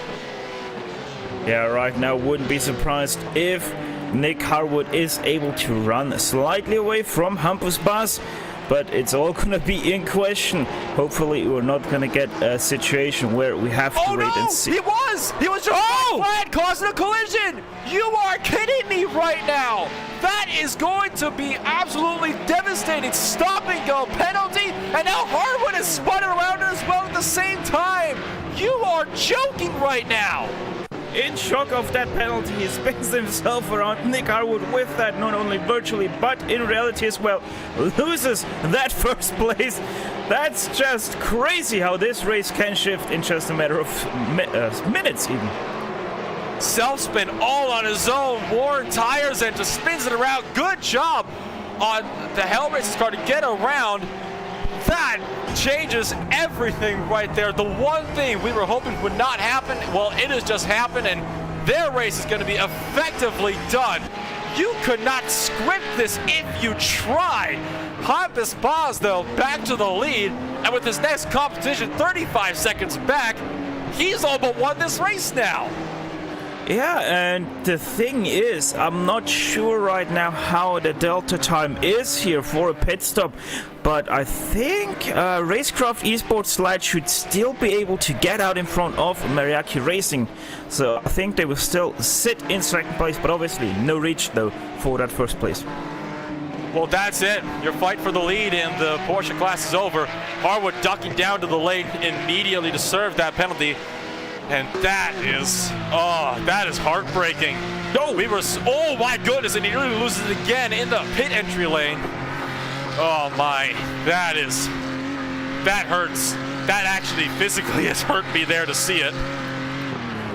Yeah, right now wouldn't be surprised if Nick Harwood is able to run slightly away from Hampus Bass, but it's all going to be in question. Hopefully we're not going to get a situation where we have to wait and see. He was just flat, causing a collision. You are kidding me right now. That is going to be absolutely devastating. Stop and go penalty, and now Harwood is spun around as well at the same time. You are joking right now. In shock of that penalty, he spins himself around Nick Harwood with that, not only virtually, but in reality as well, loses that first place. That's just crazy how this race can shift in just a matter of minutes even. Self-spin all on his own, worn tires, and just spins it around. Good job on the Hell Races car to get around. That changes everything right there. The one thing we were hoping would not happen, well, it has just happened, and their race is going to be effectively done. You could not script this if you tried. Hampus Paz, though, back to the lead, and with his next competition 35 seconds back, he's all but won this race now. Yeah, and the thing is, I'm not sure right now how the delta time is here for a pit stop, but I think Racecraft Esports Slide should still be able to get out in front of Mariaki Racing. So I think they will still sit in second place, but obviously no reach though for that first place. Well, that's it. Your fight for the lead in the Porsche class is over. Harwood ducking down to the lane immediately to serve that penalty. And that is heartbreaking. No, oh my goodness, and he really loses it again in the pit entry lane. Oh my, that hurts. That actually physically has hurt me there to see it.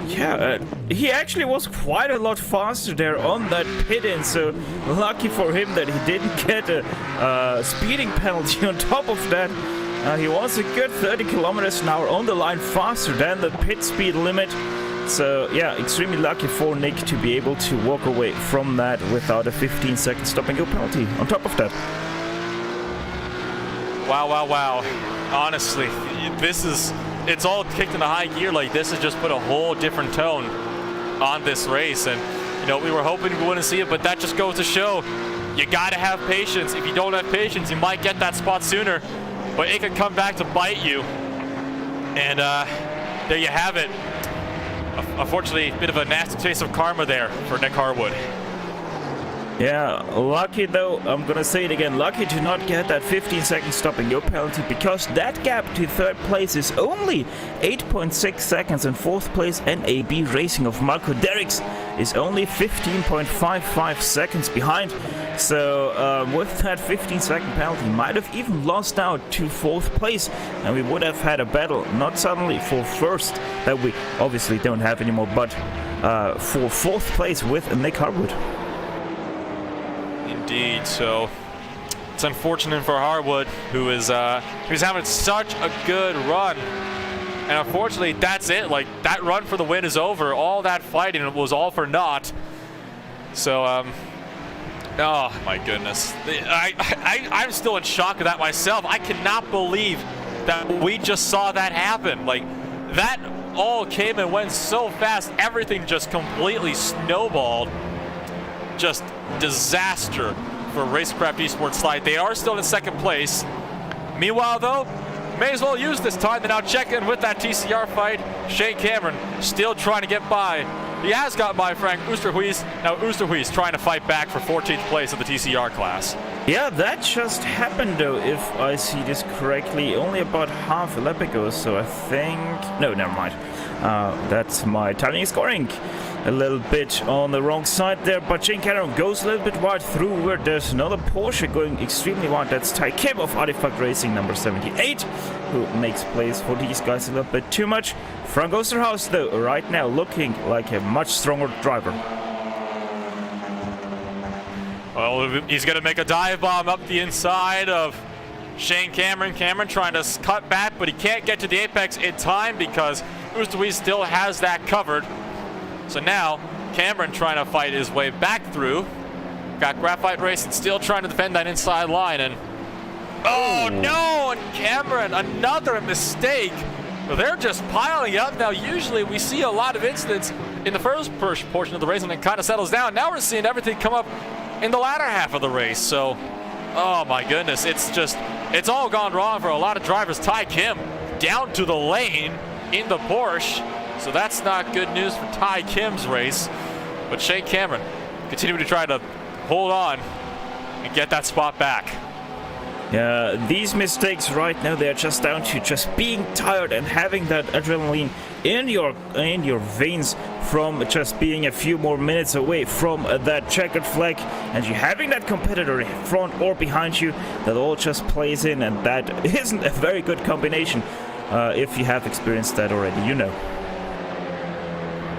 Yeah, he actually was quite a lot faster there on that pit in, so lucky for him that he didn't get a speeding penalty on top of that. He was a good 30 kilometers an hour on the line faster than the pit speed limit. So yeah, extremely lucky for Nick to be able to walk away from that without a 15-second stop and go penalty on top of that. Wow, wow, wow. Honestly, it's all kicked into high gear. Like, this has just put a whole different tone on this race. And, you know, we were hoping we wouldn't see it, but that just goes to show you gotta have patience. If you don't have patience, you might get that spot sooner, but it could come back to bite you. And there you have it. Unfortunately, a bit of a nasty taste of karma there for Nick Harwood. Yeah, lucky though, I'm gonna say it again, lucky to not get that 15-second stop and go penalty, because that gap to third place is only 8.6 seconds, and fourth place NAB Racing of Marco Derricks is only 15.55 seconds behind. So with that 15-second penalty, might have even lost out to fourth place, and we would have had a battle, not suddenly for first, that we obviously don't have anymore, but for fourth place with Nick Harwood. Indeed, so it's unfortunate for Harwood, who is who's having such a good run, and unfortunately that's it. Like, that run for the win is over. All that fighting was all for naught. So oh my goodness, I'm still in shock of that myself. I cannot believe that we just saw that happen. Like, that all came and went so fast. Everything just completely snowballed. Just disaster for Racecraft Esports Slide. They are still in second place. Meanwhile, though, may as well use this time to now check in with that TCR fight. Shane Cameron still trying to get by. He has got by Frank Oosterhuis. Now Oosterhuis trying to fight back for 14th place in the TCR class. Yeah, that just happened though, if I see this correctly, only about half a lap ago, so I think... No, never mind. That's my timing scoring. A little bit on the wrong side there, but Shane Cameron goes a little bit wide through where there's another Porsche going extremely wide. That's Ty Kim of Artifact Racing, number 78, who makes plays for these guys a little bit too much. Frank Osterhaus, though, right now looking like a much stronger driver. Well, he's going to make a dive bomb up the inside of Shane Cameron. Cameron trying to cut back, but he can't get to the apex in time because Oosterhuis still has that covered. So now, Cameron trying to fight his way back through. Got Graphite Racing still trying to defend that inside line, and... Oh no! And Cameron, another mistake! They're just piling up. Now, usually we see a lot of incidents in the first portion of the race and it kind of settles down. Now we're seeing everything come up in the latter half of the race. So, oh my goodness, it's all gone wrong for a lot of drivers. Ty Kim down to the lane in the Porsche. So that's not good news for Ty Kim's race. But Shane Cameron continuing to try to hold on and get that spot back. Yeah, these mistakes right now, they're just down to just being tired and having that adrenaline in your veins from just being a few more minutes away from that checkered flag, and you having that competitor in front or behind you, that all just plays in, and that isn't a very good combination. If you have experienced that already, you know.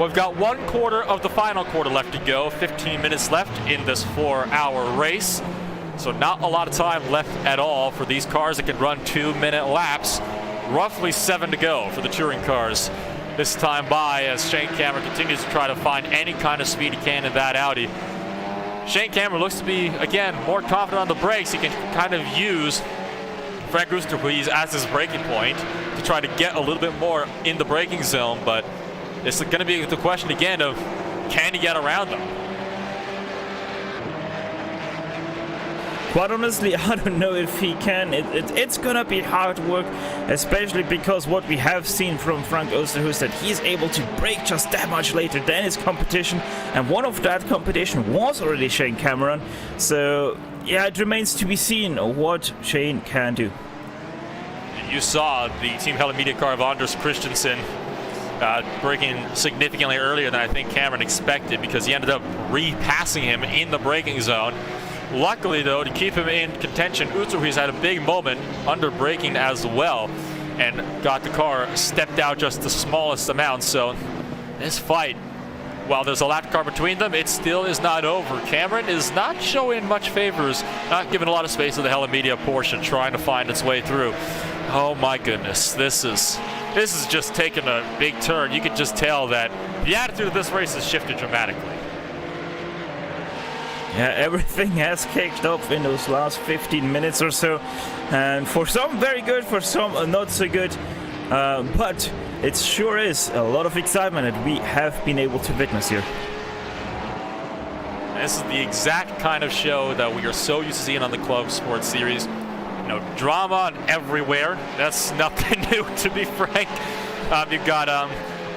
We've got 1/4 of the final quarter left to go, 15 minutes left in this 4-hour race. So not a lot of time left at all for these cars that can run 2-minute laps. Roughly 7 to go for the touring cars this time by, as Shane Cameron continues to try to find any kind of speed he can in that Audi. Shane Cameron looks to be, again, more confident on the brakes. He can kind of use Frank Oosterhuis as his braking point to try to get a little bit more in the braking zone, but it's going to be the question again of, can he get around them? Quite honestly, I don't know if he can. It's gonna be hard work, especially because what we have seen from Frank Oosterhuis, that he's able to brake just that much later than his competition, and one of that competition was already Shane Cameron. So yeah, it remains to be seen what Shane can do. You saw the Team Hella Media car of Anders Christensen braking significantly earlier than I think Cameron expected, because he ended up repassing him in the braking zone. Luckily, though, to keep him in contention, Oosterhuis had a big moment under braking as well and got the car stepped out just the smallest amount. So this fight, while there's a lap car between them, it still is not over. Cameron is not showing much favors, not giving a lot of space to the Hella Media Porsche, trying to find its way through. Oh my goodness, this is just taking a big turn. You can just tell that the attitude of this race has shifted dramatically. Yeah, everything has kicked off in those last 15 minutes or so, and for some very good, for some not so good, but it sure is a lot of excitement that we have been able to witness here. This is the exact kind of show that we are so used to seeing on the Club Sports series. You know, drama everywhere. That's nothing new, to be frank. You've got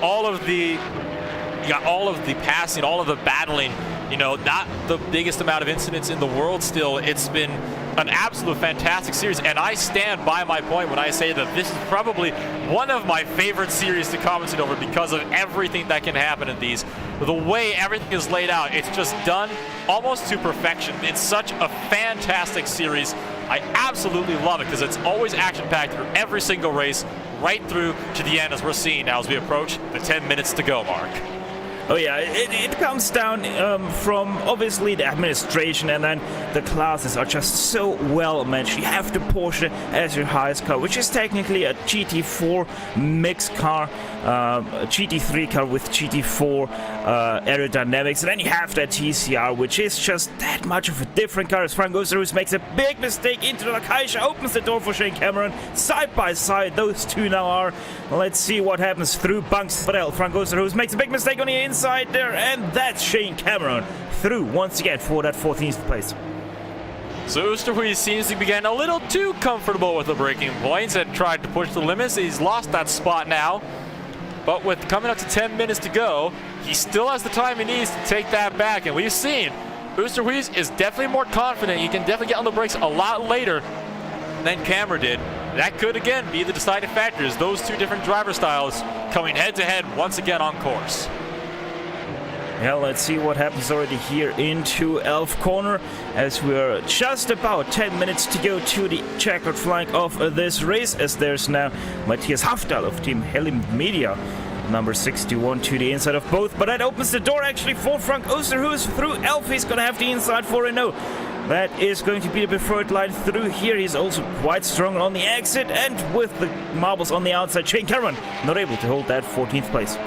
all of the passing, all of the battling. You know, not the biggest amount of incidents in the world still. It's been an absolute fantastic series, and I stand by my point when I say that this is probably one of my favorite series to commentate over because of everything that can happen in these. The way everything is laid out, it's just done almost to perfection. It's such a fantastic series. I absolutely love it because it's always action-packed through every single race, right through to the end, as we're seeing now as we approach the 10 minutes to go mark. Oh yeah, it comes down from obviously the administration, and then the classes are just so well managed. You have the Porsche as your highest car, which is technically a GT4 mixed car, a GT3 car with GT4 aerodynamics, and then you have that TCR, which is just that much of a different car. As Frank Oosterhuis makes a big mistake into the Caixa, opens the door for Shane Cameron. Side by side, those two now are. Let's see what happens through bunks. But Frank Oosterhuis makes a big mistake on the inside there, and that's Shane Cameron through once again for that 14th place. So Oosterhuis seems to be getting a little too comfortable with the braking points and tried to push the limits. He's lost that spot now, but with coming up to 10 minutes to go, he still has the time he needs to take that back, and we've seen Oosterhuis is definitely more confident. He can definitely get on the brakes a lot later than Cameron did. That could again be the deciding factor, is those two different driver styles coming head to head once again on course. Yeah, let's see what happens already here into Elf Corner, as we're just about 10 minutes to go to the checkered flag of this race, as there's now Matthias Haftal of Team Hella Media, number 61, to the inside of both. But that opens the door actually for Frank Oosterhuis through Elf. He's gonna have the inside for Renault. That is going to be the preferred line through here. He's also quite strong on the exit, and with the marbles on the outside, Shane Cameron not able to hold that 14th place.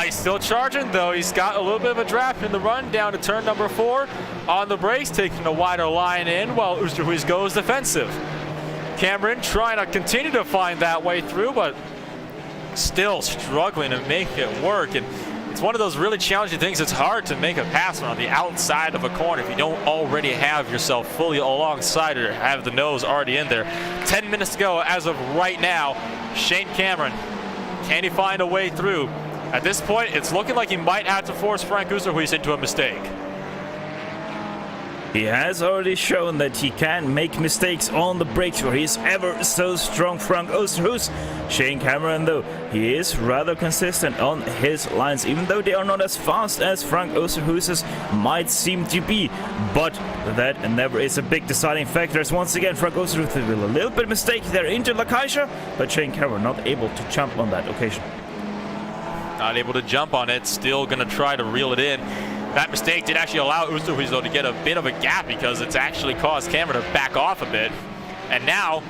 He's still charging, though. He's got a little bit of a draft in the run down to turn number 4 on the brakes, taking a wider line in while Oosterhuis goes defensive. Cameron trying to continue to find that way through, but still struggling to make it work. And it's one of those really challenging things. It's hard to make a pass on the outside of a corner if you don't already have yourself fully alongside or have the nose already in there. 10 minutes to go as of right now. Shane Cameron, can he find a way through? At this point, it's looking like he might have to force Frank Oosterhuis into a mistake. He has already shown that he can make mistakes on the brakes where he's ever so strong. Frank Oosterhuis. Shane Cameron, though, he is rather consistent on his lines, even though they are not as fast as Frank Oosterhuis's might seem to be. But that never is a big deciding factor, as once again Frank Oosterhuis with a little bit of mistake there into La Caixa, but Shane Cameron not able to jump on that occasion. Not able to jump on it, still going to try to reel it in. That mistake did actually allow Oosterhuis, though, to get a bit of a gap because it's actually caused Cameron to back off a bit. And now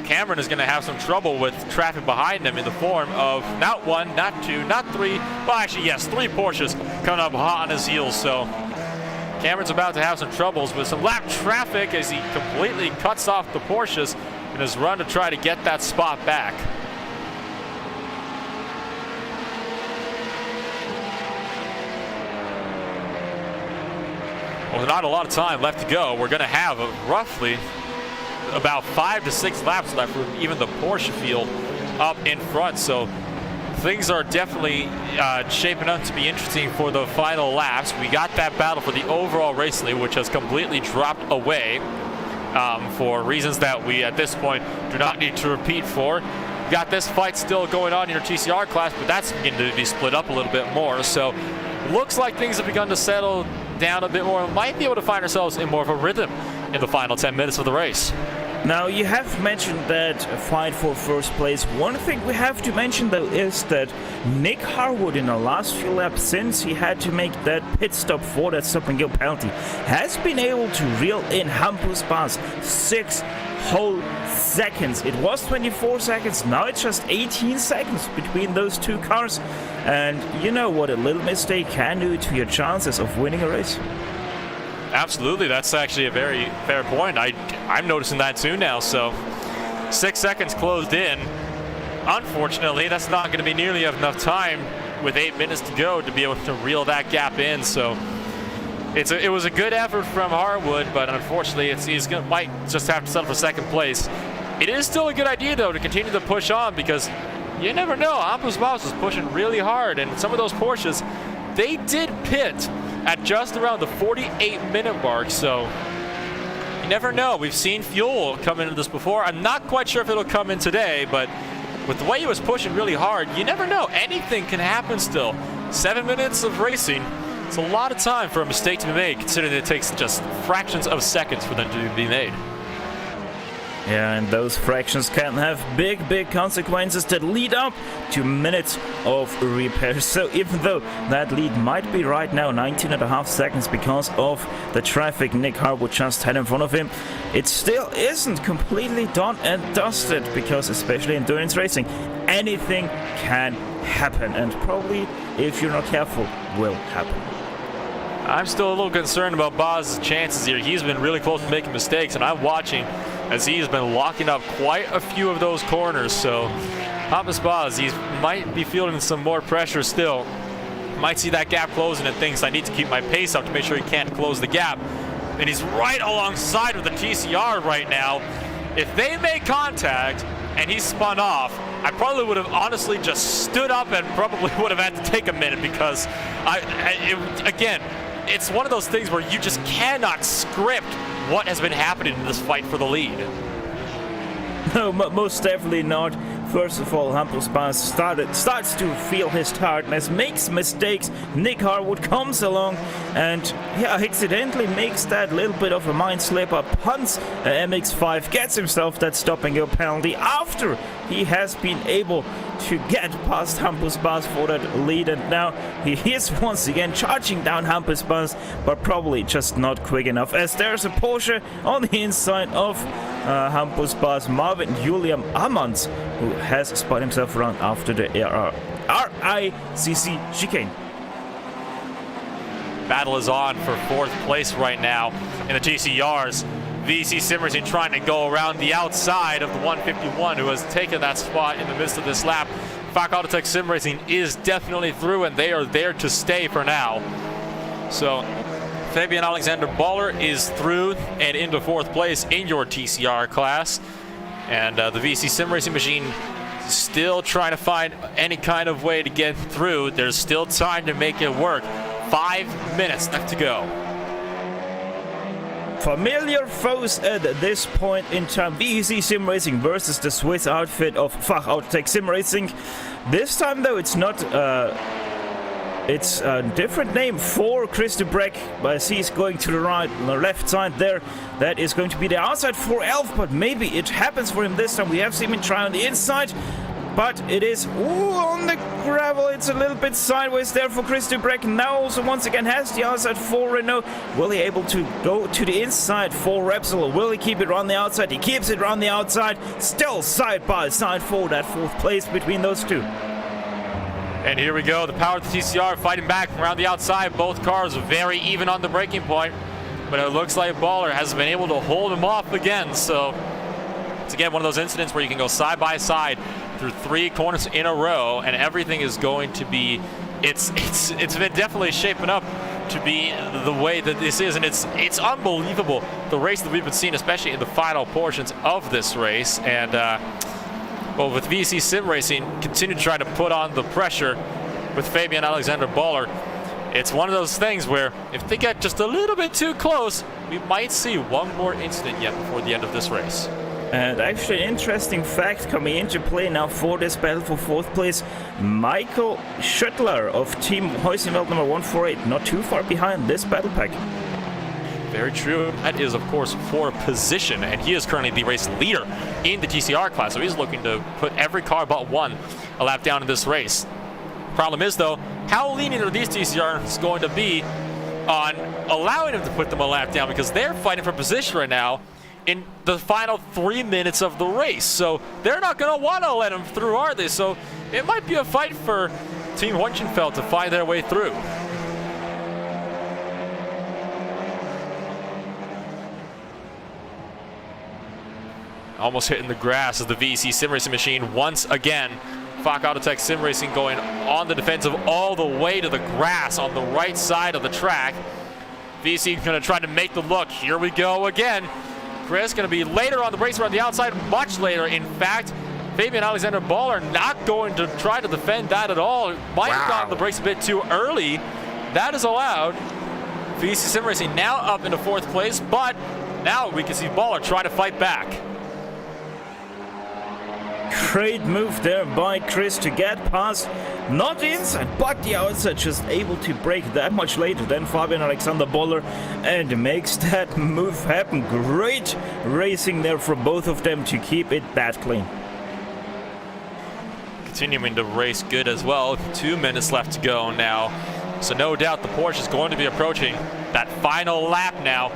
Cameron is going to have some trouble with traffic behind him in the form of not one, not two, not three, well, actually, yes, 3 Porsches coming up hot on his heels. So Cameron's about to have some troubles with some lap traffic as he completely cuts off the Porsches in his run to try to get that spot back. Well, not a lot of time left to go. We're going to have roughly about 5 to 6 laps left for even the Porsche field up in front. So things are definitely shaping up to be interesting for the final laps. We got that battle for the overall race lead, which has completely dropped away for reasons that we at this point do not need to repeat for. We got this fight still going on in your TCR class, but that's beginning to be split up a little bit more. So looks like things have begun to settle down a bit more. We might be able to find ourselves in more of a rhythm in the final 10 minutes of the race. Now, you have mentioned that fight for first place. One thing we have to mention, though, is that Nick Harwood, in the last few laps, since he had to make that pit stop for that stop and go penalty, has been able to reel in Hampus Baas 6 whole seconds. It was 24 seconds, now it's just 18 seconds between those two cars. And you know what a little mistake can do to your chances of winning a race. Absolutely, that's actually a very fair point. I'm noticing that too now. So 6 seconds closed in. Unfortunately, that's not going to be nearly enough time with 8 minutes to go to be able to reel that gap in. So it was a good effort from Harwood, but unfortunately, might just have to settle for second place. It is still a good idea, though, to continue to push on because you never know. Hampus Baas was pushing really hard, and some of those Porsches, they did pit at just around the 48-minute mark, so you never know. We've seen fuel come into this before. I'm not quite sure if it'll come in today, but with the way he was pushing really hard, you never know. Anything can happen still. 7 minutes of racing, it's a lot of time for a mistake to be made, considering it takes just fractions of seconds for them to be made. Yeah, and those fractions can have big consequences that lead up to minutes of repair. So even though that lead might be right now 19.5 seconds because of the traffic Nick Harwood just had in front of him, it still isn't completely done and dusted because, especially endurance racing, anything can happen, and probably, if you're not careful, will happen. I'm still a little concerned about Baas' chances here. He's been really close to making mistakes, and I'm watching as he's been locking up quite a few of those corners. So Hampus Baas, he might be feeling some more pressure still. Might see that gap closing and thinks, I need to keep my pace up to make sure he can't close the gap. And he's right alongside of the TCR right now. If they made contact and he spun off, I probably would have honestly just stood up and probably would have had to take a minute because, again, it's one of those things where you just cannot script what has been happening in this fight for the lead. No, most definitely not. First of all, Hampus Baas starts to feel his tiredness, makes mistakes. Nick Harwood comes along and accidentally makes that little bit of a mind slip up, punts MX-5, gets himself that stop and go penalty after he has been able to get past Hampus Baas for that lead, and now he is once again charging down Hampus Baas, but probably just not quick enough, as there's a Porsche on the inside of Hampus Baas, Marvin Julian Amans, who has spun himself around after the RICC chicane. Battle is on for 4th place right now in the TCRs. VC Simmerson trying to go around the outside of the 151, who has taken that spot in the midst of this lap. Fak Autotech Sim Racing is definitely through, and they are there to stay for now. So Fabian Alexander Baller is through and into 4th place in your TCR class. And the VC Sim Racing machine still trying to find any kind of way to get through. There's still time to make it work. 5 minutes left to go. familiar foes at this point in time. VEC Sim Racing versus the Swiss outfit of Fachautotech Sim Racing. This time though it's not it's a different name for Chris de Breck, but he's going to the right, the left side there. That is going to be the outside for Elf, but maybe it happens for him this time. We have seen him try on the inside, but it is on the gravel. It's a little bit sideways there for Chris de Breck. Now also once again has the outside for Renault. Will he able to go to the inside for Repsol? Will he keep it on the outside? He keeps it on the outside. Still side by side for that 4th place between those two. And here we go, the power of the TCR fighting back around the outside. Both cars very even on the braking point, but it looks like Baller has been able to hold him off again. So it's again one of those incidents where you can go side by side through 3 corners in a row, and everything is going to be, it's been definitely shaping up to be the way that this is, and it's unbelievable, the race that we've been seeing, especially in the final portions of this race. And well, with VEC Sim Racing, continue to try to put on the pressure with Fabian Alexander Baller. It's one of those things where if they get just a little bit too close, we might see one more incident yet before the end of this race. And actually an interesting fact coming into play now for this battle for 4th place. Michael Schüttler of Team Heusenfeld number 148, not too far behind this battle pack. Very true. That is, of course, for position, and he is currently the race leader in the TCR class, so he's looking to put every car but one a lap down in this race. Problem is, though, how lenient are these TCRs going to be on allowing him to put them a lap down, because they're fighting for position right now in the final 3 minutes of the race, so they're not going to want to let him through, are they? So it might be a fight for Team Heusenfeld to find their way through. Almost hitting the grass as the VEC Sim Racing machine once again. Fachautotech Sim Racing going on the defensive all the way to the grass on the right side of the track. VEC going to try to make the look. Here we go again. Chris going to be later on the race around the outside, much later. In fact, Fabian Alexander Baller not going to try to defend that at all. Might have gotten the brakes a bit too early. That is allowed. VEC Sim Racing now up into 4th place, but now we can see Baller try to fight back. Great move there by Chris to get past, not the inside, but the outside, just able to brake that much later than Fabian Alexander Baller, and makes that move happen. Great racing there for both of them to keep it that clean. Continuing to race good as well. 2 minutes left to go now. So no doubt the Porsche is going to be approaching that final lap now.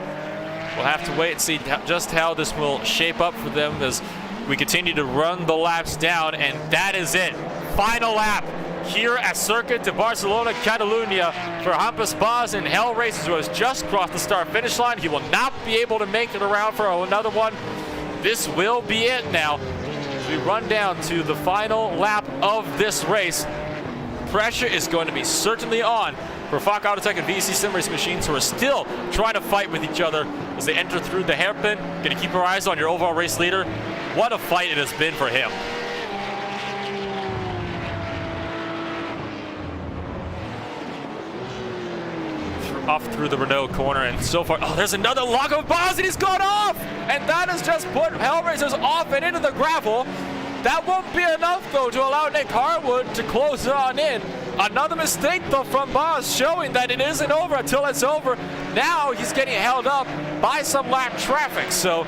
We'll have to wait and see just how this will shape up for them as we continue to run the laps down, and that is it. Final lap here at Circuit de Barcelona, Catalunya for Hampus Baz and Hell Races, who has just crossed the start-finish line. He will not be able to make it around for another one. This will be it now. As we run down to the final lap of this race, pressure is going to be certainly on for Fachautotech and VEC Sim Racing machines, who are still trying to fight with each other as they enter through the hairpin. Going to keep our eyes on your overall race leader. What a fight it has been for him. Off through the Renault corner, and so far, oh, there's another lock of Baz, and he's gone off! And that has just put Hellraisers off and into the gravel. That won't be enough, though, to allow Nick Harwood to close it on in. Another mistake, though, from Baz, showing that it isn't over until it's over. Now he's getting held up by some lap traffic, so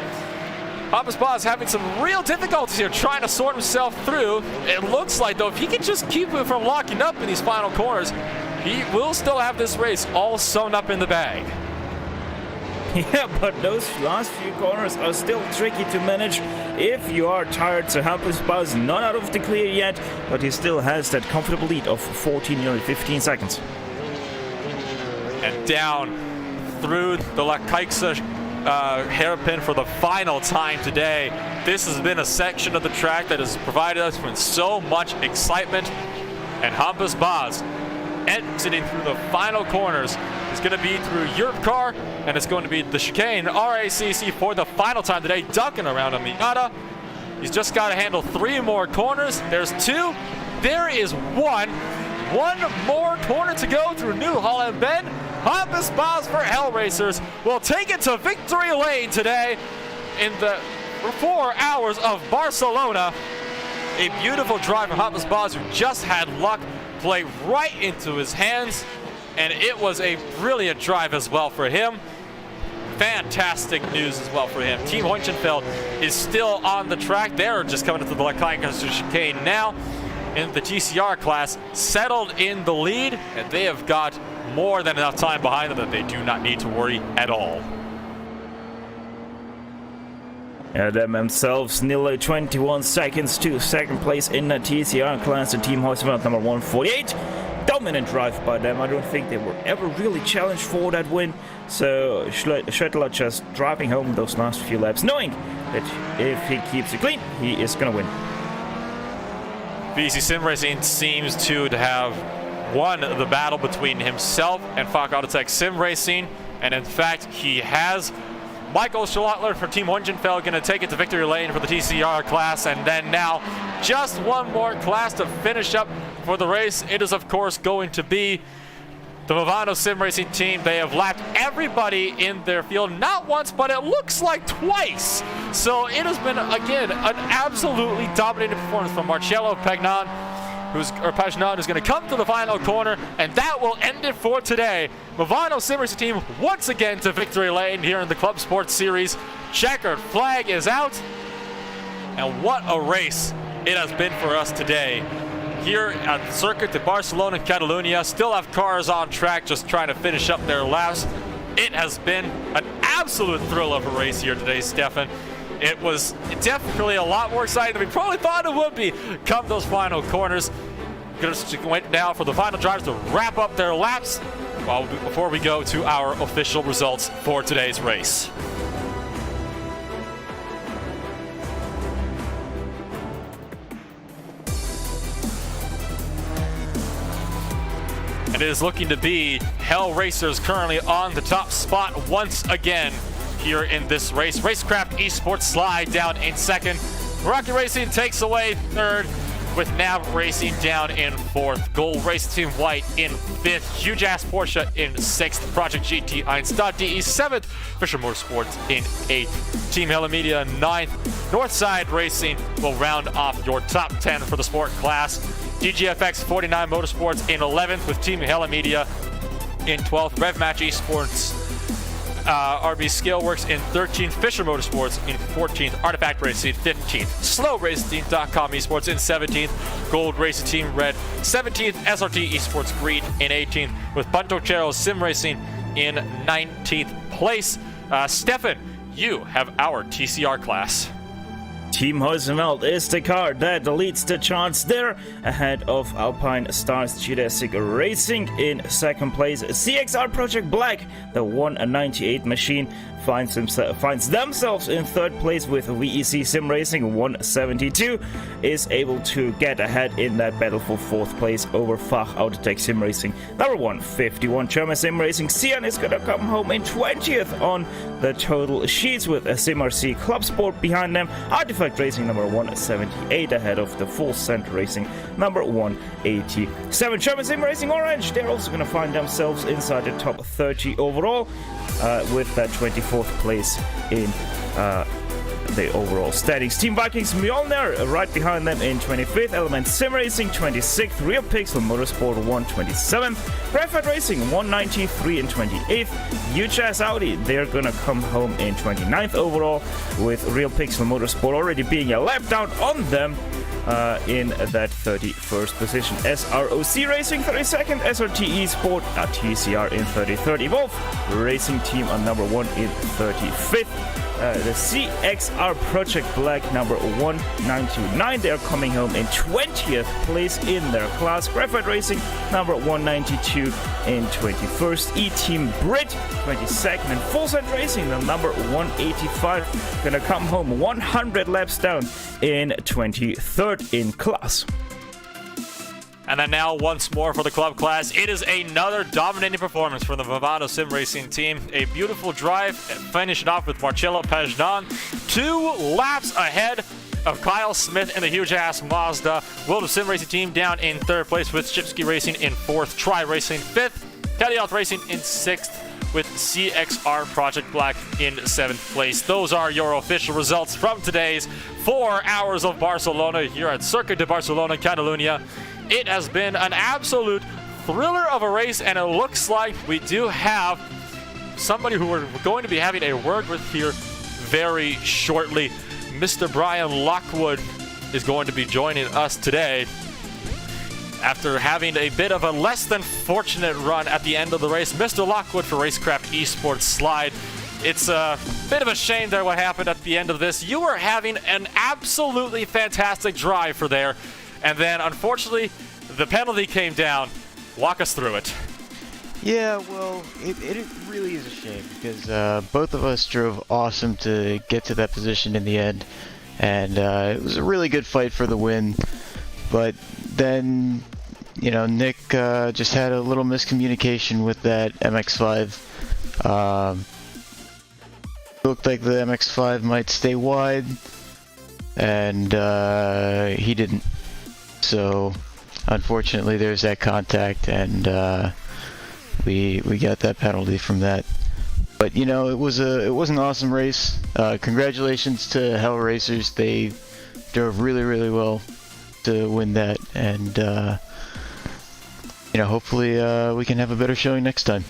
Hampus Baz having some real difficulties here trying to sort himself through. It looks like, though, if he can just keep him from locking up in these final corners, he will still have this race all sewn up in the bag. Yeah, but those last few corners are still tricky to manage if you are tired. So Hampus Baz not out of the clear yet, but he still has that comfortable lead of 14, 15 seconds. And down through the La Caixa hairpin for the final time today. This has been a section of the track that has provided us with so much excitement. And Hampus Baz exiting through the final corners is going to be through Europcar, and it's going to be the chicane RACC for the final time today, ducking around a Miata. He's just got to handle 3 more corners. There's 2. There is 1. 1 more corner to go through New Holland Bend. Hampus Baz for Hell Racers will take it to victory lane today in the 4 hours of Barcelona. A beautiful drive from Hampus Baz, who just had luck play right into his hands, and it was a brilliant drive as well for him. Fantastic news as well for him. Team Hoichenfeld is still on the track. They're just coming into the Lancaster chicane now in the TCR class, settled in the lead, and they have got more than enough time behind them that they do not need to worry at all. Them themselves nearly 21 seconds to second place in the TCR class. The Team Hoichenfeld number 148. Dominant drive by them. I don't think they were ever really challenged for that win. So Schöttler just driving home those last few laps, knowing that if he keeps it clean, he is going to win. VC Sim Racing seems to have won the battle between himself and Falk Autotech Sim Racing, and in fact he has. Michael Schlottler for Team Hoichenfeld going to take it to victory lane for the TCR class, and then now just one more class to finish up for the race. It is of course going to be the Movano Sim Racing team. They have lapped everybody in their field, not once, but it looks like twice. So it has been, again, an absolutely dominating performance from Marcello Pagnon, who's going to come to the final corner, and that will end it for today. Movano Sim Racing team once again to victory lane here in the Club Sports Series. Checkered flag is out, and what a race it has been for us today. Here at the circuit at Barcelona and Catalunya, still have cars on track just trying to finish up their laps. It has been an absolute thrill of a race here today, Stefan. It was definitely a lot more exciting than we probably thought it would be come those final corners. Just wait now for the final drivers to wrap up their laps before we go to our official results for today's race. It is looking to be Hell Racers currently on the top spot once again here in this race. Racecraft Esports slide down in second. Rocky Racing takes away third, with Nav Racing down in fourth. Gold Race Team White in fifth. Huge Ass Porsche in sixth. Project GT Einstadt DE seventh. Fisher Motorsports in eighth. Team Hella Media ninth. Northside Racing will round off your top 10 for the sport class. DGFX 49 Motorsports in 11th, with Team Hella Media in 12th. RevMatch Esports, RB Scaleworks in 13th. Fisher Motorsports in 14th. Artifact Racing 15th. SlowRacing.com Esports in 17th. Gold Racing Team Red 17th. SRT Esports Green in 18th, with Pantochero Sim Racing in 19th place. Stefan, you have our TCR class. Team Hoichenfeld is the car that leads the charts there, ahead of Alpine Stars Jurassic Racing in second place. CXR Project Black, the 198 machine, finds themselves in third place, with VEC Sim Racing 172 is able to get ahead in that battle for fourth place over Fach Autotech Sim Racing number 151. German Sim Racing Cian is gonna come home in 20th on the total sheets, with a SimRC ClubSport behind them. Artifact Racing number 178 ahead of the Full Center Racing number 187. German Sim Racing Orange, they're also gonna find themselves inside the top 30 overall, with that 24th place in the overall standings. Team Vikings Mjolnir right behind them in 25th. Element Sim Racing 26th. Real Pixel Motorsport 127th. Graphite Racing 193 and 28th. UJazz Audi, they're gonna come home in 29th overall, with Real Pixel Motorsport already being a lap down on them in that 31st position. SROC Racing 32nd. SRT Esport TCR in 33rd. Evolve Racing Team on number 1 in 35th. The CXR Project Black number 199, they're coming home in 20th place in their class. Graphite Racing number 192 in 21st. E-Team Brit 22nd, and Full Set Racing the number 185, gonna come home 100 laps down in 23rd in class. And then now once more for the club class, it is another dominating performance from the Movano Sim Racing team. A beautiful drive, finishing off with Marcello Pagnon, 2 laps ahead of Kyle Smith in the huge ass Mazda. World of Sim Racing team down in third place, with Shipsky Racing in fourth, Tri Racing fifth, Catalunya Racing in 6th, with CXR Project Black in 7th place. Those are your official results from today's 4 hours of Barcelona here at Circuit de Barcelona, Catalunya. It has been an absolute thriller of a race, and it looks like we do have somebody who we're going to be having a word with here very shortly. Mr. Brian Lockwood is going to be joining us today after having a bit of a less than fortunate run at the end of the race. Mr. Lockwood for Racecraft Esports Slide. It's a bit of a shame there what happened at the end of this. You were having an absolutely fantastic drive for there, and then unfortunately the penalty came down. Walk us through it. Yeah, well, it really is a shame because both of us drove awesome to get to that position in the end, and it was a really good fight for the win. But then, you know, Nick just had a little miscommunication with that MX-5. Looked like the MX-5 might stay wide, and he didn't. So, unfortunately, there's that contact, and we got that penalty from that. But you know, it was an awesome race. Congratulations to Hell Racers. They drove really well to win that, and you know, hopefully we can have a better showing next time.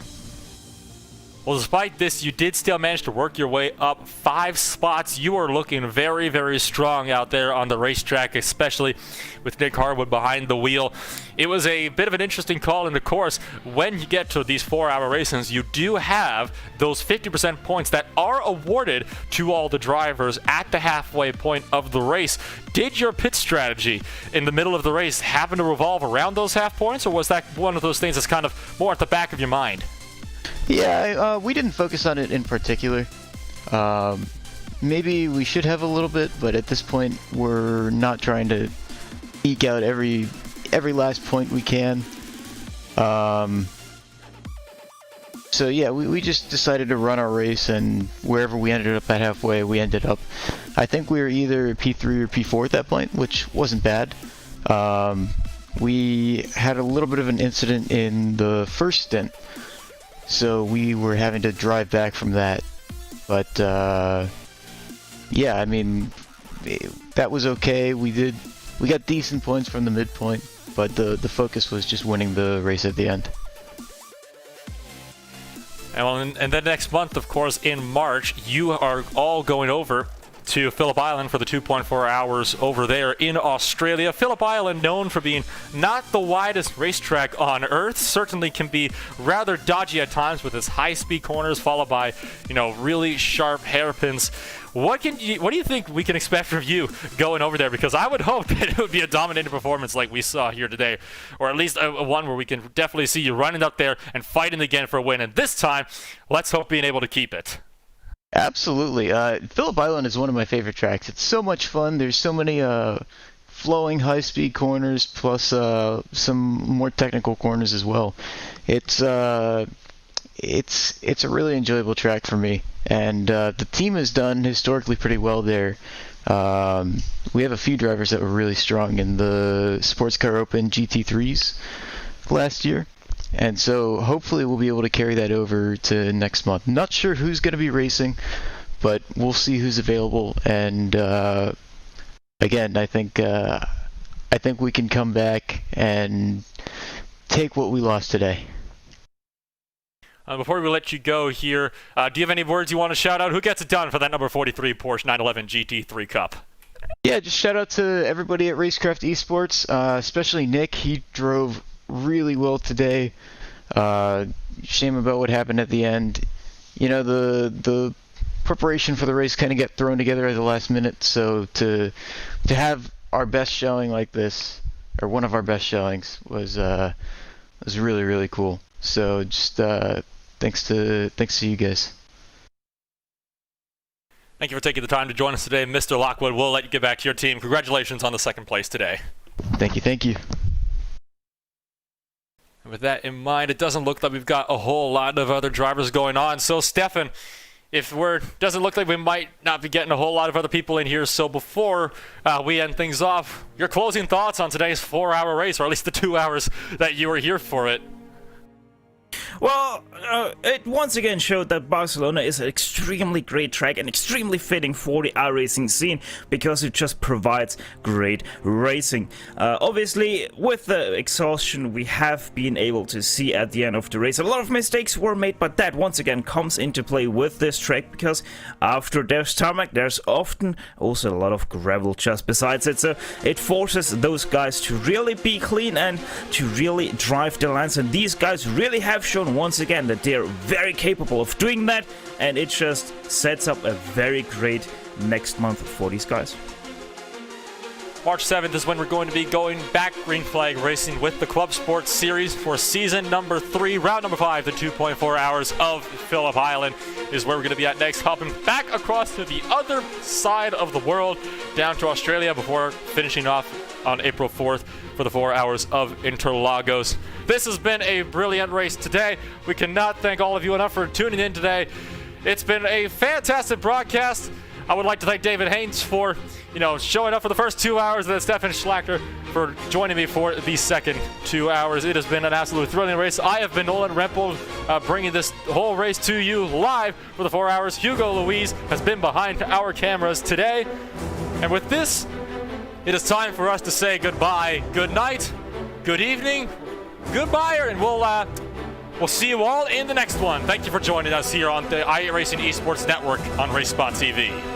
Well, despite this, you did still manage to work your way up 5 spots. You are looking very strong out there on the racetrack, especially with Nick Harwood behind the wheel. It was a bit of an interesting call in the course. When you get to these 4-hour races, you do have those 50% points that are awarded to all the drivers at the halfway point of the race. Did your pit strategy in the middle of the race happen to revolve around those half points, or was that one of those things that's kind of more at the back of your mind? Yeah, we didn't focus on it in particular. Maybe we should have a little bit, but at this point we're not trying to eke out every last point we can. So yeah, we just decided to run our race, and wherever we ended up at halfway, we ended up. I think we were either P3 or P4 at that point, which wasn't bad. We had a little bit of an incident in the first stint, so we were having to drive back from that. But yeah, I mean, that was okay. We got decent points from the midpoint, but the focus was just winning the race at the end. And then next month, of course, in March, you are all going over to Phillip Island for the 2.4 hours over there in Australia. Phillip Island, known for being not the widest racetrack on Earth, certainly can be rather dodgy at times with its high-speed corners followed by, you know, really sharp hairpins. What do you think we can expect from you going over there? Because I would hope that it would be a dominating performance like we saw here today, or at least a one where we can definitely see you running up there and fighting again for a win. And this time, let's hope being able to keep it. Absolutely. Phillip Island is one of my favorite tracks. It's so much fun. There's so many flowing high-speed corners, plus some more technical corners as well. It's a really enjoyable track for me, and the team has done historically pretty well there. We have a few drivers that were really strong in the Sports Car Open GT3s last year. And so hopefully we'll be able to carry that over to next month. Not sure who's going to be racing, but we'll see who's available. And again, I think we can come back and take what we lost today. Before we let you go here, do you have any words you want to shout out? Who gets it done for that number 43 Porsche 911 GT3 Cup? Yeah, just shout out to everybody at Racecraft Esports, especially Nick. He drove really well today. Shame about what happened at the end. You know, the preparation for the race kind of got thrown together at the last minute, so to have our best showing like this, or one of our best showings, was really cool. So just thanks to you guys. Thank you for taking the time to join us today, Mr. Lockwood. We'll let you get back to your team. Congratulations on the second place today. Thank you. And with that in mind, it doesn't look like we've got a whole lot of other drivers going on. So, Stefan, doesn't look like we might not be getting a whole lot of other people in here. So before we end things off, your closing thoughts on today's 4-hour race, or at least the 2 hours that you were here for it. Well, it once again showed that Barcelona is an extremely great track and extremely fitting for the iRacing scene because it just provides great racing. Obviously, with the exhaustion we have been able to see at the end of the race, a lot of mistakes were made, but that once again comes into play with this track because after there's tarmac, there's often also a lot of gravel just besides it, so it forces those guys to really be clean and to really drive the lines, and these guys really have shown once again that they're very capable of doing that, and it just sets up a very great next month for these guys. March 7th is when we're going to be going back green flag racing with the Club Sports Series for season number 3, round number 5, the 2.4 hours of Phillip Island is where we're going to be at next, hopping back across to the other side of the world down to Australia before finishing off on April 4th for the 4 hours of Interlagos. This has been a brilliant race today. We cannot thank all of you enough for tuning in today. It's been a fantastic broadcast. I would like to thank David Haynes for, showing up for the first 2 hours, and then Stefan Schlachter for joining me for the second 2 hours. It has been an absolute thrilling race. I have been Nolan Rempel, bringing this whole race to you live for the 4 hours. Hugo Luis has been behind our cameras today. And with this, it is time for us to say goodbye, good night, good evening, goodbye, and we'll see you all in the next one. Thank you for joining us here on the iRacing Esports Network on RacespotTV.